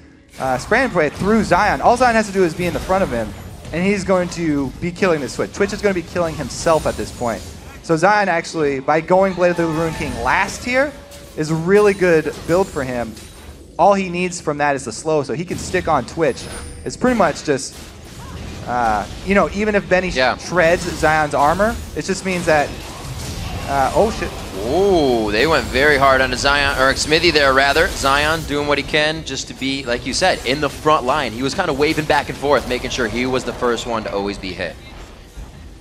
spray and pray through Zion, all Zion has to do is be in the front of him, and he's going to be killing this Twitch. Twitch is going to be killing himself at this point. So Zion actually, by going Blade of the Ruined King last tier, is a really good build for him. All he needs from that is the slow, so he can stick on Twitch. It's pretty much just, you know, even if Benny shreds Zion's armor, it just means that, oh shit. Ooh, they went very hard on Zion, or Smithy there rather. Zion doing what he can just to be, like you said, in the front line. He was kind of waving back and forth, making sure he was the first one to always be hit.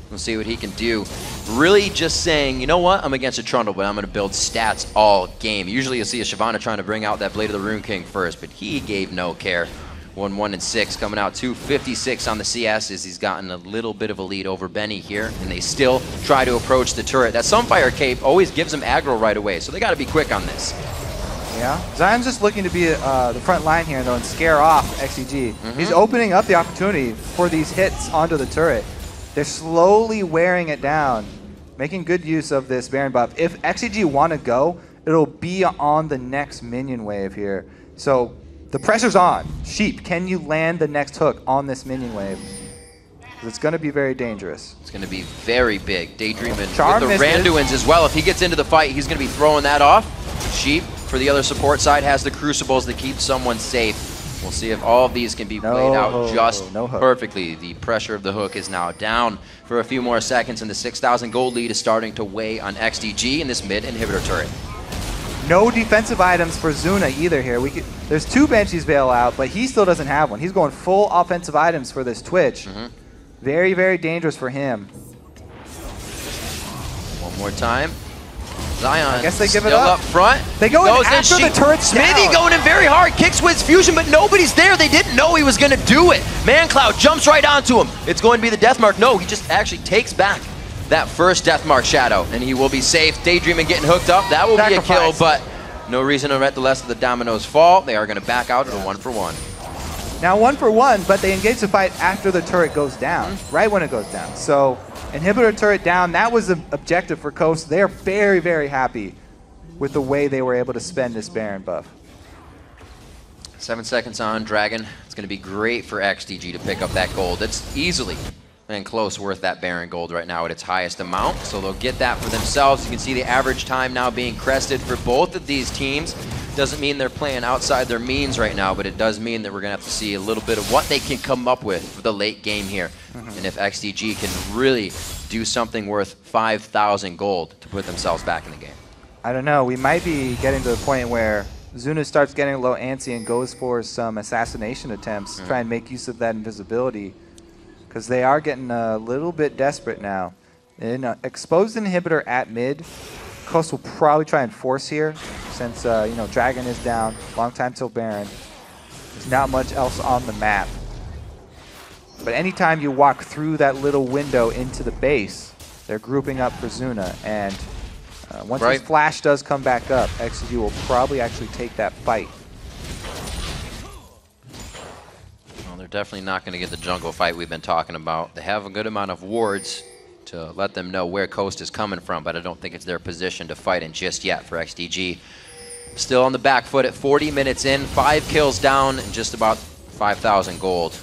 We'll see what he can do. Really just saying, you know what, I'm against a Trundle, but I'm going to build stats all game. Usually you'll see a Shyvana trying to bring out that Blade of the Rune King first, but he gave no care. 1-1-6 coming out 256 on the CS as he's gotten a little bit of a lead over Benny here, and they still try to approach the turret. That Sunfire Cape always gives him aggro right away, so they got to be quick on this. Yeah, Zion's just looking to be the front line here, though, and scare off XEG. He's opening up the opportunity for these hits onto the turret. They're slowly wearing it down, making good use of this Baron buff. If XEG want to go, it'll be on the next minion wave here. So the pressure's on. Sheep, can you land the next hook on this minion wave? It's going to be very dangerous. It's going to be very big. Daydreaming Charm with the Randuins as well. If he gets into the fight, he's going to be throwing that off. Sheep, for the other support side, has the Crucibles to keep someone safe. We'll see if all of these can be played out just perfectly. The pressure of the hook is now down for a few more seconds, and the 6,000 gold lead is starting to weigh on XDG in this mid inhibitor turret. No defensive items for Zuna either here. There's 2 Banshees Veil out, but he still doesn't have one. He's going full offensive items for this Twitch. Very, very dangerous for him. One more time. Zion, I guess they give it still up. up front. They go in after the turret's Smithy down. going in very hard. Kicks with Fusion, but nobody's there. They didn't know he was going to do it. ManCloud jumps right onto him. It's going to be the Death Mark. No, he just actually takes back that first Death Mark Shadow, and he will be safe. Daydreaming getting hooked up. That will be a kill, but no reason to let the rest of the dominoes fall. They are going to back out at a 1-for-1. Now 1-for-1, but they engage the fight after the turret goes down, right when it goes down. So inhibitor turret down, that was the objective for Coast. They are very, very happy with the way they were able to spend this Baron buff. 7 seconds on Dragon. It's going to be great for XDG to pick up that gold. It's easily and close worth that Baron gold right now at its highest amount. So they'll get that for themselves. You can see the average time now being crested for both of these teams. Doesn't mean they're playing outside their means right now, but it does mean that we're going to have to see a little bit of what they can come up with for the late game here. And if XDG can really do something worth 5,000 gold to put themselves back in the game. I don't know. We might be getting to the point where Zuna starts getting a little antsy and goes for some assassination attempts to try and make use of that invisibility, because they are getting a little bit desperate now. In exposed inhibitor at mid, Coast will probably try and force here, since you know, Dragon is down, long time till Baron. There's not much else on the map. But anytime you walk through that little window into the base, they're grouping up for Zuna, and once his flash does come back up, XG will probably actually take that fight. Well, they're definitely not going to get the jungle fight we've been talking about. They have a good amount of wards to let them know where Coast is coming from, but I don't think it's their position to fight in just yet for XDG. Still on the back foot at 40 minutes in, 5 kills down and just about 5,000 gold.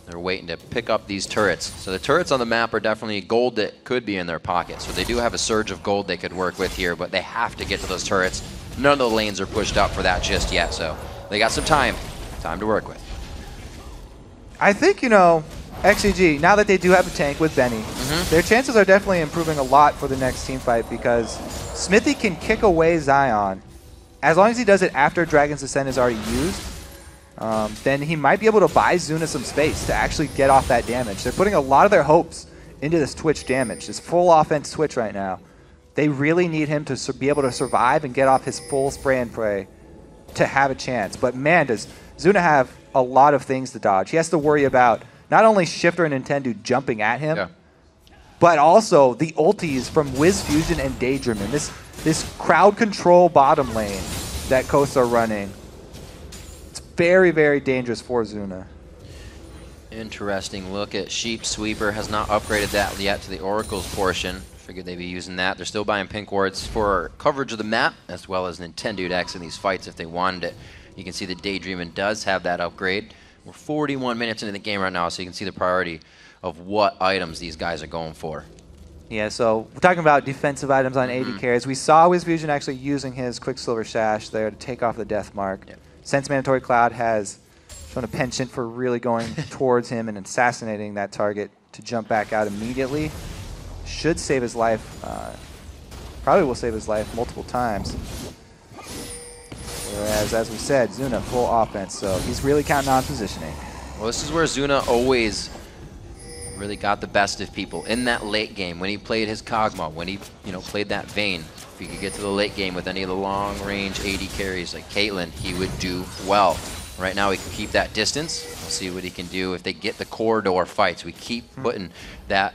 They're waiting to pick up these turrets. So the turrets on the map are definitely gold that could be in their pocket. So they do have a surge of gold they could work with here, but they have to get to those turrets. None of the lanes are pushed up for that just yet, so they got some time to work with. I think, you know, XEG, now that they do have a tank with Benny, their chances are definitely improving a lot for the next team fight, because Smithy can kick away Zion. As long as he does it after Dragon's Ascent is already used, then he might be able to buy Zuna some space to actually get off that damage. They're putting a lot of their hopes into this Twitch damage, this full offense Twitch right now. They really need him to be able to survive and get off his full spray and pray to have a chance. But man, does Zuna have a lot of things to dodge. He has to worry about not only Shifter and Nintendo jumping at him, but also the ultis from Wiz Fusion and Daydream. And this crowd control bottom lane that Coast are running, it's very, very dangerous for Zuna. Interesting look at Sheep. Sweeper has not upgraded that yet to the Oracle's portion. Figured they'd be using that. They're still buying pink wards for coverage of the map, as well as Nintendo X in these fights if they wanted it. You can see that Daydreamin' does have that upgrade. We're 41 minutes into the game right now, so you can see the priority of what items these guys are going for. Yeah, so we're talking about defensive items on AD carries. We saw Wiz Fusion actually using his Quicksilver Sash there to take off the Death Mark. Since Mandatory Cloud has shown a penchant for really going towards him and assassinating that target to jump back out immediately, should save his life. Probably will save his life multiple times. Whereas, as we said, Zuna full offense, so he's really counting on positioning. Well, this is where Zuna always really got the best of people in that late game. When he played his Kog'Maw, when he played that Vayne, if he could get to the late game with any of the long-range AD carries like Caitlyn, he would do well. Right now, he can keep that distance. We'll see what he can do if they get the corridor fights. We keep putting that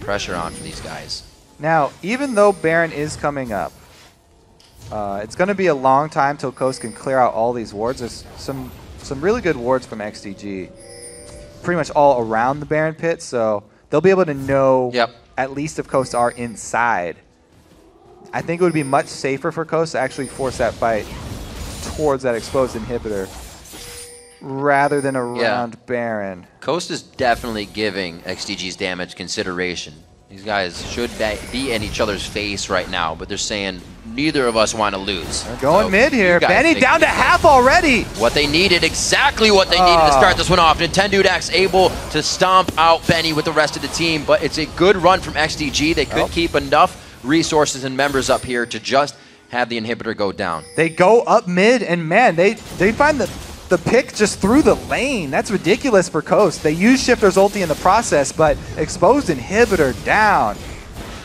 pressure on for these guys. Now, even though Baron is coming up, It's going to be a long time till Coast can clear out all these wards. There's some really good wards from XDG, pretty much all around the Baron pit, so they'll be able to know at least if Coast are inside. I think it would be much safer for Coast to actually force that fight towards that exposed inhibitor rather than around Baron. Coast is definitely giving XDG's damage consideration. These guys should be in each other's face right now, but they're saying neither of us want to lose. They're going mid here. Benny down to half already. What they needed, exactly what they needed to start this one off. Nintendo able to stomp out Benny with the rest of the team, but it's a good run from XDG. They couldn't keep enough resources and members up here to just have the inhibitor go down. They go up mid, and man, they find the pick just through the lane. That's ridiculous for Coast. They use Shifter's ulti in the process, but exposed inhibitor down.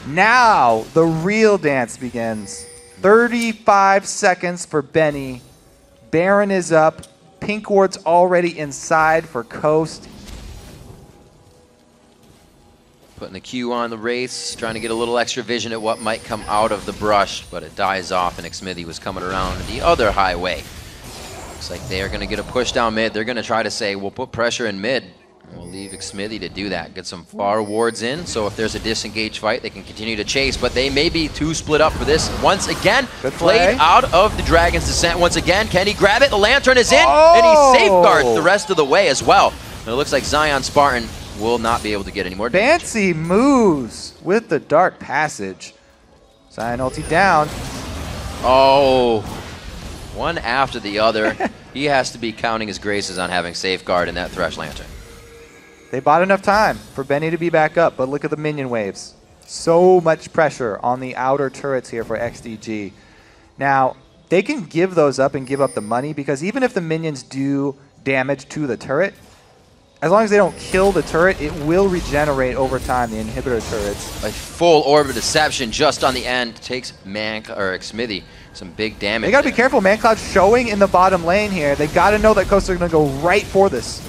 Now the real dance begins. 35 seconds for Benny. Baron is up. Pink ward's already inside for Coast. Putting the Q on the race, trying to get a little extra vision at what might come out of the brush, but it dies off, and Xmithy was coming around the other highway. Looks like they're going to get a push down mid. They're going to try to say, we'll put pressure in mid. And we'll leave Xmithy to do that. Get some far wards in, so if there's a disengaged fight, they can continue to chase, but they may be too split up for this. Once again, played out of the Dragon's Descent. Once again, can he grab it? The Lantern is in, and he safeguards the rest of the way as well. And it looks like Zion Spartan will not be able to get any more damage. Fancy moves with the Dark Passage. Zion ulti down. Oh, one after the other. He has to be counting his graces on having safeguard in that Thresh Lantern. They bought enough time for Benny to be back up, but look at the minion waves. So much pressure on the outer turrets here for XDG. Now, they can give those up and give up the money, because even if the minions do damage to the turret, as long as they don't kill the turret, it will regenerate over time, the inhibitor turrets. A full Orb of Deception just on the end takes Xmithy some big damage. They got to be careful. Mancloud showing in the bottom lane here. They got to know that Coast are going to go right for this.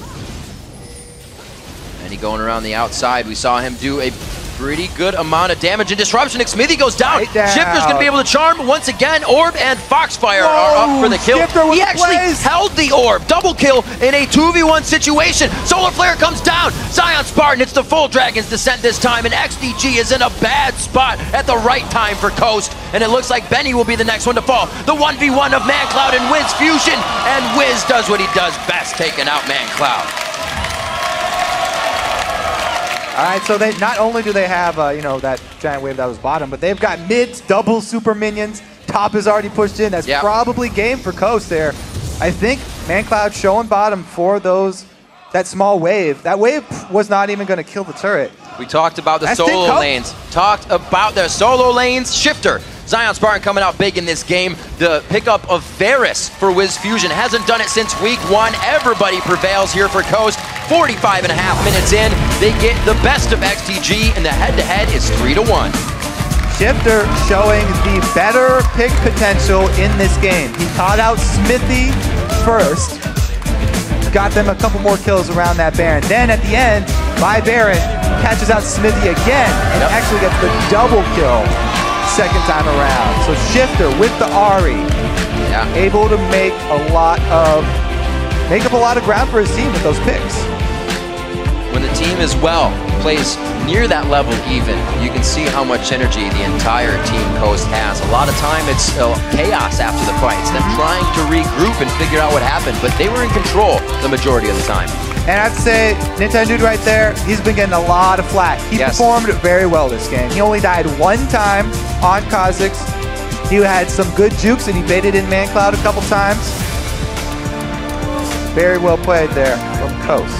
And he going around the outside. We saw him do a pretty good amount of damage and disruption. Xmithy goes down. Shifter's going to be able to charm once again. Orb and Foxfire are up for the kill. He actually held the Orb. Double kill in a 2v1 situation. Solar Flare comes down. Zion Spartan hits the full Dragon's Descent this time, and XDG is in a bad spot at the right time for Coast. And it looks like Benny will be the next one to fall. The 1v1 of Mancloud and Wiz fusion. And Wiz does what he does best, taking out Mancloud. All right, so they not only do they have you know, that giant wave that was bottom, but they've got mids, double super minions. Top is already pushed in. That's probably game for Coast there. I think Mancloud showing bottom for that small wave. That wave was not even going to kill the turret. We talked about the solo lanes. Talked about their solo lanes. Shifter. Zion Spartan coming out big in this game. The pickup of Varus for Wiz Fusion hasn't done it since week 1. Everybody prevails here for Coast. 45.5 minutes in, they get the best of XDG, and the head-to-head is 3-1. Shifter showing the better pick potential in this game. He caught out Xmithy first. Got them a couple more kills around that Baron. Then at the end, by Baron, catches out Xmithy again and actually gets the double kill second time around. So Shifter with the Ahri, able to make up a lot of ground for his team with those picks. When the team as well plays near that level even, you can see how much energy the entire Team Coast has. A lot of time it's chaos after the fights, them trying to regroup and figure out what happened, but they were in control the majority of the time. And I have to say, Nintendo right there, he's been getting a lot of flack. He performed very well this game. He only died one time on Kha'Zix. He had some good jukes and he baited in Mancloud a couple times. Very well played there from Coast.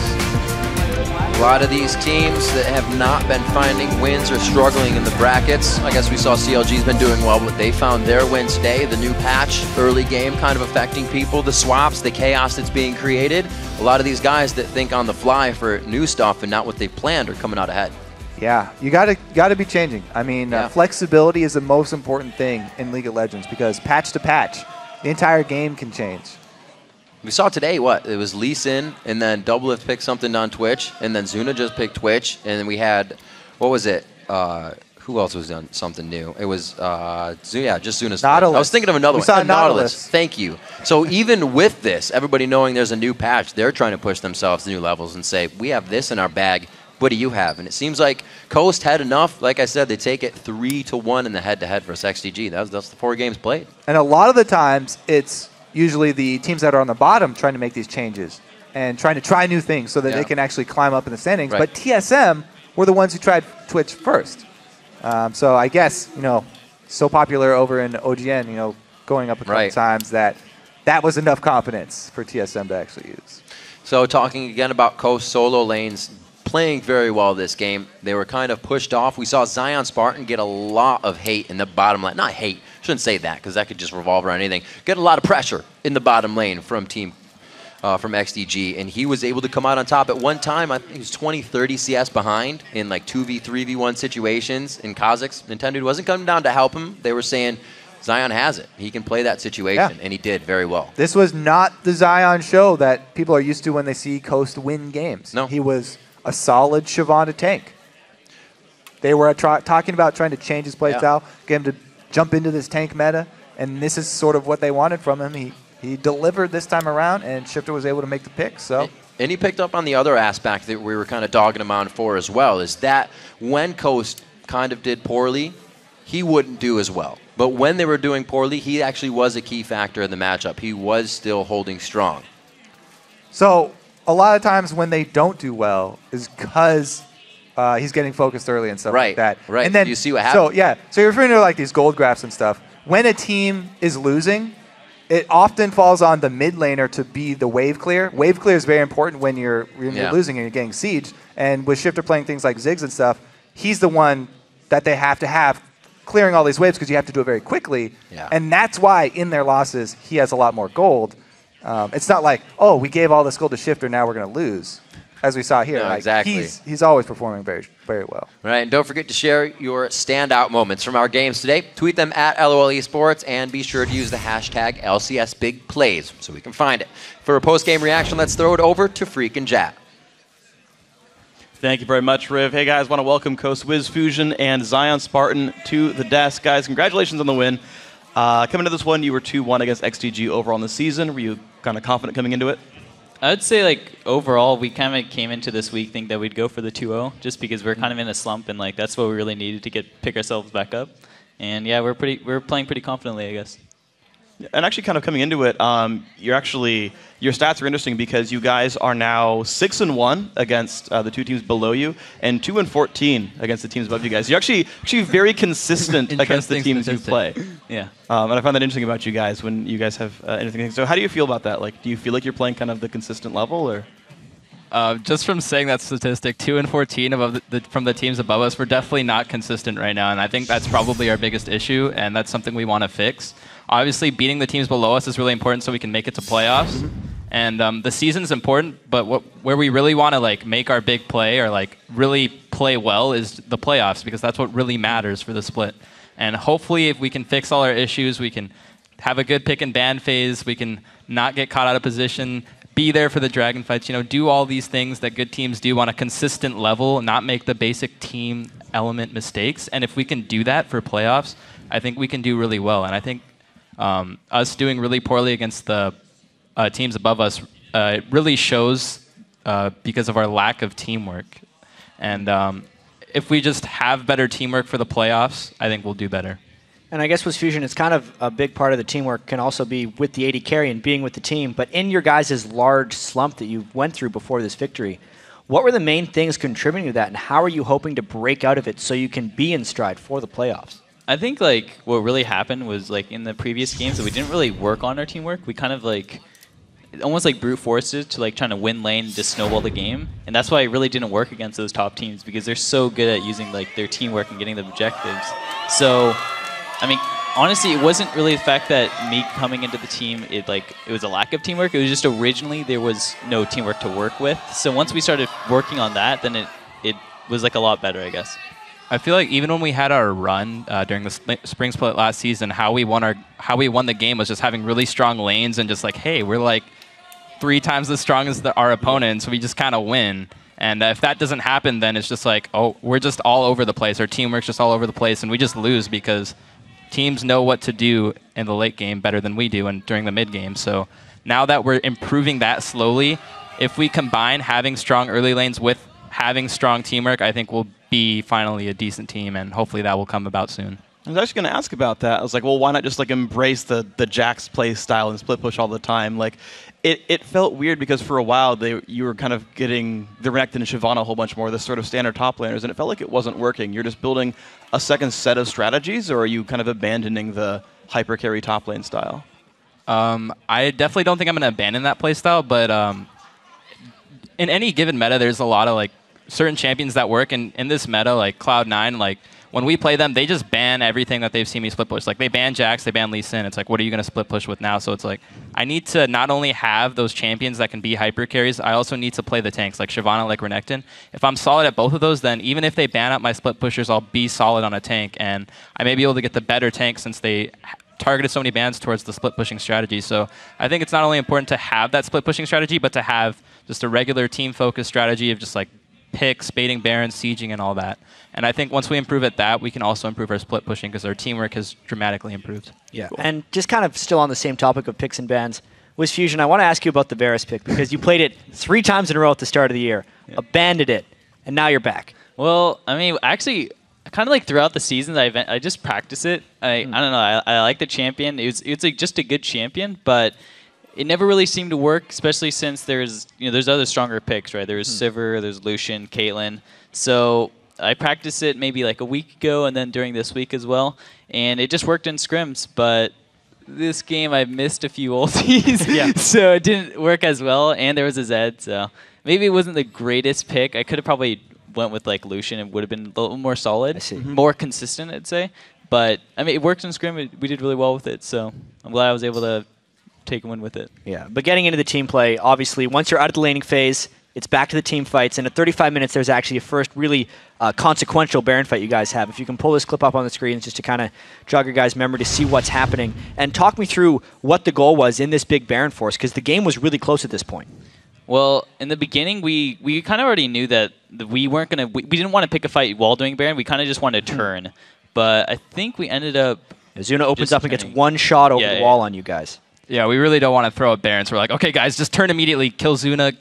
A lot of these teams that have not been finding wins or struggling in the brackets. I guess we saw CLG's been doing well, but they found their win today. The new patch, early game, kind of affecting people. The swaps, the chaos that's being created. A lot of these guys that think on the fly for new stuff and not what they planned are coming out ahead. Yeah, you gotta be changing. I mean, flexibility is the most important thing in League of Legends, because patch to patch, the entire game can change. We saw today, what? It was Lee Sin, and then Doublelift picked something on Twitch, and then Zuna just picked Twitch, and then we had, what was it? who else was done something new? It was, just Zuna's. Nautilus. I was thinking of another We one. saw Nautilus. Thank you. So even with this, everybody knowing there's a new patch, they're trying to push themselves to new levels and say, we have this in our bag. What do you have? And it seems like Coast had enough. Like I said, they take it 3-1 in the head-to-head versus XDG. That's the 4 games played. And a lot of the times, it's usually the teams that are on the bottom trying to make these changes and trying to try new things so that they can actually climb up in the standings. Right. But TSM were the ones who tried Twitch first. So I guess, so popular over in OGN, going up a couple times that was enough confidence for TSM to actually use. So talking again about Coast solo lanes, playing very well this game. They were kind of pushed off. We saw Zion Spartan get a lot of hate in the bottom lane. Not hate, shouldn't say that because that could just revolve around anything. Get a lot of pressure in the bottom lane from from XDG, and he was able to come out on top. At one time, I think he was 20, 30 CS behind in like 2v, 3v1 situations in Kazakhs. Nintendo wasn't coming down to help him. They were saying, Zion has it. He can play that situation, and he did very well. This was not the Zion show that people are used to when they see Coast win games. No. He was a solid Shyvana tank. They were talking about trying to change his play style, get him to jump into this tank meta, and this is sort of what they wanted from him. He delivered this time around, and Shifter was able to make the pick. So, and he picked up on the other aspect that we were kind of dogging him on for as well, is that when Coast kind of did poorly, he wouldn't do as well. But when they were doing poorly, he actually was a key factor in the matchup. He was still holding strong. So a lot of times when they don't do well is because he's getting focused early and stuff like that. Right. And then, you see what happens? So yeah. So you're referring to like these gold graphs and stuff. When a team is losing, it often falls on the mid laner to be the wave clear. Wave clear is very important when you're losing and you're getting sieged. And with Shifter playing things like Ziggs and stuff, he's the one that they have to have clearing all these waves because you have to do it very quickly. Yeah. And that's why in their losses, he has a lot more gold. It's not like, oh, we gave all this gold to Shifter, now we're going to lose. As we saw here, No, like, exactly. he's always performing very, very well. Right, and don't forget to share your standout moments from our games today. Tweet them at LOL Esports, and be sure to use the hashtag LCSBigPlays so we can find it. For a post-game reaction, let's throw it over to Freak and Jat. Thank you very much, Riv. Hey, guys, want to welcome Coast Wiz Fusion and Zion Spartan to the desk. Guys, congratulations on the win. Coming to this one, you were 2-1 against XDG overall in the season. Were you kind of confident coming into it? I'd say, like, overall, we kind of came into this week thinking that we'd go for the 2-0 just because we're kind of in a slump, and, like, that's what we really needed to pick ourselves back up. And, yeah, we're playing pretty confidently, I guess. And actually, kind of coming into it, your stats are interesting because you guys are now 6-1 against the two teams below you, and 2-14 against the teams above you guys. You're actually very consistent against the teams you play. Yeah. And I find that interesting about you guys when you guys have anything. So, how do you feel about that? Like, do you feel like you're playing kind of the consistent level, or? Just from saying that statistic, 2-14 from the teams above us, we're definitely not consistent right now, and I think that's probably our biggest issue, and that's something we want to fix. Obviously, beating the teams below us is really important so we can make it to playoffs. And the season's important, but where we really want to like make our big play or like really play well is the playoffs, because that's what really matters for the split. And hopefully, if we can fix all our issues, we can have a good pick and ban phase. We can not get caught out of position. Be there for the dragon fights. Do all these things that good teams do on a consistent level, not make the basic team element mistakes. And if we can do that for playoffs, I think we can do really well. And I think us doing really poorly against the teams above us really shows because of our lack of teamwork. And if we just have better teamwork for the playoffs, I think we'll do better. And I guess with Fusion, it's kind of a big part of the teamwork can also be with the AD carry and being with the team. But in your guys' large slump that you went through before this victory, what were the main things contributing to that, and how are you hoping to break out of it so you can be in stride for the playoffs? I think like what really happened was like in the previous games that we didn't really work on our teamwork. We kind of like almost like brute forced it to like trying to win lane and just snowball the game. And that's why it really didn't work against those top teams, because they're so good at using like their teamwork and getting the objectives. So I mean, honestly, it wasn't really the fact that me coming into the team, it was a lack of teamwork. It was just originally there was no teamwork to work with. So once we started working on that, then it was like a lot better, I guess. I feel like even when we had our run during the spring split last season, how we won the game was just having really strong lanes and just like, hey, we're like 3 times as strong as our opponents. We just kind of win. And if that doesn't happen, then it's just like, oh, we're just all over the place. Our teamwork's just all over the place, and we just lose because teams know what to do in the late game better than we do and during the mid game. So now that we're improving that slowly, if we combine having strong early lanes with having strong teamwork, I think we'll be finally a decent team, and hopefully that will come about soon. I was actually going to ask about that. I was like, well, why not just like embrace the Jax play style and split push all the time? Like, it felt weird because for a while you were kind of getting the Renekton and Shyvana a whole bunch more, the sort of standard top laners, and it felt like it wasn't working. You're just building a second set of strategies, or are you kind of abandoning the hyper carry top lane style? I definitely don't think I'm going to abandon that play style, but in any given meta, there's a lot of like certain champions that work, and in this meta, like Cloud9, like when we play them, they just ban everything that they've seen me split push. Like they ban Jax, they ban Lee Sin. It's like, what are you going to split push with now? So it's like, I need to not only have those champions that can be hyper carries, I also need to play the tanks, like Shyvana, like Renekton. If I'm solid at both of those, then even if they ban out my split pushers, I'll be solid on a tank, and I may be able to get the better tank since they targeted so many bans towards the split pushing strategy. So I think it's not only important to have that split pushing strategy, but to have just a regular team focused strategy of just like picks, baiting Baron, sieging, and all that. And I think once we improve at that, we can also improve our split pushing because our teamwork has dramatically improved. Yeah, and just kind of still on the same topic of picks and bans, WizFusion, I want to ask you about the Varus pick because you played it 3 times in a row at the start of the year, abandoned it, and now you're back. Well, I mean, actually, kind of like throughout the seasons, I just practice it. I don't know. I like the champion. It's like just a good champion, but it never really seemed to work, especially since there's other stronger picks, right? There's Sivir, there's Lucian, Caitlyn. So I practiced it maybe like a week ago and then during this week as well, and it just worked in scrims. But this game I missed a few ultis, so it didn't work as well, and there was a Zed, so maybe it wasn't the greatest pick. I could have probably went with like Lucian. It would have been a little more solid, more consistent, I'd say. But I mean, it worked in scrim. We did really well with it, so I'm glad I was able to take a win with it. Yeah, but getting into the team play, obviously, once you're out of the laning phase, it's back to the team fights. And at 35 minutes, there's actually a first really consequential Baron fight you guys have. If you can pull this clip up on the screen just to kind of jog your guys' memory to see what's happening. And talk me through what the goal was in this big Baron force, because the game was really close at this point. Well, in the beginning, we kind of already knew that we weren't going to... We didn't want to pick a fight while doing Baron. We kind of just wanted to turn. But I think we ended up... Zuna opens up and gets one shot over the wall on you guys. Yeah, we really don't want to throw a Baron, so we're like, okay, guys, just turn immediately, kill Zuna,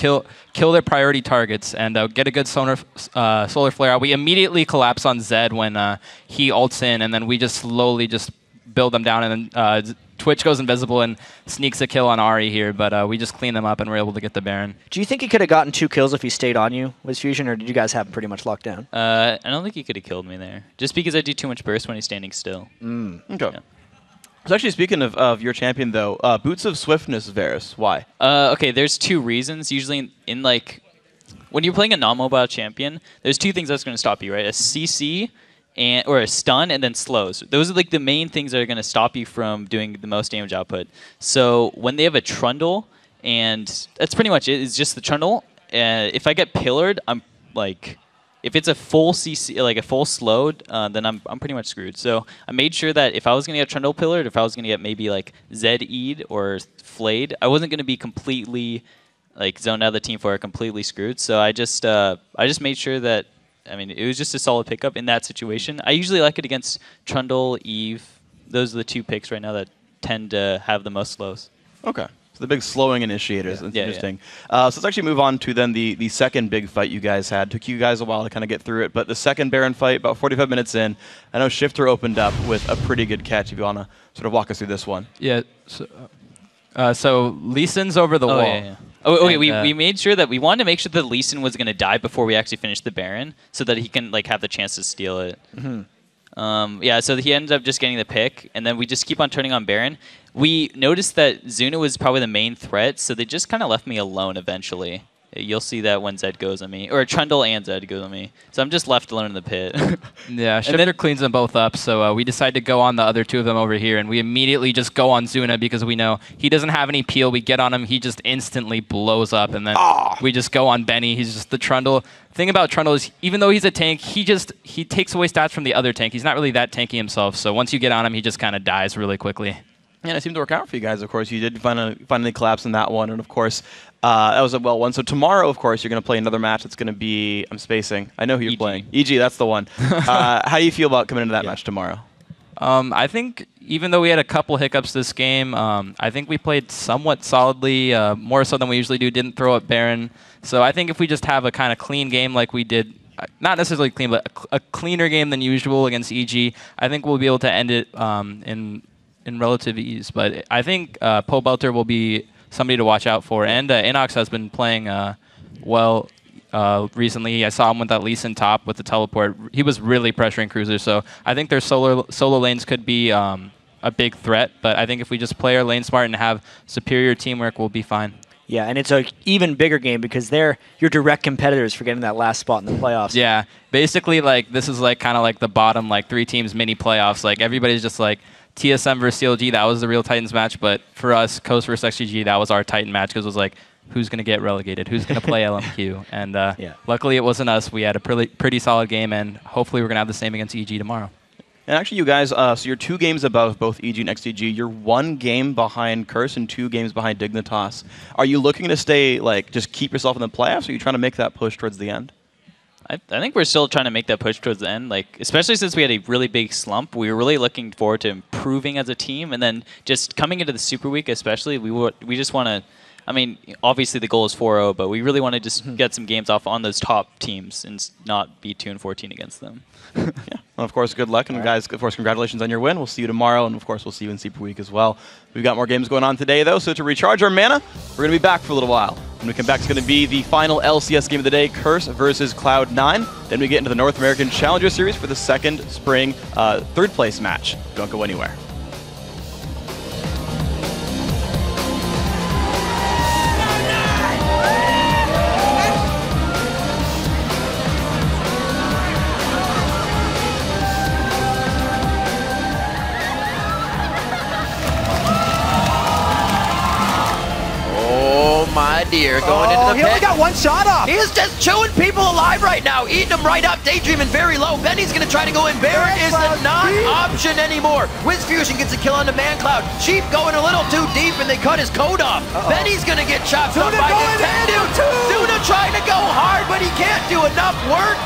kill their priority targets, and get a good solar flare out. We immediately collapse on Zed when he ults in, and then we just slowly just build them down, and then Twitch goes invisible and sneaks a kill on Ahri here, but we just clean them up, and we're able to get the Baron. Do you think he could have gotten 2 kills if he stayed on you, WizFusion, or did you guys have him pretty much locked down? I don't think he could have killed me there, just because I do too much burst when he's standing still. Okay. Yeah. So actually, speaking of your champion, though, Boots of Swiftness, Varus. Why? Okay, there's 2 reasons. Usually, in like when you're playing a non-mobile champion, there's 2 things that's going to stop you, right? A CC or a stun, and then slows. Those are like the main things that are going to stop you from doing the most damage output. So when they have a Trundle, and that's pretty much it. It's just the Trundle. If I get pillared, I'm like. If it's a full CC, like a full slowed, then I'm pretty much screwed. So I made sure that if I was going to get Trundle pillared, if I was going to get maybe like Zed-E'd or Flayed, I wasn't going to be completely like zoned out of the team for completely screwed. So I just made sure that, I mean, it was just a solid pickup in that situation. I usually like it against Trundle, Eve. Those are the 2 picks right now that tend to have the most slows. Okay. So the big slowing initiators. That's interesting. So let's actually move on to then the second big fight you guys had. Took you guys a while to kind of get through it, but the second Baron fight, about 45 minutes in, I know Shifter opened up with a pretty good catch. If you want to sort of walk us through this one. Yeah. So Lee Sin's over the wall. Yeah. Oh, okay. We made sure that we wanted to make sure that Lee Sin was going to die before we actually finished the Baron, so that he can like have the chance to steal it. Yeah, so he ended up just getting the pick, and then we just keep on turning on Baron. We noticed that Zuna was probably the main threat, so they just kind of left me alone eventually. You'll see that when Zed goes on me, or Trundle and Zed goes on me. So I'm just left alone in the pit. Yeah, Shifter cleans them both up, so we decided to go on the other 2 of them over here, and we immediately just go on Zuna because we know he doesn't have any peel. We get on him, he just instantly blows up, and then we just go on Benny. He's just the Trundle. The thing about Trundle is, even though he's a tank, he takes away stats from the other tank. He's not really that tanky himself, so once you get on him, he just kind of dies really quickly. And it seemed to work out for you guys, of course. You did finally collapse in that one, and of course, that was a well one. So tomorrow, of course, you're going to play another match that's going to be, I'm spacing. I know who you're playing. EG, that's the one. How do you feel about coming into that match tomorrow? I think even though we had a couple hiccups this game, I think we played somewhat solidly, more so than we usually do. Didn't throw up Baron. So I think if we just have a kind of clean game like we did, not necessarily clean, but a cleaner game than usual against EG, I think we'll be able to end it in relative ease. But I think Po Belter will be somebody to watch out for. And Inox has been playing well recently. I saw him with that Lee Sin top with the teleport. He was really pressuring cruisers. So I think their solo lanes could be a big threat. But I think if we just play our lane smart and have superior teamwork, we'll be fine. Yeah, and it's an even bigger game because they're your direct competitors for getting that last spot in the playoffs. Yeah, basically, like this is like kind of like the bottom like 3 teams mini playoffs. Like everybody's just like TSM versus CLG. That was the real Titans match. But for us, Coast versus XGG, that was our Titan match because it was like who's going to get relegated, who's going to play LMQ, and luckily it wasn't us. We had a pretty solid game, and hopefully we're going to have the same against EG tomorrow. And actually, you guys, so you're 2 games above both EG and XDG. You're 1 game behind Curse and 2 games behind Dignitas. Are you looking to stay, like, just keep yourself in the playoffs, or are you trying to make that push towards the end? I think we're still trying to make that push towards the end, like especially since we had a really big slump. We were really looking forward to improving as a team, and then just coming into the Super Week, especially, we just want to. I mean, obviously the goal is 4-0, but we really want to just get some games off on those top teams and not be 2-14 against them. Yeah. Well, of course, good luck, and guys, of course, congratulations on your win. We'll see you tomorrow, and of course, we'll see you in Super Week as well. We've got more games going on today, though, so to recharge our mana, we're going to be back for a little while. When we come back, it's going to be the final LCS game of the day, Curse versus Cloud9. Then we get into the North American Challenger Series for the second spring third-place match. Don't go anywhere. Deer going into the he pit. only got 1 shot off. He is just chewing people alive right now, eating them right up, daydreaming very low. Benny's going to try to go in. Baron is the non-option anymore. Wiz Fusion gets a kill on the Man Cloud. Sheep going a little too deep, and they cut his code off. Benny's going to get chopped up by Nintendo. Tuna trying to go hard, but he can't do enough work.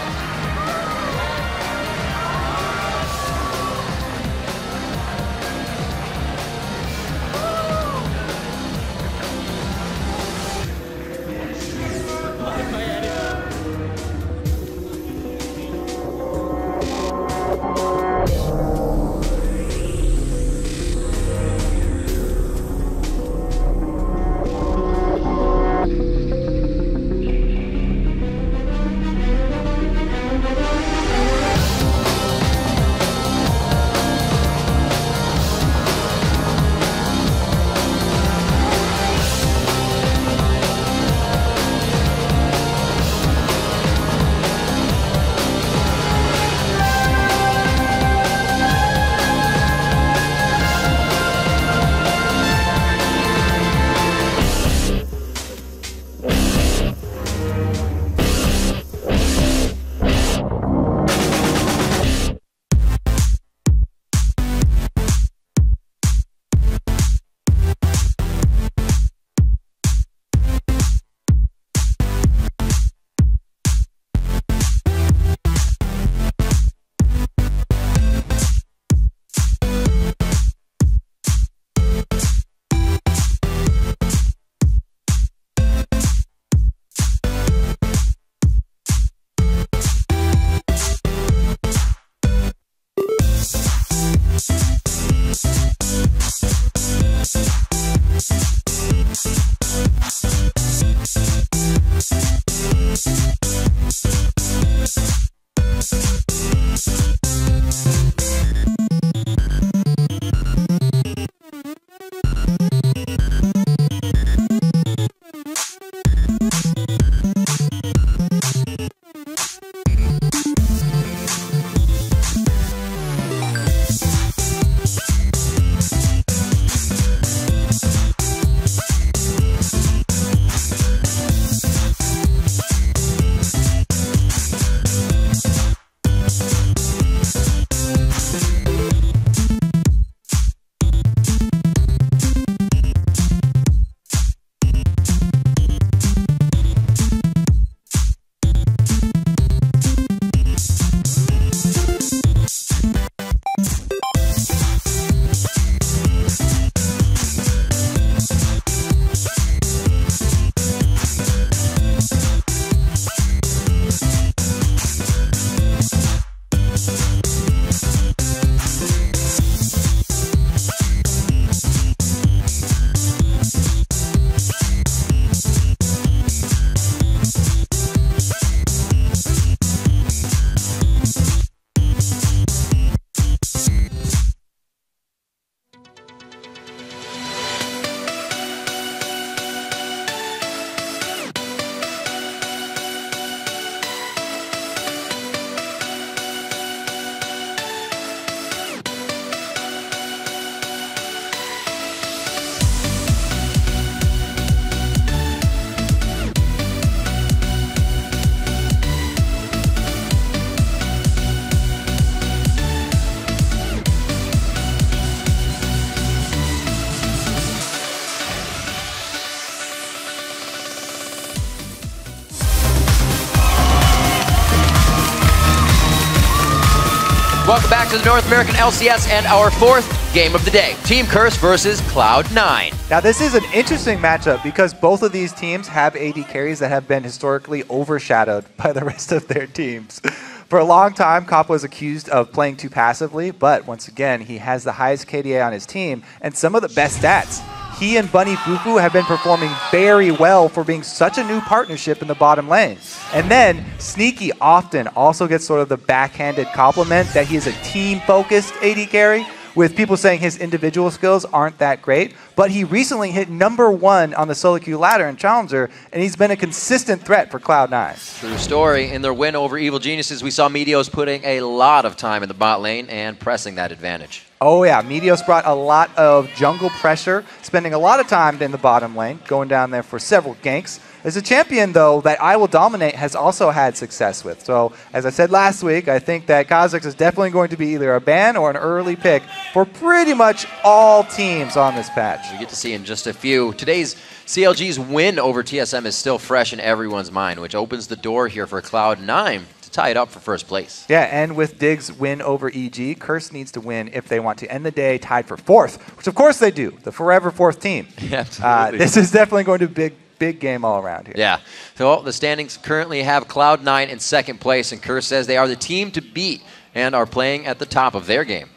Welcome back to the North American LCS and our fourth game of the day. Team Curse versus Cloud9. Now this is an interesting matchup because both of these teams have AD carries that have been historically overshadowed by the rest of their teams. For a long time, Cop was accused of playing too passively, but once again, he has the highest KDA on his team and some of the best stats. He and Bunny Fufu have been performing very well for being such a new partnership in the bottom lane. And then Sneaky often also gets sort of the backhanded compliment that he is a team-focused AD carry, with people saying his individual skills aren't that great. But he recently hit #1 on the solo queue ladder in Challenger, and he's been a consistent threat for Cloud9. True story. In their win over Evil Geniuses, we saw Meteos putting a lot of time in the bot lane and pressing that advantage. Oh yeah, Meteos brought a lot of jungle pressure, spending a lot of time in the bottom lane, going down there for several ganks. As a champion, though, that I Will Dominate has also had success with. So, as I said last week, I think that Kha'Zix is definitely going to be either a ban or an early pick for pretty much all teams on this patch. We get to see in just a few. Today's CLG's win over TSM is still fresh in everyone's mind, which opens the door here for Cloud9 to tie it up for first place. Yeah, and with Dig's win over EG, Curse needs to win if they want to end the day tied for 4th, which of course they do, the forever 4th team. Yeah, absolutely. This is definitely going to be big game all around here. Yeah. So the standings currently have Cloud9 in 2nd place, and Curse says they are the team to beat and are playing at the top of their game.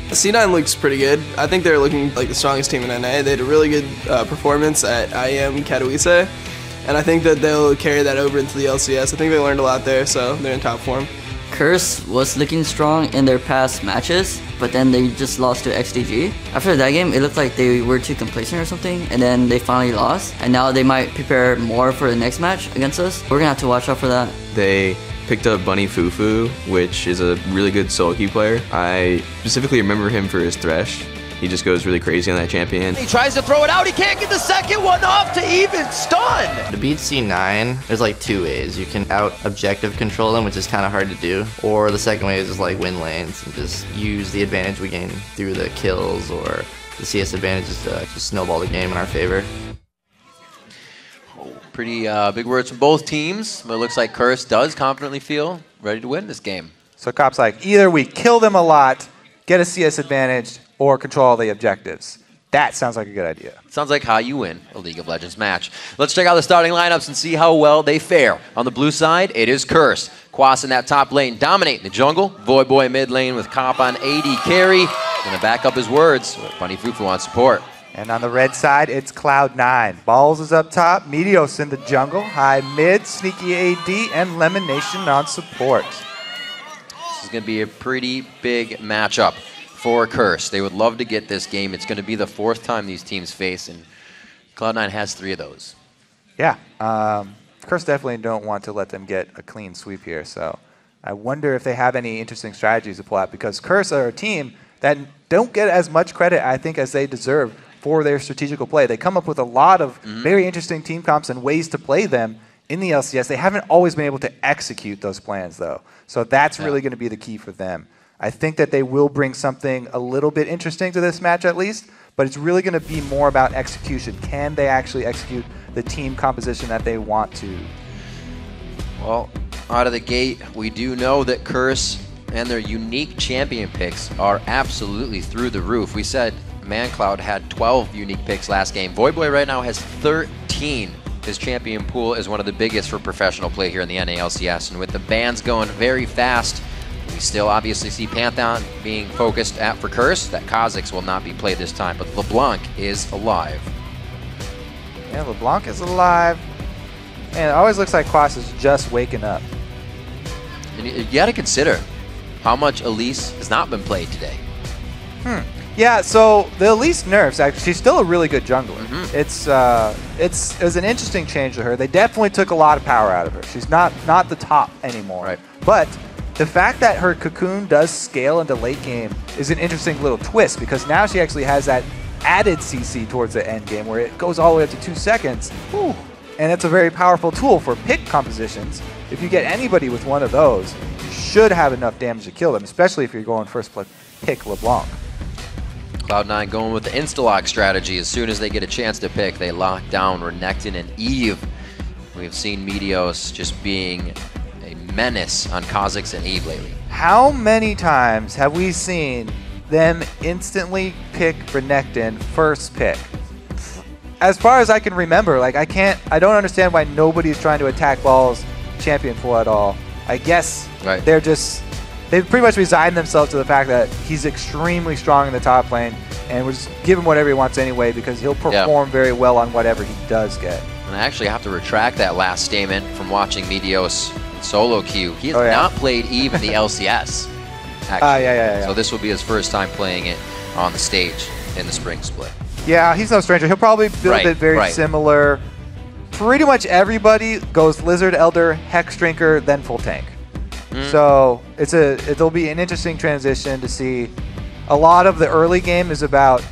C9 looks pretty good. I think they're looking like the strongest team in NA. They had a really good performance at IEM Katowice, and I think that they'll carry that over into the LCS. I think they learned a lot there, so they're in top form. Curse was looking strong in their past matches, but then they just lost to XDG. After that game, it looked like they were too complacent or something, and then they finally lost. And now they might prepare more for the next match against us. We're gonna have to watch out for that. They picked up Bunny Fufu, which is a really good solo queue player. I specifically remember him for his Thresh. He just goes really crazy on that champion. He tries to throw it out. He can't get the second one off to even stun. To beat C9, there's like 2 ways. You can out objective control them, which is kind of hard to do. Or the second way is just like win lanes and just use the advantage we gain through the kills or the CS advantages to just snowball the game in our favor. Pretty big words from both teams, but it looks like Curse does confidently feel ready to win this game. So Cop's like, either we kill them a lot, get a CS advantage, or control all the objectives. That sounds like a good idea. Sounds like how you win a League of Legends match. Let's check out the starting lineups and see how well they fare. On the blue side, it is Curse. Quas in that top lane, dominating the jungle. Voyboy mid lane with Cop on AD carry. Gonna back up his words with Bunny Fufu on support. And on the red side, it's Cloud9. Balls is up top, Meteos in the jungle, high mid, Sneaky AD, and Lemon Nation on support. This is gonna be a pretty big matchup for Curse. They would love to get this game. It's going to be the 4th time these teams face, and Cloud9 has 3 of those. Yeah, Curse definitely don't want to let them get a clean sweep here, so I wonder if they have any interesting strategies to pull out, because Curse are a team that don't get as much credit, I think, as they deserve for their strategical play. They come up with a lot of very interesting team comps and ways to play them in the LCS. They haven't always been able to execute those plans, though, so that's really going to be the key for them. I think that they will bring something a little bit interesting to this match at least, but it's really going to be more about execution. Can they actually execute the team composition that they want to? Well, out of the gate, we do know that Curse and their unique champion picks are absolutely through the roof. We said ManCloud had 12 unique picks last game. Voyboy right now has 13. His champion pool is one of the biggest for professional play here in the NALCS, and with the bans going very fast, we still obviously see Pantheon being focused at for Curse. That Kha'Zix will not be played this time, but LeBlanc is alive. Yeah, LeBlanc is alive. And it always looks like Quas is just waking up. And you got to consider how much Elise has not been played today. Yeah, so the Elise nerfs, actually, she's still a really good jungler. It was an interesting change to her. They definitely took a lot of power out of her. She's not the top anymore. Right. But the fact that her cocoon does scale into late game is an interesting little twist, because now she actually has that added CC towards the end game where it goes all the way up to 2 seconds. Whew. And it's a very powerful tool for pick compositions. If you get anybody with one of those, you should have enough damage to kill them, especially if you're going first pick LeBlanc. Cloud9 going with the insta-lock strategy. As soon as they get a chance to pick, they lock down Renekton and Eve. We've seen Meteos just being a menace on Kha'Zix and Eve lately. How many times have we seen them instantly pick Renekton first pick? As far as I can remember, like I don't understand why nobody's trying to attack Ball's champion pool at all. I guess they've pretty much resigned themselves to the fact that he's extremely strong in the top lane, and we'll just give him whatever he wants anyway because he'll perform very well on whatever he does get. And I actually have to retract that last statement from watching Meteos solo queue. He has not played Eve in the LCS. Actually. So this will be his first time playing it on the stage in the spring split. Yeah, he's no stranger. He'll probably build it very similar. Pretty much everybody goes Lizard, Elder, Hex Drinker, then full tank. So it'll be an interesting transition to see. A lot of the early game is about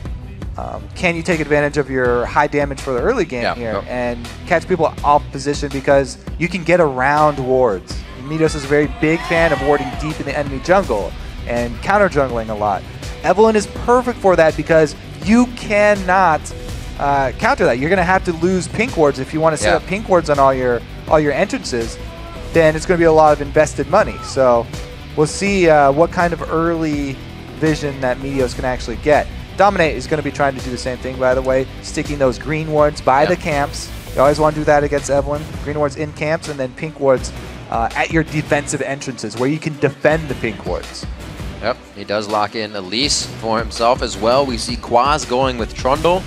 can you take advantage of your high damage for the early game here and catch people off position because you can get around wards. Meteos is a very big fan of warding deep in the enemy jungle and counter jungling a lot. Evelynn is perfect for that because you cannot counter that. You're going to have to lose pink wards if you want to set up pink wards on all your entrances. Then it's going to be a lot of invested money. So we'll see what kind of early vision that Meteos can actually get. Dominate is going to be trying to do the same thing, by the way, sticking those green wards by the camps. You always want to do that against Evelynn. Green wards in camps and then pink wards at your defensive entrances where you can defend the pink wards. Yep, he does lock in Elise for himself as well. We see Quaz going with Trundle.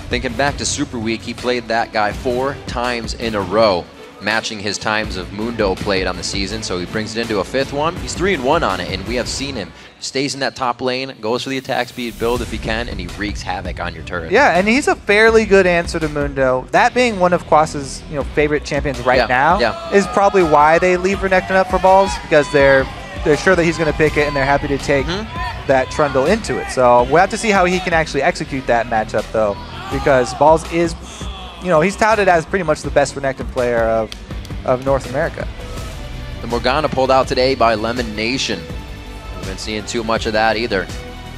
Thinking back to Super Week, he played that guy 4 times in a row, matching his times of Mundo played on the season, so he brings it into a 5th one. He's 3-1 on it, and we have seen him. Stays in that top lane, goes for the attack speed build if he can, and he wreaks havoc on your turret. Yeah, and he's a fairly good answer to Mundo. That being one of Quas's favorite champions right now is probably why they leave Renekton up for Balls, because they're sure that he's going to pick it, and they're happy to take that Trundle into it. So we'll have to see how he can actually execute that matchup, though, because Balls is, he's touted as pretty much the best Renekton player of North America. The Morgana pulled out today by Lemon Nation. Haven't been seeing too much of that either.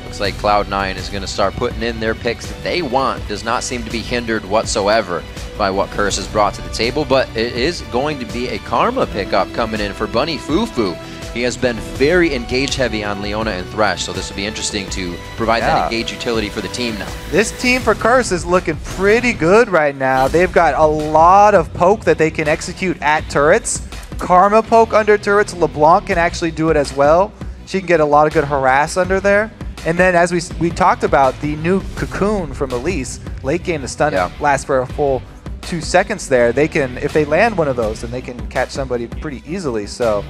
Looks like Cloud9 is going to start putting in their picks that they want. Does not seem to be hindered whatsoever by what Curse has brought to the table, but it is going to be a Karma pickup coming in for Bunny Fufu. He has been very engage heavy on Leona and Thresh, so this will be interesting to provide that engage utility for the team now. This team for Curse is looking pretty good right now. They've got a lot of poke that they can execute at turrets. Karma poke under turrets. LeBlanc can actually do it as well. She can get a lot of good harass under there. And then as we talked about, the new Cocoon from Elise, late game the stun lasts for a full 2 seconds there. They can, if they land one of those, then they can catch somebody pretty easily. So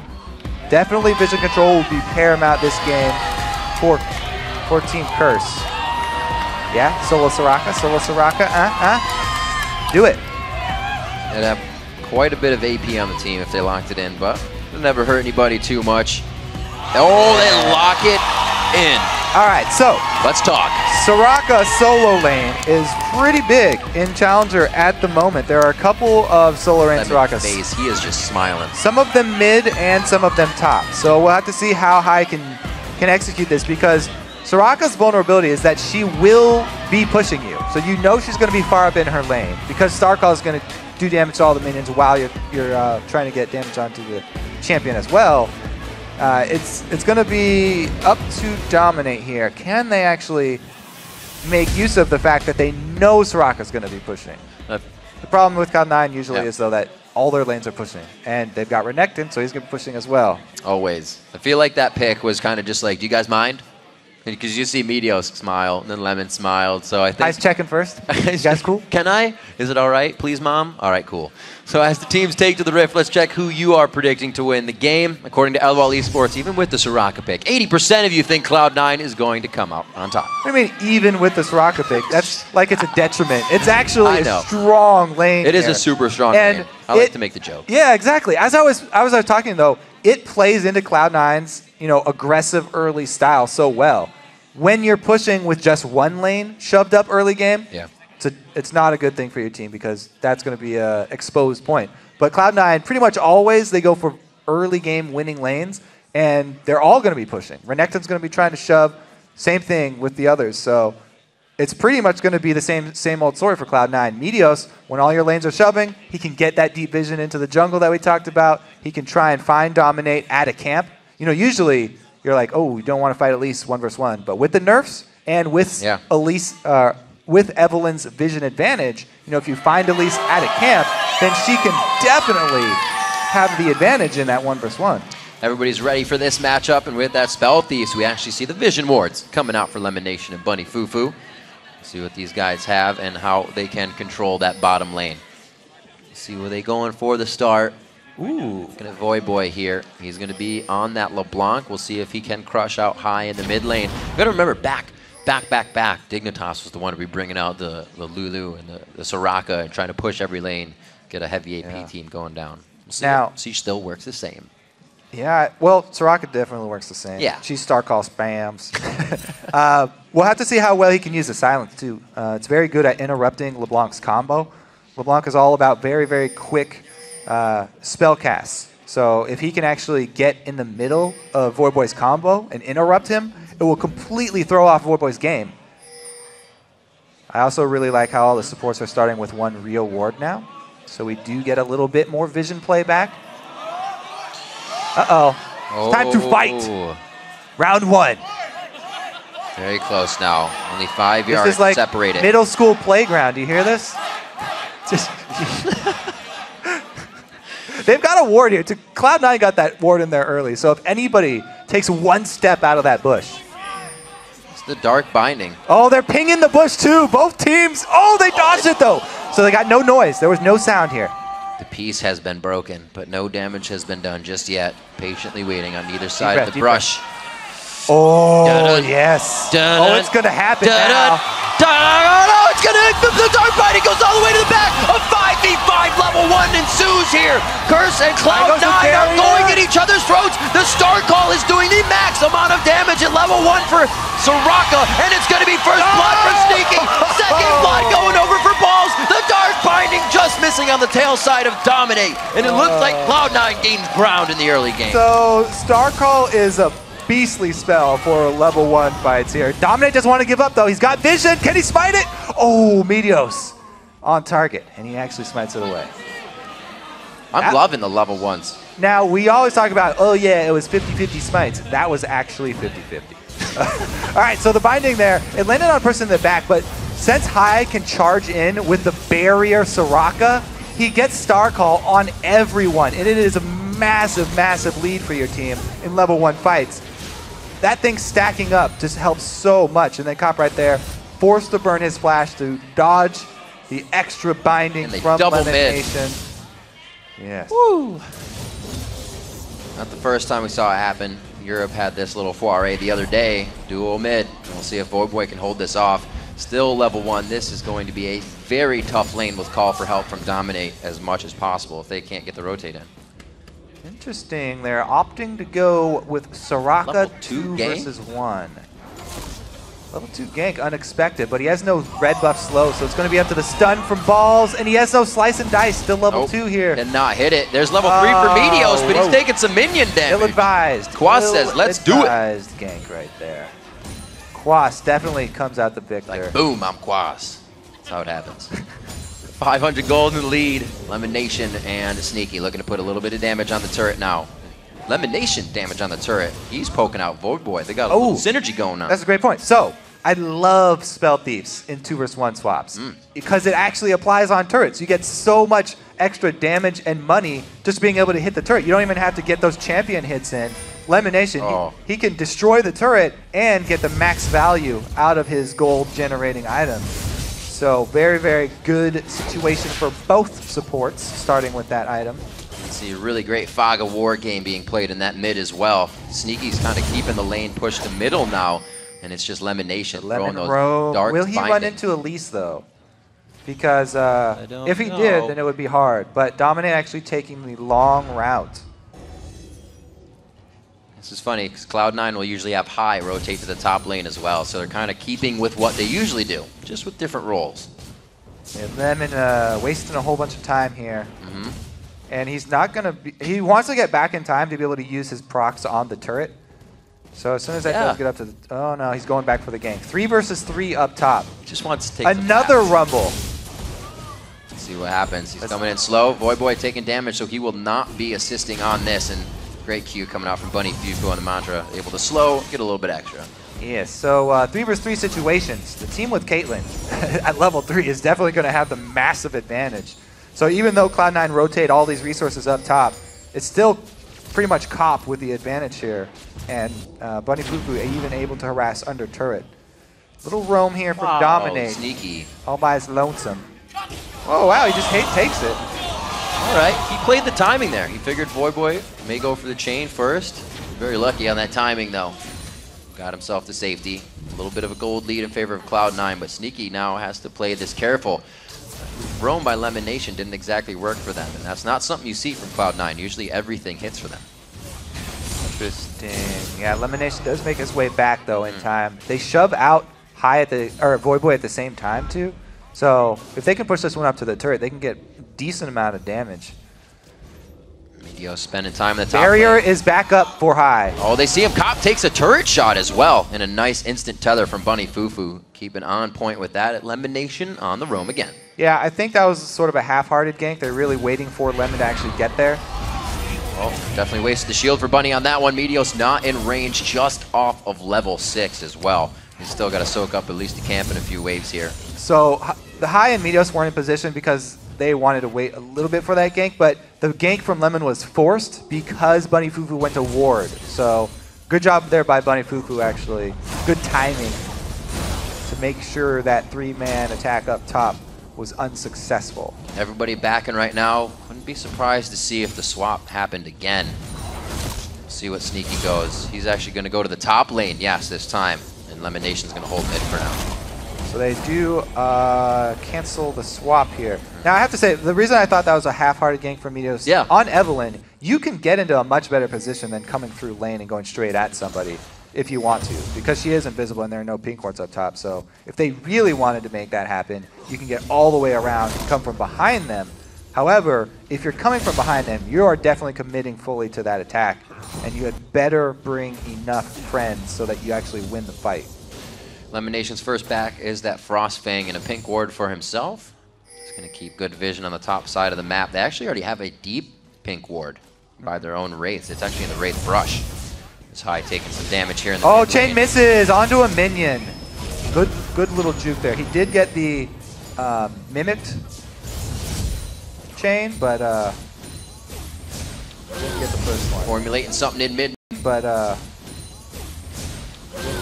definitely vision control will be paramount this game for Team Curse. Yeah, solo Soraka. Do it. They'd have quite a bit of AP on the team if they locked it in, but it'll never hurt anybody too much. Oh, they lock it in. All right, so let's talk. Soraka solo lane is pretty big in Challenger at the moment. There are a couple of solo lane Sorakas. Face, he is just smiling. Some of them mid and some of them top. So we'll have to see how high can execute this, because Soraka's vulnerability is that she will be pushing you. So you know she's going to be far up in her lane, because Starcall is going to do damage to all the minions while you're trying to get damage onto the champion as well. It's going to be up to Dominate here. Can they actually make use of the fact that they know Soraka's going to be pushing? The problem with Cloud9 usually is, though, that all their lanes are pushing. And they've got Renekton, so he's going to be pushing as well. Always. I feel like that pick was kind of just like, do you guys mind? Because you see Meteos smile, and then Lemon smiled, so I think... I's checking first. You guys cool? Can I? Is it all right? Please, Mom? All right, cool. So as the teams take to the Rift, let's check who you are predicting to win the game. According to LOL Esports, even with the Soraka pick, 80% of you think Cloud9 is going to come out on top. What do you mean, even with the Soraka pick? That's like it's a detriment. It's actually a strong lane. It is a super strong lane. I like to make the joke. Yeah, exactly. As I was talking, though, it plays into Cloud9's aggressive early style so well. When you're pushing with just one lane shoved up early game, it's not a good thing for your team, because that's going to be an exposed point. But Cloud9, pretty much always, they go for early game winning lanes, and they're all going to be pushing. Renekton's going to be trying to shove. Same thing with the others. So it's pretty much going to be the same old story for Cloud9. Meteos, when all your lanes are shoving, he can get that deep vision into the jungle that we talked about. He can try and find Dominate at a camp. You know, usually you're like, oh, you don't want to fight Elise 1v1. But with the nerfs and with Elise, with Evelyn's vision advantage, you know, if you find Elise at a camp, then she can definitely have the advantage in that 1v1. Everybody's ready for this matchup, and with that Spell Thieves, we actually see the Vision Wards coming out for Lemonation and Bunny Fufu. See what these guys have and how they can control that bottom lane. See what they going for the start. Ooh, gonna Void Boy here. He's gonna be on that LeBlanc. We'll see if he can crush out high in the mid lane. You gotta remember, back. Dignitas was the one to be bringing out the Lulu and the Soraka and trying to push every lane, get a heavy AP team going down. We'll see Now, she still works the same. Yeah, well, Soraka definitely works the same. Yeah. She's Star Call spams. We'll have to see how well he can use the silence, too. It's very good at interrupting LeBlanc's combo. LeBlanc is all about very, very quick spell casts. So if he can actually get in the middle of Void Boy's combo and interrupt him, it will completely throw off Void Boy's game. I also really like how all the supports are starting with one real ward now. So we do get a little bit more vision play back. Uh-oh. It's time to fight. Round 1. Very close now. Only 5 yards This is like separated. middle school playground. Do you hear this? Just they've got a ward here. Cloud9 got that ward in there early. So if anybody takes one step out of that bush. It's the Dark Binding. Oh, they're pinging the bush too. Both teams. Oh, they dodged it though. So they got no noise. There was no sound here. The piece has been broken, but no damage has been done just yet. Patiently waiting on either side of the brush. Oh, yes. Oh, it's going to happen now. Oh, it's going to, the Dark Binding goes all the way to the back. A 5v5 level 1 ensues here. Curse and Cloud9 are going at each other's throats. The Star Call is doing the max amount of damage at level 1 for Soraka, and it's going to be first blood for Sneaky. Second blood going over for Balls. The Dark Binding just missing on the tail side of Dominate, and it looks like Cloud9 gains ground in the early game. So Star Call is a beastly spell for level 1 fights here. Dominate doesn't want to give up though. He's got vision. Can he smite it? Oh, Meteos on target, and he actually smites it away. I'm loving the level 1s. Now, we always talk about, oh yeah, it was 50-50 smites. That was actually 50-50. All right, so the binding there, it landed on a person in the back, but since Hai can charge in with the barrier Soraka, he gets Star Call on everyone, and it is a massive, massive lead for your team in level 1 fights. That thing stacking up just helps so much, and then Cop right there, forced to burn his flash to dodge the extra binding from Lemonation. Yes. Woo! Not the first time we saw it happen. Europe had this little foray the other day, dual mid. We'll see if Void Boy can hold this off. Still level 1, this is going to be a very tough lane with call for help from Dominate as much as possible if they can't get the rotate in. Interesting. They're opting to go with Soraka Level 2 versus 1. Level 2 gank, unexpected, but he has no red buff slow, so it's going to be up to the stun from Balls, and he has no slice and dice, still level 2 here. Did not hit it. There's level 3 for Meteos, but he's taking some minion damage. Ill-advised. Quas says, let's do it. Ill-advised gank right there. Quas definitely comes out the victor. Like, boom, I'm Quas. That's how it happens. 500 gold in the lead. Lemonation and Sneaky looking to put a little bit of damage on the turret now. Lemonation damage on the turret. He's poking out Void Boy. They got a little synergy going on. That's a great point. So, I love Spell Thieves in 2 versus 1 swaps because it actually applies on turrets. You get so much extra damage and money just being able to hit the turret. You don't even have to get those champion hits in. Lemonation, he can destroy the turret and get the max value out of his gold generating item. So very, very good situation for both supports, starting with that item. See a really great Fog of War game being played in that mid as well. Sneaky's kind of keeping the lane pushed to middle now, and it's just Lemonation throwing those dark Will he run into Elise, though? Because if he did, then it would be hard. But Dominate actually taking the long route. This is funny, because Cloud9 will usually have High rotate to the top lane as well, so they're kind of keeping with what they usually do, just with different roles. And Lemon wasting a whole bunch of time here. And he's not going to be... He wants to get back in time to be able to use his procs on the turret. So as soon as that does get up to the... Oh, no, he's going back for the gank. 3 versus 3 up top. Just wants to take another rumble. Let's see what happens. He's coming in slow. Voyboy taking damage, so he will not be assisting on this. And great Q coming out from Bunny Fufu on the mantra. Able to slow, get a little bit extra. Yes, so 3 versus 3 situations. The team with Caitlyn at level 3 is definitely going to have the massive advantage. So even though Cloud9 rotate all these resources up top, it's still pretty much Cop with the advantage here. And Bunny Fufu even able to harass under turret. Little roam here from Dominate. Sneaky. All by his lonesome. Oh, wow, he just takes it. All right, he played the timing there. He figured Voyboy may go for the chain first. Very lucky on that timing, though. Got himself to safety. A little bit of a gold lead in favor of Cloud9, but Sneaky now has to play this careful. Roam by Lemon Nation didn't exactly work for them, and that's not something you see from Cloud9. Usually everything hits for them. Interesting. Yeah, Lemon Nation does make his way back, though, in time. They shove out High at the, or Voyboy at the same time, too. So if they can push this one up to the turret, they can get a decent amount of damage. Medio spending time in the top Barrier lane. is back up for High. Oh, they see him. Cop takes a turret shot as well. And a nice instant tether from Bunny Fufu. Keeping on point with that at Lemon Nation on the roam again. Yeah, I think that was sort of a half-hearted gank. They're really waiting for Lemon to actually get there. Oh, definitely wasted the shield for Bunny on that one. Meteos not in range, just off of level 6 as well. He's still got to soak up at least a camp in a few waves here. So the High and Meteos weren't in position because they wanted to wait a little bit for that gank, but the gank from Lemon was forced because Bunny Fufu went to ward. So good job there by Bunny Fufu, actually. Good timing to make sure that 3-man attack up top was unsuccessful. Everybody backing right now. Wouldn't be surprised to see if the swap happened again. See what Sneaky goes. He's actually going to go to the top lane, yes, this time. And Lemon Nation's going to hold mid for now. So they do cancel the swap here. Now, I have to say, the reason I thought that was a half-hearted gank from Meteos, on Evelyn, you can get into a much better position than coming through lane and going straight at somebody if you want to, because she is invisible and there are no pink wards up top. So if they really wanted to make that happen, you can get all the way around and come from behind them. However, if you're coming from behind them, you are definitely committing fully to that attack, and you had better bring enough friends so that you actually win the fight. Lemon Nation's first back is that Frost Fang and a pink ward for himself. He's going to keep good vision on the top side of the map. They actually already have a deep pink ward by their own Wraith. It's actually in the Wraith brush. This High taking some damage here in the mid chain lane. misses onto a minion. Good little juke there. He did get the mimicked chain, but didn't get the first one. Formulating something in mid. But didn't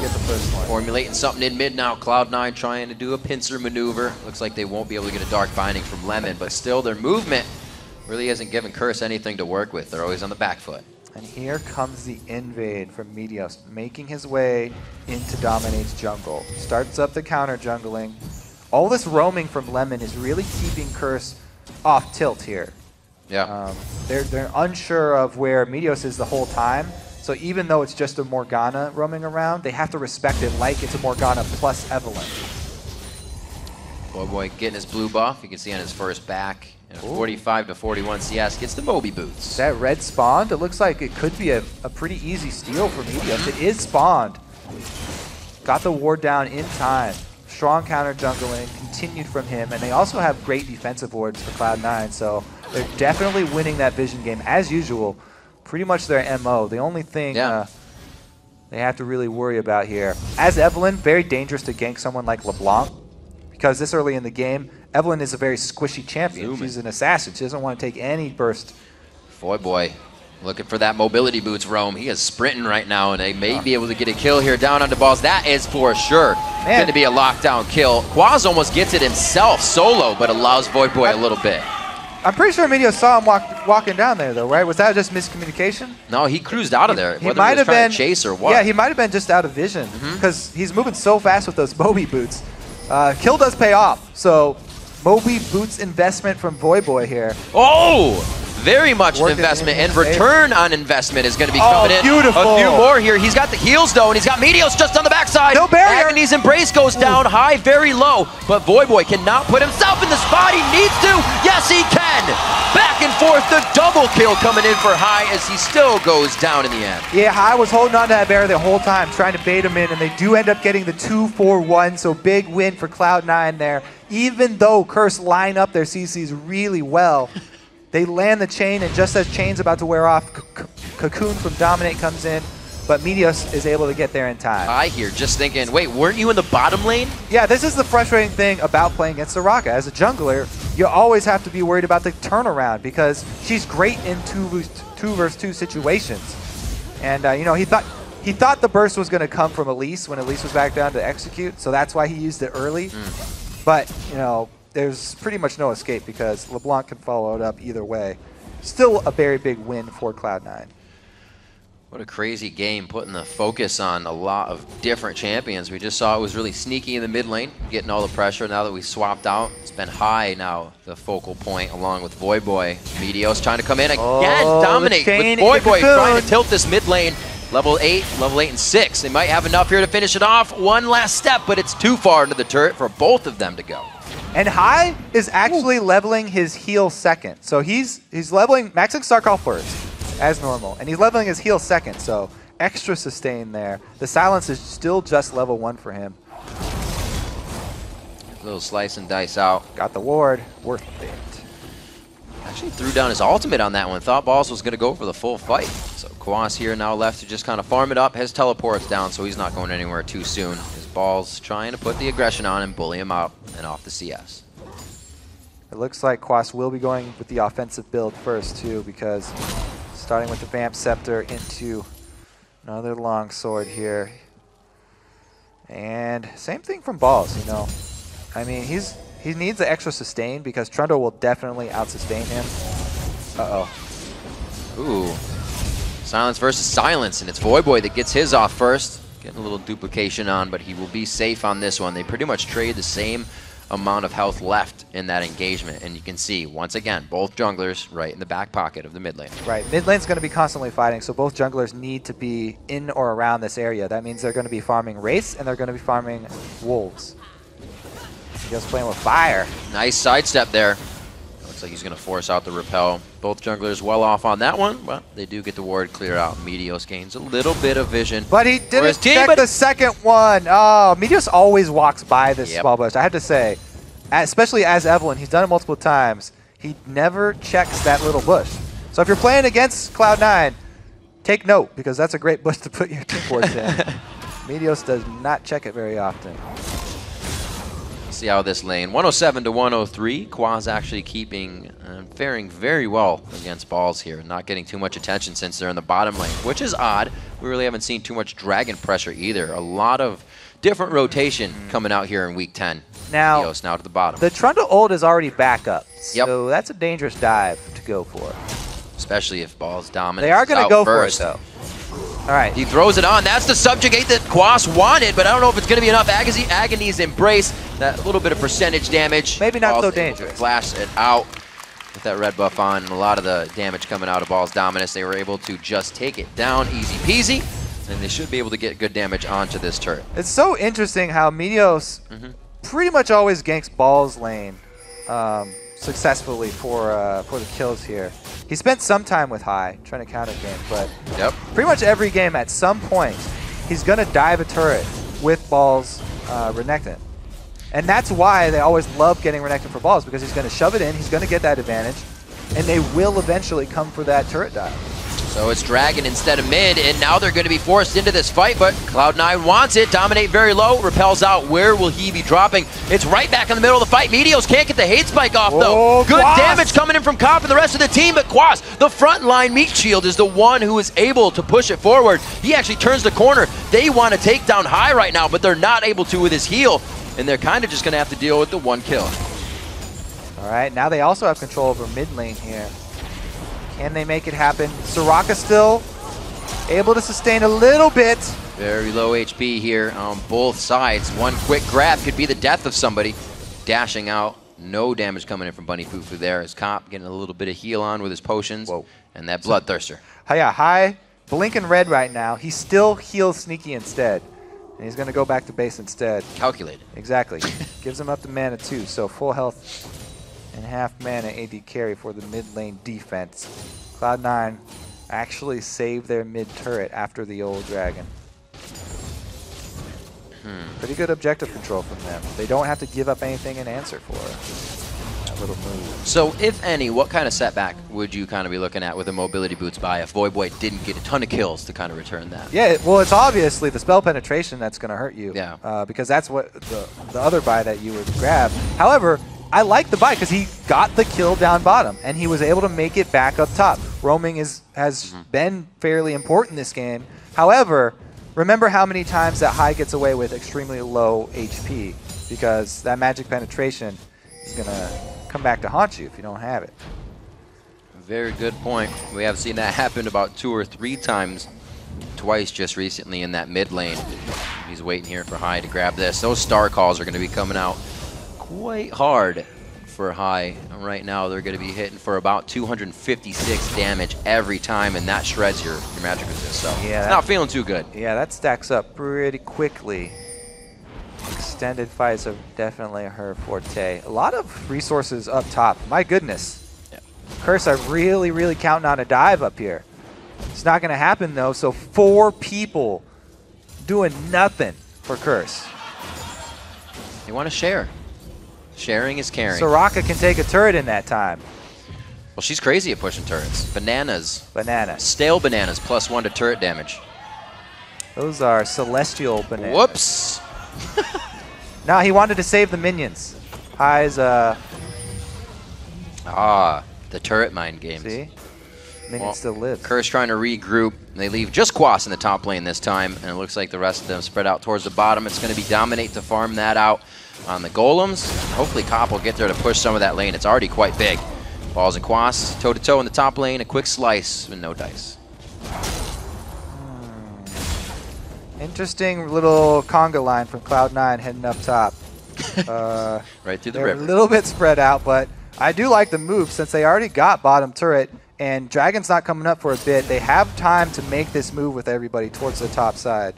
get the first one. Formulating something in mid now. Cloud9 trying to do a pincer maneuver. Looks like they won't be able to get a dark binding from Lemon, but still their movement really hasn't given Curse anything to work with. They're always on the back foot. And here comes the invade from Meteos, making his way into Dominate's jungle. Starts up the counter jungling. All this roaming from Lemon is really keeping Curse off tilt here. Yeah. They're unsure of where Meteos is the whole time. So even though it's just a Morgana roaming around, they have to respect it like it's a Morgana plus Evelyn. Voyboy getting his blue buff. You can see on his first back. 45 to 41 CS gets the Moby boots. That red spawned. It looks like it could be a pretty easy steal for Meteos. It is spawned. Got the ward down in time. Strong counter jungling continued from him, and they also have great defensive wards for Cloud9, so they're definitely winning that vision game as usual. Pretty much their MO. The only thing they have to really worry about here, as Evelyn, very dangerous to gank someone like LeBlanc, because this early in the game, Evelyn is a very squishy champion. She's an assassin. She doesn't want to take any burst. Voyboy looking for that mobility boots roam. He is sprinting right now, and they may be able to get a kill here down on the balls. That is for sure going to be a lockdown kill. Quaz almost gets it himself solo, but allows Voyboy a little bit. I'm pretty sure Meteos saw him walking down there, though, right? Was that just miscommunication? No, he cruised out of there. He might have been chase or what. Yeah, he might have been just out of vision because he's moving so fast with those Moby boots. Kill does pay off, so Moby boots investment from Voyboy here. Oh! Very much an investment, and return on investment is going to be coming in. Beautiful. A few more here. He's got the heals, though, and he's got Meteos just on the backside. No barrier. Agony's Embrace goes down high, very low, but Voyboy cannot put himself in the spot he needs to. Yes, he can. Back and forth, the double kill coming in for High as he still goes down in the end. Yeah, High was holding on to that bear the whole time, trying to bait him in, and they do end up getting the 2-4-1, so big win for Cloud9 there. Even though Curse line up their CCs really well, they land the chain, and just as chain's about to wear off, Cocoon from Dominate comes in, but Meteos is able to get there in time. I hear just thinking, wait, weren't you in the bottom lane? Yeah, this is the frustrating thing about playing against Soraka. As a jungler, you always have to be worried about the turnaround because she's great in 2-versus-2 situations. And you know, he thought the burst was going to come from Elise when Elise was back down to execute, so that's why he used it early. But you know, there's pretty much no escape because LeBlanc can follow it up either way. Still a very big win for Cloud9. What a crazy game, putting the focus on a lot of different champions. We just saw it was really sneaky in the mid lane, getting all the pressure. Now that we swapped out, it's been High now the focal point along with Voyboy. Meteos trying to come in again, dominate with Voyboy trying to tilt this mid lane. Level 8 and 6. They might have enough here to finish it off. One last step, but it's too far into the turret for both of them to go. And High is actually leveling his heal second. So he's leveling, maxing Starcall first, as normal. And he's leveling his heal second, so extra sustain there. The silence is still just level 1 for him. A little slice and dice out. Got the ward, worth it. Actually threw down his ultimate on that one. Thought Balls was going to go for the full fight. So Quas here now left to just kind of farm it up. His teleport's down, so he's not going anywhere too soon. His Balls trying to put the aggression on and bully him out and off the CS. It looks like Quas will be going with the offensive build first too, because starting with the Vamp Scepter into another long sword here. And same thing from Balls, you know. I mean, he needs the extra sustain because Trundle will definitely out-sustain him. Uh-oh. Ooh. Silence versus Silence, and it's Voyboy that gets his off first. Getting a little duplication on, but he will be safe on this one. They pretty much trade the same amount of health left in that engagement, and you can see, once again, both junglers right in the back pocket of the mid lane. Right, mid lane's going to be constantly fighting, so both junglers need to be in or around this area. That means they're going to be farming Wraiths, and they're going to be farming Wolves. He goes playing with fire. Nice sidestep there. Looks like he's going to force out the repel. Both junglers well off on that one, but they do get the ward cleared out. Meteos gains a little bit of vision. But he didn't check the second one. Oh, Meteos always walks by this small bush. I have to say, especially as Evelyn, he's done it multiple times. He never checks that little bush. So if you're playing against Cloud9, take note, because that's a great bush to put your team boards in. Meteos does not check it very often. See how this lane, 107 to 103. Quas actually keeping, faring very well against Balls here, not getting too much attention since they're in the bottom lane, which is odd. We really haven't seen too much Dragon pressure either. A lot of different rotation coming out here in week 10. Now, Meteos now to the bottom. The Trundle ult is already back up, so that's a dangerous dive to go for. Especially if Balls dominate. They are going to go for it, though. All right. He throws it on. That's the subjugate that Quas wanted, but I don't know if it's going to be enough. Agony's embrace, that little bit of percentage damage. Maybe not so dangerous. Flash it out with that red buff on, and a lot of the damage coming out of Balls' dominance. They were able to just take it down easy peasy, and they should be able to get good damage onto this turret. It's so interesting how Meteos pretty much always ganks Balls' lane successfully for the kills here. He spent some time with High trying to counter game, but pretty much every game at some point he's going to dive a turret with Balls Renekton. And that's why they always love getting Renekton for Balls, because he's going to shove it in, he's going to get that advantage, and they will eventually come for that turret dive. So it's Dragon instead of mid, and now they're going to be forced into this fight, but Cloud9 wants it. Dominate very low, repels out. Where will he be dropping? It's right back in the middle of the fight. Meteos can't get the hate spike off, though. Good damage coming in from Cop and the rest of the team, but Quas, the front line meat shield, is the one who is able to push it forward. He actually turns the corner. They want to take down High right now, but they're not able to with his heal, and they're kind of just going to have to deal with the one kill. All right, now they also have control over mid lane here. Can they make it happen? Soraka still able to sustain a little bit. Very low HP here on both sides. One quick grab could be the death of somebody. Dashing out. No damage coming in from Bunny Fufu there. His Cop getting a little bit of heal on with his potions. And that Bloodthirster. Yeah, High blinking red right now. He still heals Sneaky instead. And he's going to go back to base instead. Calculated. Exactly. Gives him up to mana too, so full health and half mana AD carry for the mid lane defense. Cloud9 actually saved their mid turret after the old dragon. Pretty good objective control from them. They don't have to give up anything in answer for that little move. So, if any, what kind of setback would you kind of be looking at with a mobility boots buy if Voyboy didn't get a ton of kills to kind of return that? Yeah, well, it's obviously the spell penetration that's going to hurt you. Yeah. Because that's what the other buy that you would grab. However, I like the buy because he got the kill down bottom, and he was able to make it back up top. Roaming has been fairly important this game. However, remember how many times that High gets away with extremely low HP, because that magic penetration is going to come back to haunt you if you don't have it. Very good point. We have seen that happen about 2 or 3 times, twice just recently in that mid lane. He's waiting here for High to grab this. Those star calls are going to be coming out quite hard for High. Right now they're going to be hitting for about 256 damage every time, and that shreds your magic resist. So yeah, it's not feeling too good. Yeah, that stacks up pretty quickly. Extended fights are definitely her forte. A lot of resources up top. My goodness. Yeah. Curse are really, really counting on a dive up here. It's not going to happen, though. So 4 people doing nothing for Curse. They want to share. Sharing is caring. Soraka can take a turret in that time. Well, she's crazy at pushing turrets. Bananas. Bananas. Stale bananas, +1 to turret damage. Those are celestial bananas. Whoops. No, he wanted to save the minions. High's, the turret mind games. See? Minion still lives. Curse trying to regroup. They leave just Quas in the top lane this time, and it looks like the rest of them spread out towards the bottom. It's going to be Dominate to farm that out on the golems. Hopefully Cop will get there to push some of that lane. It's already quite big. Balls and Quas, toe-to-toe in the top lane, a quick slice with no dice. Interesting little conga line from Cloud9 heading up top. Right through the they're river. A little bit spread out, but I do like the move since they already got bottom turret, and Dragon's not coming up for a bit. They have time to make this move with everybody towards the top side.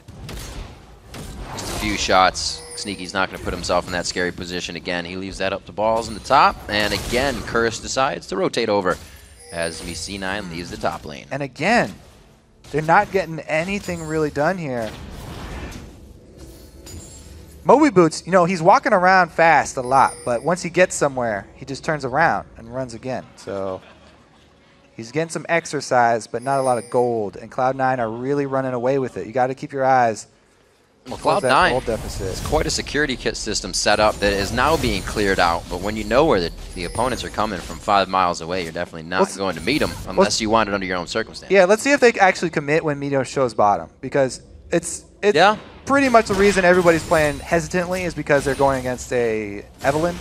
Just a few shots. Sneaky's not going to put himself in that scary position again. He leaves that up to Balls in the top, and again, Curse decides to rotate over as C9 leaves the top lane. And again, they're not getting anything really done here. Moby Boots, you know, he's walking around fast a lot, but once he gets somewhere, he just turns around and runs again. So he's getting some exercise, but not a lot of gold, and Cloud9 are really running away with it. You got to keep your eyes. Well, Cloud9 gold deficit. is quite a security kit system set up that is now being cleared out, but when you know where the opponents are coming from 5 miles away, you're definitely not going to meet them unless you want it under your own circumstances. Yeah, let's see if they actually commit when Meteor shows bottom, because it's yeah. Pretty much the reason everybody's playing hesitantly is because they're going against a Evelynn,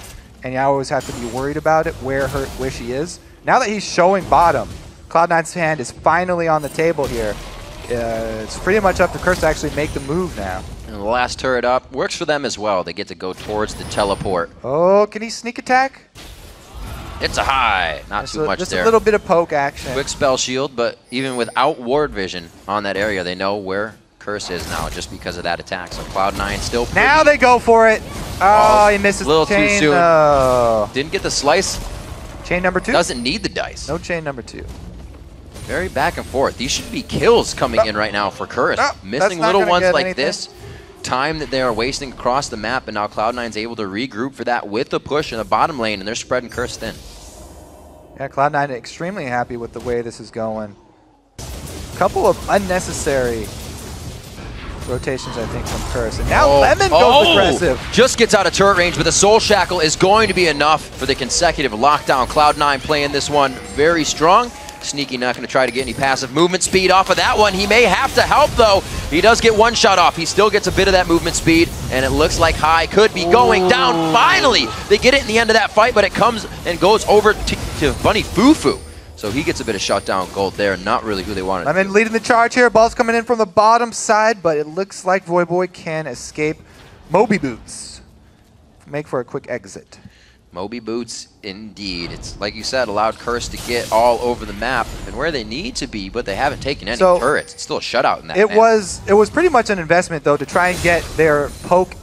and you always have to be worried about it, where she is. Now that he's showing bottom, Cloud9's hand is finally on the table here. It's pretty much up to Curse to actually make the move now. And the last turret up works for them as well. They get to go towards the teleport. Oh, can he sneak attack? It's a high. Not too much just there. A little bit of poke action. Quick spell shield, but even without ward vision on that area, they know where Curse is now just because of that attack. So Cloud9 still pretty. Now they go for it. Oh, he misses a little the chain. too soon. No. Didn't get the slice. Chain number 2. Doesn't need the dice. No chain number 2. Very back and forth. These should be kills coming in right now for Curse. Missing not little gonna ones get like anything. this. Time that they are wasting across the map, and now Cloud9's able to regroup for that with the push in the bottom lane, and they're spreading Curse thin. Yeah, Cloud9 extremely happy with the way this is going. Couple of unnecessary rotations, I think, from Curse. And now Lemon goes aggressive. Just gets out of turret range, but the Soul Shackle is going to be enough for the consecutive lockdown. Cloud9 playing this one very strong. Sneaky not going to try to get any passive movement speed off of that one. He may have to help, though. He does get one shot off. He still gets a bit of that movement speed, and it looks like High could be going down. Finally, they get it in the end of that fight, but it comes and goes over to Bunny Fufu. So he gets a bit of shutdown gold there. Not really who they wanted. Lemon leading the charge here. Ball's coming in from the bottom side, but it looks like Voyboy can escape. Moby Boots make for a quick exit. Moby Boots, indeed. It's, like you said, allowed Curse to get all over the map and where they need to be, but they haven't taken any turrets. It's still a shutout in that It was pretty much an investment, though, to try and get their poke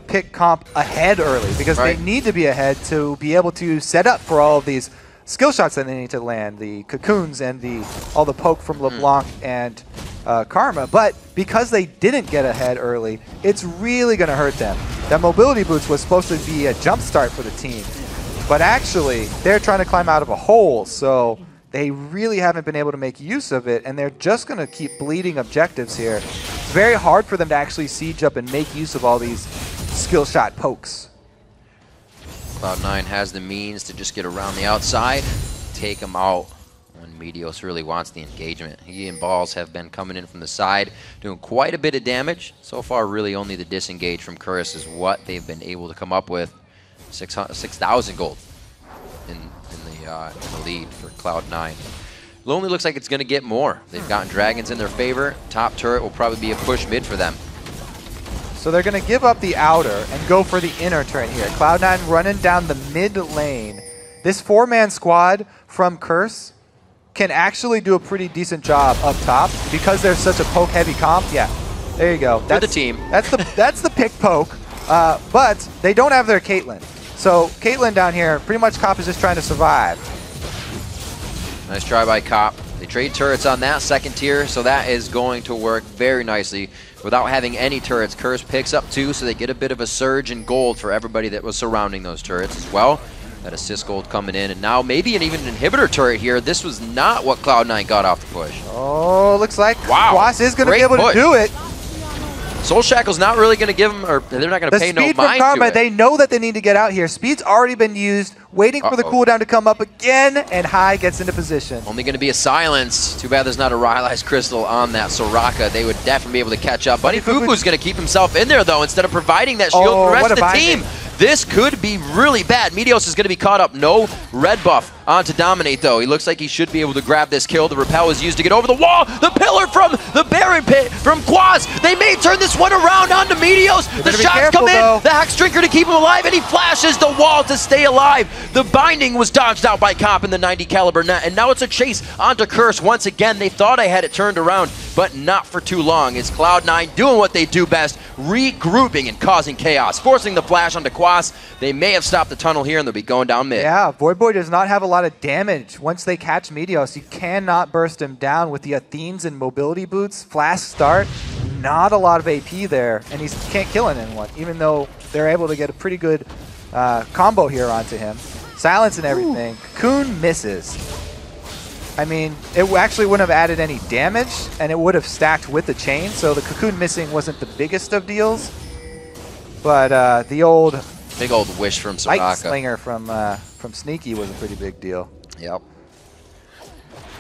pick comp ahead early because they need to be ahead to be able to set up for all of these skill shots that they need to land, the cocoons and all the poke from LeBlanc and Karma. But because they didn't get ahead early, it's really going to hurt them. That mobility boots was supposed to be a jump start for the team, but actually they're trying to climb out of a hole, so they really haven't been able to make use of it, and they're just going to keep bleeding objectives here. It's very hard for them to actually siege up and make use of all these skill shot pokes. Cloud9 has the means to just get around the outside, take him out when Meteos really wants the engagement. He and Balls have been coming in from the side, doing quite a bit of damage. So far, really only the disengage from Curse is what they've been able to come up with. 6,000 gold in the lead for Cloud9. Lonely looks like it's going to get more. They've gotten Dragons in their favor. Top turret will probably be a push mid for them. So they're going to give up the outer and go for the inner turret here. Cloud9 running down the mid lane. This 4-man squad from Curse can actually do a pretty decent job up top because they're such a poke-heavy comp. Yeah, there you go. That's the team. That's the pick poke, but they don't have their Caitlyn. So Caitlyn down here, pretty much Cop is just trying to survive. Nice try by Cop. They trade turrets on that second tier, so that is going to work very nicely. Without having any turrets, Curse picks up 2, so they get a bit of a surge in gold for everybody that was surrounding those turrets as well. That assist gold coming in, and now maybe even an inhibitor turret here. This was not what Cloud9 got off the push. Oh, looks like Quas is going to be able to do it. Soul Shackle's not really going to give them, or they're not going to pay no mind to it. The speed from Karma, they know that they need to get out here. Speed's already been used, waiting for the cooldown to come up again, and High gets into position. Only going to be a silence. Too bad there's not a Rylai's Crystal on that Soraka. They would definitely be able to catch up. Bunny Fufu's going to keep himself in there, though, instead of providing that shield for the rest of the team. This could be really bad. Meteos is going to be caught up. No red buff onto Dominate, though. He looks like he should be able to grab this kill. The repel is used to get over the wall. The pillar from the Baron Pit from Quas. They may turn this one around onto Meteos. The shots come in. The Hex Drinker to keep him alive, and he flashes the wall to stay alive. The binding was dodged out by Cop in the 90 caliber net, and now it's a chase onto Curse. Once again, they thought I had it turned around, but not for too long. It's Cloud9 doing what they do best, regrouping and causing chaos, forcing the flash onto Quas. They may have stopped the tunnel here, and they'll be going down mid. Yeah, Void Boy does not have a lot of damage. Once they catch Meteos, you cannot burst him down with the Athenes and mobility boots. Flash start, not a lot of AP there, and he can't kill anyone, even though they're able to get a pretty good combo here onto him. Silence and everything. Cocoon misses. I mean, it actually wouldn't have added any damage, and it would have stacked with the chain, so the Cocoon missing wasn't the biggest of deals. But the old... Big old wish from Soraka. Light Slinger from Sneaky was a pretty big deal. Yep.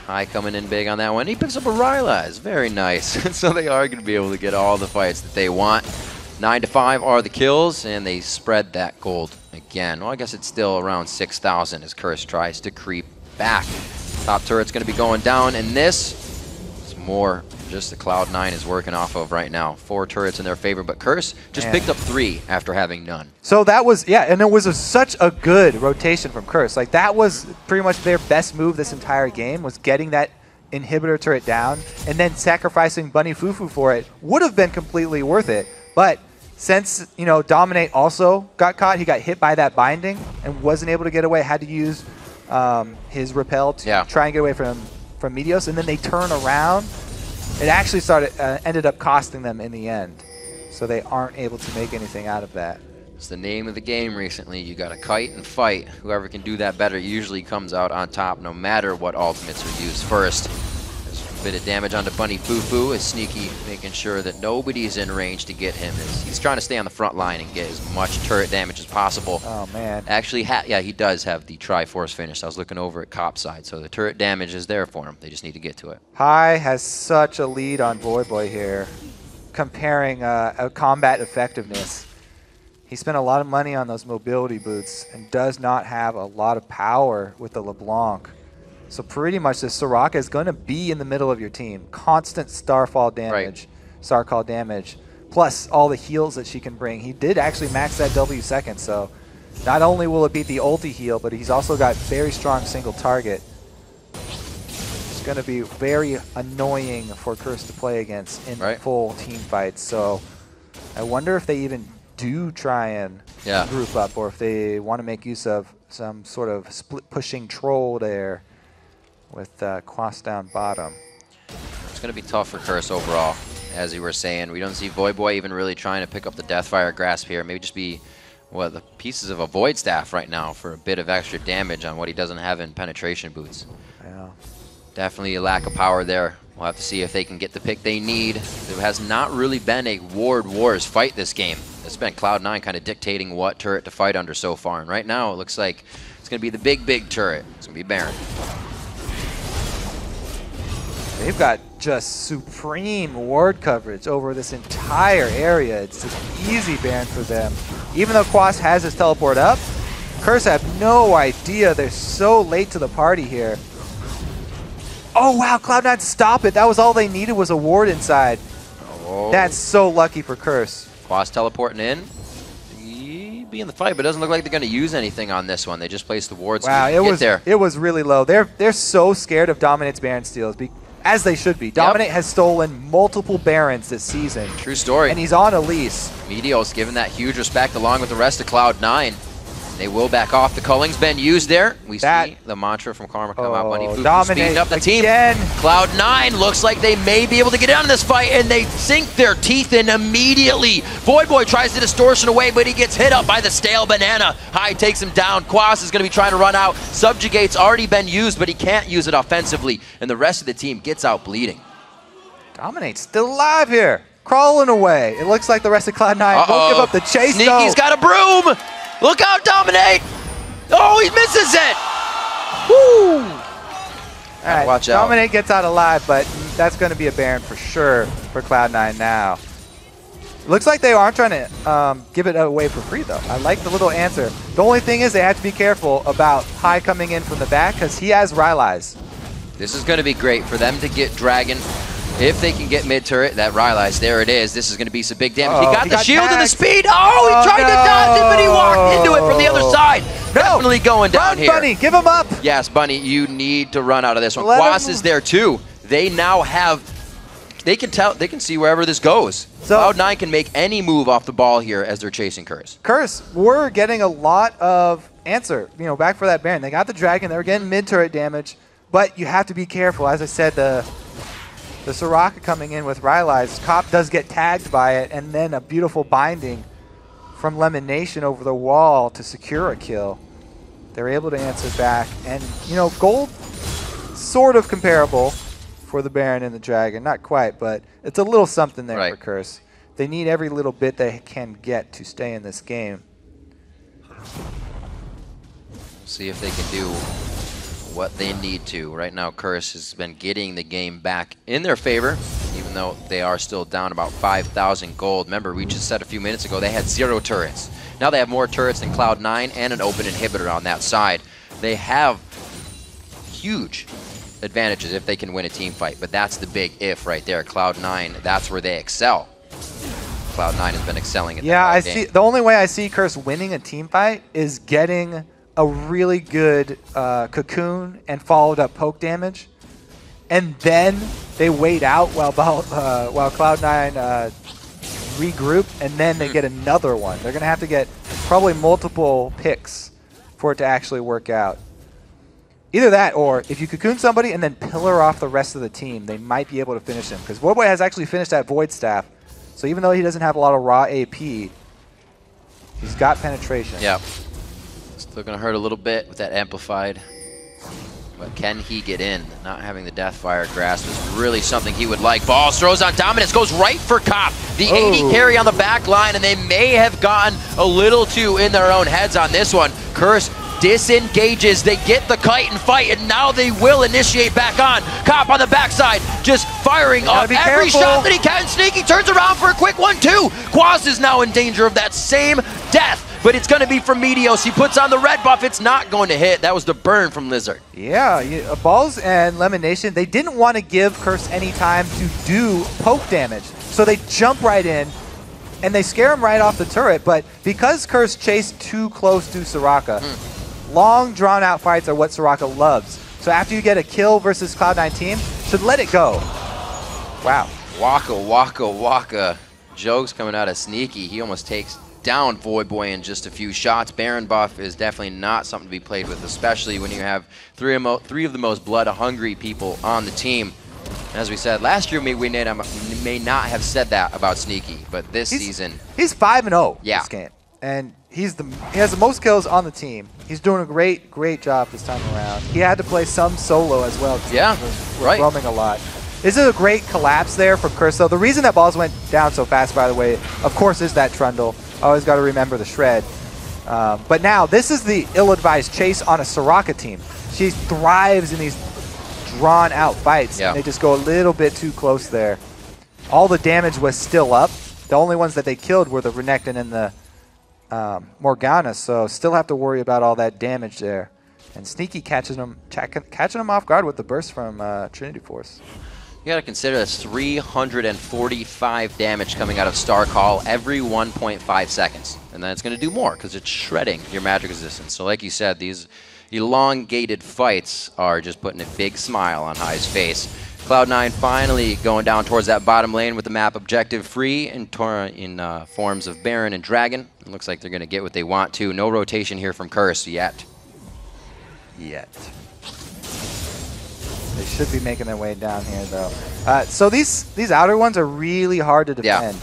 High coming in big on that one. He picks up a Rylai's. Very nice. So they are going to be able to get all the fights that they want. 9-5 are the kills, and they spread that gold again. Well, I guess it's still around 6,000 as Curse tries to creep back. Top turret's going to be going down, and this is more just the Cloud9 is working off of right now. 4 turrets in their favor, but Curse just picked up 3 after having none. So that was, yeah, and it was such a good rotation from Curse. Like, that was pretty much their best move this entire game, was getting that inhibitor turret down, and then sacrificing Bunny Fufu for it would have been completely worth it. But since, you know, Dominate also got caught, he got hit by that binding and wasn't able to get away, had to use his repel to try and get away from Meteos, and then they turn around. It actually ended up costing them in the end, so they aren't able to make anything out of that. It's the name of the game recently. You got to kite and fight. Whoever can do that better usually comes out on top, no matter what ultimates are used first. There's a bit of damage onto Bunny Fufu as Sneaky making sure that nobody's in range to get him. He's trying to stay on the front line and get as much turret damage as possible. Oh, man. Actually, yeah, he does have the Triforce finish. I was looking over at Cop side, so the turret damage is there for him. They just need to get to it. High has such a lead on Void Boy here, comparing a combat effectiveness. He spent a lot of money on those mobility boots and does not have a lot of power with the LeBlanc. So pretty much this Soraka is going to be in the middle of your team. Constant Starfall damage, Starcall damage, plus all the heals that she can bring. He did actually max that W second, so not only will it beat the ulti heal, but he's also got very strong single target. It's going to be very annoying for Curse to play against in full team fights. So I wonder if they even do try and group up, or if they want to make use of some sort of split pushing troll there with Quas down bottom. It's going to be tough for Curse overall, as you were saying. We don't see Void even really trying to pick up the Deathfire Grasp here. Maybe just be the pieces of a Void Staff right now for a bit of extra damage on what he doesn't have in penetration boots. Yeah. Definitely a lack of power there. We'll have to see if they can get the pick they need. There has not really been a Ward Wars fight this game. It's been Cloud9 kind of dictating what turret to fight under so far. And right now, it looks like it's going to be the big turret. It's going to be Baron. They've got just supreme ward coverage over this entire area. It's an easy ban for them. Even though Quas has his teleport up, Curse have no idea. They're so late to the party here. Oh, wow, Cloud9 stop it. That was all they needed was a ward inside. Oh. That's so lucky for Curse. Quas teleporting in. He'd be in the fight, but it doesn't look like they're going to use anything on this one. They just placed the wards Wow, to it was really low. They're so scared of Dominate's Baron steals, as they should be. Dominate has stolen multiple Barons this season. True story. And he's on Elise. Meteos giving that huge respect along with the rest of Cloud9. They will back off. The culling's been used there. We see the mantra from Karma come out. Bunny Fufu speeding up the team. Cloud9 looks like they may be able to get out of this fight, and they sink their teeth in immediately. Void tries to distortion away, but he gets hit up by the stale banana. High takes him down. Quas is going to be trying to run out. Subjugate's already been used, but he can't use it offensively, and the rest of the team gets out bleeding. Dominate's still alive here, crawling away. It looks like the rest of Cloud9 won't give up the chase. Sneaky's got a broom. Look out, Dominate! Oh, he misses it! Woo! All right, watch out. Dominate gets out alive, but that's going to be a Baron for sure for Cloud9 now. Looks like they aren't trying to give it away for free, though. I like the little answer. The only thing is they have to be careful about High coming in from the back because he has Rylai's. This is going to be great for them to get Dragon. If they can get mid-turret, that Rylai's, there it is. This is going to be some big damage. He got the shield and the speed. Oh, he tried to dodge it, but he walked into it from the other side. Definitely going down here. Bunny, give him up. Yes, Bunny, you need to run out of this one. Quas is there too. They now have, they can see wherever this goes. So Cloud9 can make any move off the ball here as they're chasing Curse. Curse, we're getting a lot of answer, back for that Baron. They got the Dragon, they were getting mid-turret damage, but you have to be careful. As I said, the Soraka coming in with Rylai's, Cop does get tagged by it, and then a beautiful binding from Lemon Nation over the wall to secure a kill. They're able to answer back, and gold sort of comparable for the Baron and the Dragon. Not quite, but it's a little something there for Curse. They need every little bit they can get to stay in this game. See if they can do what they need to. Right now, Curse has been getting the game back in their favor, even though they are still down about 5,000 gold. Remember, we just said a few minutes ago they had 0 turrets. Now they have more turrets than Cloud9 and an open inhibitor on that side. They have huge advantages if they can win a team fight, but that's the big if right there. Cloud9, that's where they excel. Cloud9 has been excelling at that see. The only way I see Curse winning a team fight is getting a really good cocoon and followed up poke damage, and then they wait out while Cloud9 regroup, and then they get another one. They're going to have to get probably multiple picks for it to actually work out. Either that, or if you cocoon somebody and then pillar off the rest of the team, they might be able to finish him, because Voidboy has actually finished that Void Staff, so even though he doesn't have a lot of raw AP, he's got penetration. Yeah. Still going to hurt a little bit with that amplified. But can he get in? Not having the Deathfire Grasp is really something he would like. Balls throws on Dominance, goes right for Cop. The 80 carry on the back line, and they may have gotten a little too in their own heads on this one. Curse disengages. They get the kite and fight, and now they will initiate back on. Cop on the backside, just firing off every shot that he can. Sneaky turns around for a quick one, too. Quas is now in danger of that same death, but it's going to be from Meteos. He puts on the red buff. It's not going to hit. That was the burn from Lizard. Yeah, Balls and Lemon Nation, they didn't want to give Curse any time to do poke damage, so they jump right in, and they scare him right off the turret, but because Curse chased too close to Soraka, long, drawn-out fights are what Soraka loves. So after you get a kill versus Cloud9 team, should let it go. Wow. Waka, waka, waka. Jokes coming out of Sneaky. He almost takes down Void Boy in just a few shots. Baron buff is definitely not something to be played with, especially when you have three of the most blood-hungry people on the team. As we said, last year we may not have said that about Sneaky, but this season... He's 5-0 yeah. this game. And he has the most kills on the team. He's doing a great job this time around. He had to play some solo as well. Yeah, right. Roaming a lot. This is a great collapse there from Curse, though. The reason that balls went down so fast, by the way, of course, is that Trundle. Always got to remember the shred. But now, this is the ill-advised chase on a Soraka team. She thrives in these drawn-out fights. Yeah. And they just go a little bit too close there. All the damage was still up. The only ones that they killed were the Renekton and the Morgana, so still have to worry about all that damage there. And Sneaky catching them off guard with the burst from Trinity Force. You got to consider that's 345 damage coming out of Star Call every 1.5 seconds. And then it's going to do more because it's shredding your magic resistance. So like you said, these elongated fights are just putting a big smile on High's face. Cloud9 finally going down towards that bottom lane with the map objective free in forms of Baron and Dragon. It looks like they're going to get what they want to. No rotation here from Curse yet. They should be making their way down here, though. So these outer ones are really hard to defend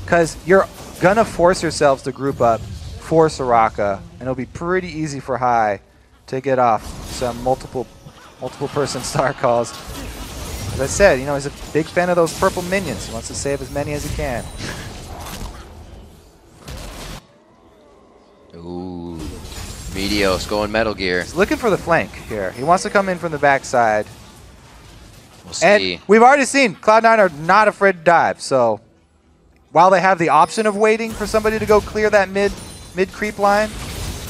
because you're going to force yourselves to group up for Soraka, and it'll be pretty easy for High to get off some multiple person star calls. As I said, you know, he's a big fan of those purple minions. He wants to save as many as he can. Ooh, Meteos going Metal Gear. He's looking for the flank here. He wants to come in from the backside. We'll see. And we've already seen Cloud9 are not afraid to dive. So while they have the option of waiting for somebody to go clear that mid creep line,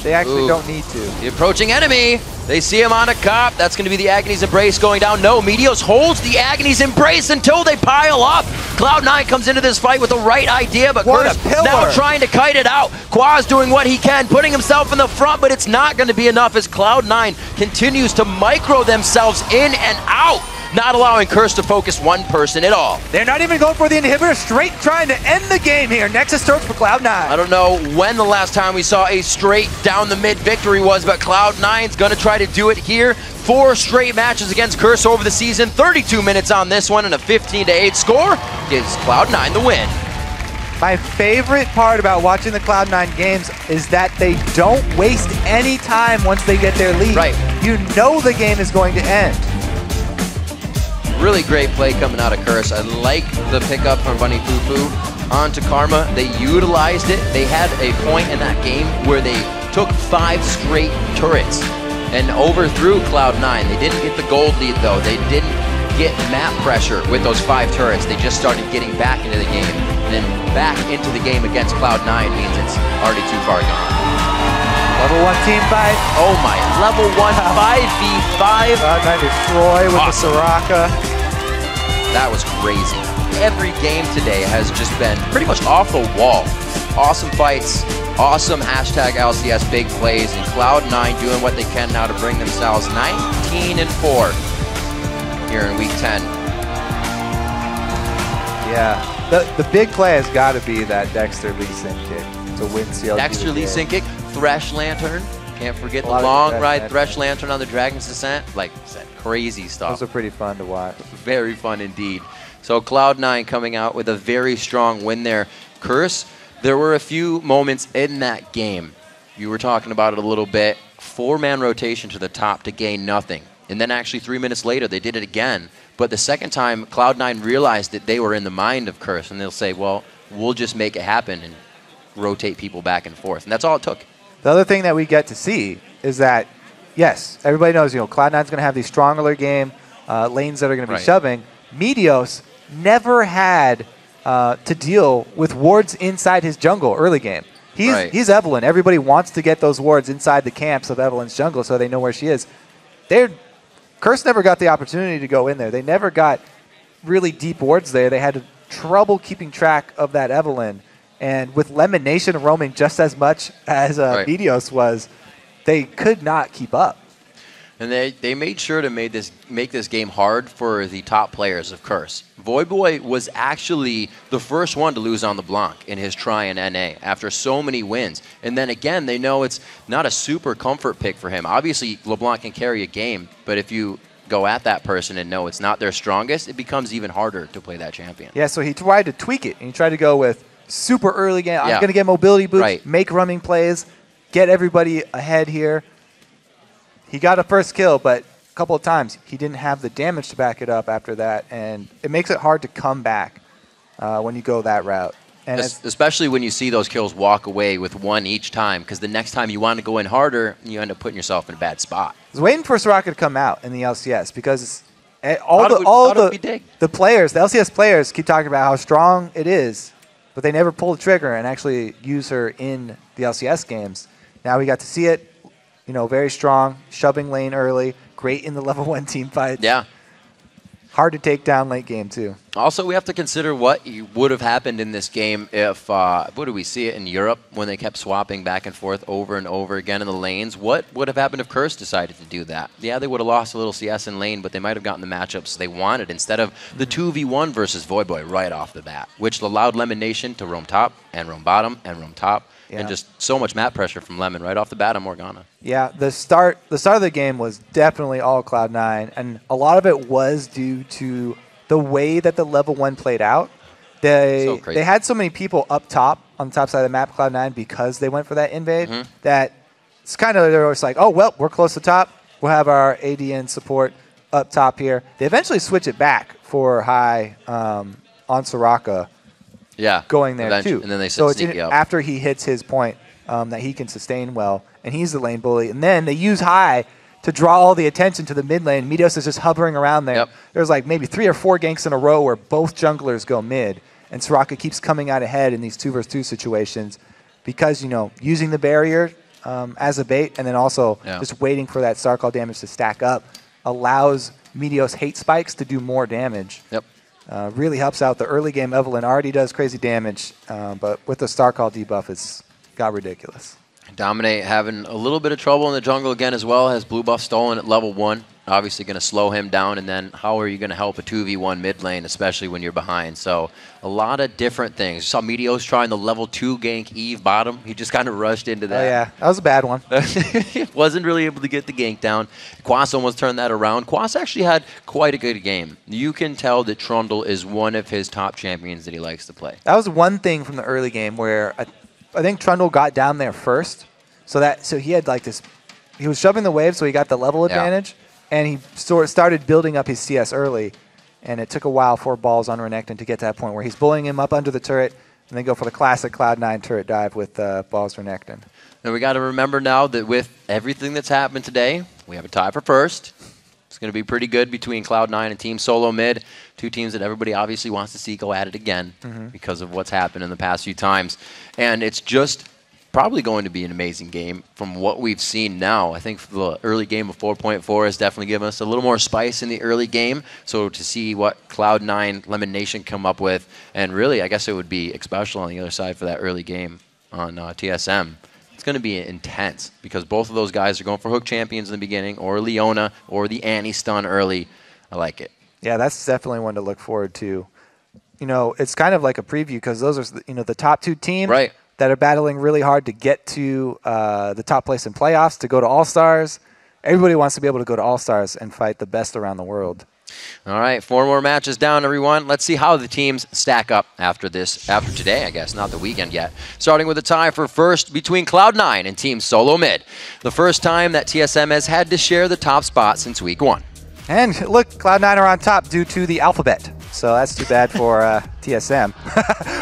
they actually don't need to. The approaching enemy. They see him on a cop. That's going to be the Agony's Embrace going down. No, Meteos holds the Agony's Embrace until they pile up. Cloud9 comes into this fight with the right idea, but Curse now trying to kite it out. Quaz doing what he can, putting himself in the front, but it's not going to be enough as Cloud9 continues to micro themselves in and out, not allowing Curse to focus one person at all. They're not even going for the inhibitor, straight trying to end the game here. Nexus starts for Cloud9. I don't know when the last time we saw a straight down the mid victory was, but Cloud9's going to try to do it here. 4 straight matches against Curse over the season, 32 minutes on this one, and a 15-8 score gives Cloud9 the win. My favorite part about watching the Cloud9 games is that they don't waste any time once they get their lead. Right. You know the game is going to end. Really great play coming out of Curse. I like the pickup from Bunny Fufu onto Karma. They utilized it. They had a point in that game where they took 5 straight turrets and overthrew Cloud9. They didn't get the gold lead, though. They didn't get map pressure with those 5 turrets. They just started getting back into the game. And then back into the game against Cloud9 means it's already too far gone. Level 1 team fight. Oh my, level 1 5v5. Cloud9 destroy with the Soraka. That was crazy. Every game today has just been pretty much off the wall. Awesome fights, awesome #LCS big plays, and Cloud9 doing what they can now to bring themselves 19-4 here in Week 10. Yeah, the big play has got to be that Dexter Lee Sin kick to win CLG. Dexter Lee Sin kick, Thresh Lantern. Can't forget the long ride Thresh Lantern on the Dragon's Descent. Like I said, crazy stuff. Those are pretty fun to watch. Very fun indeed. So Cloud9 coming out with a very strong win there. Curse, there were a few moments in that game. You were talking about it a little bit. 4-man rotation to the top to gain nothing. And then actually 3 minutes later, they did it again. But the second time, Cloud9 realized that they were in the mind of Curse. And they'll say, well, we'll just make it happen and rotate people back and forth. And that's all it took. The other thing that we get to see is that, yes, everybody knows, you know, Cloud9's going to have these strong early game lanes that are going to be shoving. Meteos never had to deal with wards inside his jungle early game. He's Evelyn. Everybody wants to get those wards inside the camps of Evelyn's jungle so they know where she is. Curse never got the opportunity to go in there. They never got really deep wards there. They had trouble keeping track of that Evelyn. And with Lemon Nation roaming just as much as Meteos was, they could not keep up. And they made sure to make this game hard for the top players of Curse. Voyboy was actually the first one to lose on LeBlanc in his try in NA after so many wins. And then again, they know it's not a super comfort pick for him. Obviously, LeBlanc can carry a game, but if you go at that person and know it's not their strongest, it becomes even harder to play that champion. Yeah, so he tried to tweak it. And he tried to go with super early game. I'm going to get mobility boosts, make running plays, get everybody ahead here. He got a first kill, but a couple of times he didn't have the damage to back it up after that, and it makes it hard to come back when you go that route. And especially when you see those kills walk away with one each time, because the next time you want to go in harder, you end up putting yourself in a bad spot. I was waiting for Soraka to come out in the LCS because all the players, the LCS players, keep talking about how strong it is, but they never pull the trigger and actually use her in the LCS games. Now we got to see it. You know, very strong, shoving lane early, great in the level 1 team fights. Yeah. Hard to take down late game, too. Also, we have to consider what would have happened in this game if, what do we see it in Europe when they kept swapping back and forth over and over again in the lanes? What would have happened if Curse decided to do that? Yeah, they would have lost a little CS in lane, but they might have gotten the matchups they wanted instead of the 2v1 versus Voyboy right off the bat, which allowed Lemon Nation to roam top and roam bottom and roam top. Yeah. And just so much map pressure from Lemon right off the bat on Morgana. Yeah, the start of the game was definitely all Cloud9, and a lot of it was due to the way that the level 1 played out. They had so many people up top on the top side of the map, Cloud9, because they went for that invade, that it's kind of, they're always like, oh, well, we're close to top. We'll have our ADN support up top here. They eventually switch it back for high on Soraka. Yeah, going there too. And then they so sneaky up. After he hits his point that he can sustain well, and he's the lane bully. And then they use high to draw all the attention to the mid lane. Meteos is just hovering around there. There's like maybe 3 or 4 ganks in a row where both junglers go mid, and Soraka keeps coming out ahead in these 2 versus 2 situations because, you know, using the barrier as a bait and then also just waiting for that star call damage to stack up allows Meteos hate spikes to do more damage. Really helps out the early game. Evelyn already does crazy damage, but with the Star Call debuff, it's got ridiculous. Dominate having a little bit of trouble in the jungle again as well. Has blue buff stolen at level 1. Obviously going to slow him down, and then how are you going to help a 2v1 mid lane, especially when you're behind? So a lot of different things. You saw Meteos trying the level 2 gank Eve bottom. He just kind of rushed into that. Oh, yeah. That was a bad one. Wasn't really able to get the gank down. Quas almost turned that around. Quas actually had quite a good game. You can tell that Trundle is one of his top champions that he likes to play. That was one thing from the early game where I think Trundle got down there first. So he had like this, he was shoving the wave, so he got the level advantage. And he started building up his CS early, and it took a while for balls on Renekton to get to that point where he's bullying him up under the turret, and then go for the classic Cloud9 turret dive with balls Renekton. And we got to remember now that with everything that's happened today, we have a tie for first. It's going to be pretty good between Cloud9 and Team Solo Mid, 2 teams that everybody obviously wants to see go at it again because of what's happened in the past few times. And it's just probably going to be an amazing game from what we've seen now. I think the early game of 4.4 has definitely given us a little more spice in the early game. So to see what Cloud9, Lemon Nation come up with, and really I guess it would be special on the other side for that early game on TSM. It's going to be intense because both of those guys are going for hook champions in the beginning, or Leona, or the Annie stun early. I like it. Yeah, that's definitely one to look forward to. You know, it's kind of like a preview because those are, you know, the top 2 teams. Right. That are battling really hard to get to the top place in playoffs, to go to All-Stars. Everybody wants to be able to go to All-Stars and fight the best around the world. All right, 4 more matches down, everyone. Let's see how the teams stack up after today, I guess, not the weekend yet. Starting with a tie for first between Cloud9 and Team Solo Mid. The first time that TSM has had to share the top spot since week 1. And look, Cloud9 are on top due to the alphabet. So that's too bad for TSM.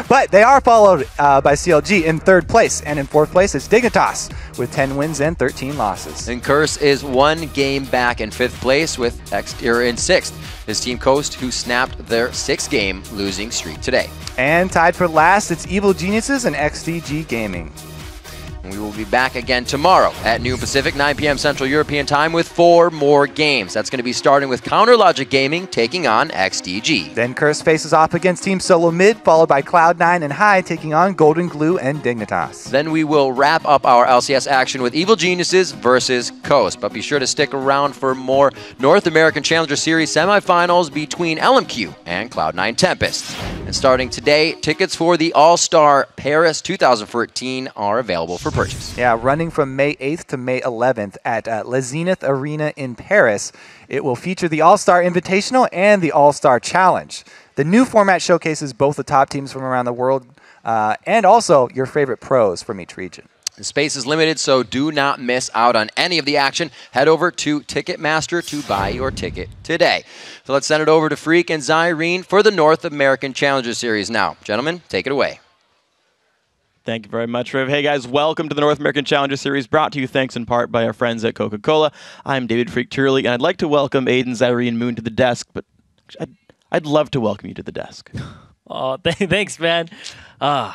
But they are followed by CLG in 3rd place. And in 4th place is Dignitas with 10 wins and 13 losses. And Curse is 1 game back in 5th place with in 6th. Is Team Coast, who snapped their 6-game losing streak today. And tied for last, it's Evil Geniuses and XDG Gaming. We will be back again tomorrow at noon Pacific, 9 p.m. Central European Time with 4 more games. That's going to be starting with Counter Logic Gaming taking on XDG. Then Curse faces off against Team Solo Mid, followed by Cloud9 and High taking on Golden Glue and Dignitas. Then we will wrap up our LCS action with Evil Geniuses versus Coast. But be sure to stick around for more North American Challenger Series semifinals between LMQ and Cloud9 Tempest. And starting today, tickets for the All-Star Paris 2014 are available for purchase. Yeah, running from May 8th to May 11th at Le Zenith Arena in Paris. It will feature the All-Star Invitational and the All-Star Challenge. The new format showcases both the top teams from around the world and also your favorite pros from each region. The space is limited, so do not miss out on any of the action. Head over to Ticketmaster to buy your ticket today. So let's send it over to Freak and Zyrene for the North American Challenger Series now. Gentlemen, take it away. Thank you very much, Riv. Hey, guys, welcome to the North American Challenger Series, brought to you thanks in part by our friends at Coca-Cola. I'm David Freak Turley, and I'd like to welcome Aiden Zyrene Moon to the desk, but I'd love to welcome you to the desk. Oh, thanks, man. I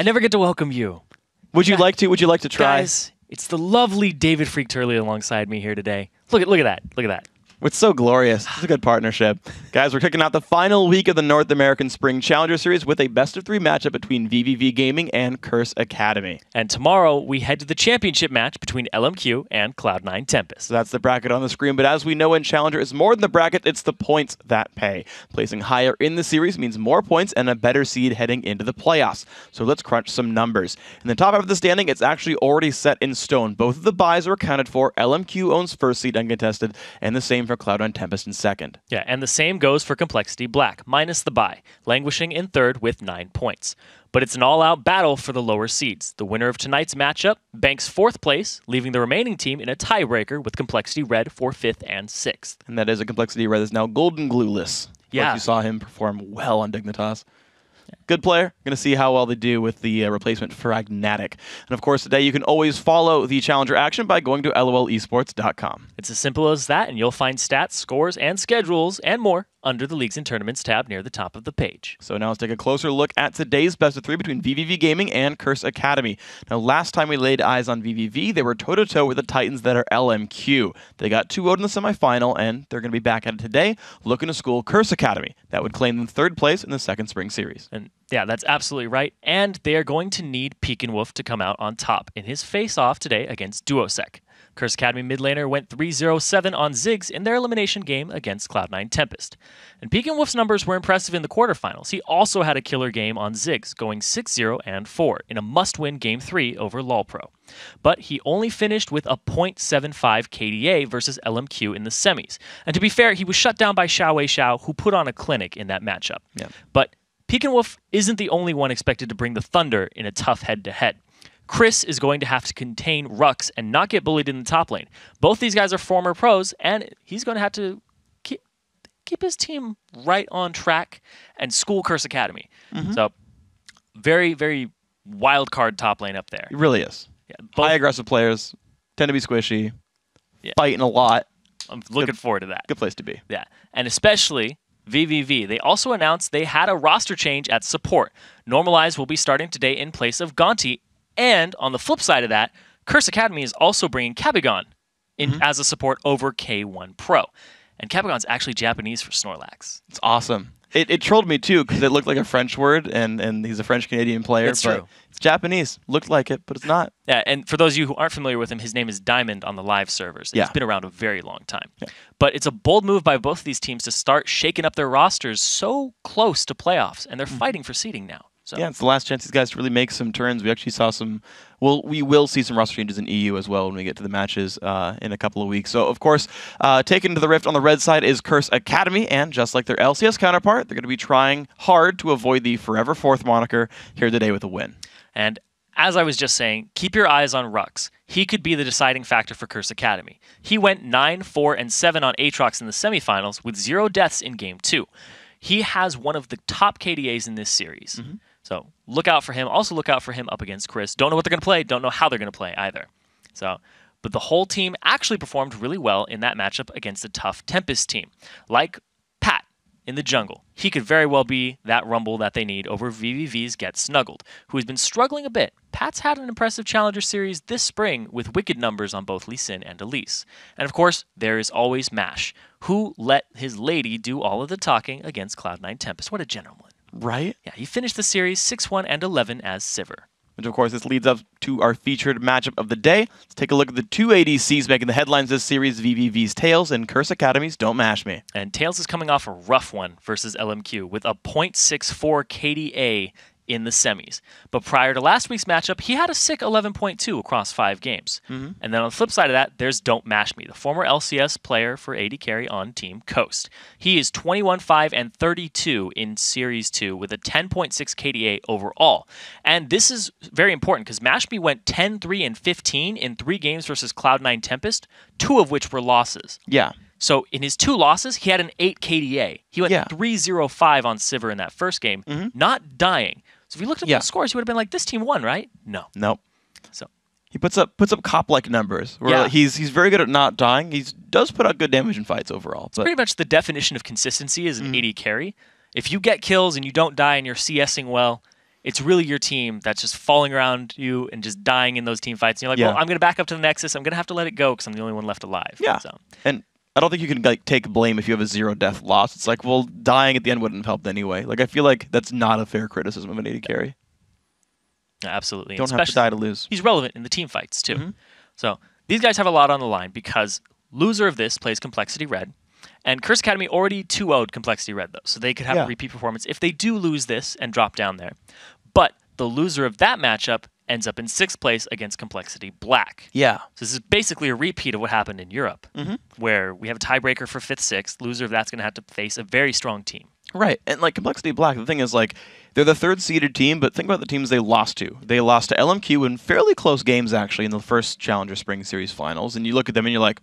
never get to welcome you. Would you like to? Would you like to try? Guys, it's the lovely David Freak Turley alongside me here today. Look at that. Look at that. It's so glorious. It's a good partnership. Guys, we're kicking out the final week of the North American Spring Challenger Series with a best-of-3 matchup between VVV Gaming and Curse Academy. And tomorrow, we head to the championship match between LMQ and Cloud9 Tempest. So that's the bracket on the screen, but as we know in Challenger, it's more than the bracket, it's the points that pay. Placing higher in the series means more points and a better seed heading into the playoffs. So let's crunch some numbers. In the top half of the standing, it's actually already set in stone. Both of the buys are accounted for. LMQ owns first seed uncontested, and the same for Cloud9 Tempest in second. Yeah, and the same goes for Complexity Black, minus the bye, languishing in third with 9 points. But it's an all-out battle for the lower seeds. The winner of tonight's matchup banks 4th place, leaving the remaining team in a tiebreaker with Complexity Red for 5th and 6th. And that is a Complexity Red that's now Golden Glue-less. Yeah. Like you saw him perform well on Dignitas. Good player. Going to see how well they do with the replacement Fragnatic. And of course, today you can always follow the Challenger action by going to lolesports.com. It's as simple as that, and you'll find stats, scores, and schedules, and more under the Leagues and Tournaments tab near the top of the page. So now let's take a closer look at today's best-of-3 between VVV Gaming and Curse Academy. Now, last time we laid eyes on VVV, they were toe-to-toe with the Titans that are LMQ. They got 2-0 in the semifinal, and they're going to be back at it today, looking to school Curse Academy. That would claim them 3rd place in the second spring series. And yeah, that's absolutely right. And they are going to need Pekin Wolf to come out on top in his face-off today against Duosec. Curse Academy mid laner went 3-0-7 on Ziggs in their elimination game against Cloud9 Tempest. And Pekin Wolf's numbers were impressive in the quarterfinals. He also had a killer game on Ziggs, going 6-0-4 in a must-win Game 3 over LOLPro. But he only finished with a .75 KDA versus LMQ in the semis. And to be fair, he was shut down by Xiao, who put on a clinic in that matchup. Yeah. But Pekin Wolf isn't the only one expected to bring the Thunder in a tough head-to-head. Chris is going to have to contain Rux and not get bullied in the top lane. Both these guys are former pros, and he's going to have to keep his team right on track and school Curse Academy. So, very, very wild card top lane up there. It really is. Yeah, high aggressive players tend to be squishy, fighting a lot. I'm looking forward to that. Good place to be. Yeah, and especially VVV. They also announced they had a roster change at support. Normalize will be starting today in place of Gonti. And on the flip side of that, Curse Academy is also bringing Kabigon in as a support over K1 Pro. And Kabigon's actually Japanese for Snorlax. It's awesome. It trolled me too because it looked like a French word, and he's a French-Canadian player. It's true. It's Japanese. Looked like it, but it's not. Yeah, and for those of you who aren't familiar with him, his name is Diamond on the live servers. Yeah. He's been around a very long time. Yeah. But it's a bold move by both of these teams to start shaking up their rosters so close to playoffs, and they're fighting for seeding now. So. Yeah, it's the last chance these guys to really make some turns. We actually saw some, well, we will see some roster changes in EU as well when we get to the matches in a couple of weeks. So, of course, taken to the Rift on the red side is Curse Academy, and just like their LCS counterpart, they're going to be trying hard to avoid the Forever Fourth moniker here today with a win. And as I was just saying, keep your eyes on Rux. He could be the deciding factor for Curse Academy. He went 9-4-7 on Aatrox in the semifinals with 0 deaths in Game 2. He has one of the top KDAs in this series. So look out for him. Also look out for him up against Chris. Don't know what they're going to play. Don't know how they're going to play either. So, but the whole team actually performed really well in that matchup against a tough Tempest team. Like Pat. in the jungle. He could very well be that rumble that they need over VVV's Get Snuggled, who has been struggling a bit. Pat's had an impressive Challenger Series this spring with wicked numbers on both Lee Sin and Elise. And of course, there is always Mash, who let his lady do all of the talking against Cloud9 Tempest. What a gentleman. Right? Yeah, he finished the series 6-1 and 11 as Sivir. Which, of course, this leads up to our featured matchup of the day. Let's take a look at the two ADCs making the headlines this series, VVV's Tails and Curse Academy's Don't Mash Me. And Tails is coming off a rough one versus LMQ with a .64 KDA in the semis. But prior to last week's matchup, he had a sick 11.2 across 5 games. And then on the flip side of that, there's Don't Mash Me, the former LCS player for AD Carry on Team Coast. He is 21-5 and 32 in Series 2 with a 10.6 KDA overall. And this is very important because Mash Me went 10-3 and 15 in 3 games versus Cloud9 Tempest, 2 of which were losses. Yeah. So in his 2 losses, he had an 8 KDA. He went 3-0-5 on Sivir in that first game, not dying. So if you looked at those scores, you would have been like, this team won, right? No. Nope. So he puts up cop-like numbers. Where he's very good at not dying. He does put out good damage in fights overall. It's pretty much the definition of consistency is an AD carry. If you get kills and you don't die and you're CSing well, it's really your team that's just falling around you and just dying in those team fights. And you're like, well, I'm going to back up to the Nexus. I'm going to have to let it go because I'm the only one left alive. Yeah. So. And I don't think you can take blame if you have a 0-death loss. It's like, well, dying at the end wouldn't have helped anyway. Like, I feel like that's not a fair criticism of an AD carry. Absolutely. Don't have to die to lose. He's relevant in the team fights, too. So these guys have a lot on the line because loser of this plays Complexity Red. And Curse Academy already 2-0'd Complexity Red, though. So they could have a repeat performance if they do lose this and drop down there. But the loser of that matchup ends up in 6th place against Complexity Black. Yeah. So this is basically a repeat of what happened in Europe, where we have a tiebreaker for 5th, 6th. Loser of that's going to have to face a very strong team. Right. And like Complexity Black, the thing is like they're the 3rd seeded team, but think about the teams they lost to. They lost to LMQ in fairly close games actually in the first Challenger Spring Series finals. And you look at them and you're like,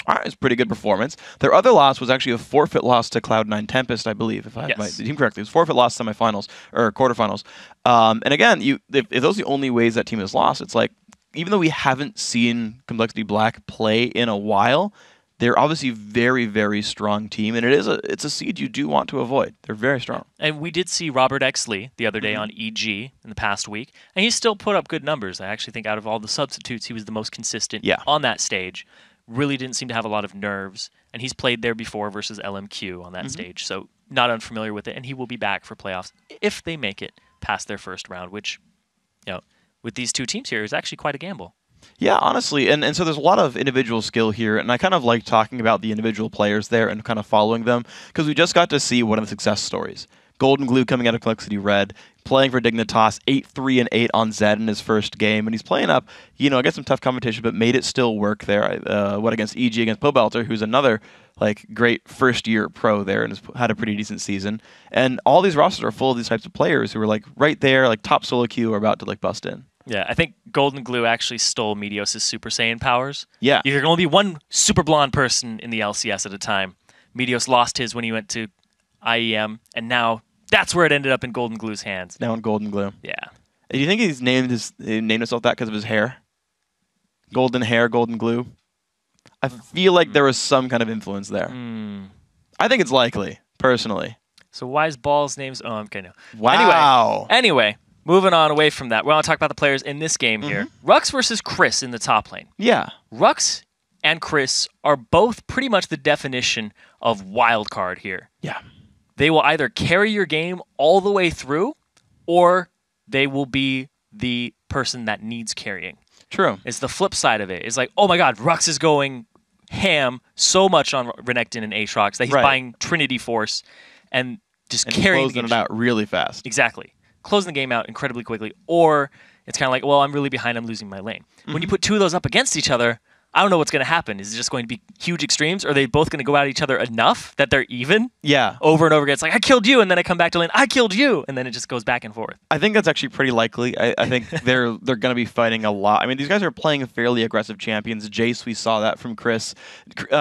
all right, it's a pretty good performance. Their other loss was actually a forfeit loss to Cloud9 Tempest, I believe, if I have my team correctly. It was forfeit loss semifinals or quarterfinals. And again, if those are the only ways that team has lost, it's like even though we haven't seen Complexity Black play in a while, they're obviously a very, very strong team, and it's a seed you do want to avoid. They're very strong. And we did see Robert X. Lee the other day on EG in the past week, and he still put up good numbers. I actually think out of all the substitutes, he was the most consistent on that stage. Really didn't seem to have a lot of nerves, and he's played there before versus LMQ on that stage, so not unfamiliar with it, and he will be back for playoffs if they make it past their first round, which, with these 2 teams here, is actually quite a gamble. Yeah, honestly, and so there's a lot of individual skill here, and I kind of like talking about the individual players there and kind of following them, because we just got to see one of the success stories. Golden Glue coming out of Complexity Red, playing for Dignitas, 8-3 and 8 on Zed in his first game, and he's playing up, against some tough competition, but made it still work there. Against EG, against Pobelter, who's another great first-year pro there and has had a pretty decent season. And all these rosters are full of these types of players who are right there, top solo queue, are about to bust in. Yeah, I think Golden Glue actually stole Meteos' Super Saiyan powers. Yeah. There can only be one super blonde person in the LCS at a time. Meteos lost his when he went to IEM, and now that's where it ended up in Golden Glue's hands. Now in Golden Glue. Yeah. Do you think he named himself that because of his hair? Golden hair, Golden Glue? I feel like there was some kind of influence there. I think it's likely, personally. So why is Ball's name's... Oh, okay, no. Wow. Anyway, moving on away from that, we want to talk about the players in this game here. Rux versus Chris in the top lane. Yeah. Rux and Chris are both pretty much the definition of wild card here. Yeah. They will either carry your game all the way through, or they will be the person that needs carrying. True. It's the flip side of it. It's like, oh my god, Rux is going ham so much on Renekton and Aatrox that he's buying Trinity Force and just carrying closing it out really fast. Exactly. Closing the game out incredibly quickly. Or it's kind of like, well, I'm really behind, I'm losing my lane. When you put 2 of those up against each other, I don't know what's going to happen. Is it just going to be huge extremes? Or are they both going to go at each other enough that they're even? Yeah. Over and over again. It's like, I killed you, and then I come back to lane, I killed you, and then it just goes back and forth. I think that's actually pretty likely. I think they're going to be fighting a lot. I mean, these guys are playing fairly aggressive champions. Jace, we saw that from Chris.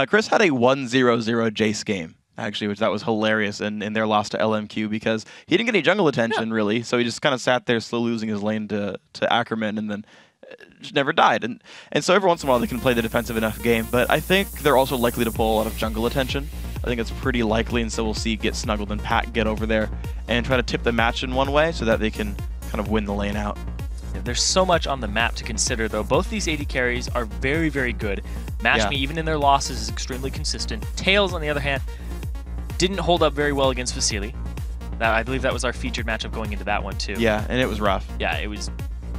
Chris had a 1-0-0 Jace game, actually, which that was hilarious in their loss to LMQ because he didn't get any jungle attention, really, so he just kind of sat there slow losing his lane to Ackerman, and then just never died. And so every once in a while they can play the defensive enough game, but I think they're also likely to pull a lot of jungle attention. I think it's pretty likely, and so we'll see Get Snuggled and Pat get over there and try to tip the match in one way so that they can kind of win the lane out. Yeah, there's so much on the map to consider, though. Both these AD carries are very, very good. Match Me, even in their losses, is extremely consistent. Tails, on the other hand, didn't hold up very well against Vasily. I believe that was our featured matchup going into that one, too. Yeah, and it was rough. Yeah, it was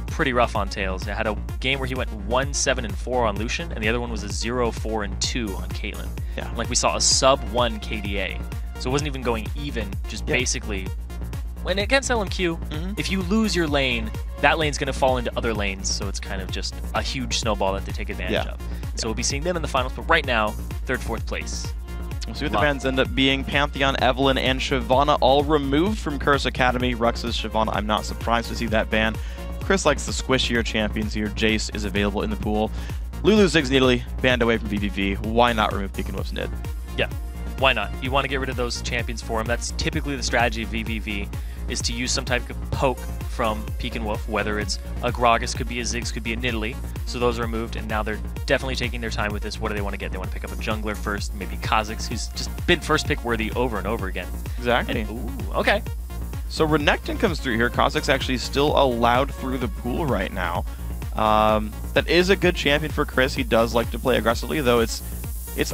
pretty rough on Tails. It had a game where he went 1-7-4 on Lucian, and the other one was a 0-4-2 on Caitlyn. Yeah. Like, we saw a sub-1 KDA. So it wasn't even going even, just basically... When against LMQ, if you lose your lane, that lane's going to fall into other lanes, so it's kind of just a huge snowball that they take advantage of. So we'll be seeing them in the finals, but right now, 3rd, 4th place. We'll see what the bans end up being. Pantheon, Evelyn, and Shyvana all removed from Curse Academy. Rux's Shyvana, I'm not surprised to see that ban. Chris likes the squishier champions here. Jace is available in the pool. Lulu, Ziggs, and Italy banned away from VVV. Why not remove Peek and Whip's Nid? Yeah, why not? You want to get rid of those champions for him. That's typically the strategy of VVV, is to use some type of poke from Peek and Wolf, whether it's a Gragas, could be a Ziggs, could be a Nidalee. So those are removed, and now they're definitely taking their time with this. What do they want to get? They want to pick up a jungler first, maybe Kha'Zix, who's just been first pick worthy over and over again. Exactly. And, ooh, okay. So Renekton comes through here. Kha'Zix actually still allowed through the pool right now. That is a good champion for Chris. He does like to play aggressively, though it's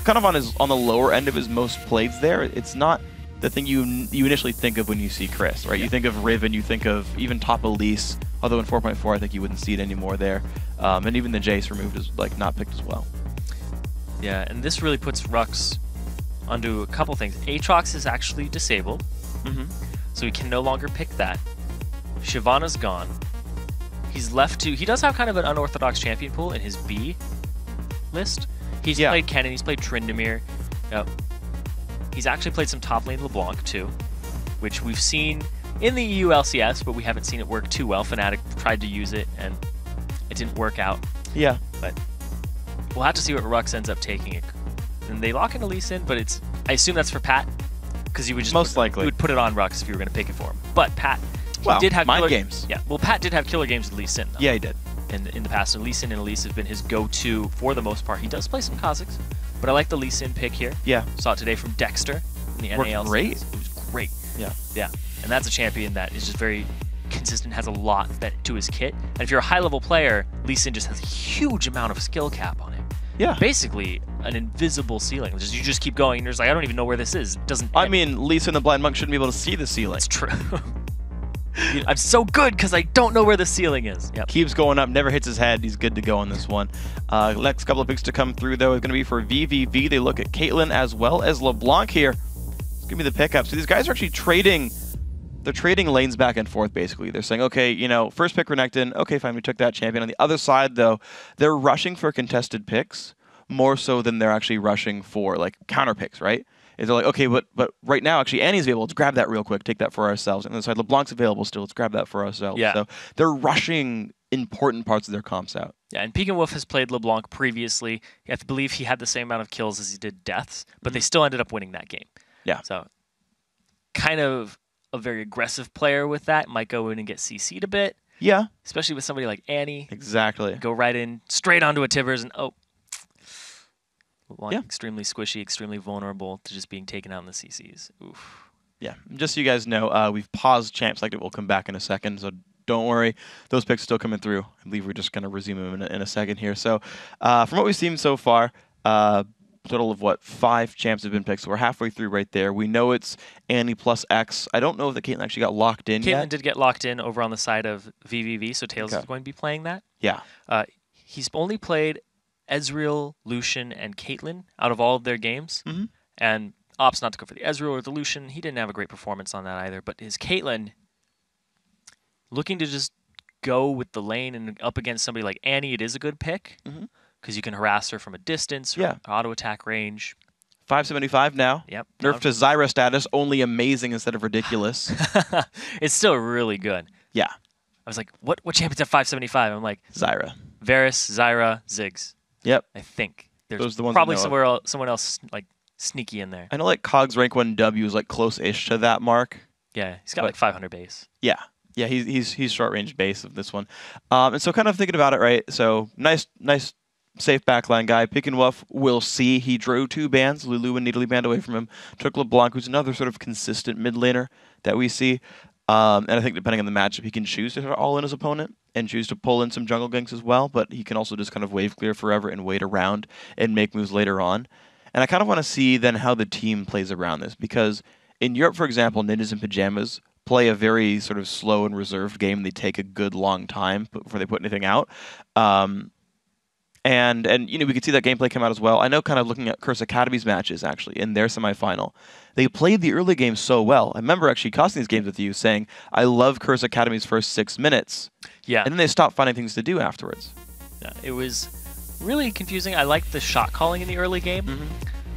kind of on the lower end of his most plays there. It's not the thing you initially think of when you see Chris, right? You think of Riven, you think of even top Elise, although in 4.4 I think you wouldn't see it anymore there. And even the Jace removed is like not picked as well. Yeah, and this really puts Rux onto a couple things. Aatrox is actually disabled, so he can no longer pick that. Shyvana's gone. He's left to... He does have kind of an unorthodox champion pool in his B list. He's played Kennen, he's played Tryndamere. He's actually played some top lane LeBlanc too, which we've seen in the EU LCS, but we haven't seen it work too well. Fnatic tried to use it, and it didn't work out. Yeah. But we'll have to see what Rux ends up taking it. And they lock in a Lee Sin, but it's... I assume that's for Pat, because you would just... Most likely. You would put it on Rux if you were going to pick it for him. But Pat... Well, did have mind games. Yeah, well, Pat did have killer games with Lee Sin, though. Yeah, he did. In the past, and Lee Sin and Elise have been his go-to for the most part. He does play some Kha'Zix, but I like the Lee Sin pick here. Yeah. Saw it today from Dexter in the NALCS. Great. It was great. Yeah. Yeah, and that's a champion that is just very consistent, has a lot to his kit. And if you're a high-level player, Lee Sin just has a huge amount of skill cap on him. Yeah. Basically, an invisible ceiling. You just keep going, and you're just like, I don't even know where this is. It doesn't. I mean, Lisa and the Blind Monk shouldn't be able to see the ceiling. It's true. I'm so good because I don't know where the ceiling is. Yep. Keeps going up, never hits his head. He's good to go on this one. Next couple of picks to come through, though, is going to be for VVV. They look at Caitlyn as well as LeBlanc here. It's going to be the pickup. So these guys are actually trading. They're trading lanes back and forth, basically. They're saying, okay, you know, first pick Renekton. Okay, fine, we took that champion. On the other side, though, they're rushing for contested picks more so than they're actually rushing for, like, counter picks, right? They're like, okay, but right now, actually, Annie's available. Let's grab that real quick. Take that for ourselves. And on the side, LeBlanc's available still. Let's grab that for ourselves. Yeah. So they're rushing important parts of their comps out. Yeah, and Peek and Wolf has played LeBlanc previously. I believe he had the same amount of kills as he did deaths, but they still ended up winning that game. Yeah. So kind of a very aggressive player with that. Might go in and get CC'd a bit. Yeah. Especially with somebody like Annie. Exactly. Go right in, straight onto a Tibbers, and extremely squishy, extremely vulnerable to just being taken out in the CCs. Oof. Yeah, just so you guys know, we've paused Champ Select. It will come back in a second, so don't worry. Those picks are still coming through. I believe we're just going to resume them in a second here. So from what we've seen so far, total of, 5 champs have been picked. So we're halfway through right there. We know it's Annie plus X. I don't know if the Caitlyn actually got locked in yet. Caitlyn did get locked in over on the side of VVV, so Tails is going to be playing that. Yeah. He's only played Ezreal, Lucian, and Caitlyn out of all of their games. And Ops, not to go for the Ezreal or the Lucian, he didn't have a great performance on that either. But his Caitlyn, looking to just go with the lane and up against somebody like Annie, it is a good pick. Because you can harass her from a distance, or auto attack range. 575 now. Yep. Nerf to Zyra status, only amazing instead of ridiculous. It's still really good. Yeah. I was like, what champions have 575? I'm like, Zyra. Varus, Zyra, Ziggs. Yep. I think. There's Those are the ones probably I know of. someone else like sneaky in there. I know like Cog's rank 1W is like close-ish to that mark. Yeah, he's got like 500 base. Yeah. Yeah, he's short range base of this one. And so kind of thinking about it, right? So nice safe backline guy. Pick and Wuff, we'll see. He drew 2 bans. Lulu and Nidalee banned away from him. Took LeBlanc, who's another sort of consistent mid laner that we see. And I think depending on the matchup, he can choose to all in his opponent and choose to pull in some jungle ganks as well, but he can also just kind of wave clear forever and wait around and make moves later on. And I kind of want to see then how the team plays around this, because in Europe, for example, Ninjas in Pajamas play a very sort of slow and reserved game. They take a good long time before they put anything out. And you know, we could see that gameplay come out as well. I know, kind of looking at Curse Academy's matches, actually, in their semifinal, they played the early game so well. I remember actually casting these games with you saying, I love Curse Academy's first 6 minutes. Yeah. And then they stopped finding things to do afterwards. Yeah, it was really confusing. I liked the shot calling in the early game.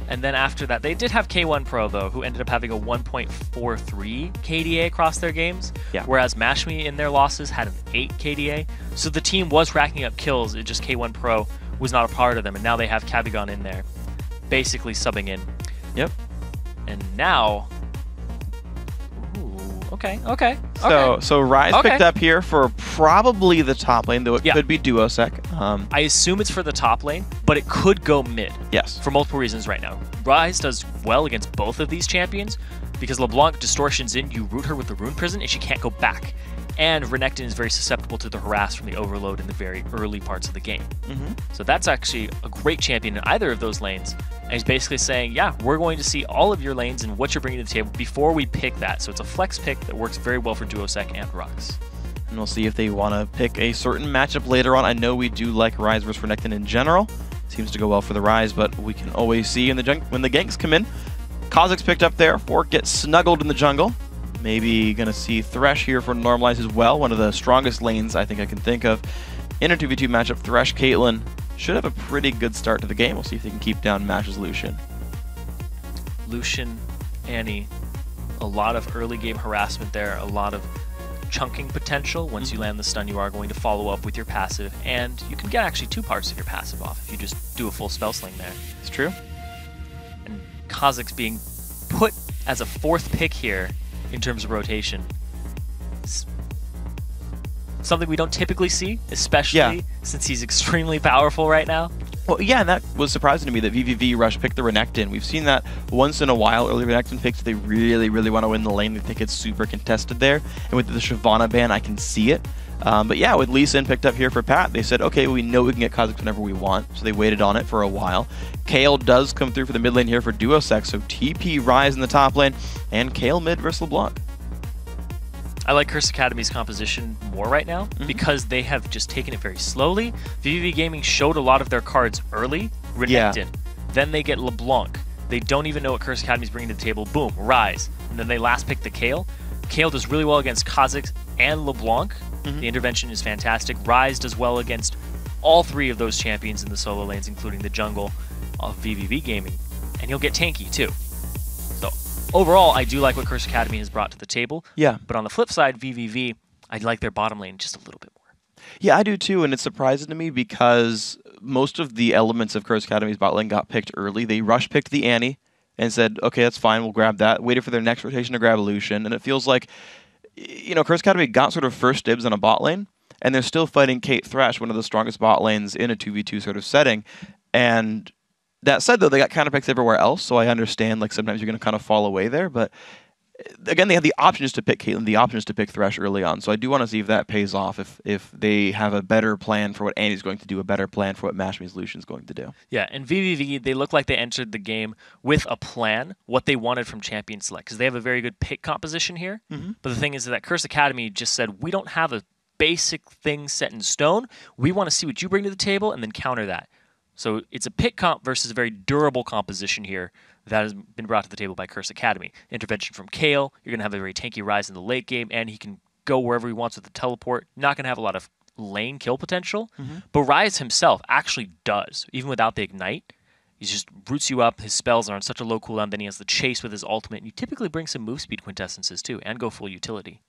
And then after that, they did have K1 Pro, though, who ended up having a 1.43 KDA across their games, whereas Mashme in their losses had an 8 KDA. So the team was racking up kills, it just K1 Pro was not a part of them, and now they have Cabigon in there, basically subbing in. Yep. And now... Okay. So Rise picked up here for probably the top lane, though it could be Duosec. I assume it's for the top lane, but it could go mid. Yes. For multiple reasons right now. Rise does well against both of these champions because LeBlanc distortions in, you root her with the Rune Prison, and she can't go back. And Renekton is very susceptible to the harass from the overload in the very early parts of the game. So that's actually a great champion in either of those lanes. And he's basically saying, yeah, we're going to see all of your lanes and what you're bringing to the table before we pick that. So it's a flex pick that works very well for Duosec and Rux. And we'll see if they want to pick a certain matchup later on. I know we do like Rise versus Renekton in general. Seems to go well for the Rise, but we can always see in the when the ganks come in. Kha'Zix picked up there. Fork gets snuggled in the jungle. Maybe going to see Thresh here for Normalize as well. One of the strongest lanes I think I can think of. In a 2v2 matchup, Thresh, Caitlyn should have a pretty good start to the game. We'll see if they can keep down Mash's Lucian. Lucian, Annie, a lot of early game harassment there, a lot of chunking potential. Once you land the stun, you are going to follow up with your passive, and you can get actually 2 parts of your passive off if you just do a full spell sling there. It's true. And Kha'Zix being put as a 4th pick here in terms of rotation. It's something we don't typically see, especially since he's extremely powerful right now. Well, yeah, and that was surprising to me that VVV Rush picked the Renekton. We've seen that once in a while. Early Renekton picks, they really, really want to win the lane. They think it's super contested there. And with the Shyvana ban, I can see it. But yeah, with Lee Sin picked up here for Pat, they said, okay, we know we can get Kha'Zix whenever we want. So they waited on it for a while. Kayle does come through for the mid lane here for Duosec. So TP Rise in the top lane, and Kayle mid versus LeBlanc. I like Curse Academy's composition more right now because they have just taken it very slowly. VVV Gaming showed a lot of their cards early. Renekton. Then they get LeBlanc. They don't even know what Curse Academy's bringing to the table. Boom, Rise. And then they last pick the Kayle. Kayle does really well against Kha'Zix and LeBlanc. The intervention is fantastic. Rise does well against all 3 of those champions in the solo lanes, including the jungle of VVV Gaming. And he'll get tanky too. So overall, I do like what Curse Academy has brought to the table. Yeah. But on the flip side, VVV, I like their bottom lane just a little bit more. Yeah, I do too, and it's surprising to me because most of the elements of Curse Academy's bot lane got picked early. They rush picked the Annie and said, okay, that's fine, we'll grab that. Waited for their next rotation to grab Lucian, and it feels like, you know, Curse Academy got sort of first dibs on a bot lane, and they're still fighting Kate Thresh, one of the strongest bot lanes in a 2v2 sort of setting. And that said, though, they got counter picks everywhere else, so I understand, like, sometimes you're going to kind of fall away there, but again, they have the options to pick Caitlyn, the options to pick Thresh early on, so I do want to see if that pays off, if they have a better plan for what Annie's going to do, a better plan for what Mashme's Lucian's going to do. Yeah, and VVV, they look like they entered the game with a plan, what they wanted from Champion Select, because they have a very good pick composition here, but the thing is that Curse Academy just said, we don't have a basic thing set in stone, we want to see what you bring to the table and then counter that. So it's a pick comp versus a very durable composition here that has been brought to the table by Curse Academy. Intervention from Kayle, you're going to have a very tanky Rise in the late game, and he can go wherever he wants with the teleport. Not going to have a lot of lane kill potential, but Rise himself actually does, even without the Ignite. He just roots you up, his spells are on such a low cooldown, then he has the chase with his ultimate, and you typically bring some move speed quintessences too, and go full utility.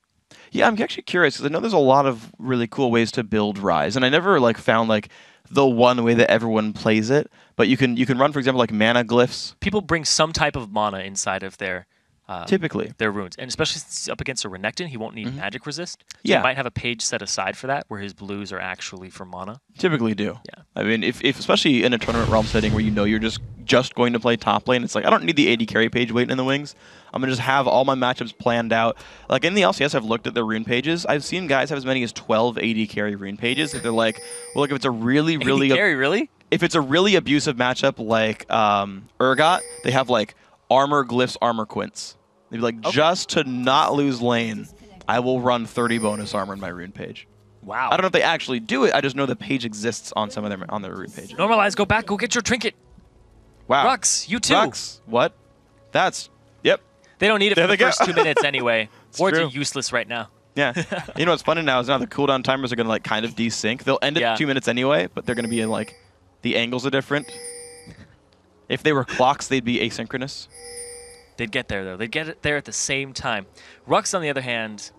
Yeah, I'm actually curious, because I know there's a lot of really cool ways to build Rise, and I never found the one way that everyone plays it, but you can run, for example, like mana glyphs. People bring some type of mana inside of their Typically. their runes. And especially since he's up against a Renekton, he won't need magic resist. So Yeah. he might have a page set aside for that where his blues are actually for mana. Typically do. Yeah. I mean, if especially in a tournament realm setting where you know you're just going to play top lane, it's like, I don't need the AD carry page waiting in the wings. I'm going to just have all my matchups planned out. Like in the LCS, I've looked at the rune pages. I've seen guys have as many as 12 AD carry rune pages. If they're like, well, look, if it's a really, really... AD carry, really? If it's a really abusive matchup like Urgot, they have like armor glyphs, armor quints. They'd be like, just to not lose lane, I will run 30 bonus armor in my rune page. Wow. I don't know if they actually do it. I just know the page exists on some of their rune pages. Normalize, go back, go get your trinket. Wow. Rux, you too. Rux, what? That's, yep. They don't need it There for the they go. first 2 minutes anyway. Wards true. are useless right now. Yeah. You know what's funny now is now the cooldown timers are going to like kind of desync. They'll end at 2 minutes anyway, but they're going to be in like, the angles are different. If they were clocks, they'd be asynchronous. They'd get there, though. They'd get it there at the same time. Rux, on the other hand,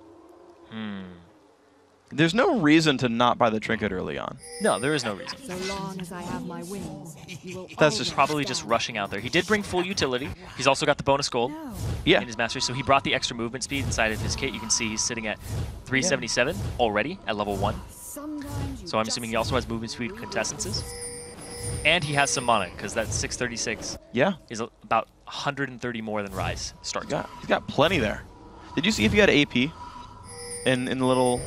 There's no reason to not buy the trinket early on. no, there is no reason. So long as I have my wings, you will That's just probably just rushing out there. He did bring full utility. He's also got the bonus gold in his mastery, so he brought the extra movement speed inside of his kit. You can see he's sitting at 377 already at level 1. So I'm assuming he also has movement speed contestances. And he has some mana, because that 636 is about 130 more than Rise starts. He's got plenty there. Did you see if he had AP in the little,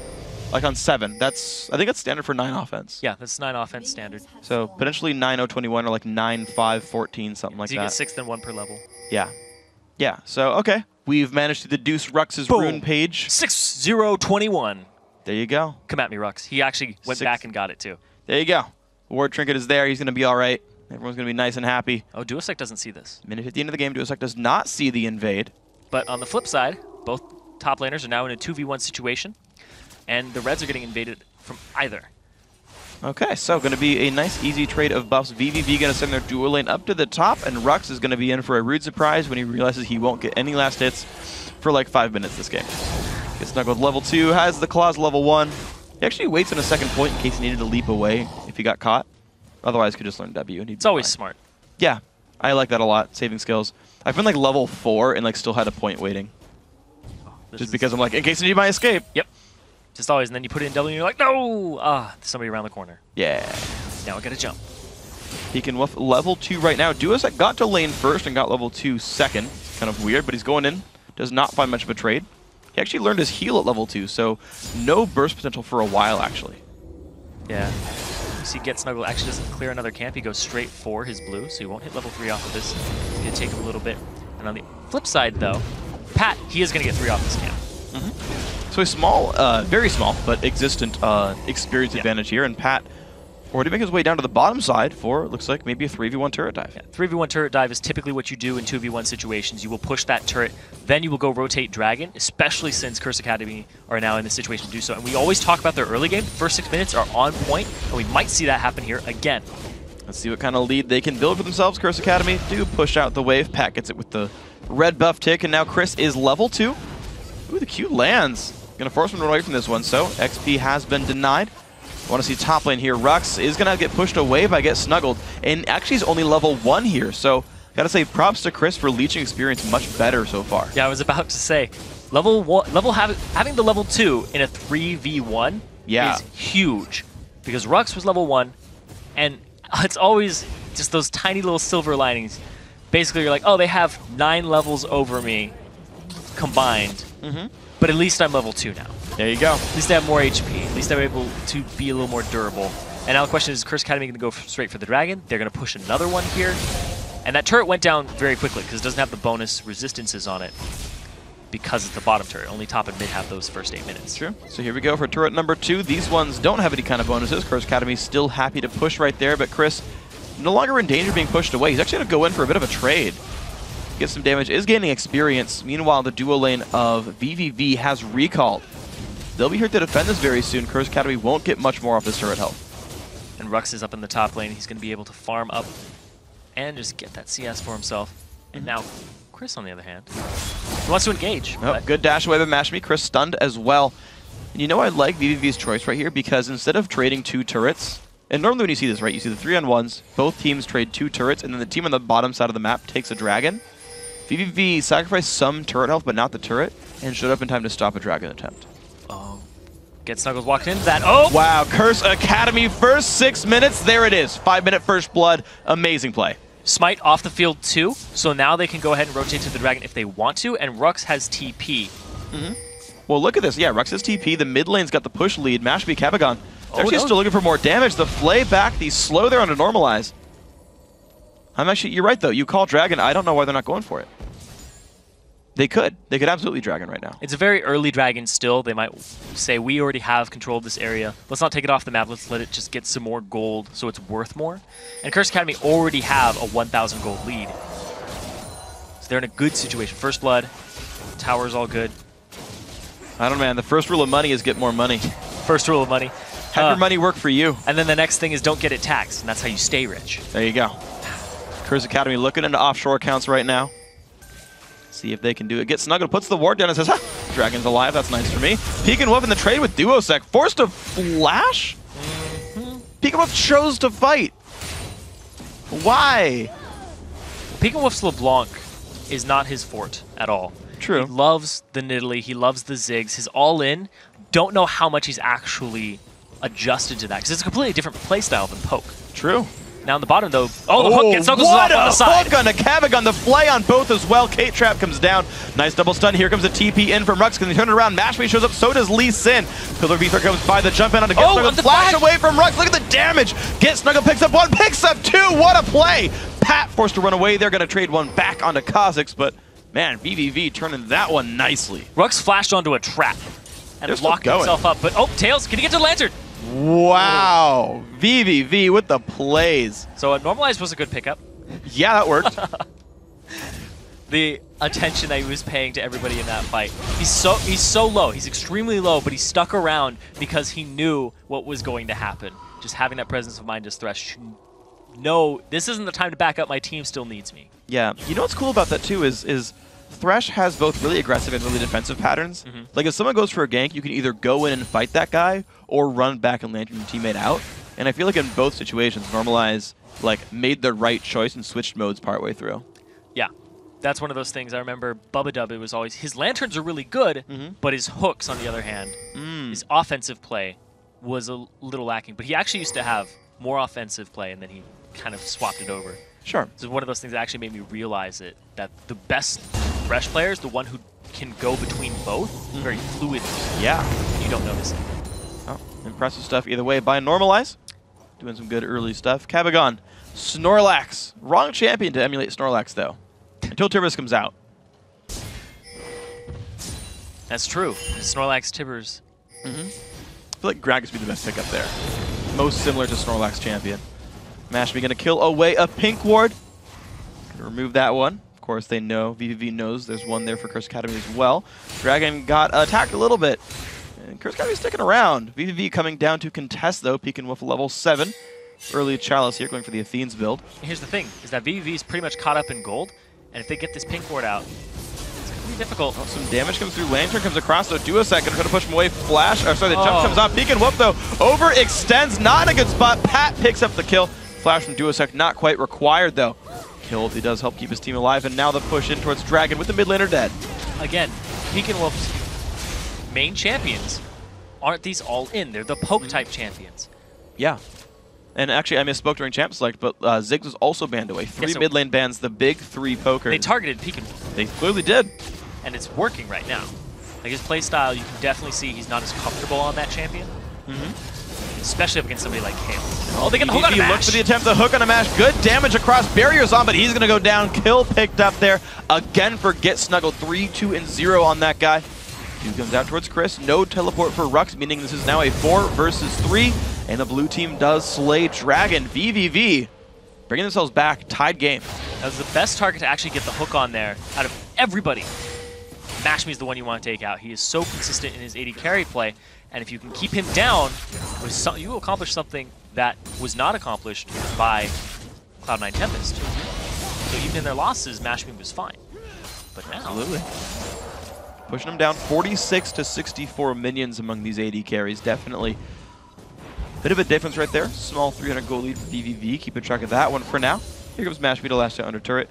like on 7? I think that's standard for 9 offense. Yeah, that's 9 offense standard. So potentially 9-0-21 or like 9-5-14, something like So you that. get 6 and 1 per level. Yeah. Yeah, so okay. We've managed to deduce Rux's rune page. 6-0-21. There you go. Come at me, Rux. He actually went back and got it too. There you go. Ward Trinket is there. He's going to be all right. Everyone's going to be nice and happy. Oh, Duosec doesn't see this. Minute 15 of the game, Duosec does not see the invade. But on the flip side, both top laners are now in a 2v1 situation, and the Reds are getting invaded from either. Okay, so going to be a nice, easy trade of buffs. VVV going to send their dual lane up to the top, and Rux is going to be in for a rude surprise when he realizes he won't get any last hits for like 5 minutes this game. Gets snuggled level 2, has the claws level 1. He actually waits on a second point in case he needed to leap away if he got caught. Otherwise, could just learn W. And it's always smart. Yeah, I like that a lot, saving skills. I've been like level 4 and like still had a point waiting. Just because I'm like, in case I need my escape. Yep. Just always, and then you put it in W and you're like, no! Ah, there's somebody around the corner. Yeah. Now I gotta jump. He can woof level 2 right now. Duosec got to lane first and got level 2 second. Kind of weird, but he's going in. Does not find much of a trade. He actually learned his heal at level 2, so no burst potential for a while, actually. Yeah. You see Get Snuggle actually doesn't clear another camp. He goes straight for his blue, so he won't hit level 3 off of this. It's going to take him a little bit. And on the flip side, though, Pat, he is going to get 3 off this camp. So a small, very small, but existent experience advantage here, and Pat already making his way down to the bottom side for, looks like, maybe a 3v1 turret dive. Yeah, 3v1 turret dive is typically what you do in 2v1 situations. You will push that turret, then you will go rotate Dragon, especially since Curse Academy are now in the situation to do so. And we always talk about their early game. The first 6 minutes are on point, and we might see that happen here again. Let's see what kind of lead they can build for themselves. Curse Academy do push out the wave. Pat gets it with the red buff tick, and now Chris is level 2. Ooh, the Q lands. Gonna force him to run away from this one, so XP has been denied. Want to see top lane here. Rux is going to get pushed away by Get Snuggled, and actually he's only level 1 here, so gotta say props to Chris for leeching experience much better so far. Yeah, I was about to say, having the level 2 in a 3v1 is huge, because Rux was level 1, and it's always just those tiny little silver linings. Basically, you're like, oh, they have 9 levels over me combined, but at least I'm level 2 now. There you go. At least I have more HP. At least I'm able to be a little more durable. And now the question is Curse Academy going to go straight for the Dragon? They're going to push another one here. And that turret went down very quickly because it doesn't have the bonus resistances on it because it's the bottom turret. Only top and mid have those first 8 minutes. True. So here we go for turret number 2. These ones don't have any kind of bonuses. Curse Academy still happy to push right there, but Chris no longer in danger of being pushed away. He's actually going to go in for a bit of a trade. Get some damage, is gaining experience. Meanwhile, the duo lane of VVV has recalled. They'll be here to defend this very soon. Curse Academy won't get much more off this turret health. And Rux is up in the top lane. He's going to be able to farm up and just get that CS for himself. And now, Chris, on the other hand, he wants to engage. Oh, good dash away by Mashmi. Chris stunned as well. And you know I like VVV's choice right here because instead of trading 2 turrets, and normally when you see this, right, you see the 3-on-1s, both teams trade 2 turrets, and then the team on the bottom side of the map takes a dragon. VVV sacrificed some turret health, but not the turret, and showed up in time to stop a dragon attempt. Oh. Get Snuggles walked into that. Oh! Wow, Curse Academy, first 6 minutes. There it is. 5-minute first blood. Amazing play. Smite off the field too, so now they can go ahead and rotate to the dragon if they want to, and Rux has TP. Well, look at this. Yeah, Rux has TP. The mid lane's got the push lead. Mashby, Cabagon. They're actually still looking for more damage. The Flay back, the slow there on a normalize. You're right, though. You call Dragon. I don't know why they're not going for it. They could. They could absolutely Dragon right now. It's a very early Dragon still. They might say, we already have control of this area. Let's not take it off the map. Let's let it just get some more gold so it's worth more. And Curse Academy already have a 1,000 gold lead. So they're in a good situation. First blood. Tower's all good. I don't know, man. The first rule of money is get more money. First rule of money. Have your money work for you. And then the next thing is don't get it taxed, and that's how you stay rich. There you go. Curse Academy looking into offshore accounts right now. See if they can do it. Get Snuggled, puts the ward down and says, ha! Dragon's alive, that's nice for me. Peek and Wolf in the trade with Duosec. Forced to flash? Peek and Wolf chose to fight. Why? Peek and Wolf's LeBlanc is not his fort at all. True. He loves the Nidalee, he loves the Ziggs. His all-in, don't know how much he's actually adjusted to that, because it's a completely different playstyle than Poke. True. Now on the bottom, though, the hook gets Snuggles off on the side. What a hook on the Cabagon, the Flay on both as well. Kate Trap comes down. Nice double stun. Here comes a TP in from Rux. Can they turn it around? Mashby shows up, so does Lee Sin. Pillar Beaver comes by, the jump in on to Get Snuggled. Flash away from Rux. Look at the damage. Get Snuggled picks up one, picks up two. What a play. Pat forced to run away. They're going to trade one back onto Kha'Zix, but man, VVV turning that one nicely. Rux flashed onto a trap and locked himself up. But, Tails, can he get to the Lantern? Wow. VVV with the plays. So Normalize was a good pickup. Yeah, that worked. The attention that he was paying to everybody in that fight. He's so low. He's extremely low, but he stuck around because he knew what was going to happen. Just having that presence of mind as Thresh. No, this isn't the time to back up. My team still needs me. Yeah. You know what's cool about that, too, is Thresh has both really aggressive and really defensive patterns. Like, if someone goes for a gank, you can either go in and fight that guy or run back and lantern your teammate out. And I feel like in both situations, Normalize made the right choice and switched modes partway through. Yeah. That's one of those things. I remember Bubba Dub, it was always, his lanterns are really good, but his hooks, on the other hand, his offensive play was a little lacking. But he actually used to have more offensive play, and then he kind of swapped it over. Sure. So one of those things that actually made me realize it, that the best Thresh player is the one who can go between both very fluidly. Yeah. You don't notice it. Oh, impressive stuff either way by Normalize. Doing some good early stuff. Cabagon, Snorlax. Wrong champion to emulate Snorlax, though. Until Tibbers comes out. That's true. Snorlax Tibbers. I feel like Gragas would be the best pickup there. Most similar to Snorlax champion. Mashby gonna kill away a pink ward. Gonna remove that one. Of course, they know. VVV knows there's one there for Curse Academy as well. Dragon got attacked a little bit. And Curse Academy sticking around. VVV coming down to contest, though. Peek and Wolf level 7. Early Chalice here, going for the Athene's build. Here's the thing, is that VVV is pretty much caught up in gold. And if they get this pink ward out, it's going to be difficult. Oh, some damage comes through. Lantern comes across, so Duosec going to push him away. Flash, the jump comes off. Peek and Wolf, though, overextends. Not in a good spot. Pat picks up the kill. Flash from Duosec, not quite required, though. Killed, he does help keep his team alive, and now the push in towards Dragon with the mid laner dead. Again, Peek and Wolf's main champions aren't these all-in. They're the poke-type champions. Yeah. And actually, I misspoke during Champ Select, but Ziggs was also banned away. Three mid lane bans, the big three pokers. They targeted Peek and Wolf. They clearly did. And it's working right now. Like, his playstyle, you can definitely see he's not as comfortable on that champion. Especially up against somebody like Kale. Oh, they get the hook on a mash. Look for the attempt, the hook on a mash. Good damage across barriers on, but he's going to go down. Kill picked up there. Again for Get Snuggled. 3, 2, and 0 on that guy. 2 comes out towards Chris. No teleport for Rux, meaning this is now a 4 versus 3. And the blue team does slay Dragon. VVV bringing themselves back. Tied game. That was the best target to actually get the hook on there out of everybody. Mashme is the one you want to take out. He is so consistent in his AD carry play. And if you can keep him down, you will accomplish something that was not accomplished by Cloud9 Tempest. So even in their losses, Mashme was fine. But now... Absolutely. Pushing him down 46 to 64 minions among these AD carries. Definitely bit of a difference right there. Small 300 gold lead for VVV. Keeping track of that one for now. Here comes Mashme to last out under turret.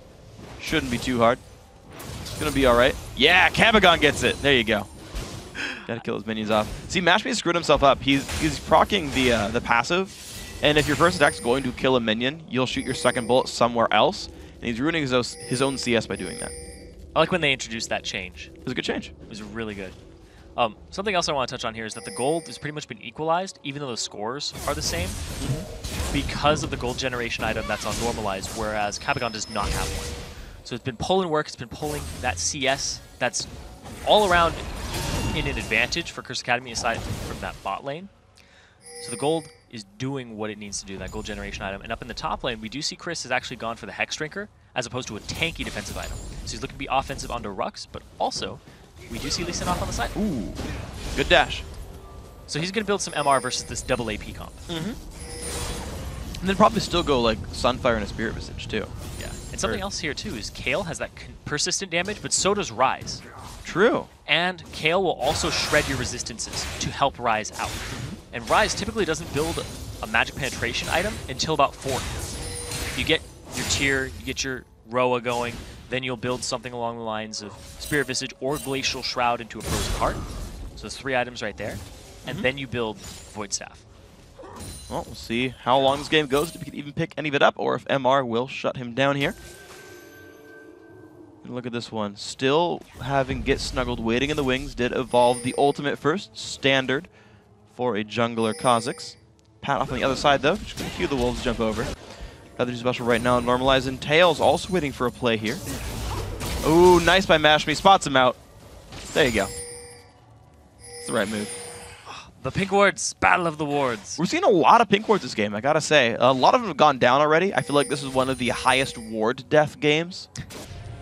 Shouldn't be too hard. gonna be all right. Yeah, Cabagon gets it. There you go. Gotta kill his minions off. See, Mashme screwed himself up. He's proccing the passive, and if your first attack's going to kill a minion, you'll shoot your second bullet somewhere else, and he's ruining his own CS by doing that. I like when they introduced that change. It was a good change. It was really good. Something else I want to touch on here is that the gold has pretty much been equalized, even though the scores are the same, because of the gold generation item that's on normalized, whereas Cabagon does not have one. So it's been pulling work, it's been pulling that CS that's all around in an advantage for Curse Academy aside from that bot lane. So the gold is doing what it needs to do, that gold generation item. And up in the top lane, we do see Chris has actually gone for the Hex Drinker as opposed to a tanky defensive item. So he's looking to be offensive onto Rux, but also we do see Lee Sin off on the side. Ooh, good dash. So he's going to build some MR versus this double AP comp. And then probably still go like Sunfire and a Spirit Visage too. Yeah. And something else here too is Kale has that persistent damage, but so does Rise. True. And Kale will also shred your resistances to help Rise out. And Rise typically doesn't build a magic penetration item until about 40. You get your tier, you get your Roa going, then you'll build something along the lines of Spirit Visage or Glacial Shroud into a Frozen Heart. So there's 3 items right there. And then you build Void Staff. Well, we'll see how long this game goes, if he can even pick any of it up, or if MR will shut him down here. Look at this one. Still having Get Snuggled waiting in the wings. Did evolve the ultimate first. Standard for a jungler Kha'Zix. Pat off on the other side, though. Just going to cue the Wolves jump over. Nothing special right now. Normalizing Tails also waiting for a play here. Ooh, nice by Mashme. Spots him out. There you go. It's the right move. The Pink Wards, Battle of the Wards. We're seeing a lot of Pink Wards this game, I gotta say. A lot of them have gone down already. I feel like this is one of the highest ward death games.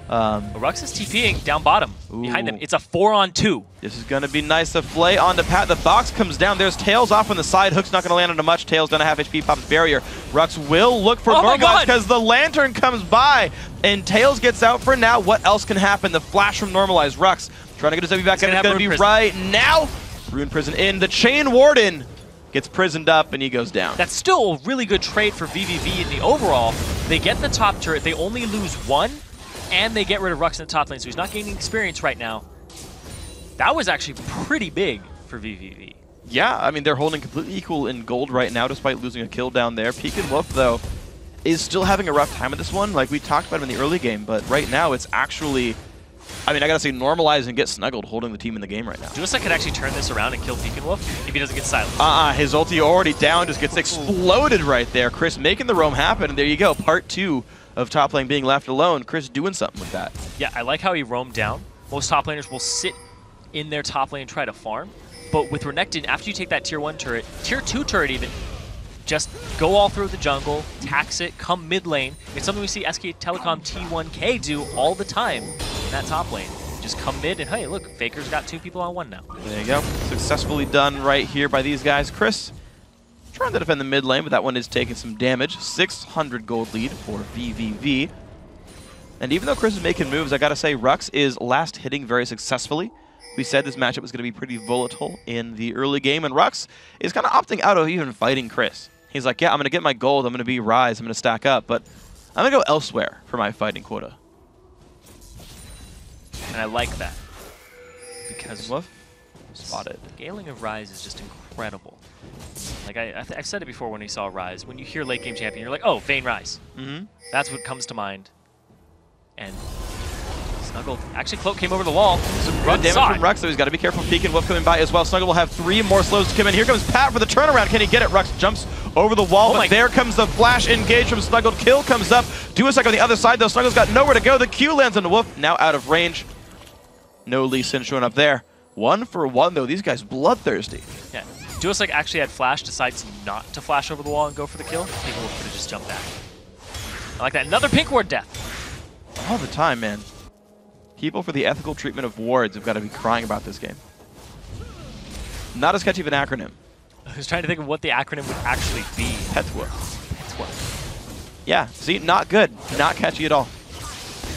Rux is TPing down bottom behind them. It's a 4-on-2. This is going to be nice. The flay onto Pat. The box comes down. There's Tails off on the side. Hook's not going to land onto much. Tails down a half HP. Pops barrier. Rux will look for Normalize because the Lantern comes by. And Tails gets out for now. What else can happen? The flash from Normalize. Rux trying to get his W back in. It's going to be right now. Rune Prison in. The Chain Warden gets prisoned up and he goes down. That's still a really good trade for VVV in the overall. They get the top turret. They only lose 1. And they get rid of Rux in the top lane, so he's not gaining experience right now. That was actually pretty big for VVV. Yeah, I mean, they're holding completely equal in gold right now, despite losing a kill down there. Pekin Wolf, though, is still having a rough time with this one. Like, we talked about him in the early game, but right now it's actually... I mean, I gotta say, Normalize and Get Snuggled holding the team in the game right now. Duosa could actually turn this around and kill Pekin Wolf if he doesn't get silenced. His ulti already down, just gets exploded right there. Chris making the roam happen, and there you go, part 2 of top lane being left alone. Chris doing something with that. Yeah, I like how he roamed down. Most top laners will sit in their top lane and try to farm. But with Renekton, after you take that tier 1 turret, tier 2 turret even, just go all through the jungle, tax it, come mid lane. It's something we see SK Telecom T1K do all the time in that top lane. Just come mid and hey, look, Faker's got 2 people on 1 now. There you go. Successfully done right here by these guys. Chris trying to defend the mid lane, but that one is taking some damage. 600 gold lead for VVV. And even though Chris is making moves, I gotta say, Rux is last hitting very successfully. We said this matchup was gonna be pretty volatile in the early game, and Rux is kind of opting out of even fighting Chris. He's like, yeah, I'm gonna get my gold, I'm gonna be Rise, I'm gonna stack up, but I'm gonna go elsewhere for my fighting quota. And I like that. Because spotted. Scaling of Rise is just incredible. Like I said it before when we saw Rise. When you hear late game champion, you're like, oh, Vayne Rise. That's what comes to mind. And Snuggled. Actually, Cloak came over the wall. Some good damage from Rux, so he's got to be careful. Pekin Wolf coming by as well. Snuggle will have 3 more slows to come in. Here comes Pat for the turnaround. Can he get it? Rux jumps over the wall, but there comes the flash engage from Snuggled. Kill comes up. Duosac on the other side, though. Snuggle's got nowhere to go. The Q lands on the Wolf, now out of range. No Lee Sin showing up there. 1 for 1, though. These guys bloodthirsty. Yeah. Duosac actually had flash, decides not to flash over the wall and go for the kill. Pekin Wolf could have just jumped back. I like that. Another Pink Ward death. All the time, man. People for the ethical treatment of wards have got to be crying about this game. Not as catchy of an acronym. I was trying to think of what the acronym would actually be. PETWA. PETWA. Yeah, see, not good. Not catchy at all.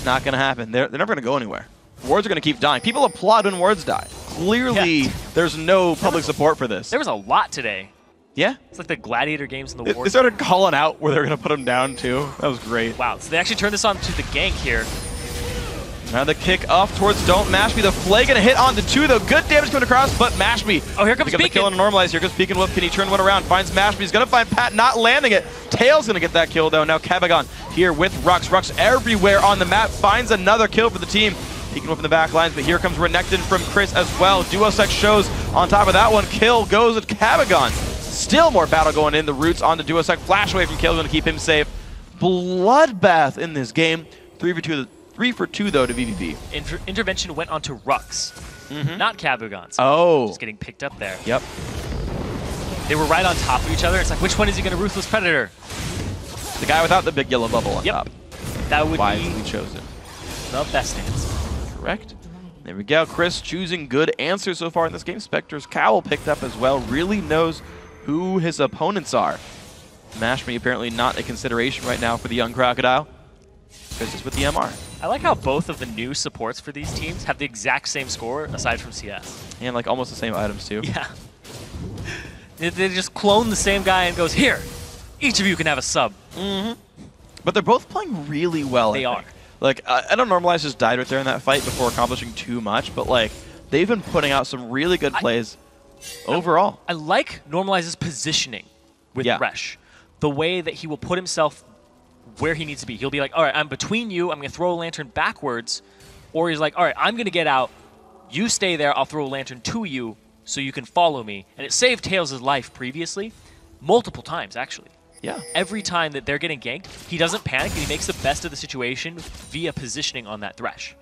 Not going to happen. They're never going to go anywhere. Wards are going to keep dying. People applaud when wards die. Clearly, there's no public support for this. There was a lot today. Yeah? It's like the Gladiator games in the war. They started calling out where they're going to put him down, too. That was great. Wow, so they actually turned this on to the gank here. Now the kick off towards Don't. Mashby, the flay gonna hit onto 2 though. Good damage coming across, but Mashby. Oh, here comes the kill and normalize. Here comes Peek and Wolf. Can he turn one around? Finds Mashby. He's gonna find Pat, not landing it. Tails gonna get that kill though. Now Cabagon here with Rux. Rux everywhere on the map. Finds another kill for the team. Peek and Wolf in the back lines, but here comes Renekton from Chris as well. Duosec shows on top of that one. Kill goes with Cabagon. Still more battle going in. The roots on the Duosec. Flash away from Kill, gonna keep him safe. Bloodbath in this game. 3 for 2 though to VVV. Intervention went onto Rux, not Cabagon. Oh. Just getting picked up there. Yep. They were right on top of each other. It's like, which one is he going to Ruthless Predator? The guy without the big yellow bubble on top. That would wisely chosen. The best answer. Correct. There we go. Chris choosing good answers so far in this game. Spectre's Cowl picked up as well. Really knows who his opponents are. Mashme apparently not a consideration right now for the young Crocodile. Chris is with the MR. I like how both of the new supports for these teams have the exact same score aside from CS. And like almost the same items too. Yeah. They just clone the same guy and goes, here, each of you can have a sub. But they're both playing really well. They are. Like, I know Normalize just died right there in that fight before accomplishing too much, but like, they've been putting out some really good plays overall. I like Normalize's positioning with Resh. The way that he will put himself where he needs to be. He'll be like, all right, I'm between you, I'm going to throw a lantern backwards. Or he's like, all right, I'm going to get out, you stay there, I'll throw a lantern to you so you can follow me. And it saved Tails' life previously, multiple times actually. Yeah. Every time that they're getting ganked, he doesn't panic and he makes the best of the situation via positioning on that Thresh.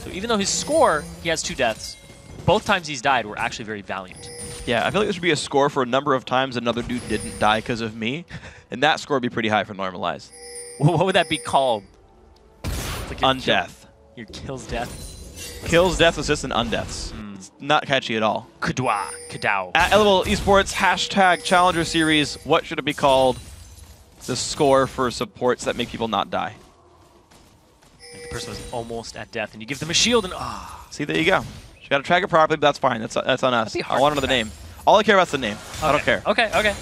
So even though his score, he has 2 deaths, both times he's died were actually very valiant. Yeah, I feel like there should be a score for a number of times another dude didn't die because of me, and that score would be pretty high for Normalize. What would that be called? Like undeath. Your kill's death? Kills, death, assist, and undeaths. It's not catchy at all. Kadow. At LOL Esports, hashtag Challenger Series, what should it be called? The score for supports that make people not die. Like the person was almost at death, and you give them a shield, and See, there you go. You gotta track it properly, but that's fine. That's on us. be hard I want to to know the name. All I care about is the name. I don't care. Okay.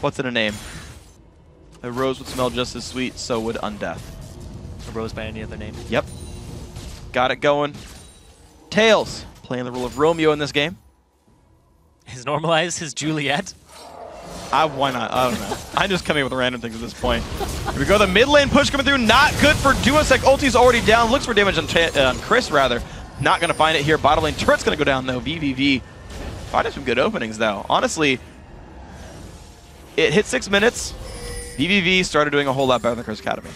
What's in a name? A rose would smell just as sweet, so would undeath. A rose by any other name? Yep. Got it going. Tails playing the role of Romeo in this game. His Normalize, his Juliet. Why not? I don't know. I'm just coming up with random things at this point. Here we go. The mid lane push coming through. Not good for Duosec. Ulti's already down. Looks for damage on Chris, rather. Not going to find it here. Bottom lane turret's going to go down, though. VVV. Finding some good openings, though. Honestly, it hit 6 minutes. VVV started doing a whole lot better than Curse Academy.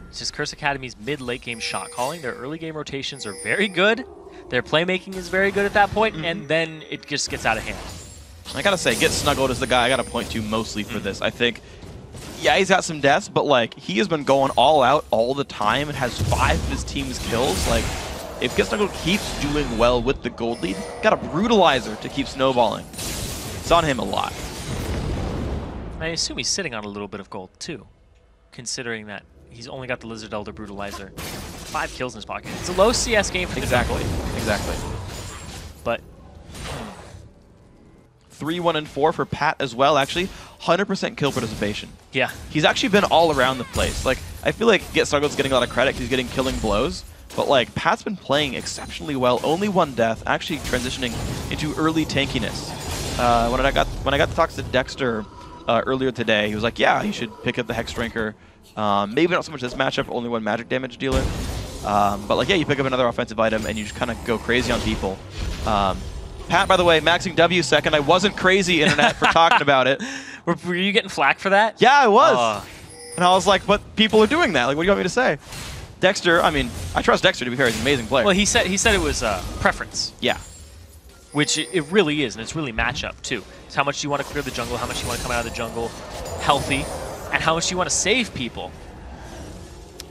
It's just Curse Academy's mid-late game shot calling. Their early game rotations are very good. Their playmaking is very good at that point, and then it just gets out of hand. I gotta say, Get Snuggled is the guy I gotta point to mostly for this. I think, yeah, he's got some deaths, but like, he has been going all out all the time and has 5 of his team's kills. Like, if Get Snuggled keeps doing well with the gold lead, got a Brutalizer to keep snowballing. It's on him a lot. I assume he's sitting on a little bit of gold, too, considering that he's only got the Lizard Elder Brutalizer. 5 kills in his pocket. It's a low CS game for Exactly. But 3, 1, and 4 for Pat as well, actually. 100% kill participation. Yeah. He's actually been all around the place. Like, I feel like Get Snuggled's getting a lot of credit because he's getting killing blows. But like, Pat's been playing exceptionally well. Only 1 death, actually transitioning into early tankiness. When I got to talk to Dexter earlier today, he was like, yeah, you should pick up the Hex Drinker. Maybe not so much this matchup, only 1 magic damage dealer. But like, yeah, you pick up another offensive item and you just kind of go crazy on people. Pat, by the way, maxing W second. I wasn't crazy, internet, for talking about it. Were you getting flack for that? Yeah, I was. And I was like, but people are doing that. Like, what do you want me to say? Dexter, I mean, I trust Dexter to be fair. He's an amazing player. Well, he said it was preference. Yeah. Which it really is, and it's really matchup, too. It's how much you want to clear the jungle, how much you want to come out of the jungle healthy, and how much you want to save people.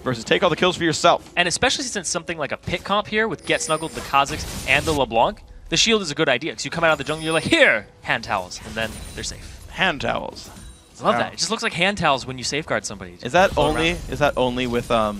Versus take all the kills for yourself. And especially since something like a pit comp here with Get Snuggled, the Kazakhs, and the LeBlanc, the shield is a good idea, because you come out of the jungle, you're like, here, hand towels, and then they're safe. Hand towels. I love that. It just looks like hand towels when you safeguard somebody. Is that only with the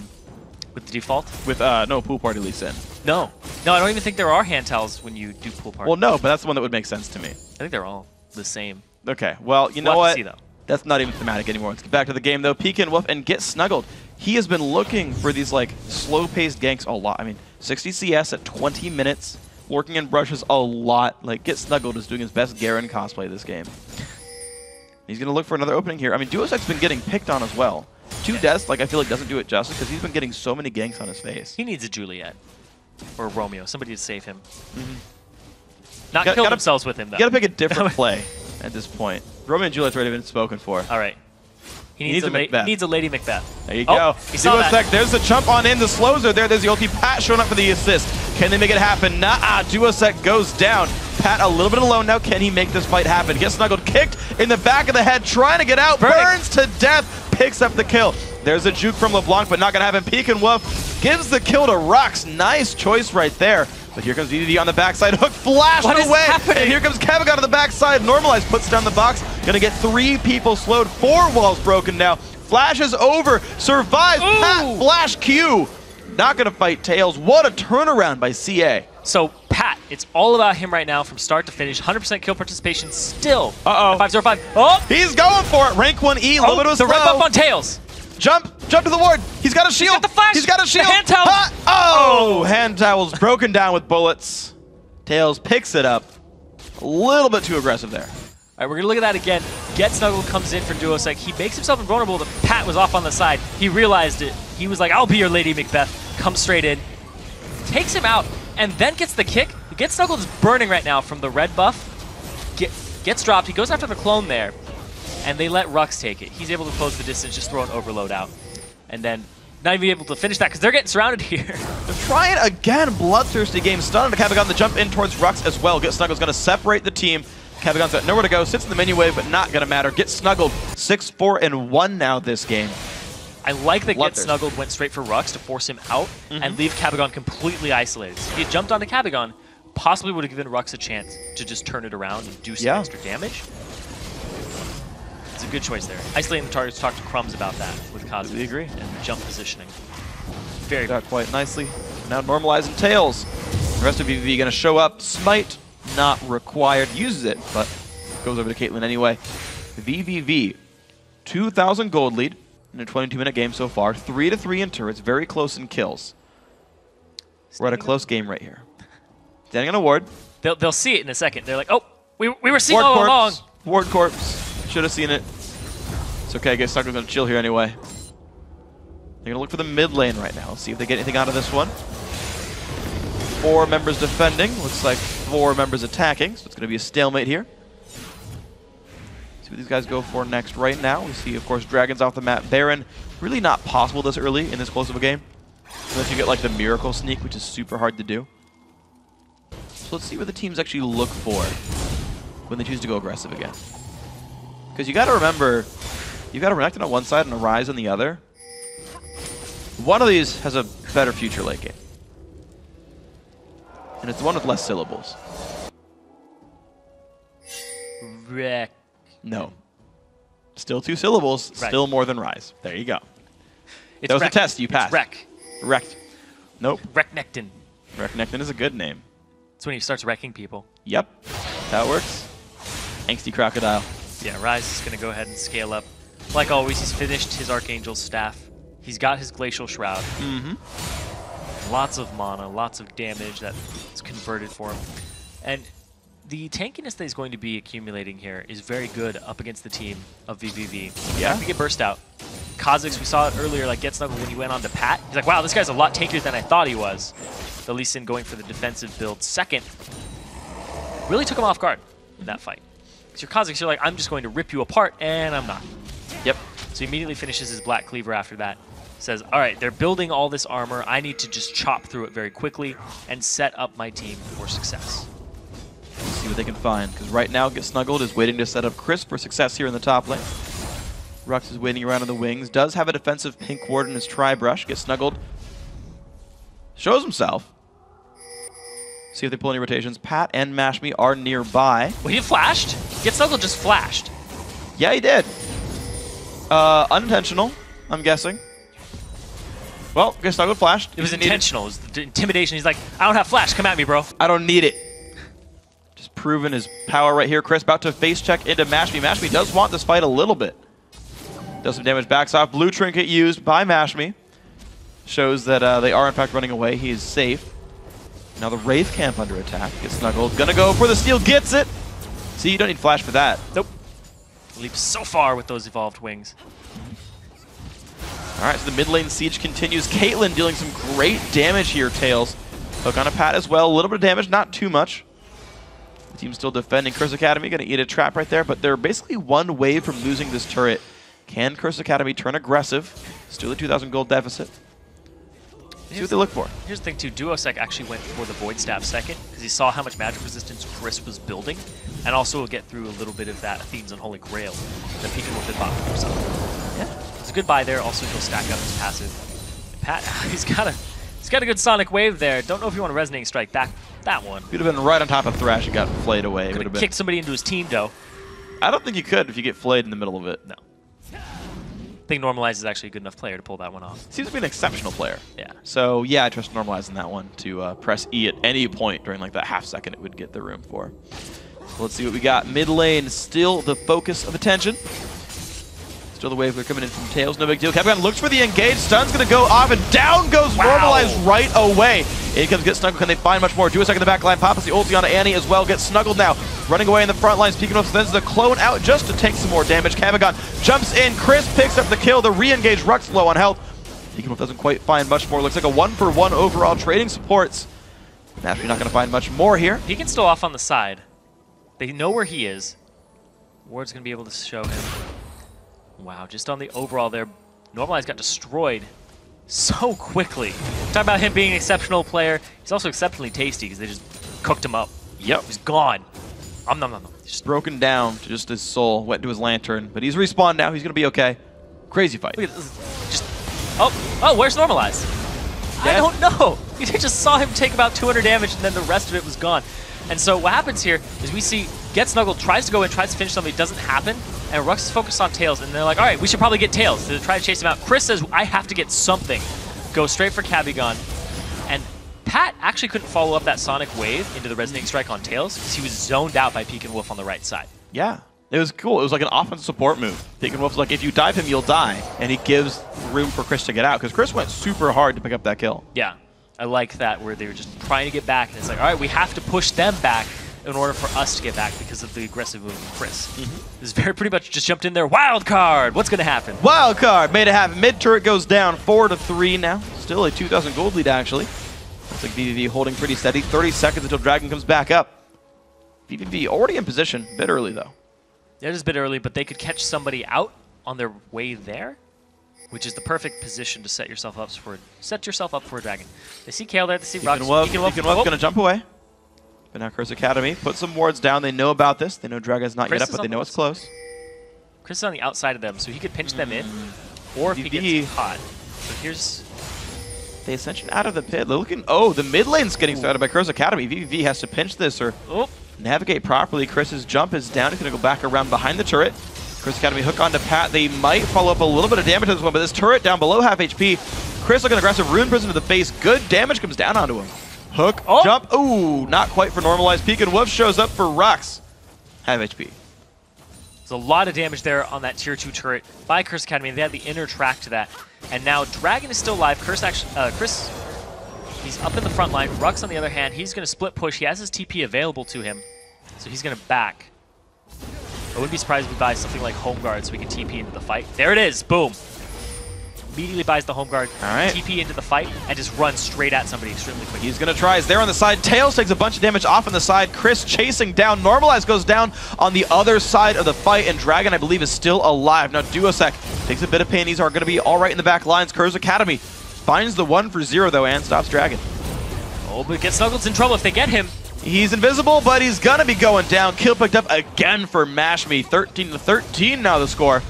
default? With no pool party leaks in. No, I don't even think there are hand towels when you do pool party. Well, no, but that's the one that would make sense to me. I think they're all the same. Okay, well, you know We'll what? have to see, though. That's not even thematic anymore. Let's get back to the game, though. Peek Wolf and Get Snuggled. He has been looking for these, like, slow-paced ganks a lot. I mean, 60 CS at 20 minutes, working in brushes a lot. Like, Get Snuggled is doing his best Garen cosplay this game. He's going to look for another opening here. I mean, Duosek's been getting picked on as well. 2 deaths, like, I feel like doesn't do it justice because he's been getting so many ganks on his face. He needs a Juliet. Or a Romeo. Somebody to save him. Not kill themselves with him, though. You got to pick a different play at this point. Romeo and Juliet's already been spoken for. All right. He needs a Lady Macbeth. There you go. He saw that. There's the jump on in. The slows are there. There's the ulti. Pat showing up for the assist. Can they make it happen? Nah. Duosek goes down. Pat a little bit alone now. Can he make this fight happen? Gets snuggled. Kicked in the back of the head. Trying to get out. Burns to death. Picks up the kill. There's a juke from LeBlanc, but not going to happen. Peek Wolf gives the kill to Rux. Nice choice right there. But here comes VVV on the backside. Hook flashed away. And here comes Kevigon on the backside. Normalized puts down the box. Gonna get 3 people slowed. 4 walls broken now. Flashes over. Survives. Ooh. Pat Flash Q. Not gonna fight Tails. What a turnaround by CA. So Pat, it's all about him right now from start to finish. 100% kill participation still. 505. Oh! He's going for it. Rank 1E. Little bit of the red buff on Tails. Jump to the ward. He's got a shield. He's got the flash. He's got a shield. The hand towel. Oh, hand towels broken down with bullets. Tails picks it up. A little bit too aggressive there. All right, we're going to look at that again. Get Snuggle comes in for Duosek. He makes himself invulnerable. The Pat was off on the side. He realized it. He was like, I'll be your Lady Macbeth. Comes straight in. Takes him out, and then gets the kick. Get Snuggle is burning right now from the red buff. Gets dropped. He goes after the clone there. And they let Rux take it. He's able to close the distance, just throw an overload out. And then not even able to finish that because they're getting surrounded here. They're trying again. Bloodthirsty game. Stun to Kevigon. The jump in towards Rux as well. Get Snuggled's going to separate the team. Kevigon's got nowhere to go. Sits in the menu wave, but not going to matter. Get Snuggled 6-4-1 now this game. I like that Get Snuggled went straight for Rux to force him out and leave Kevigon completely isolated. So if he had jumped onto Kevigon, possibly would have given Rux a chance to just turn it around and do some extra damage. It's a good choice there. Isolating the targets, talk to Crumbs about that with Kazu. We agree. And jump positioning. Very good. Quite nicely. Now normalizing Tails. The rest of VVV going to show up. Smite, not required. Uses it, but goes over to Caitlyn anyway. VVV, 2,000 gold lead in a 22-minute game so far. 3-3 in turrets. Very close in kills. We're at a close game right here. Standing on a ward. They'll see it in a second. They're like, oh, we were seeing all along. Ward corpse. Should have seen it. It's okay, Get Snuggled's gonna chill here anyway. They're gonna look for the mid lane right now. Let's see if they get anything out of this one. 4 members defending. Looks like 4 members attacking, so it's gonna be a stalemate here. See what these guys go for next right now. We see, of course, Dragons off the map. Baron, really not possible this early in this close of a game. Unless you get like the Miracle Sneak, which is super hard to do. So let's see what the teams actually look for when they choose to go aggressive again. Because you got to remember, you've got a Renekton on one side and a Ryze on the other. One of these has a better future late game. And it's the one with less syllables. Wreck. No. Still 2 syllables, still more than Ryze. There you go. That was a test, you passed. Wreck. Wrecked. Nope. Recknectin. Recknectin is a good name. It's when he starts wrecking people. Yep. That works. Angsty Crocodile. Yeah, Ryze is going to go ahead and scale up. Like always, he's finished his Archangel's staff. He's got his Glacial Shroud. Lots of mana, lots of damage that's converted for him. And the tankiness that he's going to be accumulating here is very good up against the team of VVV. Yeah. After we get burst out. Kha'Zix, we saw it earlier, like Get Snuggle when he went on to Pat. He's like, wow, this guy's a lot tankier than I thought he was. The Lee Sin going for the defensive build second. Really took him off guard in that fight. Because your Kha'Zix, you're like, I'm just going to rip you apart, and I'm not. Yep. So he immediately finishes his Black Cleaver after that. Says, all right, they're building all this armor. I need to just chop through it very quickly and set up my team for success. Let's see what they can find. Because right now, Get Snuggled is waiting to set up Chris for success here in the top lane. Rux is waiting around in the wings. Does have a defensive pink ward in his Tri-Brush. Get Snuggled. Shows himself. See if they pull any rotations. Pat and Mashme are nearby. Well, he flashed? Get Snuggled just flashed. Yeah, he did. Unintentional, I'm guessing. Well, Get Snuggled flashed. It was intentional. It was the intimidation. He's like, I don't have flash. Come at me, bro. I don't need it. Just proving his power right here. Chris about to face check into Mashmi. Mashmi does want this fight a little bit. Does some damage, backs off. Blue trinket used by Mashmi. Shows that they are in fact running away. He is safe. Now the Wraith Camp under attack. Gets snuggled. Gonna go for the steal. Gets it. See, you don't need flash for that. Nope. Leaps so far with those evolved wings. All right, so the mid lane siege continues. Caitlyn dealing some great damage here, Tails. Hook on a Pat as well. A little bit of damage, not too much. The team's still defending. Curse Academy going to eat a trap right there, but they're basically one wave from losing this turret. Can Curse Academy turn aggressive? Still a 2,000 gold deficit. See what they look for. Here's the thing too, Duosec actually went for the Void Staff second because he saw how much magic resistance Chris was building, and also will get through a little bit of that Athene's Unholy Grail that Pekin Wolf had bought for himself. Yeah, it's a good buy there. Also, he'll stack up his passive. And Pat, he's got a good Sonic Wave there. Don't know if you want to Resonating Strike back that one. Could have been right on top of Thresh and got flayed away. Could have kicked somebody into his team though. I don't think you could if you get flayed in the middle of it. No. I think Normalize is actually a good enough player to pull that one off. Seems to be an exceptional player. Yeah. So yeah, I trust Normalize in that one to press E at any point during like that half second it would get the room for. So let's see what we got. Mid lane, still the focus of attention. Still the wave they're coming in from Tails, no big deal. Capcom looks for the engage, stun's gonna go off, and down goes Normalize right away. In comes Get Snuggled, can they find much more? Duosec in the back line, Papas the ulti on Annie as well, gets snuggled now. Running away in the front line, speaking of, sends the clone out just to take some more damage. Kamagon jumps in, Chris picks up the kill, the re-engage Rux low on health. Pekin Wolf doesn't quite find much more, looks like a 1-for-1 overall trading supports. Naturally not gonna find much more here. Pekin's still off on the side. They know where he is. Ward's gonna be able to show him. Wow, just on the overall there, Normalize got destroyed so quickly. Talk about him being an exceptional player. He's also exceptionally tasty because they just cooked him up. Yep. He's gone. Nom nom nom. Just broken down to just his soul, went to his lantern, but he's respawned now. He's gonna be okay. Crazy fight. Look at this. Just oh, where's Normalize? I don't know. You just saw him take about 200 damage, and then the rest of it was gone. And so what happens here is we see Get Snuggled tries to go in, tries to finish something, it doesn't happen, and Rux is focused on Tails, and they're like, all right, we should probably get Tails. So they try to chase him out. Chris says, I have to get something. Go straight for Kabigon. And Pat actually couldn't follow up that Sonic Wave into the Resonating Strike on Tails because he was zoned out by Pekin Wolf on the right side. Yeah. It was cool. It was like an offensive support move. Pekin Wolf's like, if you dive him, you'll die. And he gives room for Chris to get out because Chris went super hard to pick up that kill. Yeah. I like that where they were just trying to get back, and it's like, all right, we have to push them back in order for us to get back because of the aggressive move of Chris. This very pretty much just jumped in there. Wild card! What's going to happen? Wild card! Made it happen. Mid turret goes down 4-3 now. Still a 2,000 gold lead, actually. Looks like VVV holding pretty steady. 30 seconds until Dragon comes back up. VVV already in position. A bit early, though. Yeah, it is a bit early, but they could catch somebody out on their way there, which is the perfect position to set yourself up for a Dragon. They see Kale there, they see Rux. Pekin Wolf gonna jump away. But now Curse Academy put some wards down. They know about this. They know Dragon's not yet up, but they know it's close. Chris is on the outside of them, so he could pinch them in, or if he gets hot. So here's the Ascension out of the pit. They're looking. Oh, the mid lane's getting started by Curse Academy. VVV has to pinch this or navigate properly. Chris's jump is down. He's gonna go back around behind the turret. Curse Academy hook onto Pat. They might follow up a little bit of damage to this one, but this turret down below half HP. Chris looking aggressive. Rune Prison to the face. Good damage comes down onto him. Hook, jump. Ooh, not quite for Normalized. Pekin Wolf shows up for Rux. Half HP. There's a lot of damage there on that tier 2 turret by Curse Academy. They had the inner track to that. And now Dragon is still alive. Chris, he's up in the front line. Rux, on the other hand, he's going to split push. He has his TP available to him, so he's going to back. I wouldn't be surprised if we buy something like Home Guard so we can TP into the fight. There it is. Boom. Immediately buys the Home Guard, TP into the fight, and just run straight at somebody extremely quickly. He's going to try. He's there on the side. Tails takes a bunch of damage off on the side. Chris chasing down. Normalized goes down on the other side of the fight, and Dragon, I believe, is still alive. Now, Duosec takes a bit of pain. These are going to be all right in the back lines. Curse Academy finds the 1-for-0, though, and stops Dragon. Oh, but Get Snuggled's in trouble if they get him. He's invisible, but he's going to be going down. Kill picked up again for Mashmi. 13-13 now the score.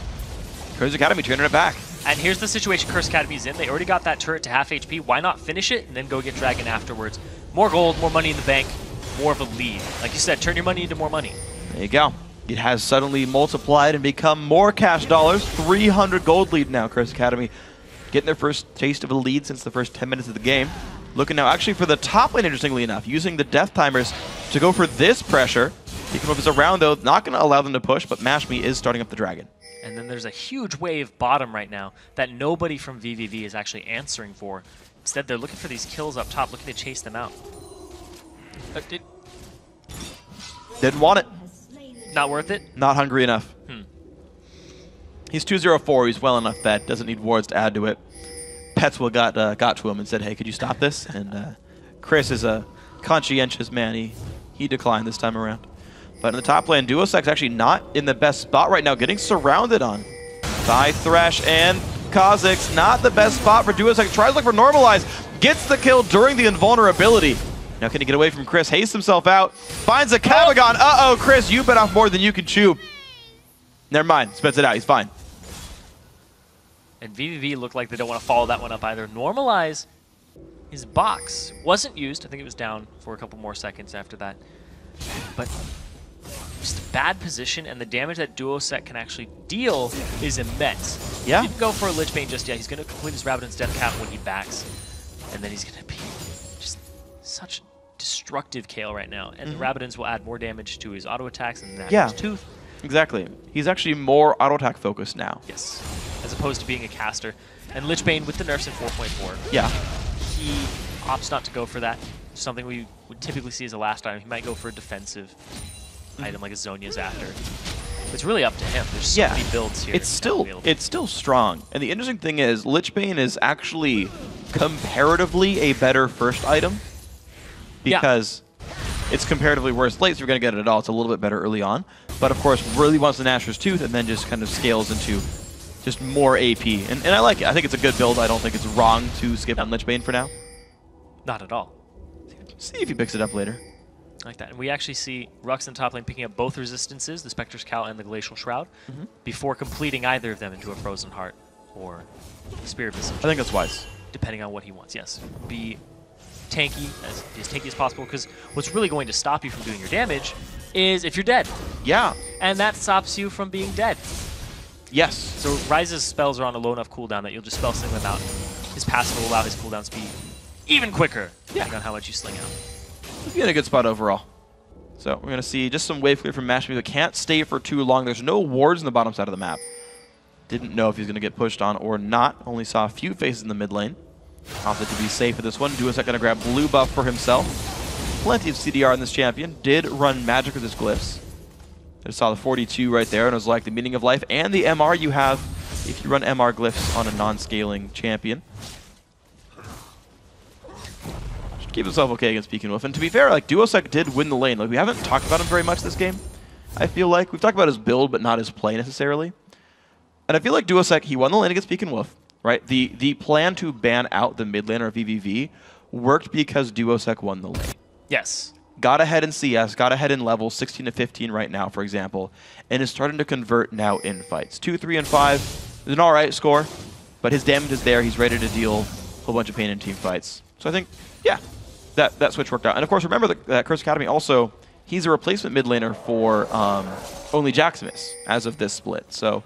Curse Academy turning it back. And here's the situation Curse Academy's in. They already got that turret to half HP. Why not finish it and then go get Dragon afterwards? More gold, more money in the bank, more of a lead. Like you said, turn your money into more money. There you go. It has suddenly multiplied and become more cash dollars. 300 gold lead now, Curse Academy. Getting their first taste of a lead since the first 10 minutes of the game. Looking now actually for the top lane, interestingly enough, using the death timers. to go for this pressure. Peeking Wolf is around, though, not going to allow them to push, but Mashme is starting up the Dragon. And then there's a huge wave bottom right now that nobody from VVV is actually answering for. Instead, they're looking for these kills up top, looking to chase them out. Didn't want it. Not worth it? Not hungry enough. He's 2-0-4. He's well enough that doesn't need wards to add to it. Petswell got to him and said, hey, could you stop this? And Chris is a conscientious man. He declined this time around. But in the top lane, Duosec's actually not in the best spot right now, getting surrounded on by Thresh and Kha'Zix. Not the best spot for Duosec. Tries to look for Normalize. Gets the kill during the invulnerability. Now can he get away from Chris? Hastes himself out. Finds a Kabagon. Uh-oh, Chris, you bit off more than you can chew. Never mind. Spits it out. He's fine. And VVV look like they don't want to follow that one up either. Normalize, his box wasn't used. I think it was down for a couple more seconds after that. But just a bad position, and the damage that Duosec can actually deal is immense. Yeah. He didn't go for a Lich Bane just yet. He's going to complete his Rabadon's Death Cap when he backs. And then he's going to be just such a destructive Kayle right now. And the Rabadons will add more damage to his auto attacks and his Tooth. Exactly. He's actually more auto attack focused now. Yes. As opposed to being a caster. And Lich Bane with the nerfs in 4.4. Yeah. He opts not to go for that. Something we would typically see as a last item. He might go for a defensive item like a Zhonya's after. It's really up to him. There's so many builds here. It's still strong. And the interesting thing is, Lich Bane is actually comparatively a better first item. Because it's comparatively worse late, so you're going to get it at all. It's a little bit better early on. But of course, really wants the Nashor's Tooth and then just kind of scales into just more AP. And I like it. I think it's a good build. I don't think it's wrong to skip on Lich Bane for now. Not at all. See if he picks it up later. Like that. And we actually see Rux in top lane picking up both resistances, the Spectre's Cowl and the Glacial Shroud, before completing either of them into a Frozen Heart or Spirit Visage. I think that's wise. Depending on what he wants, yes. Be tanky, as tanky as possible, because what's really going to stop you from doing your damage is if you're dead. Yeah. And that stops you from being dead. Yes. So Ryze's spells are on a low enough cooldown that you'll just spell sling them out. His passive will allow his cooldown speed even quicker, depending on how much you sling out. He'll be in a good spot overall. So we're going to see just some wave clear from Mashme, but can't stay for too long. There's no wards in the bottom side of the map. Didn't know if he's going to get pushed on or not. Only saw a few faces in the mid lane. Opted to be safe with this one. Duosec going to grab blue buff for himself. Plenty of CDR in this champion. Did run magic with his glyphs. I saw the 42 right there, and it was like the meaning of life and the MR you have if you run MR glyphs on a non-scaling champion. Should keep himself okay against Peeking Wolf. And to be fair, like Duosec did win the lane. Like we haven't talked about him very much this game. I feel like we've talked about his build, but not his play necessarily. And I feel like Duosec, he won the lane against Peeking Wolf. Right, the plan to ban out the mid laner of VVV worked because Duosec won the lane. Yes. Got ahead in CS, got ahead in levels 16 to 15 right now, for example, and is starting to convert now in fights. 2, 3, and 5 is an alright score, but his damage is there. He's ready to deal a whole bunch of pain in team fights. So I think, yeah, that switch worked out. And of course, remember that Curse Academy also, he's a replacement mid laner for only Jaximus as of this split. So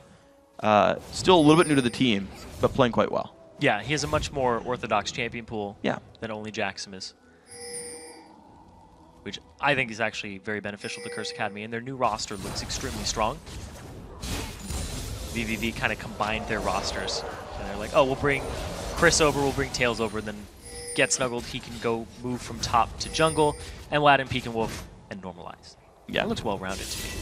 still a little bit new to the team, but playing quite well. Yeah, he has a much more orthodox champion pool than only Jaximus, which I think is actually very beneficial to Curse Academy, and their new roster looks extremely strong. VVV kind of combined their rosters, and they're like, oh, we'll bring Chris over, we'll bring Tails over, and then get snuggled, he can go move from top to jungle, and we'll add in Peeking Wolf and Normalize. Yeah. It looks well-rounded to me.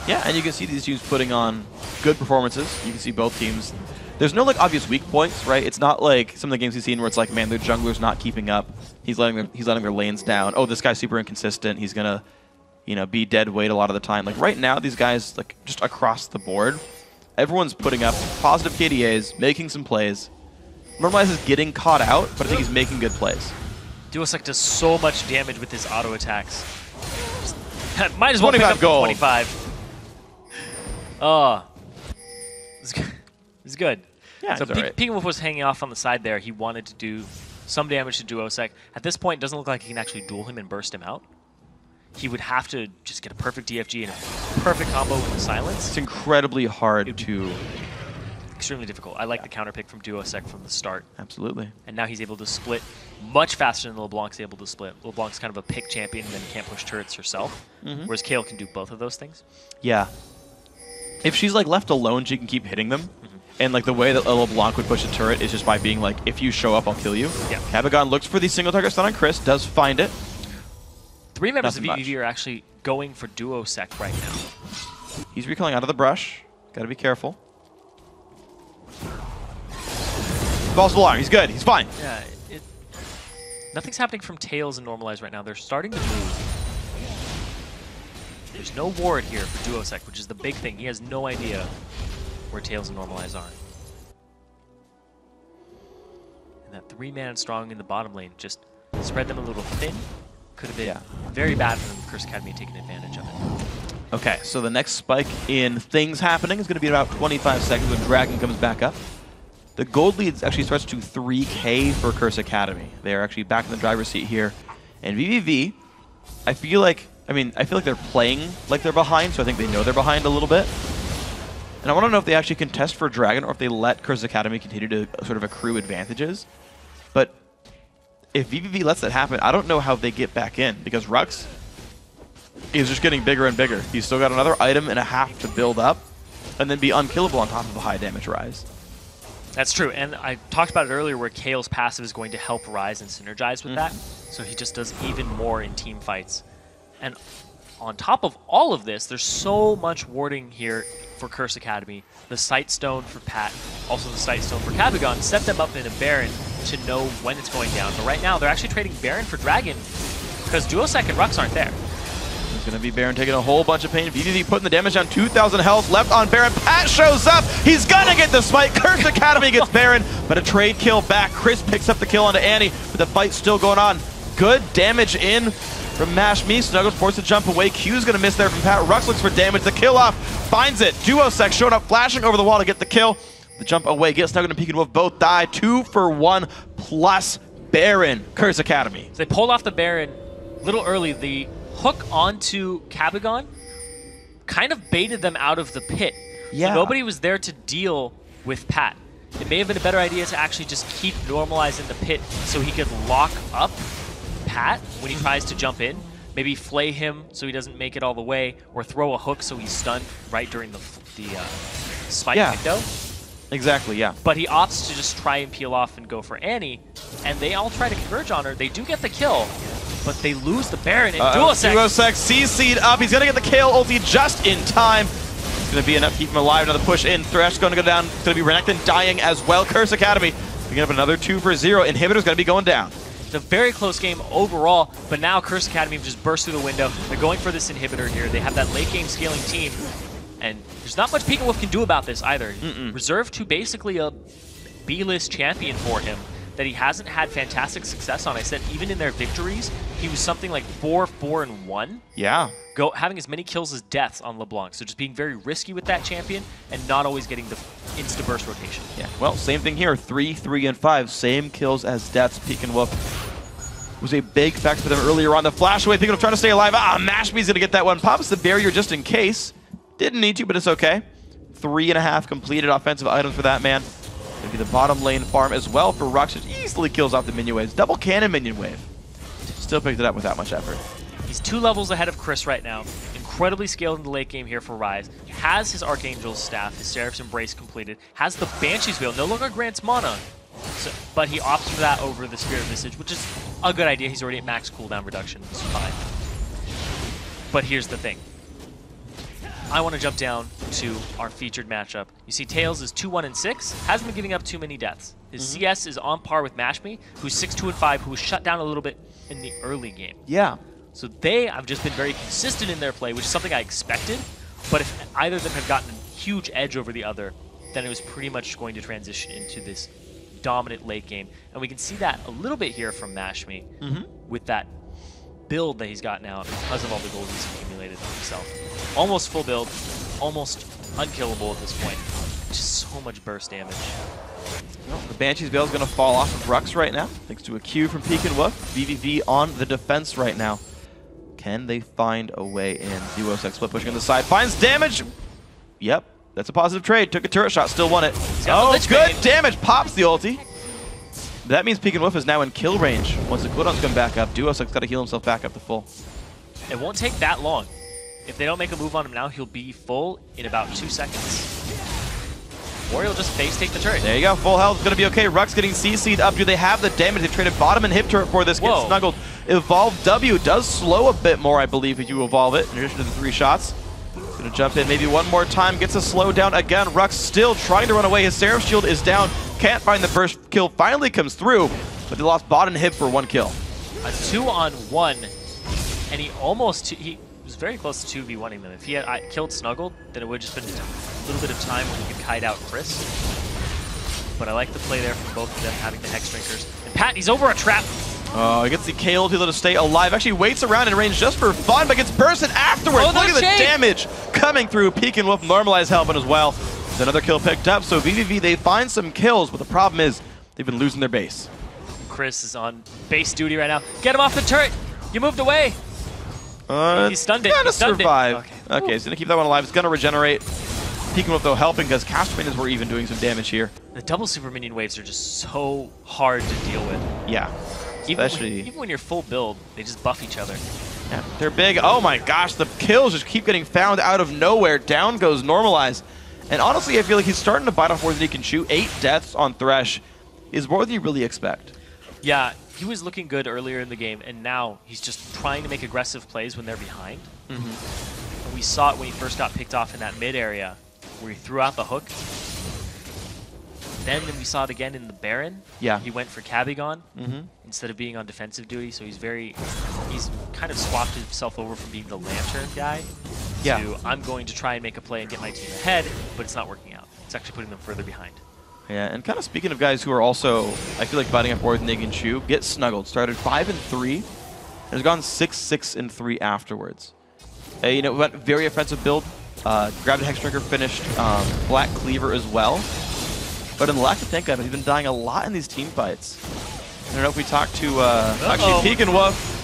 Yeah, and you can see these teams putting on good performances. You can see both teams. There's no like obvious weak points, right? It's not like some of the games we've seen where it's like, man, their jungler's not keeping up. He's letting their lanes down. Oh, this guy's super inconsistent. He's gonna, be dead weight a lot of the time. Like right now, these guys like just across the board, everyone's putting up positive KDAs, making some plays. Normalize is getting caught out, but I think he's making good plays. Duosec does so much damage with his auto attacks. Might as well pick up gold. 25. Oh, it's good. Yeah, so it's Peeking Wolf was hanging off on the side there. He wanted to do some damage to Duosec. At this point, it doesn't look like he can actually duel him and burst him out. He would have to just get a perfect DFG and a perfect combo with the silence. It's incredibly hard to extremely difficult. I like the counter pick from Duosec from the start. Absolutely. And now he's able to split much faster than LeBlanc's able to split. LeBlanc's kind of a pick champion and then can't push turrets herself, whereas Kayle can do both of those things. Yeah. If she's like left alone, she can keep hitting them. And like the way that LeBlanc would push a turret is just by being like, if you show up, I'll kill you. Yeah. Kabagon looks for the single target stun on Chris, does find it. 3 members Nothing of VVV are actually going for Duosec right now. He's recalling out of the brush. Gotta be careful. False alarm. He's good. He's fine. Yeah, nothing's happening from Tails and Normalize right now. They're starting to move. There's no ward here for Duosec, which is the big thing. He has no idea where Tails and Normalize are. And that 3-man strong in the bottom lane just spread them a little thin. Could have been very bad for them. Curse Academy taking advantage of it. Okay, so the next spike in things happening is going to be in about 25 seconds when Dragon comes back up. The gold lead actually starts to 3K for Curse Academy. They're actually back in the driver's seat here. And VVV, I feel like they're playing like they're behind, so I think they know they're behind a little bit. And I want to know if they actually contest for Dragon or if they let Curse Academy continue to sort of accrue advantages. But if VVV lets that happen, I don't know how they get back in, because Rux is just getting bigger and bigger. He's still got another item and a half to build up and then be unkillable on top of a high damage Rise. That's true, and I talked about it earlier where Kayle's passive is going to help Rise and synergize with that, so he just does even more in team fights. And on top of all of this, there's so much warding here for Curse Academy. The Sight Stone for Pat, also the Sight Stone for Kabagon, set them up in a Baron to know when it's going down. But right now, they're actually trading Baron for Dragon because Duosec and Rux aren't there. There's going to be Baron taking a whole bunch of pain. VVV putting the damage down, 2,000 health left on Baron. Pat shows up. He's going to get the smite. Curse Academy gets Baron, but a trade kill back. Chris picks up the kill onto Annie, but the fight's still going on. Good damage in from Mashmi. Snuggles forced to jump away. Q's going to miss there from Pat. Rux looks for damage. The kill off. Finds it. Duosec showing up, flashing over the wall to get the kill. The jump away. Gets Snuggles and Peek and Wolf both die. 2 for 1 plus Baron. Curse Academy. So they pulled off the Baron a little early. The hook onto Kabagon kind of baited them out of the pit. Yeah. So nobody was there to deal with Pat. It may have been a better idea to actually just keep normalizing the pit so he could lock up Pat when he tries to jump in. Maybe flay him so he doesn't make it all the way, or throw a hook so he's stunned right during the spike window. Exactly, yeah. But he opts to just try and peel off and go for Annie, and they all try to converge on her. They do get the kill, but they lose the Baron, and Duosec CC'd up. He's going to get the Kayle ulti just in time. It's going to be enough to keep him alive. Another push in. Thresh going to go down. It's going to be Renekton dying as well. Curse Academy picking up another 2 for 0. Inhibitor's going to be going down. It's a very close game overall, but now Curse Academy just burst through the window. They're going for this inhibitor here. They have that late game scaling team, and there's not much Peek and Wolf can do about this either. Reserved to basically a B-list champion for him that he hasn't had fantastic success on. I said even in their victories, he was something like 4-4-1. Yeah. Having as many kills as deaths on LeBlanc. So just being very risky with that champion and not always getting the insta-burst rotation. Yeah, well, same thing here. 3, 3, and 5. Same kills as deaths. Peek and Wolf was a big factor for them earlier on. The flash away. Peek and Wolf trying to stay alive. Mashmi's going to get that one. Pops the barrier just in case. Didn't need to, but it's okay. 3.5 completed offensive items for that man. Going to be the bottom lane farm as well for Rux. It easily kills off the minion waves. Double cannon minion wave. Still picked it up without much effort. He's 2 levels ahead of Chris right now. Incredibly scaled in the late game here for Rise. Has his Archangel's Staff, his Seraph's Embrace completed. Has the Banshee's Veil, no longer grants mana. So, but he opts for that over the Spirit Visage, which is a good idea. He's already at max cooldown reduction. It's fine. But here's the thing. I want to jump down to our featured matchup. You see Tails is 2-1-6, hasn't been giving up too many deaths. His CS is on par with Mashmi, who's 6-2-5, who was shut down a little bit in the early game. Yeah. So they have just been very consistent in their play, which is something I expected. But if either of them had gotten a huge edge over the other, then it was pretty much going to transition into this dominant late game. And we can see that a little bit here from Mashmi with that build that he's got now because of all the gold he's accumulated himself. Almost full build, almost unkillable at this point. Just so much burst damage. Well, the Banshee's Veil is going to fall off of Rux right now, thanks to a Q from Peek and Wolf. VVV on the defense right now. Can they find a way in? Duosec split pushing on the side. Finds damage. Yep. That's a positive trade. Took a turret shot, still won it. got the Good Lich damage. Pops the ulti. That means Peek and Wolf is now in kill range. Once the cooldowns come back up, Duosek's got to heal himself back up to full. It won't take that long. If they don't make a move on him now, he'll be full in about 2 seconds. Or he'll just face take the turret. There you go. Full health is going to be okay. Rux getting CC'd up. Do they have the damage? They traded bottom and hip turret for this. Gets snuggled. Evolve W does slow a bit more, I believe, if you evolve it, in addition to the 3 shots. Going to jump in maybe one more time. Gets a slow down again. Rux still trying to run away. His Seraph shield is down. Can't find the first kill. Finally comes through, but they lost bot and hip for 1 kill. A 2-on-1, and he was very close to 2v1ing them. If he had killed Snuggled, then it would have just been a little bit of time when he could kite out Chris. But I like the play there from both of them having the Hex Drinkers. And Pat, he's over a trap. Oh, he gets the KO to stay alive. Actually waits around in range just for fun, but gets bursted afterwards. Look at the damage coming through. Peek and Wolf normalize helping as well. There's another kill picked up, so VVV, they find some kills, but the problem is they've been losing their base. Chris is on base duty right now. Get him off the turret. You moved away. He stunned it. Gonna survive. Okay, Okay, he's gonna keep that one alive. It's gonna regenerate. Peek and Wolf though helping because caster minions were even doing some damage here. The double super minion waves are just so hard to deal with. Yeah. Even when you're full build, they just buff each other. Yeah, they're big. Oh my gosh, the kills just keep getting found out of nowhere. Down goes Normalize. And honestly, I feel like he's starting to bite off more than he can chew. 8 deaths on Thresh is more than you really expect. Yeah, he was looking good earlier in the game, and now he's just trying to make aggressive plays when they're behind. And we saw it when he first got picked off in that mid area, where he threw out the hook. Then we saw it again in the Baron. Yeah. He went for Kabigon instead of being on defensive duty, so he's kind of swapped himself over from being the Lantern guy to I'm going to try and make a play and get my team ahead, but it's not working out. It's actually putting them further behind. Yeah, and kind of speaking of guys who are also, I feel like, biting up more than they can chew, get Snuggled. Started 5-3, and has gone 6-6-3 afterwards. You know, went very offensive build. Grabbed a Hex Drinker, finished Black Cleaver as well. But in the lack to think of it, he's been dying a lot in these team fights. I don't know if we talk to actually Peek and Wolf.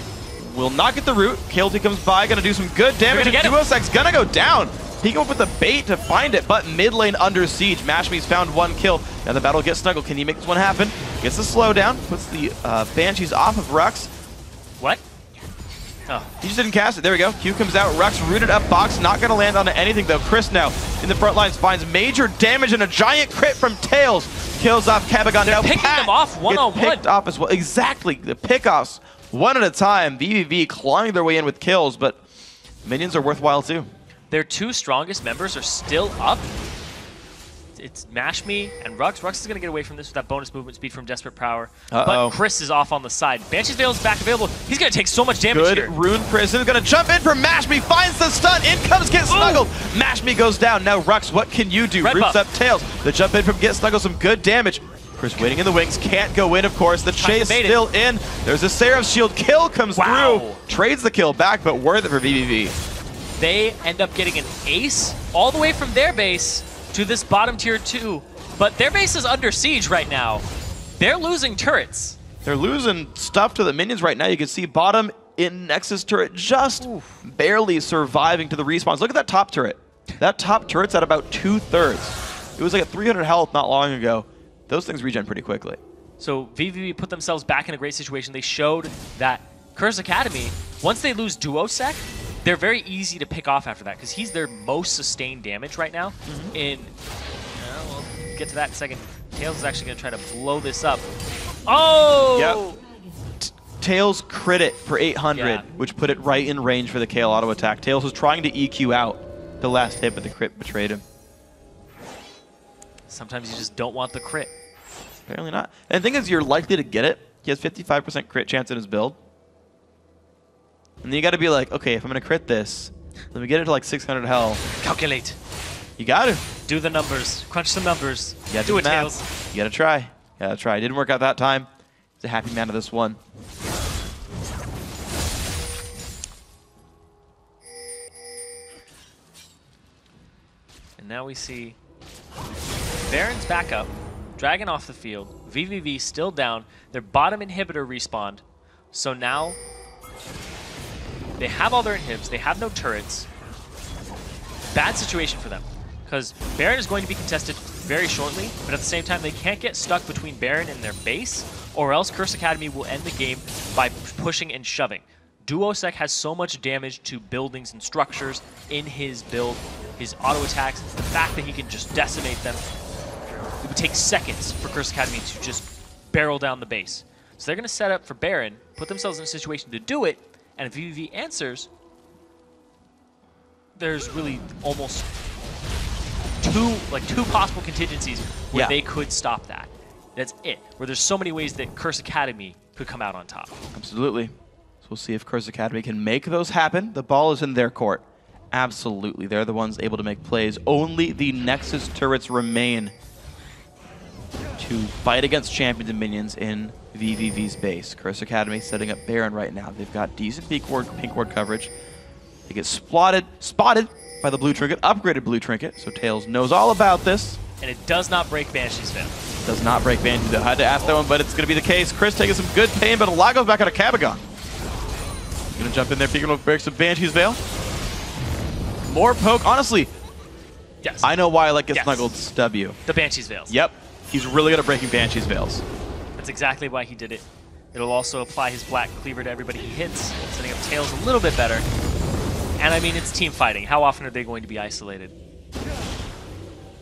Will not get the root. KLT comes by, gonna do some good damage. Duosek's gonna go down. Peek and Wolf with the bait to find it, but mid lane under siege. Mashme's found 1 kill. Now the battle gets snuggled. Can he make this one happen? Gets the slowdown, puts the Banshees off of Rux. What? Oh. He just didn't cast it. There we go. Q comes out. Rux rooted up box. Not going to land onto anything, though. Chris now in the front lines finds major damage and a giant crit from Tails. Kills off Kabigon. They're picking them off one-on-one. Picked off as well. Exactly. The pickoffs one at a time. VVV clawing their way in with kills, but minions are worthwhile, too. Their 2 strongest members are still up. It's Mashme and Rux. Rux is going to get away from this with that bonus movement speed from Desperate Power. But Chris is off on the side. Banshee's Veil is back available. He's going to take so much damage here. Good Rune Prison is going to jump in for Mashme. Finds the stun. In comes Get Snuggled. Mashme goes down. Now Rux, what can you do? Roots up Tails. The jump in from Get Snuggled. Some good damage. Chris waiting in the wings. Can't go in, of course. The chase still in. There's a Seraph shield. Kill comes through. Trades the kill back, but worth it for VVV. They end up getting an ace all the way from their base to this bottom tier 2. But their base is under siege right now. They're losing turrets. They're losing stuff to the minions right now. You can see bottom in Nexus turret just barely surviving to the respawns. Look at that top turret. That top turret's at about 2/3. It was like at 300 health not long ago. Those things regen pretty quickly. So VVV put themselves back in a great situation. They showed that Curse Academy, once they lose Duosek, they're very easy to pick off after that because he's their most sustained damage right now. We'll get to that in a second. Tails is actually going to try to blow this up. Oh! Yep. Tails crit it for 800, which put it right in range for the KL auto attack. Tails was trying to EQ out the last hit, but the crit betrayed him. Sometimes you just don't want the crit. Apparently not. And the thing is, you're likely to get it. He has 55% crit chance in his build. And then you got to be like, okay, if I'm going to crit this, let me get it to like 600 health. Calculate. You got to. Do the numbers. Crunch some numbers. You gotta do it, the math. Tails. You got to try. You got to try. Didn't work out that time. He's a happy man of this one. And now we see Baron's back up. Dragon off the field. VVV still down. Their bottom inhibitor respawned. So now they have all their inhibs. They have no turrets. Bad situation for them. because Baron is going to be contested very shortly, but at the same time, they can't get stuck between Baron and their base, or else Curse Academy will end the game by pushing and shoving. Duosec has so much damage to buildings and structures in his build, his auto attacks, the fact that he can just decimate them. It would take seconds for Curse Academy to just barrel down the base. So they're going to set up for Baron, put themselves in a situation to do it, and if VVV answers, there's really almost two possible contingencies where they could stop that. That's it. Where there's so many ways that Curse Academy could come out on top. Absolutely. So we'll see if Curse Academy can make those happen. The ball is in their court. Absolutely. They're the ones able to make plays. Only the Nexus turrets remain to fight against champions and minions in VVV's base. Curse Academy setting up Baron right now. They've got decent pink ward coverage. They get spotted by the blue trinket, upgraded blue trinket, so Tails knows all about this. And it does not break Banshee's veil. Does not break Banshee's veil. I had to ask that one, but it's going to be the case. Chris taking some good pain, but a lot goes back out of Cabagon. Going to jump in there, peeking over, breaks some Banshee's veil. More poke. Honestly, yes. I know why I like get Snuggled's W. The Banshee's veils. Yep. He's really good at breaking Banshee's veils. That's exactly why he did it. It'll also apply his black cleaver to everybody he hits, setting up Tails a little bit better. And I mean, it's team fighting. How often are they going to be isolated?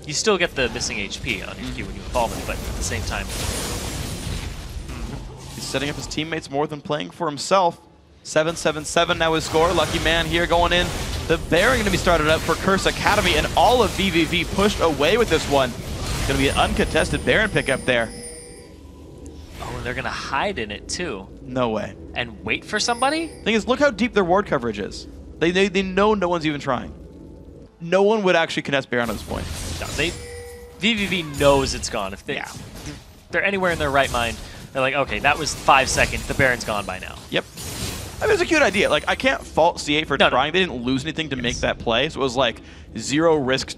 You still get the missing HP on your Q when you evolve it, but at the same time. He's setting up his teammates more than playing for himself. 7-7-7 now his score. Lucky man here going in. The Baron going to be started up for Curse Academy, and all of VVV pushed away with this one. It's going to be an uncontested Baron pickup there. Oh, and they're going to hide in it too. No way. And wait for somebody? Thing is, look how deep their ward coverage is. They know no one's even trying. No one would actually contest Baron at this point. No, VVV knows it's gone. If they're anywhere in their right mind, they're like, okay, that was 5 seconds. The Baron's gone by now. Yep. I mean, it's a cute idea. Like, I can't fault C8 for trying. They didn't lose anything to make that play, so it was like 0 risk,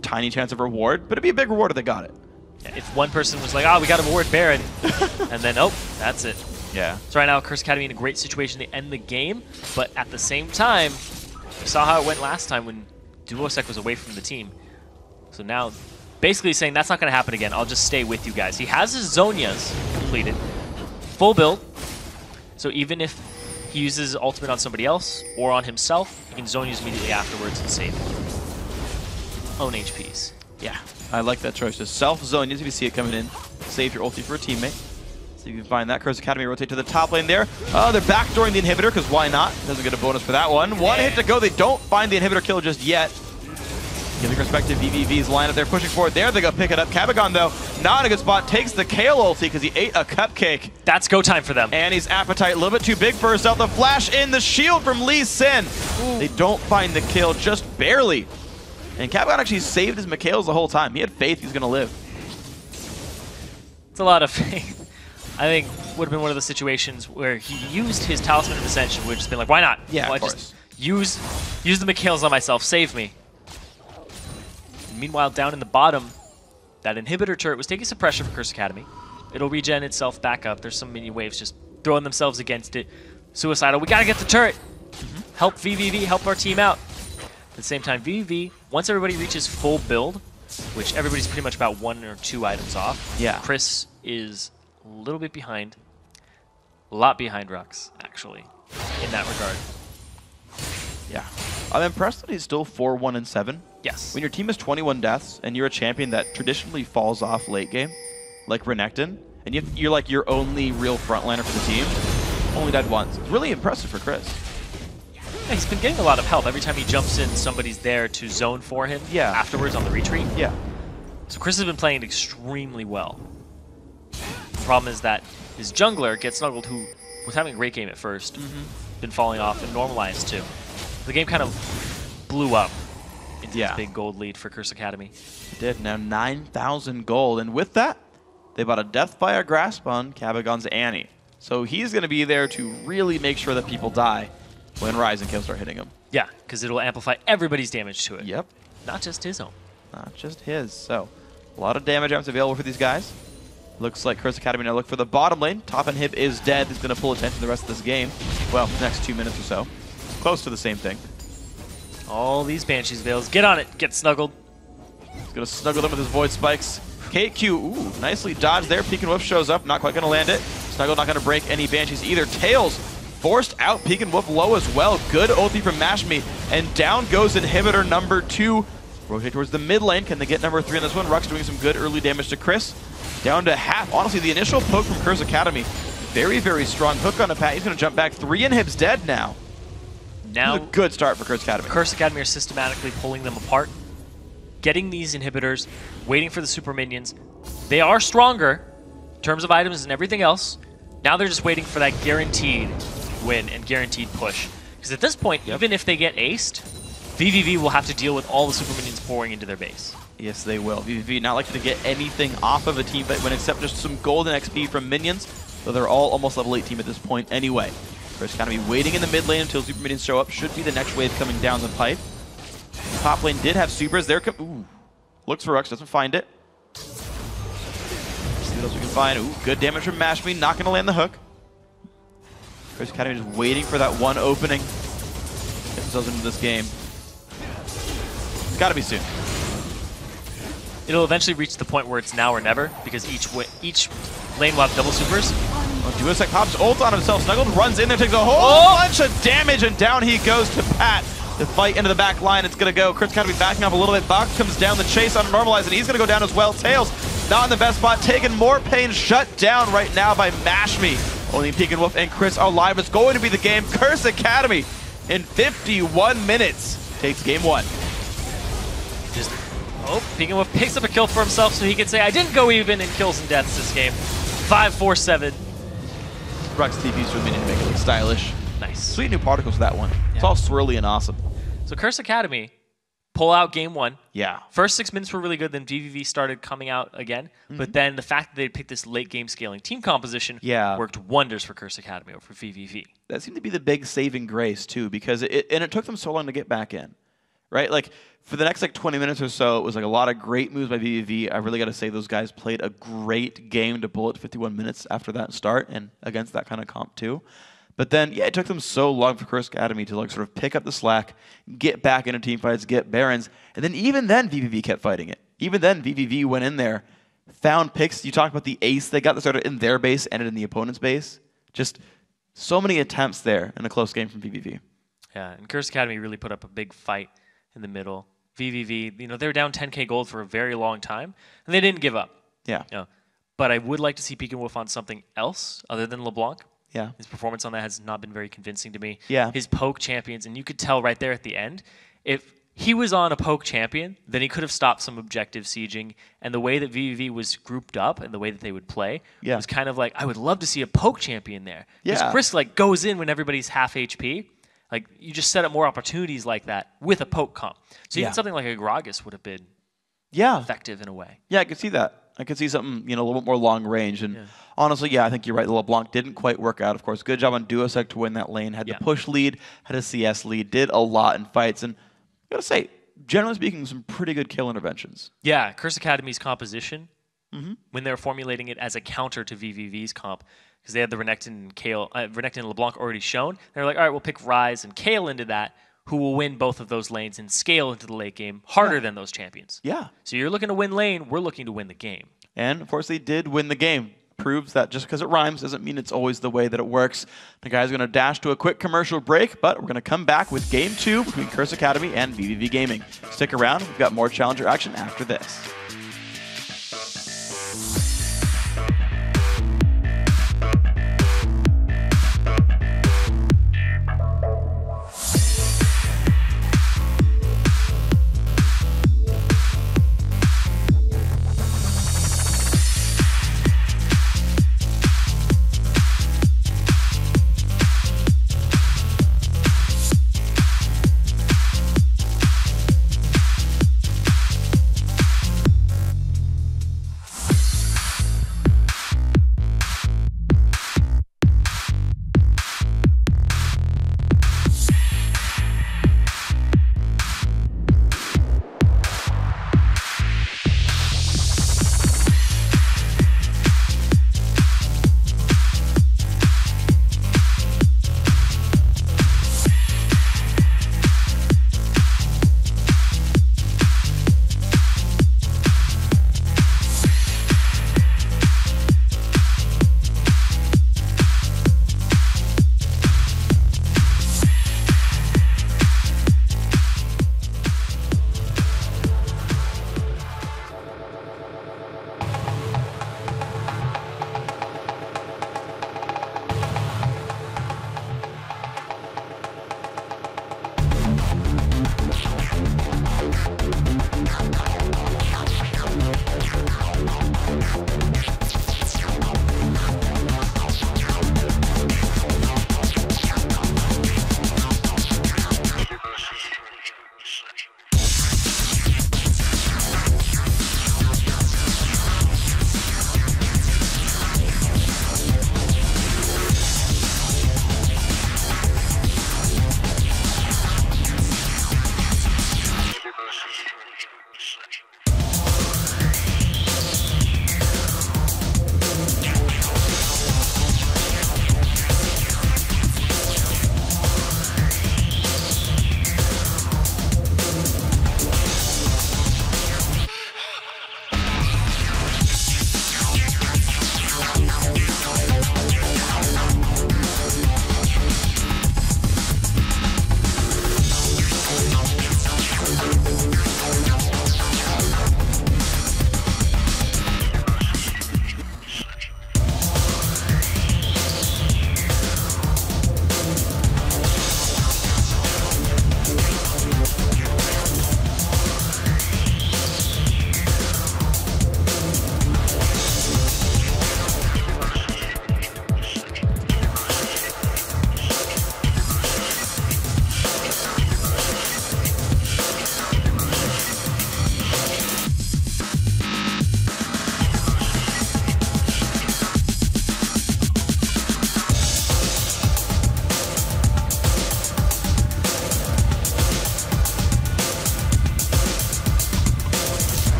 tiny chance of reward, but it'd be a big reward if they got it. Yeah, if one person was like, oh, we got to reward Baron, and then, oh, that's it. Yeah. So right now, Curse Academy in a great situation to end the game, but at the same time, we saw how it went last time when Duosec was away from the team. So now, basically saying that's not going to happen again. I'll just stay with you guys. He has his Zonias completed, full build. So even if he uses his ultimate on somebody else or on himself, he can Zonias immediately afterwards and save own HPs. Yeah, I like that choice. Just self-Zonias if you see it coming in. Save your ulti for a teammate. So you can find that. Curse Academy rotate to the top lane there. Oh, they're backdooring the inhibitor, because why not? Doesn't get a bonus for that one. One hit to go. They don't find the inhibitor kill just yet. Giving respect to VVV's lineup. They're pushing forward there. They go pick it up. Cabagon, though, not a good spot. Takes the Kale ulti because he ate a cupcake. That's go time for them. And his appetite a little bit too big for herself. The flash in, the shield from Lee Sin. Ooh. They don't find the kill, just barely. And Cabagon actually saved his Mikhails the whole time. He had faith he was going to live. It's a lot of faith. I think would have been one of the situations where he used his Talisman of Ascension, which has been like, why not? Yeah, well, of course. Just use the Mikhails on myself, save me. And meanwhile, down in the bottom, that inhibitor turret was taking some pressure for Curse Academy. It'll regen itself back up. There's some minion waves just throwing themselves against it. Suicidal, we gotta get the turret. Help VVV, help our team out. At the same time, VVV, once everybody reaches full build, which everybody's pretty much about 1 or 2 items off. Yeah. Chris is a little bit behind. A lot behind Rux, actually, in that regard. Yeah. I'm impressed that he's still 4-1-7. Yes. When your team has 21 deaths and you're a champion that traditionally falls off late game, like Renekton, and you're like your only real frontliner for the team, only died once. It's really impressive for Chris. Yeah, he's been getting a lot of help. Every time he jumps in, somebody's there to zone for him afterwards on the retreat. Yeah. So Chris has been playing extremely well. The problem is that his jungler, Get Snuggled, who was having a great game at first, been falling off and normalized too. The game kind of blew up into this big gold lead for Curse Academy. It did. Now 9,000 gold. And with that, they bought a Death by a Grasp on Cabagon's Annie. So he's going to be there to really make sure that people die when Rise and Kill start hitting him. Yeah, because it'll amplify everybody's damage to it. Yep. Not just his own. Not just his. So a lot of damage amps available for these guys. Looks like Curse Academy now look for the bottom lane. Top inhib is dead. He's going to pull attention the rest of this game. Well, the next 2 minutes or so. Close to the same thing. All these Banshee's Veils. Get on it. Get Snuggled. He's going to snuggle them with his Void Spikes. KQ, ooh, nicely dodged there. Peek and Woof shows up, not quite going to land it. Snuggle not going to break any Banshees either. Tails forced out, Peek and Woof low as well. Good ulti from Mashme, and down goes inhibitor number 2. Rotate towards the mid lane. Can they get number 3 on this one? Rux doing some good early damage to Chris. Down to half. Honestly, the initial poke from Curse Academy, very, very strong hook on the Pat. He's going to jump back. 3 inhibs dead now. Now, a good start for Curse Academy. Curse Academy are systematically pulling them apart, getting these inhibitors, waiting for the super minions. They are stronger in terms of items and everything else. Now they're just waiting for that guaranteed win and guaranteed push. Because at this point, even if they get aced, VVV will have to deal with all the super minions pouring into their base. Yes, they will. VVV not likely to get anything off of a team fight when except just some golden XP from minions, though they're all almost level 18 at this point anyway. Curse Academy waiting in the mid lane until super minions show up. Should be the next wave coming down the pipe. Top lane did have supers. There, ooh, looks for Rux, doesn't find it. See what else we can find. Ooh, good damage from Mashme, not going to land the hook. Curse Academy just waiting for that one opening. Get themselves into this game. It's got to be soon. It'll eventually reach the point where it's now or never, because each lane will have double supers. Duosec pops ult on himself. Snuggled runs in there, takes a whole bunch of damage, and down he goes to Pat. The fight into the back line, it's going to go. Curse Academy backing up a little bit. Box comes down the chase on Normalize, and he's going to go down as well. Tails not in the best spot, taking more pain, shut down right now by Mashme. Only Peek and Wolf and Chris are live. It's going to be the game. Curse Academy in 51 minutes takes game 1. Peek and Wolf picks up a kill for himself so he can say, I didn't go even in kills and deaths this game. 5-4-7. Rux TP's for a minute to make it look stylish. Nice. Sweet new particles for that one. Yeah. It's all swirly and awesome. So Curse Academy pull out game 1. Yeah. First 6 minutes were really good, then VVV started coming out again. But then the fact that they picked this late game scaling team composition worked wonders for Curse Academy over VVV. That seemed to be the big saving grace too, because it took them so long to get back in. Right? Like, for the next 20 minutes or so, it was a lot of great moves by VVV. I really got to say those guys played a great game to pull it 51 minutes after that start and against that kind of comp too. But then, yeah, it took them so long for Curse Academy to sort of pick up the slack, get back into team fights, get Barons, and then even then VVV kept fighting it. Even then VVV went in there, found picks. You talked about the ace they got that started in their base, ended in the opponent's base. Just so many attempts there in a close game from VVV. Yeah, and Curse Academy really put up a big fight in the middle. VVV, they were down 10k gold for a very long time, and they didn't give up. Yeah. But I would like to see Peek and Wolf on something else other than LeBlanc. Yeah. His performance on that has not been very convincing to me. Yeah. His poke champions, and you could tell right there at the end, if he was on a poke champion, then he could have stopped some objective sieging, and the way that VVV was grouped up and the way that they would play was kind of like, I would love to see a poke champion there. Because Chris goes in when everybody's half HP. You just set up more opportunities like that with a poke comp. So even something like a Gragas would have been effective in a way. Yeah, I could see that. I could see something, a little bit more long range. And honestly, I think you're right. The LeBlanc didn't quite work out. Of course, good job on Duosec to win that lane. Had the push lead, had a CS lead, did a lot in fights. And I gotta say, generally speaking, some pretty good kill interventions. Yeah, Curse Academy's composition, when they were formulating it as a counter to VVV's comp, because they had the Renekton and Renekton and LeBlanc already shown. They were like, all right, we'll pick Ryze and Kayle into that, who will win both of those lanes and scale into the late game harder than those champions. Yeah. So you're looking to win lane, we're looking to win the game. And, of course, they did win the game. Proves that just because it rhymes doesn't mean it's always the way that it works. The guy's going to dash to a quick commercial break, but we're going to come back with Game 2 between Curse Academy and VVV Gaming. Stick around. We've got more Challenger action after this.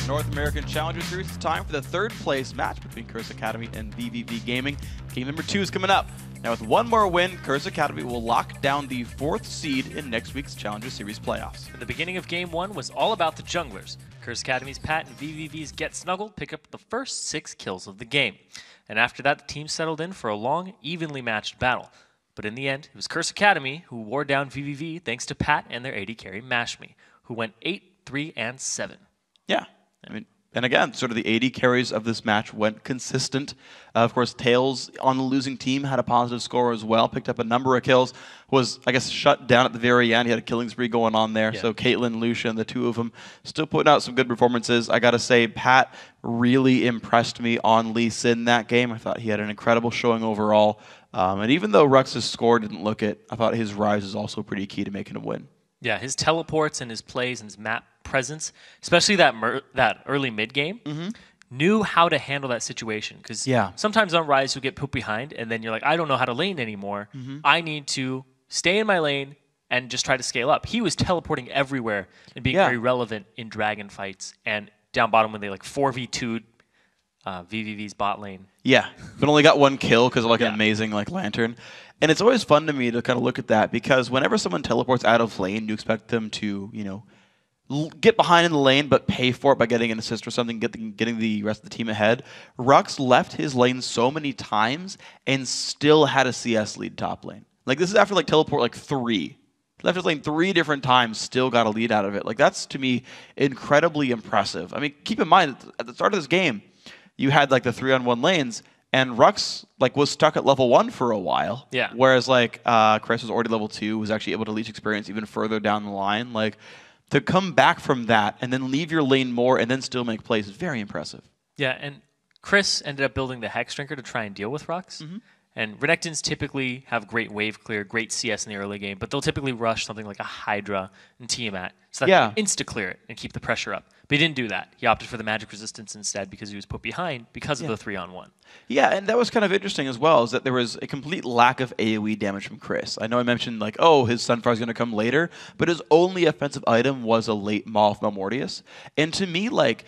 North American Challenger Series. It's time for the third place match between Curse Academy and VVV Gaming. Game number 2 is coming up. Now with one more win, Curse Academy will lock down the 4th seed in next week's Challenger Series playoffs. And the beginning of Game 1 was all about the junglers. Curse Academy's Pat and VVV's Get Snuggled pick up the first 6 kills of the game. And after that, the team settled in for a long, evenly matched battle. But in the end, it was Curse Academy who wore down VVV thanks to Pat and their AD carry Mashme, who went 8, 3, and 7. Yeah, I mean, and again, sort of the AD carries of this match went consistent. Of course, Tails on the losing team had a positive score as well, picked up a number of kills, was, I guess, shut down at the very end. He had a killing spree going on there. Yeah. So Caitlyn, Lucian, the two of them still putting out some good performances. I got to say, Pat really impressed me on Lee Sin that game. I thought he had an incredible showing overall. And even though Rux's score didn't look it, I thought his rise is also pretty key to making a win. Yeah, his teleports and his plays and his map presence, especially that early mid game, knew how to handle that situation. Because sometimes on Rise you'll get put behind, and then you're like, I don't know how to lane anymore. I need to stay in my lane and just try to scale up. He was teleporting everywhere and being very relevant in dragon fights and down bottom when they like 4v2'd VVV's bot lane. Yeah, but only got 1 kill because of like an amazing like lantern. And it's always fun to me to kind of look at that because whenever someone teleports out of lane, you expect them to, you know, get behind in the lane but pay for it by getting an assist or something, getting the rest of the team ahead. Rux left his lane so many times and still had a CS lead top lane. Like this is after like teleport like 3. Left his lane 3 different times, still got a lead out of it. Like that's to me incredibly impressive. I mean, keep in mind at the start of this game, you had like the 3-on-1 lanes. And Rux like was stuck at level 1 for a while. Yeah. Whereas like Chris was already level 2, was actually able to leech experience even further down the line. Like to come back from that and then leave your lane more and then still make plays is very impressive. Yeah, and Chris ended up building the Hex Drinker to try and deal with Rux. And Renekton's typically have great wave clear, great CS in the early game, but they'll typically rush something like a Hydra and Tiamat so that they insta-clear it and keep the pressure up. But he didn't do that. He opted for the magic resistance instead because he was put behind because of the 3-on-1. Yeah, and that was kind of interesting as well, is that there was a complete lack of AoE damage from Chris. I know I mentioned like, oh, his Sunfire's going to come later, but his only offensive item was a late Maul of Malmortius. And to me, like,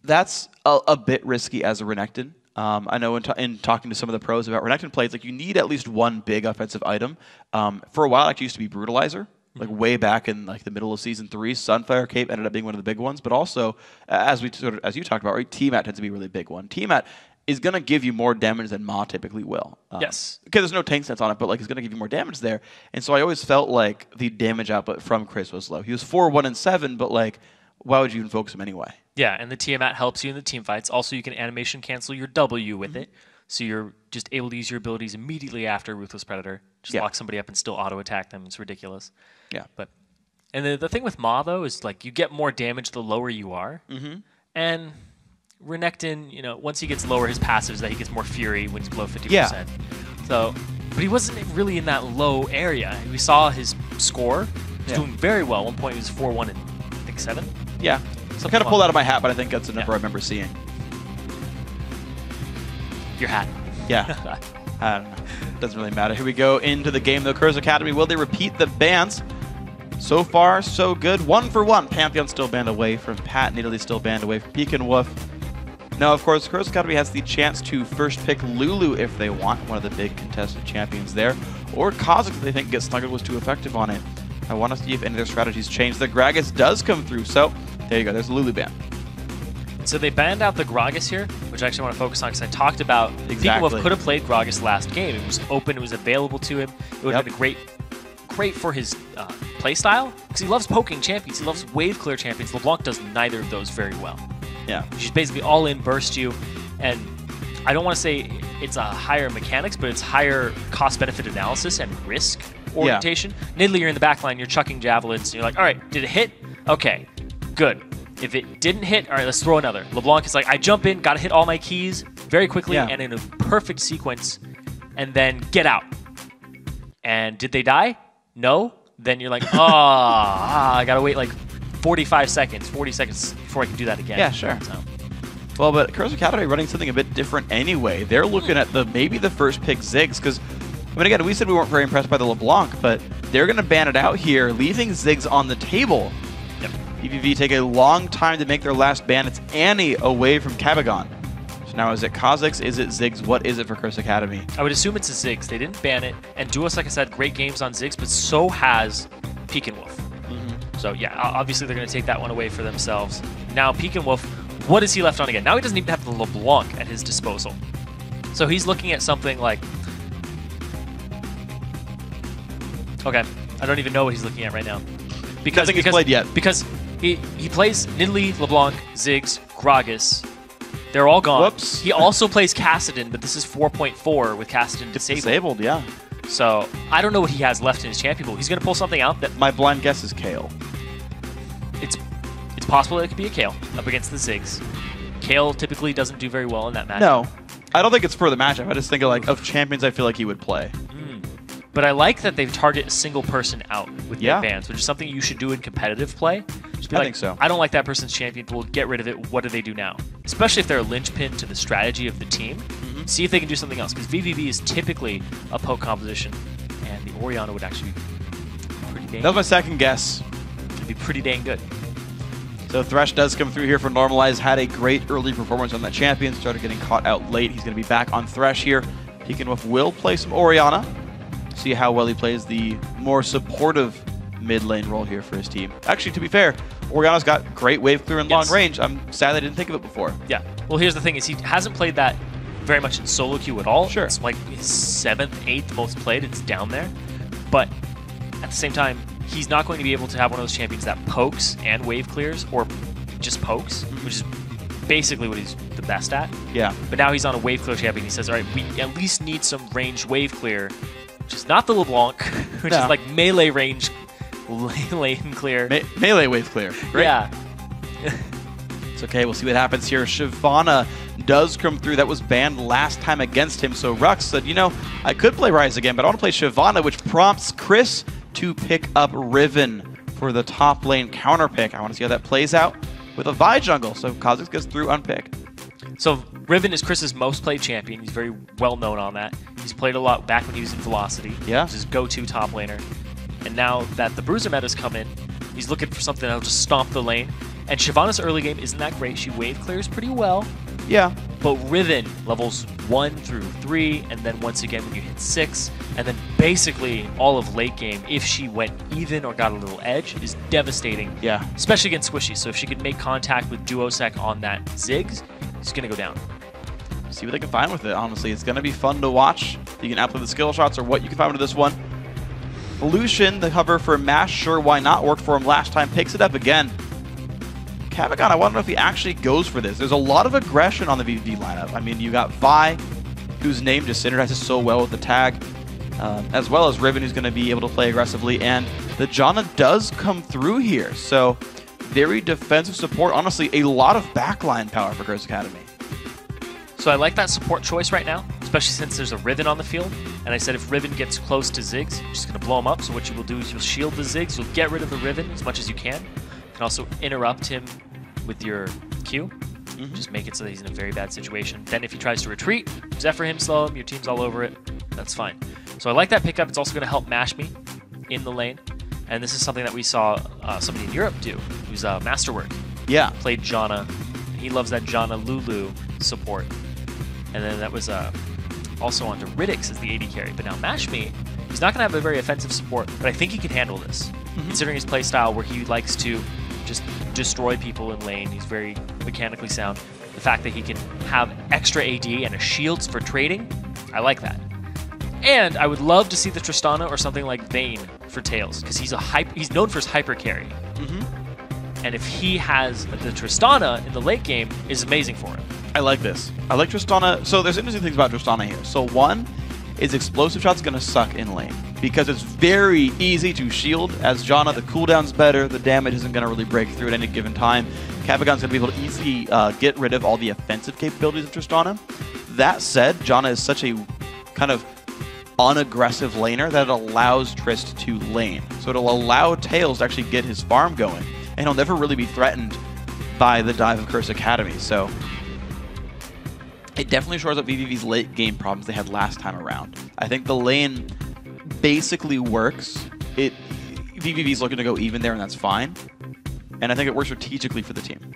that's a bit risky as a Renekton. I know in talking to some of the pros about Renekton plays, like you need at least 1 big offensive item. For a while, it actually used to be Brutalizer. Like way back in like the middle of Season 3, Sunfire Cape ended up being one of the big ones. But also, as you talked about, right, Tiamat tends to be a really big one. Tiamat is going to give you more damage than Ma typically will. Yes. Because there's no tank stance on it, but like it's going to give you more damage there. And so I always felt like the damage output from Chris was low. He was 4, 1, and 7, but like, why would you even focus him anyway? Yeah, and the Tiamat helps you in the team fights. Also, you can animation cancel your W with it. So you're just able to use your abilities immediately after Ruthless Predator. Just lock somebody up and still auto-attack them. It's ridiculous. Yeah. And the thing with Ma, though, is like you get more damage the lower you are. And Renekton, you know, once he gets lower, his passive is that he gets more Fury when he's below 50%. Yeah. So, but he wasn't really in that low area. We saw his score. He was doing very well. At one point, he was 4-1 and I think 7. Yeah. So I kind of pulled out of my hat, but I think that's the number I remember seeing. Your hat. Yeah. I don't know. Doesn't really matter. Here we go into the game, though. Curse Academy, will they repeat the bans? So far, so good. 1 for 1. Pantheon still banned away from Pat. Nidalee still banned away from Peek and Woof. Now, of course, Curse Academy has the chance to first pick Lulu if they want, one of the big contested champions there. Or Kha'Zix if they think Get Snuggled was too effective on it. I want to see if any of their strategies change. The Gragas does come through, so there you go. There's the Lulu ban. So they banned out the Gragas here, which I actually want to focus on because I talked about Peek and Woof could have played Gragas last game. It was open, it was available to him. It would have been great for his playstyle because he loves poking champions. He loves wave clear champions. LeBlanc does neither of those very well. Yeah. She's basically all in, burst you, and I don't want to say it's a higher mechanics, but it's higher cost-benefit analysis and risk orientation. Nidalee, you're in the back line, you're chucking javelins, and you're like, all right, did it hit? Okay, good. If it didn't hit, all right, let's throw another. LeBlanc is like, I jump in, got to hit all my keys very quickly and in a perfect sequence, and then get out. And did they die? No. Then you're like, I got to wait like 45 seconds, 40 seconds before I can do that again. Yeah, sure. So. Well, but Curse Academy running something a bit different anyway. They're looking at maybe the first pick Ziggs, because, I mean, again, we said we weren't very impressed by the LeBlanc, but they're going to ban it out here, leaving Ziggs on the table. VVV take a long time to make their last ban. It's Annie away from Cabagon. So now is it Kha'Zix? Is it Ziggs? What is it for Curse Academy? I would assume it's a Ziggs. They didn't ban it. And Duos, like I said, great games on Ziggs, but so has Peek and Wolf. So yeah, obviously they're going to take that one away for themselves. Now Peek and Wolf, what is he left on again? Now he doesn't even have the LeBlanc at his disposal. So he's looking at something like... Okay, I don't even know what he's looking at right now. Because he's played yet. Because he plays Nidalee, LeBlanc, Ziggs, Gragas. They're all gone. Whoops. He also plays Kassadin, but this is 4.4 with Kassadin disabled. Disabled, yeah. So I don't know what he has left in his champion pool. He's going to pull something out that... My blind guess is Kale. It's possible that it could be a Kale up against the Ziggs. Kale typically doesn't do very well in that matchup. No. I don't think it's for the matchup. I just think of champions I feel like he would play. But I like that they target a single person out with their bans, which is something you should do in competitive play. Just be I like, think so. I don't like that person's champion pool. Get rid of it. What do they do now? Especially if they're a linchpin to the strategy of the team. See if they can do something else. Because VVV is typically a poke composition. And the Orianna would actually be pretty dang good. That was my second guess. It'd be pretty dang good. So Thresh does come through here for Normalize. Had a great early performance on that champion. Started getting caught out late. He's going to be back on Thresh here. Peek and Wolf will play some Orianna. See how well he plays the more supportive mid lane role here for his team. Actually, to be fair, Orianna's got great wave clear and long range. I'm sad I didn't think of it before. Yeah. Well, here's the thing: is he hasn't played that very much in solo queue at all. Sure. It's like his 7th, 8th most played. It's down there. But at the same time, he's not going to be able to have one of those champions that pokes and wave clears, or just pokes, which is basically what he's the best at. Yeah. But now he's on a wave clear champion. He says, all right, we at least need some ranged wave clear, which is not the LeBlanc, which is like melee range lane clear. Melee wave clear. Great. Yeah. It's okay. We'll see what happens here. Shyvana does come through. That was banned last time against him. So Rux said, you know, I could play Ryze again, but I want to play Shyvana, which prompts Chris to pick up Riven for the top lane counter pick. I want to see how that plays out with a Vi jungle. So Kha'Zix gets through unpicked. So Riven is Chris's most played champion. He's very well known on that. He's played a lot back when he was in Velocity. Yeah. Which is his go-to top laner. And now that the Bruiser meta's come in, he's looking for something that'll just stomp the lane. And Shyvana's early game isn't that great. She wave clears pretty well. Yeah. But Riven, levels 1 through 3, and then once again when you hit 6, and then basically all of late game, if she went even or got a little edge, is devastating. Yeah. Especially against Squishy. So if she could make contact with Duosec on that Ziggs, it's going to go down. See what they can find with it, honestly. It's going to be fun to watch. You can outplay the skill shots or what you can find with this one. Lucian, the cover for Mash, sure, why not? Worked for him last time. Picks it up again. Cabagon, I want to know if he actually goes for this. There's a lot of aggression on the VVV lineup. I mean, you got Vi, whose name just synergizes so well with the tag, as well as Riven, who's going to be able to play aggressively. And the Janna does come through here. So very defensive support. Honestly, a lot of backline power for Curse Academy. So I like that support choice right now, especially since there's a Riven on the field. And I said if Riven gets close to Ziggs, you're just going to blow him up. So what you will do is you'll shield the Ziggs. You'll get rid of the Riven as much as you can. You can also interrupt him with your Q. Just make it so that he's in a very bad situation. Then if he tries to retreat, Zephyr him, slow him, your team's all over it. That's fine. So I like that pickup. It's also going to help mash me in the lane. And this is something that we saw somebody in Europe do, who's Masterwork. Yeah. Played Janna. He loves that Janna Lulu support. And then that was also onto Riddix as the AD carry. But now Mash Me, he's not going to have a very offensive support, but I think he can handle this. Considering his playstyle where he likes to just destroy people in lane, he's very mechanically sound. The fact that he can have extra AD and a shields for trading, I like that. And I would love to see the Tristana or something like Vayne for Tails, because he's known for his hyper carry. And if he has the Tristana in the late game, is amazing for him. I like this. I like Tristana. So there's interesting things about Tristana here. So one is explosive shots going to suck in lane because it's very easy to shield. As Janna, the cooldown's better. The damage isn't going to really break through at any given time. Cabagon's going to be able to easily get rid of all the offensive capabilities of Tristana. That said, Janna is such a kind of unaggressive laner that it allows Trist to lane. So it'll allow Tails to actually get his farm going. And he'll never really be threatened by the dive of Curse Academy. So it definitely shores up VVV's late game problems they had last time around. I think the lane basically works. VVV's looking to go even there, and that's fine. and I think it works strategically for the team.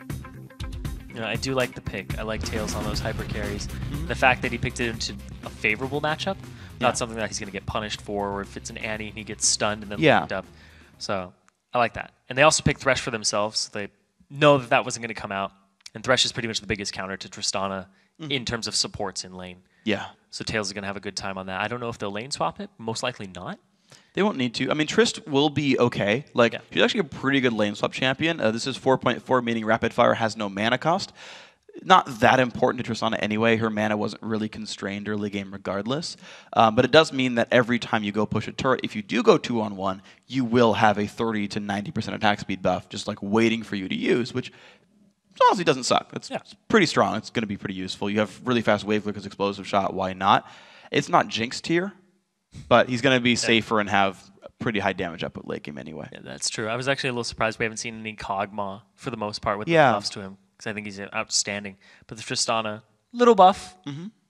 You know, I do like the pick. I like Tails on those hyper carries. The fact that he picked it into a favorable matchup, not something that he's going to get punished for, or if it's an Annie and he gets stunned and then picked up. So I like that. And they also picked Thresh for themselves. So they know that that wasn't going to come out. And Thresh is pretty much the biggest counter to Tristana in terms of supports in lane. Yeah. So Tails is going to have a good time on that. I don't know if they'll lane swap it. Most likely not. They won't need to. I mean, Trist will be okay. Like, she's actually a pretty good lane swap champion. This is 4.4, meaning Rapid Fire has no mana cost. Not that important to Tristana anyway. Her mana wasn't really constrained early game regardless. But it does mean that every time you go push a turret, if you do go 2-on-1, you will have a 30 to 90% attack speed buff just like waiting for you to use, which honestly doesn't suck. It's pretty strong. It's going to be pretty useful. You have really fast wave clear because explosive shot. Why not? It's not Jinx tier, but he's going to be safer and have pretty high damage up at late game anyway. Yeah, that's true. I was actually a little surprised we haven't seen any Kog'Maw for the most part with the buffs to him, because I think he's outstanding. But the Tristana, little buff,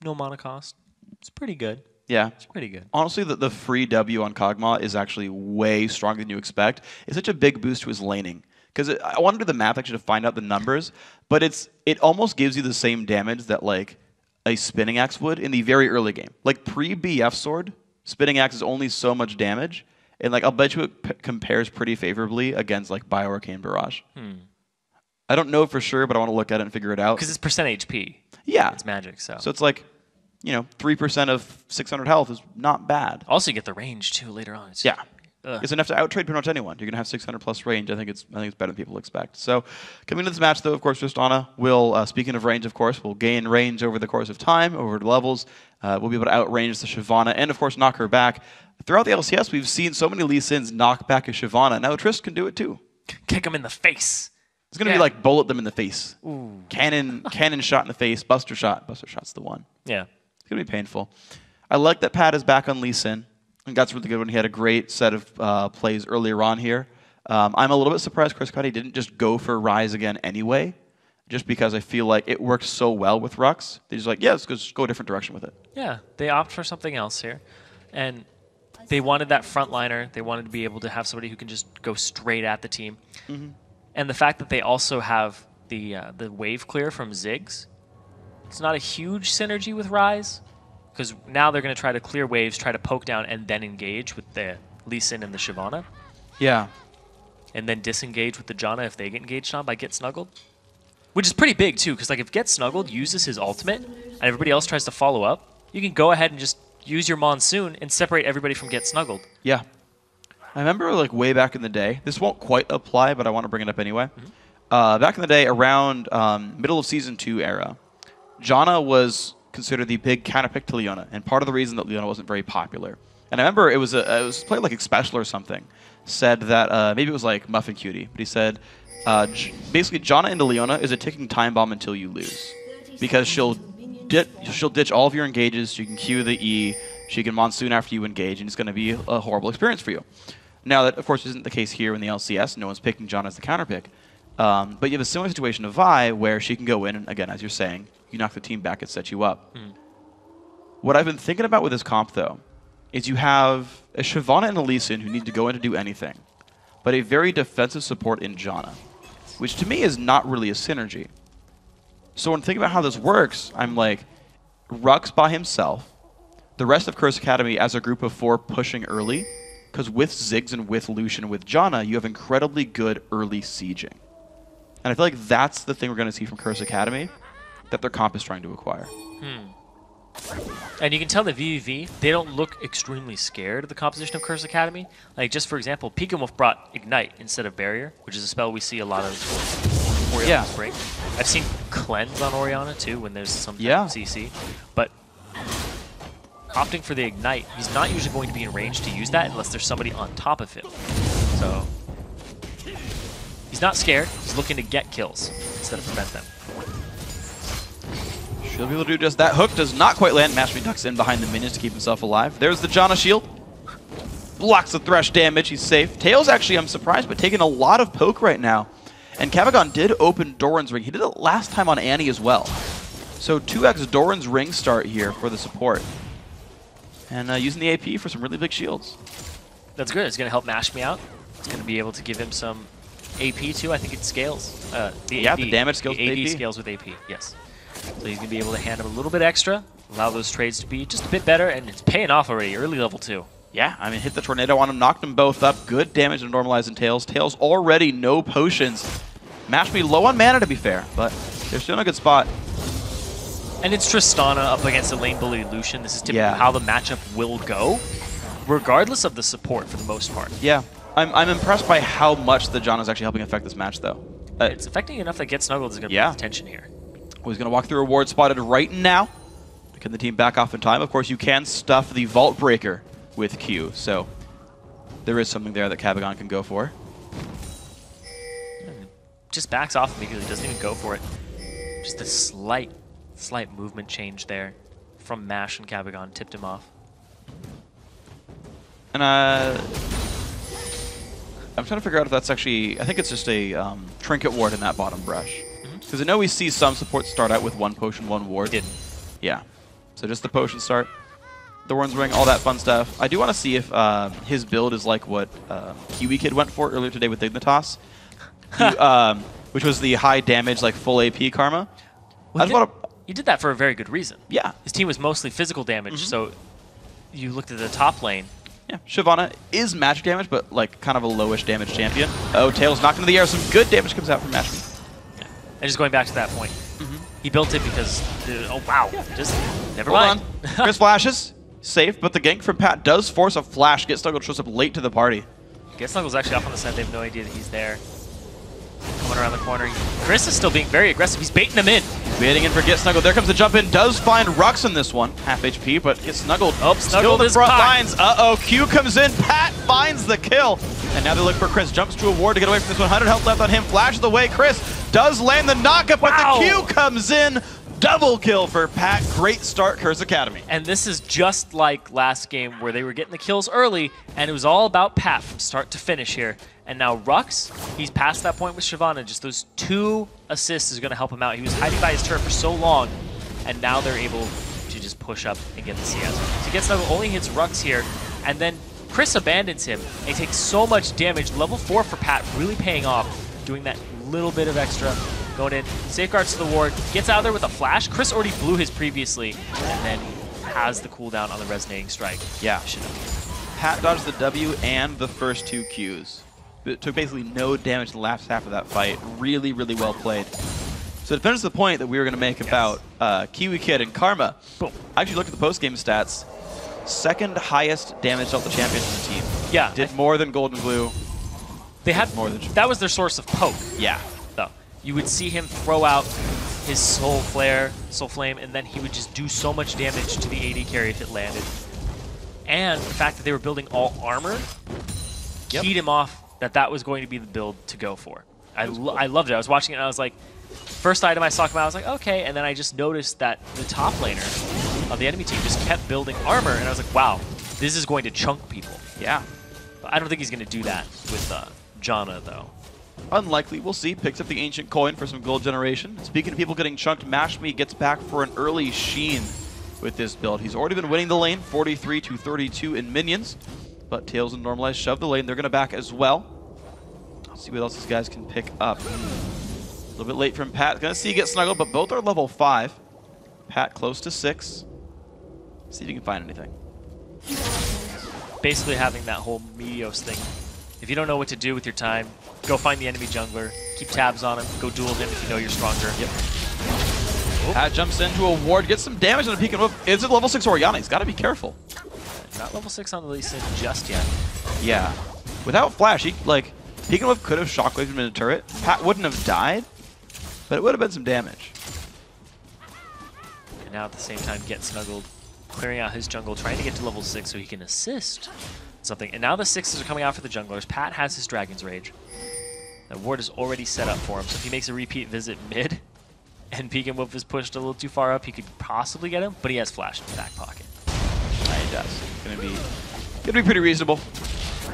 no mana cost. It's pretty good. Yeah. It's pretty good. Honestly, the free W on Kog'Maw is actually way stronger than you expect. It's such a big boost to his laning. Because I wanted to do the math actually to find out the numbers, but it almost gives you the same damage that like a Spinning Axe would in the very early game. Like pre-BF Sword, Spinning Axe is only so much damage, and like I'll bet you it compares pretty favorably against like Bioarcane Barrage. I don't know for sure, but I want to look at it and figure it out. Because it's percent HP. Yeah. It's magic, so. So it's like, 3% of 600 health is not bad. Also, you get the range too later on. It's It's enough to outtrade pretty much anyone. You're going to have 600 plus range. I think it's better than people expect. So coming into this match, though, of course, Tristana will, speaking of range, of course, will gain range over the course of time, over the levels. We'll be able to outrange the Shyvana and, of course, knock her back. Throughout the LCS, we've seen so many Lee Sins knock back a Shyvana. Now Trist can do it, too. Kick him in the face. It's going to be like bullet them in the face. Cannon shot in the face, buster shot. Buster shot's the one. Yeah. It's going to be painful. I like that Pat is back on Lee Sin. And that's really good when he had a great set of plays earlier on here. I'm a little bit surprised Chris Cuddy didn't just go for Rise again anyway, just because I feel like it works so well with Rux. They're just like, yeah, let's just go a different direction with it. Yeah, they opt for something else here. And they wanted that frontliner. They wanted to be able to have somebody who can just go straight at the team. And the fact that they also have the wave clear from Ziggs, it's not a huge synergy with Rise. Because now they're going to try to clear waves, try to poke down, and then engage with the Lee Sin and the Shyvana. Yeah. And then disengage with the Janna if they get engaged on by Get Snuggled. Which is pretty big, too, because like if Get Snuggled uses his ultimate, and everybody else tries to follow up, you can go ahead and just use your Monsoon and separate everybody from Get Snuggled. Yeah. I remember like way back in the day, this won't quite apply, but I want to bring it up anyway. Back in the day, around middle of Season 2 era, Janna was considered the big counterpick to Leona, and part of the reason that Leona wasn't very popular. And I remember it was played like Expecial or something, said that, maybe it was like Muffin Cutie, but he said, basically Janna into Leona is a ticking time bomb until you lose. Because she'll ditch all of your engages, she can Q the E, she can Monsoon after you engage, and it's going to be a horrible experience for you. Now that, of course, isn't the case here in the LCS, no one's picking Janna as the counterpick. But you have a similar situation of Vi, where she can go in, and again, as you're saying, you knock the team back, it sets you up. What I've been thinking about with this comp, though, is you have a Shyvana and a Lee Sin who need to go in to do anything, but a very defensive support in Janna, which to me is not really a synergy. So when thinking about how this works, I'm like, Rux by himself, the rest of Curse Academy as a group of 4 pushing early, because with Ziggs and with Lucian and with Janna, you have incredibly good early sieging. And I feel like that's the thing we're going to see from Curse Academy that their comp is trying to acquire. And you can tell that VVV, they don't look extremely scared of the composition of Curse Academy. Like, just for example, Peekawolf brought Ignite instead of Barrier, which is a spell we see a lot of Oriana's break. I've seen Cleanse on Oriana, too, when there's some type of CC. But opting for the Ignite, he's not usually going to be in range to use that unless there's somebody on top of him. So he's not scared. He's looking to get kills instead of prevent them. She'll be able to do just that. Hook does not quite land. Mashmi ducks in behind the minions to keep himself alive. There's the Janna shield. Blocks the Thresh damage. He's safe. Tails actually, I'm surprised, but taking a lot of poke right now. And Kavagon did open Doran's ring. He did it last time on Annie as well. So 2x Doran's ring start here for the support. And using the AP for some really big shields. That's good. It's going to help Mashmi out. It's going to be able to give him some AP too. I think it scales. The damage scales the with AD AP. scales with AP. Yes. So he's gonna be able to hand him a little bit extra, allow those trades to be just a bit better, and it's paying off already. Early level 2. Yeah, I mean, hit the tornado on him, knocked them both up. Good damage to normalizing Tails. Tails already no potions. Mashmi low on mana, to be fair, but they're still in a good spot. And it's Tristana up against a lane bully Lucian. This is typically Yeah. how the matchup will go, regardless of the support for the most part. Yeah, I'm impressed by how much the John is actually helping affect this match, though. It's affecting enough that Get Snuggled is going to be the tension here. He's going to walk through a ward spotted right now. Can the team back off in time? Of course, you can stuff the Vault Breaker with Q, so there is something there that Cabagon can go for. Just backs off immediately, doesn't even go for it. Just a slight movement change there from Mash, and Cabagon tipped him off. And I'm trying to figure out if that's actually, I think it's just a Trinket Ward in that bottom brush. Because I know we see some supports start out with 1 potion, 1 ward. Didn't. Yeah. So just the potion start. Thorns Ring, all that fun stuff. I do want to see if his build is like what Kiwi Kid went for earlier today with Dignitas, which was the high damage, like full AP Karma. Well, he did that for a very good reason. Yeah. His team was mostly physical damage, so you looked at the top lane. Yeah, Shyvana is magic damage, but like kind of a lowish damage champion. Oh, Tails knocked into the air. Some good damage comes out from Mashmi. Yeah. And just going back to that point, he built it because, oh wow, just never Hold mind. on. Chris flashes. Safe, but the gank from Pat does force a flash. Get Snuggled shows up late to the party. Get Snuggled's actually off on the side. They have no idea that he's there. Coming around the corner. Chris is still being very aggressive. He's baiting him in. Baiting in for Get Snuggled. There comes the jump in. Does find Rux in this one. Half HP, but Get Snuggled. Oh, Still Snuggled the is front caught. lines. Uh-oh, Q comes in. Pat finds the kill. And now they look for Chris. Jumps to a ward to get away from this 100 health left on him. Flashes away. Chris does land the knockup, but the Q comes in. Double kill for Pat. Great start, Curse Academy. And this is just like last game where they were getting the kills early, and it was all about Pat from start to finish here. And now Rux, he's past that point with Shyvana. Just those 2 assists is going to help him out. He was hiding by his turret for so long, and now they're able to just push up and get the CS. So Get Snuggled only hits Rux here, and then Chris abandons him. And he takes so much damage. Level 4 for Pat, really paying off, doing that little bit of extra. Going in, safeguards to the ward, gets out of there with a flash. Chris already blew his previously, and then has the cooldown on the resonating strike. Yeah. Pat dodged the W and the first 2 Qs. It took basically no damage in the last half of that fight. Really, really well played. So to finish the point that we were going to make about Kiwi Kid and Karma, I actually looked at the post-game stats. Second highest damage dealt the champions in the team. Yeah. Did more than Golden Glue. They had more than that was their source of poke. Yeah. Though you would see him throw out his Soul Flame, and then he would just do so much damage to the AD carry if it landed. And the fact that they were building all armor keyed him off that was going to be the build to go for. I loved it. I was watching it and I was like, first item I saw come out, I was like, okay. And then I just noticed that the top laner of the enemy team just kept building armor, and I was like, wow, this is going to chunk people. Yeah. But I don't think he's going to do that with Janna, though. Unlikely. We'll see. Picks up the Ancient Coin for some gold generation. Speaking of people getting chunked, Mashmi gets back for an early Sheen with this build. He's already been winning the lane, 43 to 32 in minions. But Tails and Normalize shove the lane. They're going to back as well. Let's see what else these guys can pick up. A little bit late from Pat. Going to see Get Snuggled, but both are level 5. Pat close to 6. See if you can find anything. Basically having that whole Meteos thing. If you don't know what to do with your time, go find the enemy jungler, keep tabs on him, go duel him if you know you're stronger. Yep. Pat jumps into a ward, gets some damage on a peek and whip. Is it level 6 Orianna? He's got to be careful. Not level 6 on the Lee Sin just yet. Yeah. Without Flash, he, like, peek and whip could have shockwaved him in a turret. Pat wouldn't have died, but it would have been some damage. And now at the same time, Get Snuggled, clearing out his jungle, trying to get to level 6 so he can assist something. And now the 6s are coming out for the junglers. Pat has his Dragon's Rage. The ward is already set up for him, so if he makes a repeat visit mid, and Peek and Whoop is pushed a little too far up, he could possibly get him, but he has Flash in the back pocket. He does. Gonna be pretty reasonable.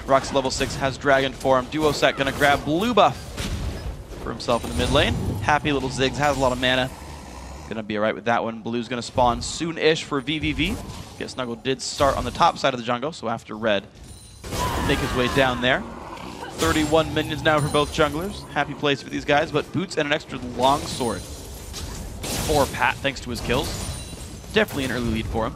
Rock's level 6 has Dragon form. Duosec gonna grab blue buff for himself in the mid lane. Happy little Ziggs, has a lot of mana. Gonna be alright with that one. Blue's gonna spawn soon-ish for VVV. Get Snuggle did start on the top side of the jungle, so after Red make his way down there. 31 minions now for both junglers. Happy place for these guys, but boots and an extra long sword for Pat thanks to his kills. Definitely an early lead for him.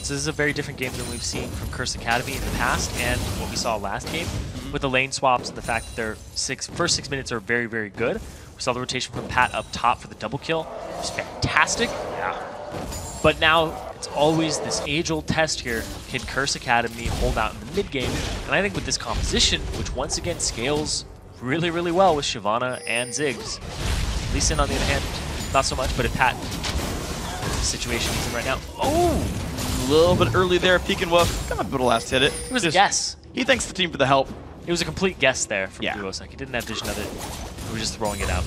So this is a very different game than we've seen from Curse Academy in the past and what we saw last game with the lane swaps and the fact that their first 6 minutes are very, very good. We saw the rotation from Pat up top for the double kill. It was fantastic. Yeah. But now it's always this age-old test here. Can Curse Academy hold out in the mid-game? And I think with this composition, which once again scales really, really well with Shyvana and Ziggs. Lee Sin, on the other hand, not so much, but if Pat, the situation he's in right now. Oh! A little bit early there, Peek and Wolf. Got a bit of last hit it. It was a guess. He thanks the team for the help. It was a complete guess there from Duosec. He didn't have vision of it. He was just throwing it out.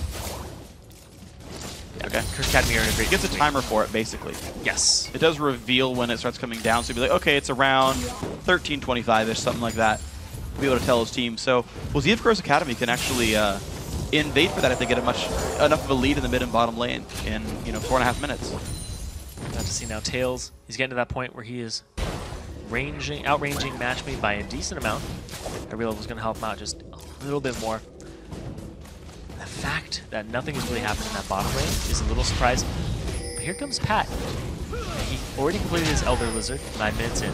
Okay. Curse Academy are in a great gets a timer for it, basically. Yes. It does reveal when it starts coming down, so you'll be like, okay, it's around 13:25-ish, something like that. He'll be able to tell his team. So we'll see if Curse Academy can actually invade for that if they get enough of a lead in the mid and bottom lane in 4.5 minutes. Got to see now Tails. He's getting to that point where he is outranging Matchmade by a decent amount. I realized was going to help him out just a little bit more. The fact that nothing has really happened in that bottom lane is a little surprising. But here comes Pat. He already completed his Elder Lizard 9 minutes in.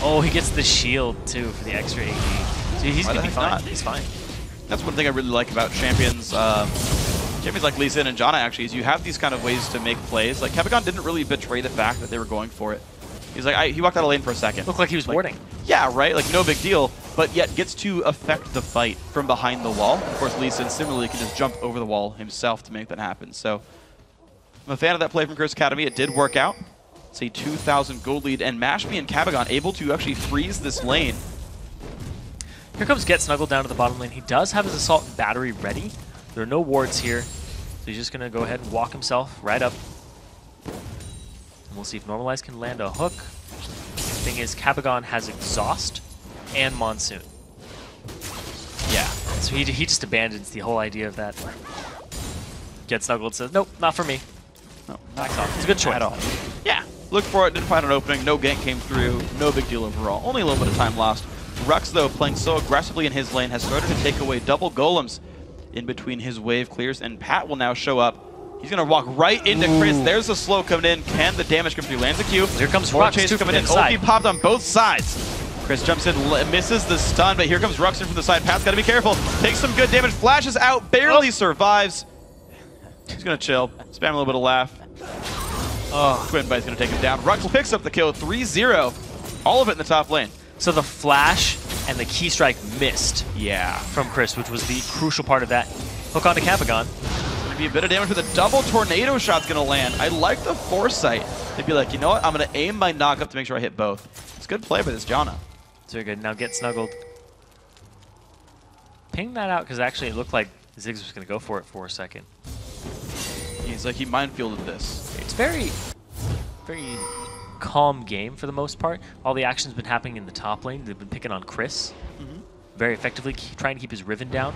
Oh, he gets the shield too for the extra AD. So he's going to be fine. He's fine. That's one thing I really like about champions. Champions like Lee Sin and Janna actually is you have these kind of ways to make plays. Like Kevigon didn't really betray the fact that they were going for it. He's like, he walked out of lane for a second. Looked like he was warding. Yeah, right? Like no big deal, but yet gets to affect the fight from behind the wall. Of course, Lee Sin similarly can just jump over the wall himself to make that happen. So I'm a fan of that play from Curse Academy. It did work out. It's a 2,000 gold lead, and Mashme and Kevigon able to actually freeze this lane. Here comes Get Snuggled down to the bottom lane. He does have his Assault and Battery ready. There are no wards here, so he's just going to go ahead and walk himself right up. And we'll see if Normalize can land a hook. The thing is, Kevigon has Exhaust and Monsoon. Yeah, so he just abandons the whole idea of that. Get Snuggled says, nope, not for me. No, backs off. It's a good choice. At all. Yeah, looked for it, didn't find an opening, no gank came through, no big deal overall. Only a little bit of time lost. Rux, though, playing so aggressively in his lane, has started to take away double golems in between his wave clears, and Pat will now show up. He's going to walk right into Chris. There's the slow coming in. Can the damage come through? Lands a Q. Here comes More Rux chase coming in. OP popped on both sides. Chris jumps in, misses the stun, but here comes Rux in from the side. Pat's got to be careful. Takes some good damage, flashes out, barely survives. He's going to chill, spam a little bit of laugh. Oh, Twin Bite's going to take him down. Rux picks up the kill, 3-0. All of it in the top lane. So the flash and the key strike missed. Yeah. From Chris, which was the crucial part of that. Hook onto Kevigon. Gonna be a bit of damage with a double tornado shot's gonna land. I like the foresight. They'd be like, you know what? I'm gonna aim my knock up to make sure I hit both. It's good play by this Janna. It's very good. Now Get Snuggled. Ping that out because actually it looked like Ziggs was gonna go for it for a second. He's like, he mindfielded this. It's very calm game for the most part. All the action's been happening in the top lane. They've been picking on Chris very effectively, trying to keep his Riven down.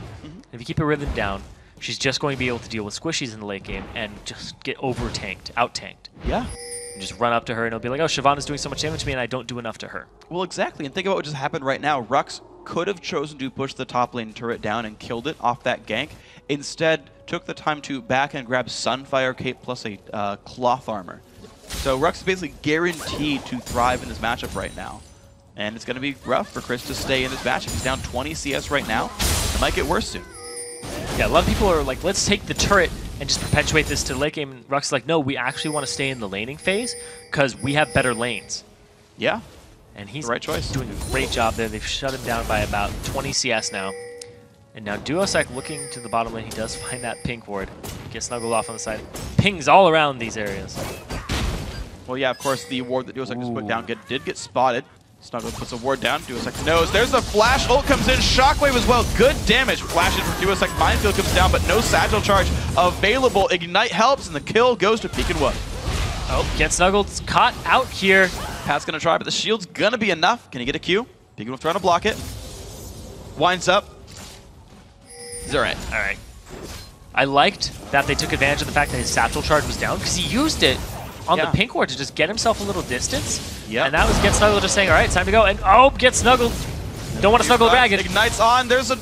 If you keep a Riven down, she's just going to be able to deal with squishies in the late game and just get over-tanked, out-tanked. Yeah. And just run up to her and it'll be like, oh, Shyvana's doing so much damage to me and I don't do enough to her. Well, exactly. And think about what just happened right now. Rux could have chosen to push the top lane turret down and killed it off that gank. Instead, took the time to back and grab Sunfire Cape plus a cloth armor. So Rux is basically guaranteed to thrive in this matchup right now. And it's going to be rough for Chris to stay in this matchup. He's down 20 CS right now. It might get worse soon. Yeah, a lot of people are like, let's take the turret and just perpetuate this to the late game. And Rux is like, no, we actually want to stay in the laning phase because we have better lanes. Yeah. And he's the right choice. Doing a great job there. They've shut him down by about 20 CS now. And now Duosec looking to the bottom lane. He does find that pink ward. Gets snuggled off on the side. Pings all around these areas. Well, yeah, of course, the ward that Duosec just put down did get spotted. Snuggle puts a ward down. Duosec knows. There's the flash. Ult comes in. Shockwave as well. Good damage. Flash in from Duosec. Minefield comes down, but no satchel charge available. Ignite helps, and the kill goes to Peek and Wood. Oh, Get Snuggled caught out here. Pat's going to try, but the shield's going to be enough. Can he get a Q? Peek and Wood trying to block it. Winds up. He's all right. All right. I liked that they took advantage of the fact that his satchel charge was down because he used it on the pink ward to just get himself a little distance. Yeah. And that was Get Snuggled just saying, all right, it's time to go. And oh, Get Snuggled. Don't want to snuggle the dragon. Ignites on. There's a...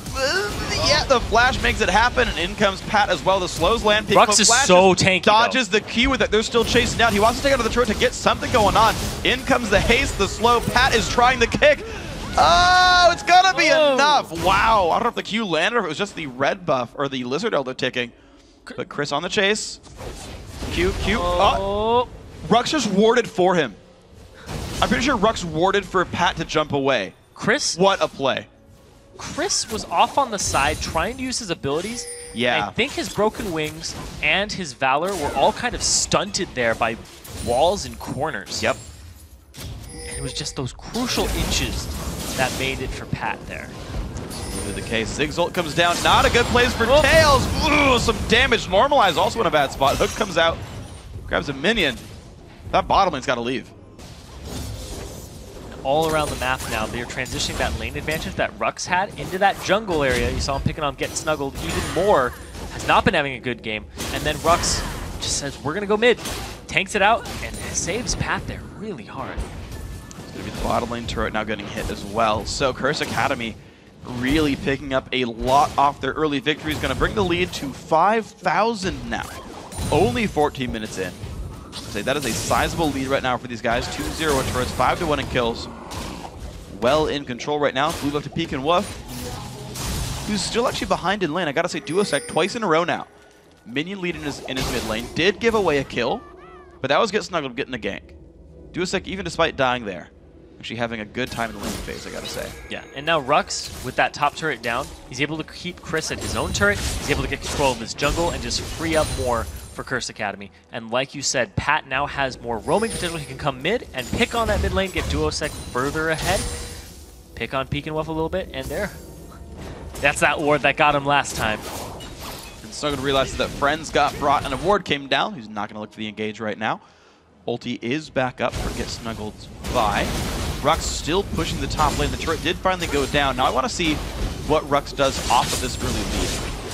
yeah, the flash makes it happen, and in comes Pat as well. The slows land. Rux is so tanky, dodges the Q with it. They're still chasing down. He wants to take out the turret to get something going on. In comes the haste, the slow. Pat is trying the kick. Oh, it's gonna be enough. Wow. I don't know if the Q landed or if it was just the red buff or the Lizard Elder ticking. But Chris on the chase. Q. Oh. Rux just warded for him. I'm pretty sure Rux warded for Pat to jump away. Chris? What a play. Chris was off on the side trying to use his abilities. Yeah. I think his Broken Wings and his Valor were all kind of stunted there by walls and corners. Yep. And it was just those crucial inches that made it for Pat there. The case. Zig's ult comes down. Not a good place for Tails. Ooh, some damage. Normalize also in a bad spot. Hook comes out. Grabs a minion. That bottom lane's got to leave. All around the map now, they're transitioning that lane advantage that Rux had into that jungle area. You saw him picking on Get Snuggled even more. Has not been having a good game. And then Rux just says, we're going to go mid. Tanks it out and saves Pat there really hard. It's going to be the bottom lane turret now getting hit as well. So Curse Academy really picking up a lot off their early victory. Is going to bring the lead to 5,000 now. Only 14 minutes in. Say that is a sizable lead right now for these guys. 2-0 in turrets, 5-1 in kills. Well in control right now. Move up to Peek and Woof, who's still actually behind in lane. I gotta say, Duosec twice in a row now. Minion lead in his mid lane. Did give away a kill, but that was Get Snuggled getting the gank. Duosec, even despite dying there, actually having a good time in the lane phase, I gotta say. Yeah, and now Rux, with that top turret down, he's able to keep Chris at his own turret. He's able to get control of his jungle and just free up more for Curse Academy. And like you said, Pat now has more roaming potential. He can come mid and pick on that mid lane, get Duosec further ahead, pick on Peek and Wuff a little bit, and there. That's that ward that got him last time. And Snuggled realizes that friends got brought and a ward came down. He's not going to look for the engage right now. Ulti is back up for Get Snuggled's buy. Rux still pushing the top lane. The turret did finally go down. Now I want to see what Rux does off of this early lead.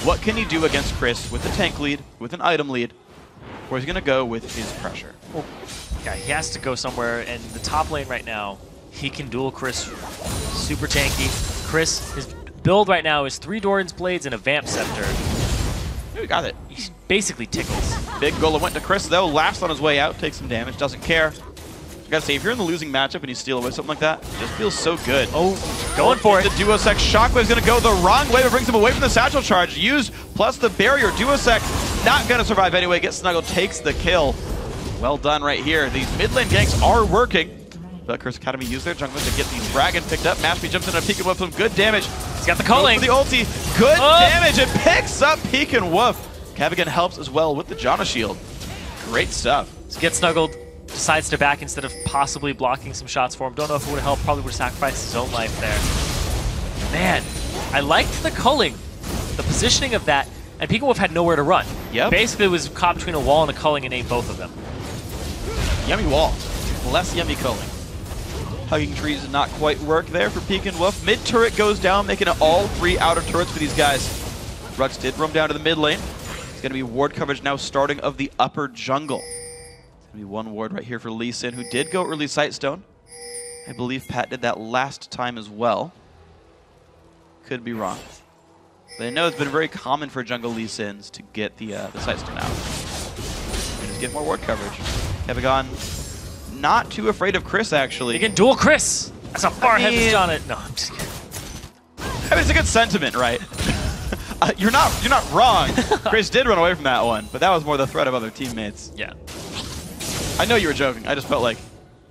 What can he do against Chris with a tank lead, with an item lead, where he's going to go with his pressure? Well, yeah, he has to go somewhere, and the top lane right now, he can duel Chris super tanky. Chris, his build right now is 3 Doran's Blades and a Vamp Scepter. You got it. He basically tickles. Big Golem went to Chris, though. Laughs on his way out, takes some damage, doesn't care. I gotta say, if you're in the losing matchup and you steal away something like that, it just feels so good. Oh, going for it. The Duosec Shockwave's gonna go the wrong way, but brings him away from the satchel charge. Used plus the barrier. Duosec not gonna survive anyway. Get Snuggled takes the kill. Well done right here. These mid lane ganks are working. But Curse Academy used their junglers to get the dragon picked up. Mashpee jumps in and Peek and Woof some good damage. He's got the culling. The ulti. Good damage. It picks up Peek and Woof. Cavigan helps as well with the Janna shield. Great stuff. So Get Snuggled decides to back instead of possibly blocking some shots for him. Don't know if it would have helped. Probably would have sacrificed his own life there. Man, I liked the culling, the positioning of that, and Peek and Woof had nowhere to run. Yep. Basically, it was caught between a wall and a culling and ate both of them. Yummy wall. Less yummy culling. Hugging trees did not quite work there for Peek and Woof. Mid turret goes down, making it all 3 outer turrets for these guys. Rux did roam down to the mid lane. It's going to be ward coverage now starting of the upper jungle. It's going to be 1 ward right here for Lee Sin, who did go early Sightstone. I believe Pat did that last time as well. Could be wrong. But I know it's been very common for jungle Lee Sins to get the Sightstone out. And just get more ward coverage. Cavigan not too afraid of Chris, actually. He can duel Chris! That's how far ahead is John. No, I'm just kidding. I mean, it's a good sentiment, right? You're not wrong. Chris did run away from that one, but that was more the threat of other teammates. Yeah. I know you were joking. I just felt like,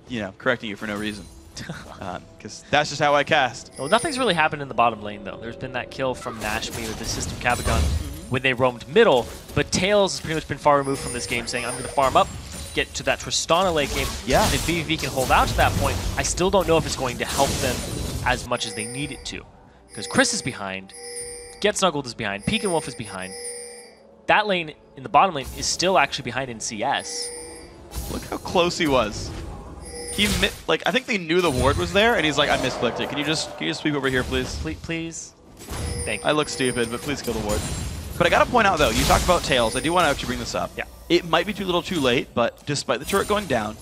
you know, correcting you for no reason. Because that's just how I cast. Well, nothing's really happened in the bottom lane, though. There's been that kill from Nashmi with the system Cavigan when they roamed middle, but Tails has pretty much been far removed from this game, saying, I'm going to farm up, get to that Tristana late game. Yeah. And if BVV can hold out to that point, I still don't know if it's going to help them as much as they need it to. Because Chris is behind, Get Snuggled is behind, Peek and Woof is behind. That lane in the bottom lane is still actually behind in CS. Look how close he was. He I think they knew the ward was there, and he's like, I misclicked it. Can you just sweep over here, please? Please. Thank you. I look stupid, but please kill the ward. But I gotta point out though, you talked about Tails. I do want to actually bring this up. Yeah. It might be too little, too late, but despite the turret going down,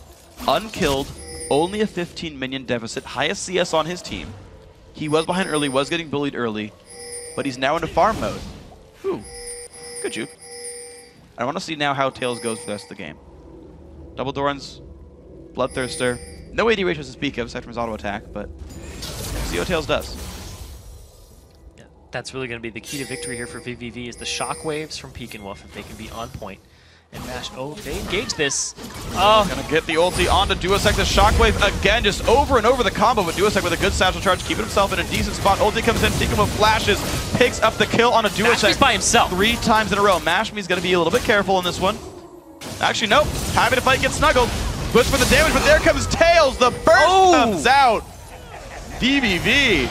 unkilled, only a 15 minion deficit, highest CS on his team. He was behind early, was getting bullied early, but he's now into farm mode. Ooh, good juke. I want to see now how Tails goes for the rest of the game. Double Dorans, Bloodthirster. No AD ratios to speak of aside from his auto attack, but see what Tails does. Yeah, that's really going to be the key to victory here for VVV is the shockwaves from Peek and Wolf if they can be on point. And Mash, oh, they engage this. Oh. Gonna get the ulti onto Duosec. The shockwave again, just over and over the combo, but Duosec with a good satchel charge, keeping himself in a decent spot. Ulti comes in, Tikamo flashes, picks up the kill on a Duosec. Mashmi's by himself. 3 times in a row. Mashmi's gonna be a little bit careful in this one. Actually, nope. Having to fight, gets snuggled. Push for the damage, but there comes Tails. The burst comes out. VVV.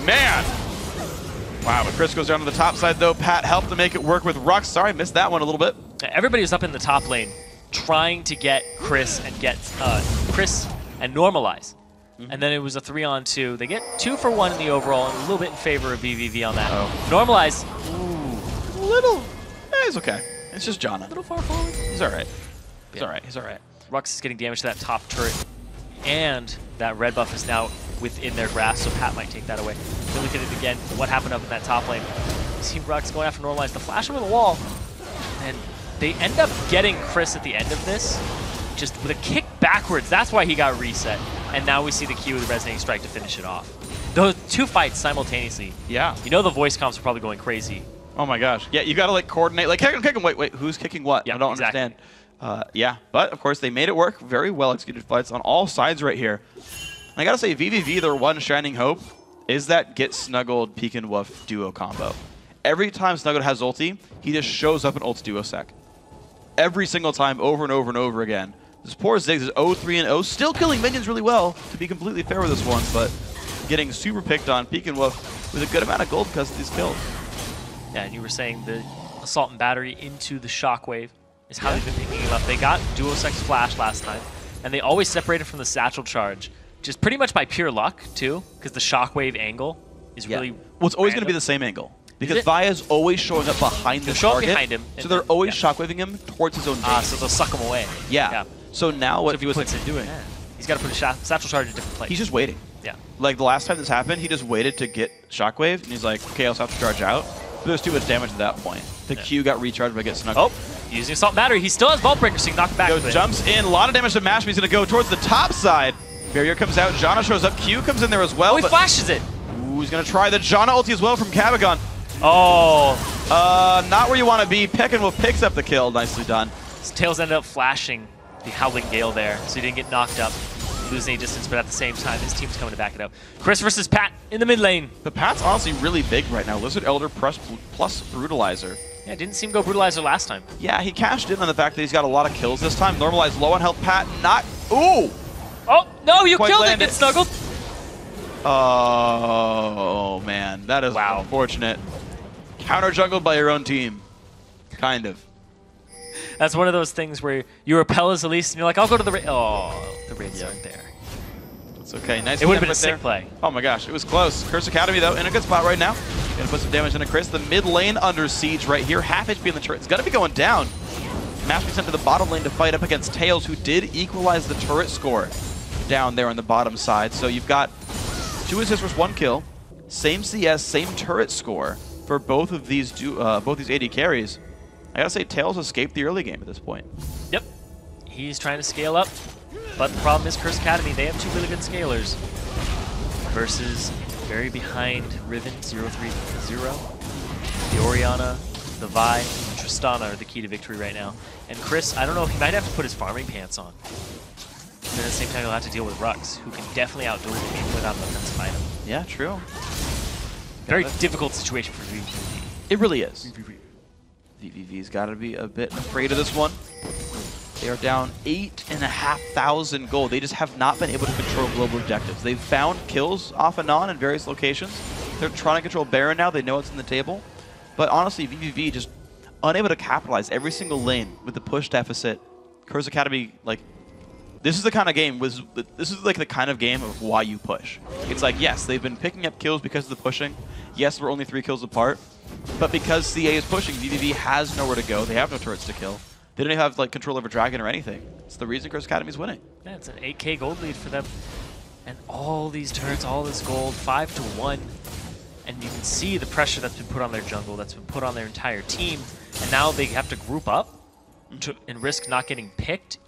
Man. Wow, but Chris goes down to the top side, though. Pat helped to make it work with Rux. Sorry, missed that one a little bit. Everybody was up in the top lane trying to get Chris and normalize. And then it was a 3-on-2. They get 2 for 1 in the overall and a little bit in favor of VVV on that. Normalize. Ooh. A little. It's okay. It's just Janna. A little far forward. He's all right. He's all right. He's all right. Rux is getting damage to that top turret. And that red buff is now within their grasp, so Pat might take that away. Then look at it again. What happened up in that top lane? You see Rux going after normalize. The flash over the wall. And they end up getting Chris at the end of this, just with a kick backwards. That's why he got reset. And now we see the Q with the Resonating Strike to finish it off. Those 2 fights simultaneously. Yeah. You know the voice comps are probably going crazy. Oh my gosh. Yeah, you gotta like coordinate. Like, kick him. Wait, who's kicking what? Yeah, I don't understand. Yeah, but of course they made it work. Very well executed fights on all sides right here. And I gotta say, VVV, their one shining hope is that get snuggled Peek and Woof duo combo. Every time Snuggled has ulti, he just shows up and ults Duosec. Every single time, over and over and over again. This poor Ziggs is 0-3-0, still killing minions really well, to be completely fair with this one, but getting super picked on. Peek and Woof with a good amount of gold because of these kills. Yeah, and you were saying the assault and battery into the shockwave is how they've been picking it up. They got Duosec's flash last time, and they always separated from the satchel charge, just pretty much by pure luck, too, because the shockwave angle is really Well, it's always going to be the same angle. Because Vaya's always showing up behind the target, behind him, so they're always shockwaving him towards his own base. So they'll suck him away. Yeah. So now what Duosec's doing? Yeah. He's got to put a satchel charge in a different place. He's just waiting. Yeah. Like the last time this happened, he just waited to get shockwave, and he's like, okay, I'll have to charge out. But there's too much damage at that point. The Q got recharged by getting snuggled. Oh, using assault and battery. He still has Vault Breaker, so he can knock it back. Jumps in, a lot of damage to Mashmi. He's going to go towards the top side. Barrier comes out, Janna shows up, Q comes in there as well. Oh, he flashes it. Ooh, he's going to try the Janna ulti as well from Cabagon. Oh. Not where you want to be. Peckinwolf picks up the kill. Nicely done. His Tails ended up flashing the Howling Gale there, so he didn't get knocked up, losing any distance, but at the same time, his team's coming to back it up. Chris versus Pat in the mid lane. The Pat's honestly really big right now. Lizard Elder plus Brutalizer. Yeah, didn't seem to go Brutalizer last time. Yeah, he cashed in on the fact that he's got a lot of kills this time. Normalized low on health. Pat not... Ooh! Oh, no, you killed it. Get snuggled. Oh, man. That is unfortunate. Counter jungled by your own team. Kind of. That's one of those things where you repel as Elise and you're like, I'll go to the raid. Oh, the raids aren't there. It's okay. Nice. It would have been a sick sick play. Oh my gosh, it was close. Curse Academy, though, in a good spot right now. Gonna put some damage into Chris. The mid lane under siege right here. Half HP in the turret. It's gonna be going down. Mashmi sent to the bottom lane to fight up against Tails, who did equalize the turret score down there on the bottom side. So you've got 2 assists versus 1 kill. Same CS, same turret score for both of these AD carries. I gotta say, Tails escaped the early game at this point. Yep. He's trying to scale up, but the problem is Curse Academy, they have 2 really good scalers versus very behind Riven 0-3-0. The Orianna, the Vi, and Tristana are the key to victory right now. And Chris, I don't know if he might have to put his farming pants on. But at the same time, he'll have to deal with Rux, who can definitely outduel him even without an offensive item. Yeah, true. Very difficult situation for VVV. It really is. VVV's got to be a bit afraid of this one. They are down 8,500 gold. They just have not been able to control global objectives. They've found kills off and on in various locations. They're trying to control Baron now. They know it's in the table. But honestly, VVV just unable to capitalize every single lane with the push deficit. Curse Academy, like, this is the kind of game, this is like the kind of game of why you push. It's like, yes, they've been picking up kills because of the pushing. Yes, we're only 3 kills apart. But because CA is pushing, VVV has nowhere to go. They have no turrets to kill. They don't even have like control over Dragon or anything. It's the reason Curse Academy's winning. Yeah, it's an 8K gold lead for them. And all these turrets, all this gold, 5-1. And you can see the pressure that's been put on their jungle, that's been put on their entire team. And now they have to group up and risk not getting picked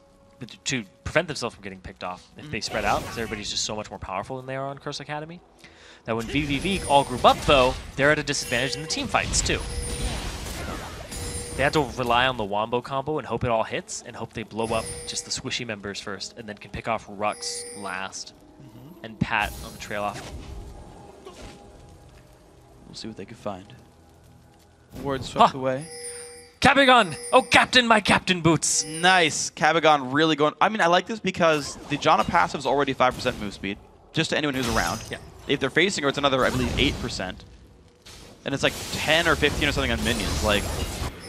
to prevent themselves from getting picked off if they spread out, because everybody's just so much more powerful than they are on Curse Academy. That when VVV all group up, though, they're at a disadvantage in the team fights, too. They had to rely on the Wombo combo and hope it all hits, and hope they blow up just the squishy members first, and then can pick off Rux last, and Pat on the trail off. We'll see what they can find. Ward swept away. Cabagon! Oh, Captain, my Captain boots! Nice. Cabagon really going. I mean, I like this because the Janna passive is already 5% move speed, just to anyone who's around. Yeah. If they're facing her, it's another, I believe, 8%. And it's like 10 or 15 or something on minions. Like,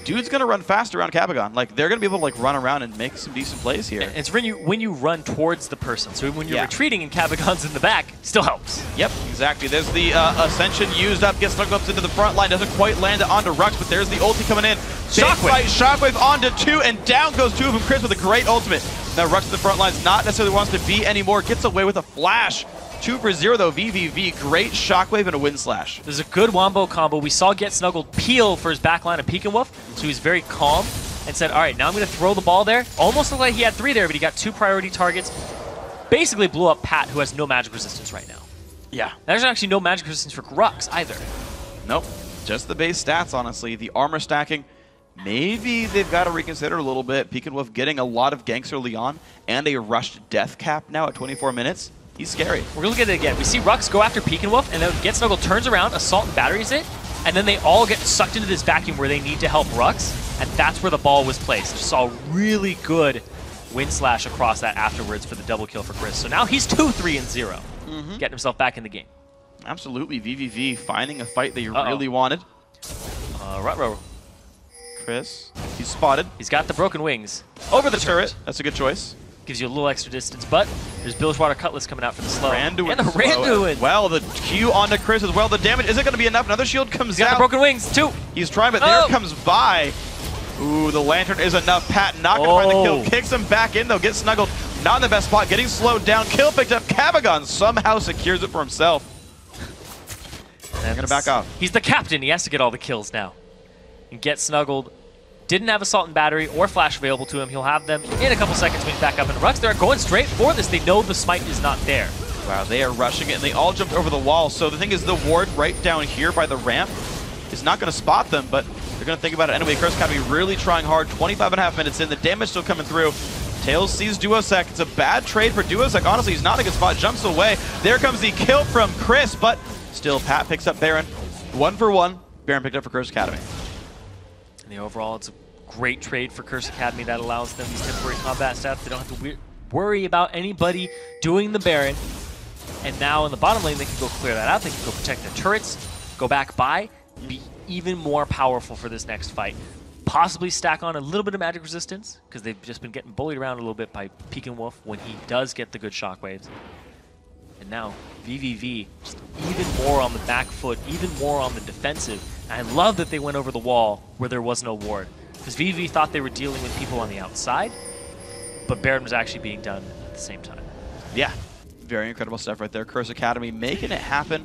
dude's going to run fast around Cabagon. Like, they're going to be able to like run around and make some decent plays here. It's when you run towards the person. So when you're retreating and Cabagon's in the back, still helps. Yep, exactly. There's the Ascension used up, gets snuggled up into the front line, doesn't quite land it onto Rux, but there's the ulti coming in. Shockwave! Shockwave onto 2, and down goes 2 of them. Chris with a great ultimate. Now Rux in the front line's not necessarily wants to be anymore, gets away with a flash. 2 for 0 though, VVV, great Shockwave and a Wind Slash. There's a good Wombo combo. We saw Get Snuggled peel for his backline of Peek and Wolf, so he's very calm and said, all right, now I'm going to throw the ball there. Almost looked like he had 3 there, but he got 2 priority targets. Basically blew up Pat, who has no magic resistance right now. Yeah. There's actually no magic resistance for Rux either. Nope, just the base stats, honestly. The armor stacking, maybe they've got to reconsider a little bit. Peek and Wolf getting a lot of ganks early on and a rushed death cap now at 24 minutes. He's scary. We're going to look at it again. We see Rux go after Peek and Wolf, and then Get Snuggled turns around, Assault and batteries it, and then they all get sucked into this vacuum where they need to help Rux, and that's where the ball was placed. Just saw a really good Wind Slash across that afterwards for the double kill for Chris. So now he's 2-3-0, getting himself back in the game. Absolutely. VVV finding a fight that you really wanted. Rutro. Chris, he's spotted. He's got the broken wings. Over the turret. That's a good choice. Gives you a little extra distance, but there's Bilgewater Cutlass coming out for the slow. Randuin and the Randuin. Well, the Q onto Chris as well. The damage isn't going to be enough. Another shield comes He's got out. the broken wings, too. He's trying, but there comes Vi. Ooh, the Lantern is enough. Pat not going to find the kill. Kicks him back in, though. Gets snuggled. Not in the best spot. Getting slowed down. Kill picked up. Cabagon somehow secures it for himself. And going to back off. He's the captain. He has to get all the kills now. And Get Snuggled. Didn't have Assault and Battery or Flash available to him. He'll have them in a couple seconds when he's back up in Rux. They're going straight for this. They know the smite is not there. Wow, they are rushing it, and they all jumped over the wall. So the thing is, the ward right down here by the ramp is not going to spot them, but they're going to think about it anyway. Curse Academy really trying hard. 25.5 minutes in. The damage still coming through. Tails sees Duosec. It's a bad trade for Duosec. Honestly, he's not a good spot. Jumps away. There comes the kill from Chris, but still Pat picks up Baron. 1 for 1. Baron picked up for Curse Academy. And overall, it's a great trade for Curse Academy that allows them these temporary combat stats. They don't have to worry about anybody doing the Baron. And now in the bottom lane, they can go clear that out. They can go protect their turrets, go back by, be even more powerful for this next fight. Possibly stack on a little bit of magic resistance, because they've just been getting bullied around a little bit by Peek and Wolf when he does get the good shockwaves. And now VVV just even more on the back foot, even more on the defensive. And I love that they went over the wall where there was no ward, because VVV thought they were dealing with people on the outside, but Baron was actually being done at the same time. Yeah, very incredible stuff right there. Curse Academy making it happen.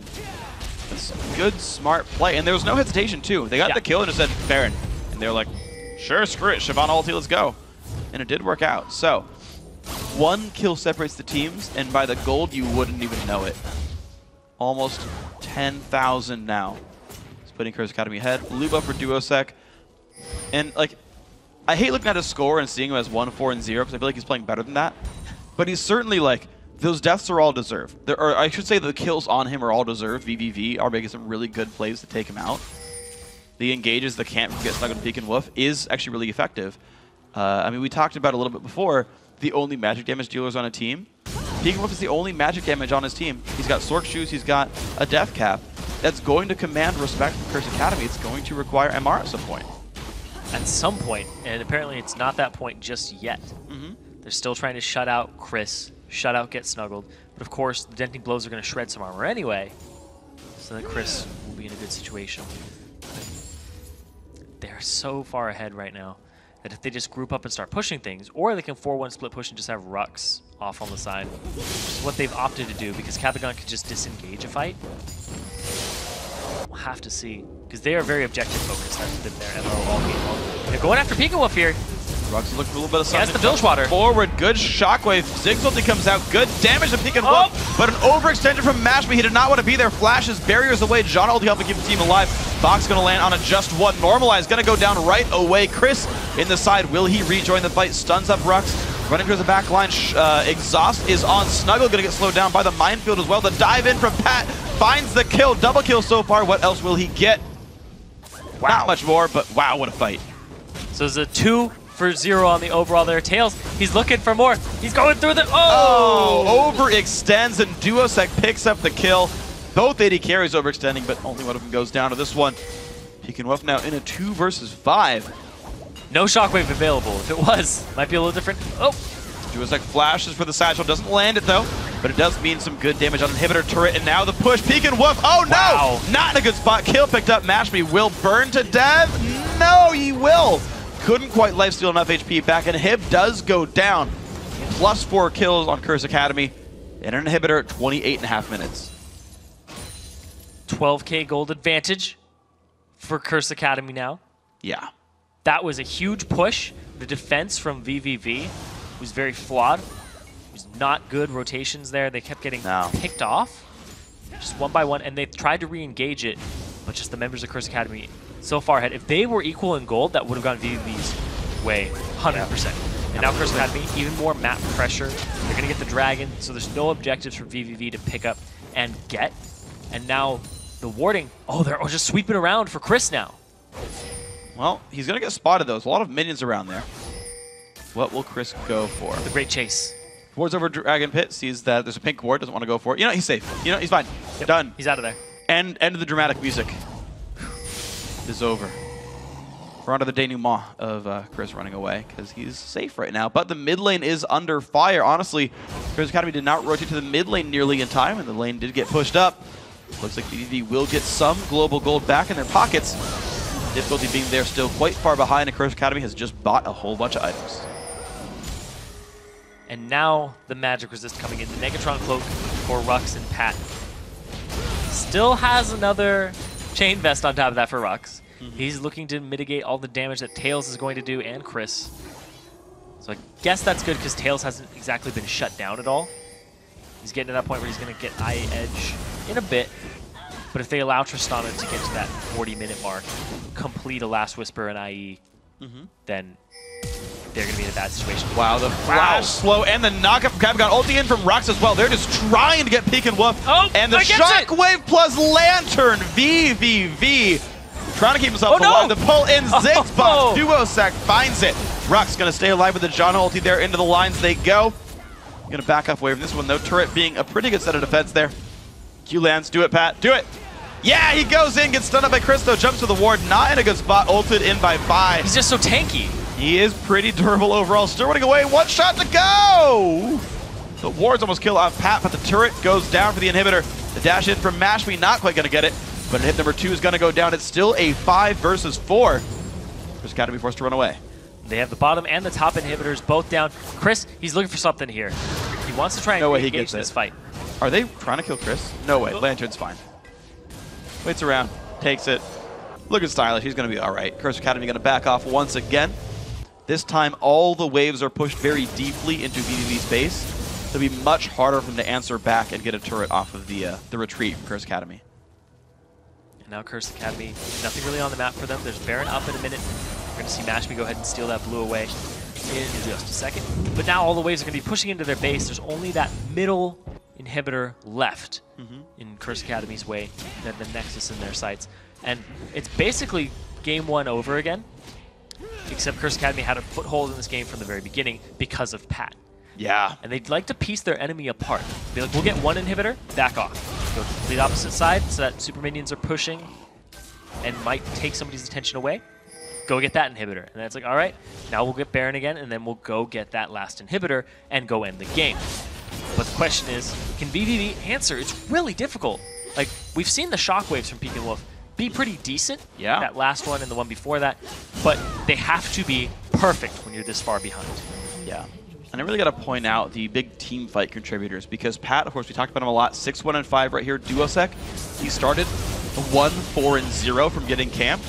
That's good, smart play. And there was no hesitation, too. They got the kill and just said, Baron. And they're like, sure, screw it. Siobhan ulti, let's go. And it did work out. So, 1 kill separates the teams, and by the gold, you wouldn't even know it. Almost 10,000 now. It's putting Curse Academy ahead. Luba for Duosec. And, like, I hate looking at his score and seeing him as 1-4-0, because I feel like he's playing better than that. But he's certainly, like, those deaths are all deserved. Or I should say the kills on him are all deserved. VVV are making some really good plays to take him out. The engages that can't get stuck on Peek and Wolf is actually really effective. I mean, we talked about a little bit before, the only magic damage dealers on a team. Peek and Wolf is the only magic damage on his team. He's got Sork Shoes, he's got a Death Cap. That's going to command respect from Curse Academy. It's going to require MR at some point. At some point, and apparently it's not that point just yet. They're still trying to shut out Chris, shut out Get Snuggled. But of course, the Denting Blows are going to shred some armor anyway, so that Chris will be in a good situation. They're so far ahead right now. that if they just group up and start pushing things, or they can 4-1 split push and just have Rux off on the side, which is what they've opted to do because Capagon can just disengage a fight. We'll have to see, because they are very objective focused. That's been their MO all game long. They're going after Pika Wolf here. Rux looking for a little bit of something. Yes, the Bilgewater. Forward, good shockwave. Ziggs ulti comes out, good damage to Pika Wolf, but an overextension from Mashby. He did not want to be there. Flashes barriers away. John ulti helping keep the team alive. Fox gonna land on a just one. Normalize gonna go down right away. Chris in the side. Will he rejoin the fight? Stuns up Rux. Running towards the back line. Exhaust is on Snuggle. Gonna get slowed down by the minefield as well. The dive in from Pat finds the kill. Double kill so far. What else will he get? Wow. Not much more, but wow, what a fight. So there's a 2-for-0 on the overall there. Tails, he's looking for more. He's going through the... Oh! Overextends and Duosec picks up the kill. Both AD carries overextending, but only one of them goes down to this one. Pika Wolf now in a 2 versus 5. No shockwave available. If it was, might be a little different. Oh! Duosec flashes for the satchel. Doesn't land it though, but it does mean some good damage on inhibitor turret. And now the push. Pika Wolf. Oh no! Wow. Not in a good spot. Kill picked up. Mashby will burn to death. No, he will. Couldn't quite lifesteal enough HP back, and Hib does go down. +4 kills on Curse Academy, and an inhibitor at 28.5 minutes. 12k gold advantage for Curse Academy now. Yeah. That was a huge push. The defense from VVV was very flawed. It was not good rotations there. They kept getting picked off, just one by one, and they tried to re-engage it, but just the members of Curse Academy so far ahead. If they were equal in gold, that would have gone VVV's way, 100%. And now Curse Academy, even more map pressure. They're going to get the dragon, so there's no objectives for VVV to pick up and get. And now the warding, oh, they're just sweeping around for Chris now. Well, he's going to get spotted, though. There's a lot of minions around there. What will Chris go for? The great chase. Wards over Dragon Pit, sees that there's a pink ward, doesn't want to go for it. You know, he's safe. You know, he's fine. Yep. Done. He's out of there. End of the dramatic music is over. We're on to the denouement of Chris running away because he's safe right now. But the mid lane is under fire. Honestly, Chris Academy did not rotate to the mid lane nearly in time, and the lane did get pushed up. Looks like BDD will get some global gold back in their pockets. Difficulty being there still quite far behind, and Chris Academy has just bought a whole bunch of items. And now the magic resist coming in. The Negatron Cloak for Rux and Pat. Still has another chain vest on top of that for Rux. He's looking to mitigate all the damage that Tails is going to do, and Chris. So I guess that's good because Tails hasn't exactly been shut down at all. He's getting to that point where he's going to get eye edge in a bit. But if they allow Tristana to get to that 40-minute mark, complete a Last Whisper and IE, then they're going to be in a bad situation. Wow, the flash slow and the knockup from Capagon. Ulti in from Rux as well. They're just trying to get Pika Wolf. Oh, and the Shockwave plus Lantern. VVV trying to keep himself alive. The pull in Ziggs box. Duosec finds it. Rux going to stay alive with the John ulti there. Into the lines they go. Going to back off wave this one though. Turret being a pretty good set of defense there. Q lands. Do it, Pat. Do it. Yeah, he goes in, gets stunned up by Christo, jumps to the ward, not in a good spot, ulted in by 5. He's just so tanky. He is pretty durable overall. Still running away, 1 shot to go! The wards almost kill off Pat, but the turret goes down for the inhibitor. The dash in from Mashby, not quite gonna get it, but hit number 2 is gonna go down. It's still a 5 versus 4. Chris got to be forced to run away. They have the bottom and the top inhibitors both down. Chris, he's looking for something here. He wants to try and engage this fight. Are they trying to kill Chris? No way, Lantern's fine. Waits around, takes it. Looking stylish, he's going to be all right. Curse Academy going to back off once again. This time, all the waves are pushed very deeply into VVV's base. It'll be much harder for them to answer back and get a turret off of the retreat from Curse Academy. And now Curse Academy, nothing really on the map for them. There's Baron up in a minute. We're going to see Mashby go ahead and steal that blue away in just a second. But now all the waves are going to be pushing into their base. There's only that middle inhibitor left in Curse Academy's way, then the Nexus in their sights. And it's basically game 1 over again, except Curse Academy had a foothold in this game from the very beginning because of Pat. Yeah. And they'd like to piece their enemy apart. Be like, we'll get one inhibitor, back off. Go to the complete opposite side so that super minions are pushing and might take somebody's attention away. Go get that inhibitor. And then it's like, all right, now we'll get Baron again, and then we'll go get that last inhibitor and go end the game. But the question is, can VVV answer? It's really difficult. Like, we've seen the shockwaves from Pika Wolf. be pretty decent. Yeah. That last one and the one before that. But they have to be perfect when you're this far behind. Yeah. And I really got to point out the big team fight contributors because Pat, of course, we talked about him a lot. 6-1-5 right here. Duosec. He started 1-4-0 from getting camped.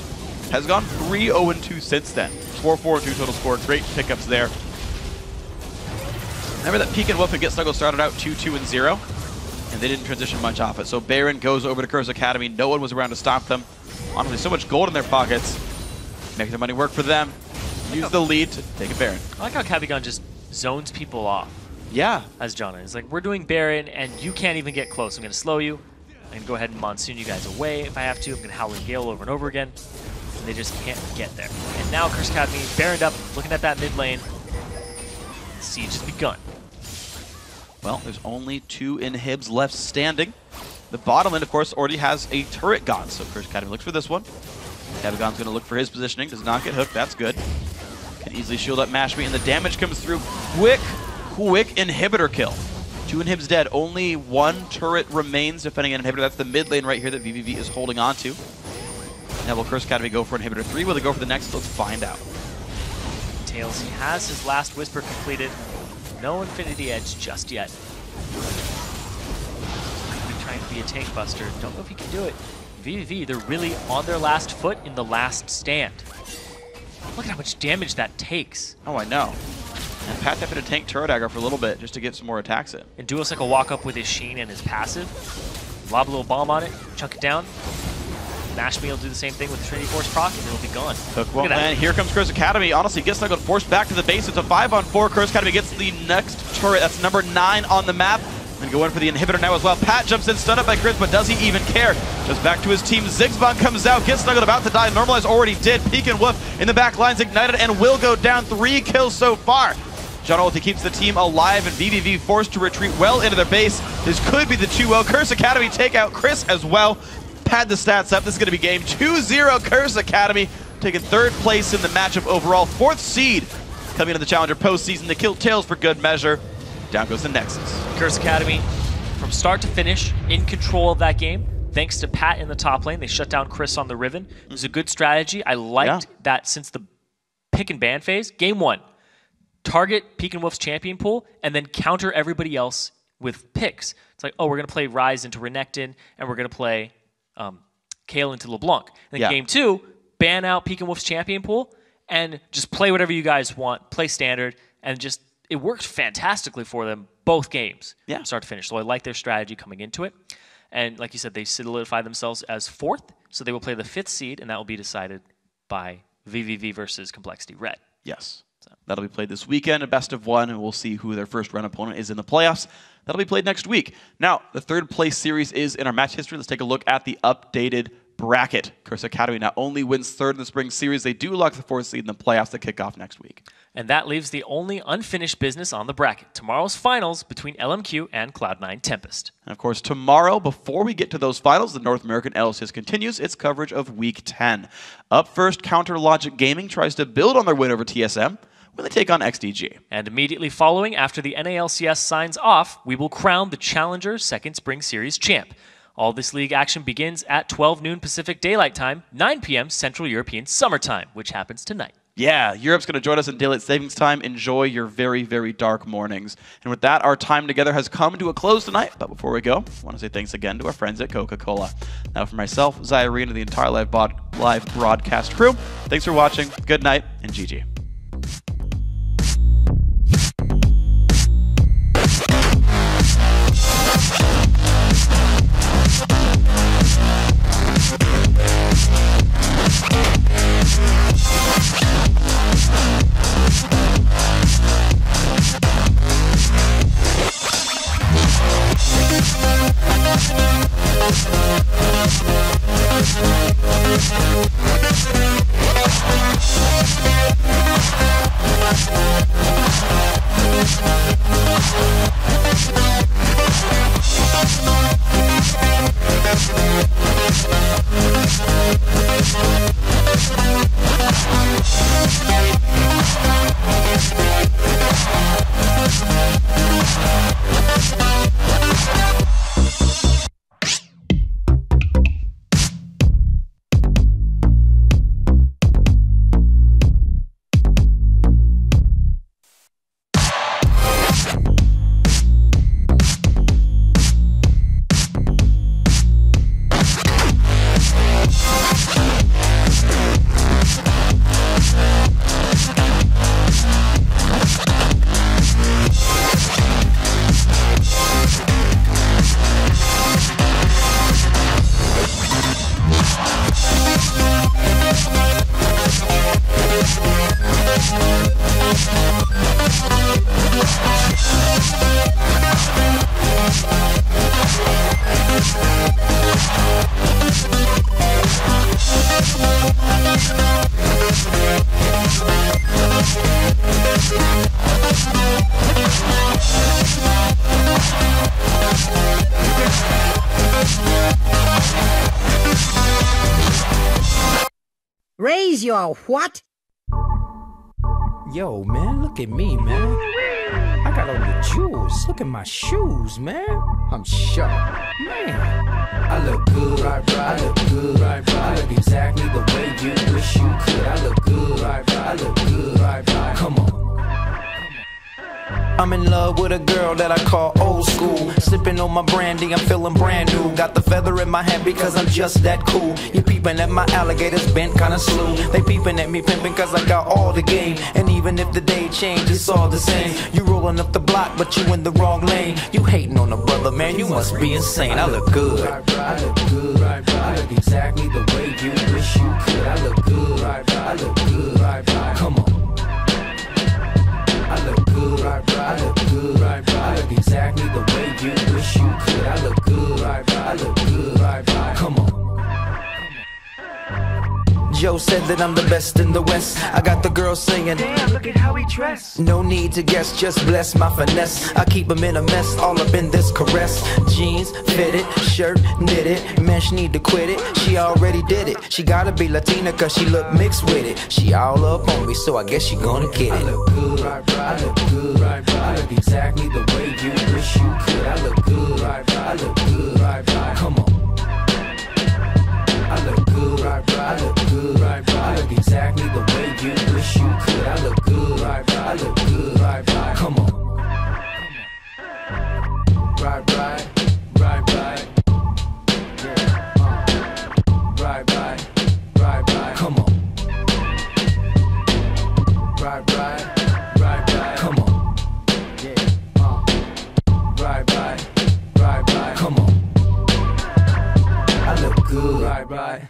Has gone 3-0-2 since then. 4-4-2 total score. Great pickups there. Remember that Peek and Wolf and Get Snuggle started out 2-2-0, and they didn't transition much off it. So Baron goes over to Curse Academy. No one was around to stop them. Honestly, so much gold in their pockets. Make the money work for them. Use the lead to take a Baron. I like how Cavigon just zones people off. Yeah. As Jonna. It's like, we're doing Baron, and you can't even get close. I'm going to slow you. I'm going to go ahead and Monsoon you guys away if I have to. I'm going to Howling Gale over and over again. And they just can't get there. And now Curse Academy, Baroned up, looking at that mid lane. The siege has begun. Well, there's only 2 inhibs left standing. The bottom lane, of course, already has a turret gone, so Curse Academy looks for this one. Cavigon's going to look for his positioning. Does not get hooked. That's good. Can easily shield up Mashme, and the damage comes through. Quick inhibitor kill. 2 inhibs dead. Only 1 turret remains defending an inhibitor. That's the mid lane right here that VVV is holding on to. Now will Curse Academy go for inhibitor 3? Will they go for the next? Let's find out. Tails, he has his last Whisper completed. No Infinity Edge just yet. He's trying to be a tank buster. Don't know if he can do it. VVV, they're really on their last foot in the last stand. Look at how much damage that takes. Oh, I know. And Pat having to tank turret aggro for a little bit just to get some more attacks in. And Duosec will walk up with his Sheen and his passive. Lob a little bomb on it, chunk it down. Mashme will do the same thing with the Trinity Force proc, and it'll be gone. Hook won't land. Here comes Curse Academy. Honestly, gets snuggled, forced back to the base. It's a 5-on-4. Curse Academy gets the next turret. That's number 9 on the map. And go in for the inhibitor now as well. Pat jumps in, stunned up by Chris, but does he even care? Just back to his team. Zigzbon comes out, gets snuggled, about to die. Normalize already did. Peek and Wolf in the back lines ignited and will go down. 3 kills so far. John Ulti keeps the team alive, and VVV forced to retreat well into their base. This could be the 2-0. Curse Academy take out Chris as well. Pad the stats up. This is going to be game 2-0. Curse Academy taking 3rd place in the matchup overall. 4th seed coming into the Challenger postseason. They kill Tails for good measure. Down goes the Nexus. Curse Academy, from start to finish, in control of that game. Thanks to Pat in the top lane. They shut down Chris on the Riven. It was a good strategy. I liked that since the pick and ban phase. Game 1, target Peek and Wolf's champion pool, and then counter everybody else with picks. It's like, oh, we're going to play Ryze into Renekton, and we're going to play Kayle into LeBlanc. And then game 2, ban out Peek and Wolf's champion pool, and just play whatever you guys want, play standard, and just, it worked fantastically for them both games, start to finish. So I like their strategy coming into it. And like you said, they solidified themselves as 4th, so they will play the 5th seed, and that will be decided by VVV versus Complexity Red. Yes. So that'll be played this weekend, a best of 1, and we'll see who their first run opponent is in the playoffs. That'll be played next week. Now, the 3rd place series is in our match history. Let's take a look at the updated bracket. Curse Academy not only wins 3rd in the spring series, they do lock the 4th seed in the playoffs that kick off next week. And that leaves the only unfinished business on the bracket. Tomorrow's finals between LMQ and Cloud9 Tempest. And of course, tomorrow, before we get to those finals, the North American LCS continues its coverage of Week 10. Up first, Counter Logic Gaming tries to build on their win over TSM when they take on XDG. And immediately following, after the NALCS signs off, we will crown the Challenger 2nd Spring Series champ. All this league action begins at 12 noon Pacific Daylight Time, 9 p.m. Central European Summer Time, which happens tonight. Yeah, Europe's going to join us in Daylight Savings Time. Enjoy your very, very dark mornings. And with that, our time together has come to a close tonight. But before we go, I want to say thanks again to our friends at Coca-Cola. Now for myself, Zyrene, and the entire live broadcast crew, thanks for watching. Good night, and GG. We'll be right back. He's your what? Yo, man, look at me, man. I got all the jewels. Look at my shoes, man. I'm sharp, man. I look good, I look good, I look exactly the way you wish you could. I look good, I look good, come on. I'm in love with a girl that I call old school. Sipping on my brandy, I'm feeling brand new. Got the feather in my hat because I'm just that cool. You peeping at my alligators bent kinda slew. They peeping at me pimping cause I got all the game. And even if the day changed, it's all the same. You rolling up the block but you in the wrong lane. You hating on a brother, man, you must be insane. I look good, I look good, I look exactly the way you wish you could. I look good, I look good, come on. I look good, I look good, I look exactly the way you wish you could. I look good, I look good, come on. Joe said that I'm the best in the West. I got the girls singing, damn, look at how he dressed. No need to guess, just bless my finesse. I keep him in a mess, all up in this caress. Jeans, fitted, shirt, knitted. Man, she need to quit it, she already did it. She gotta be Latina cause she look mixed with it. She all up on me, so I guess she gonna get it. I look good, I look good, I look exactly the way you wish you could. I look good, I look good, come on. I look good, I look good, I look exactly the way you wish you could. I look good, I look good, come on. Right, come on. Right, come on. Right, come on. I look good, right.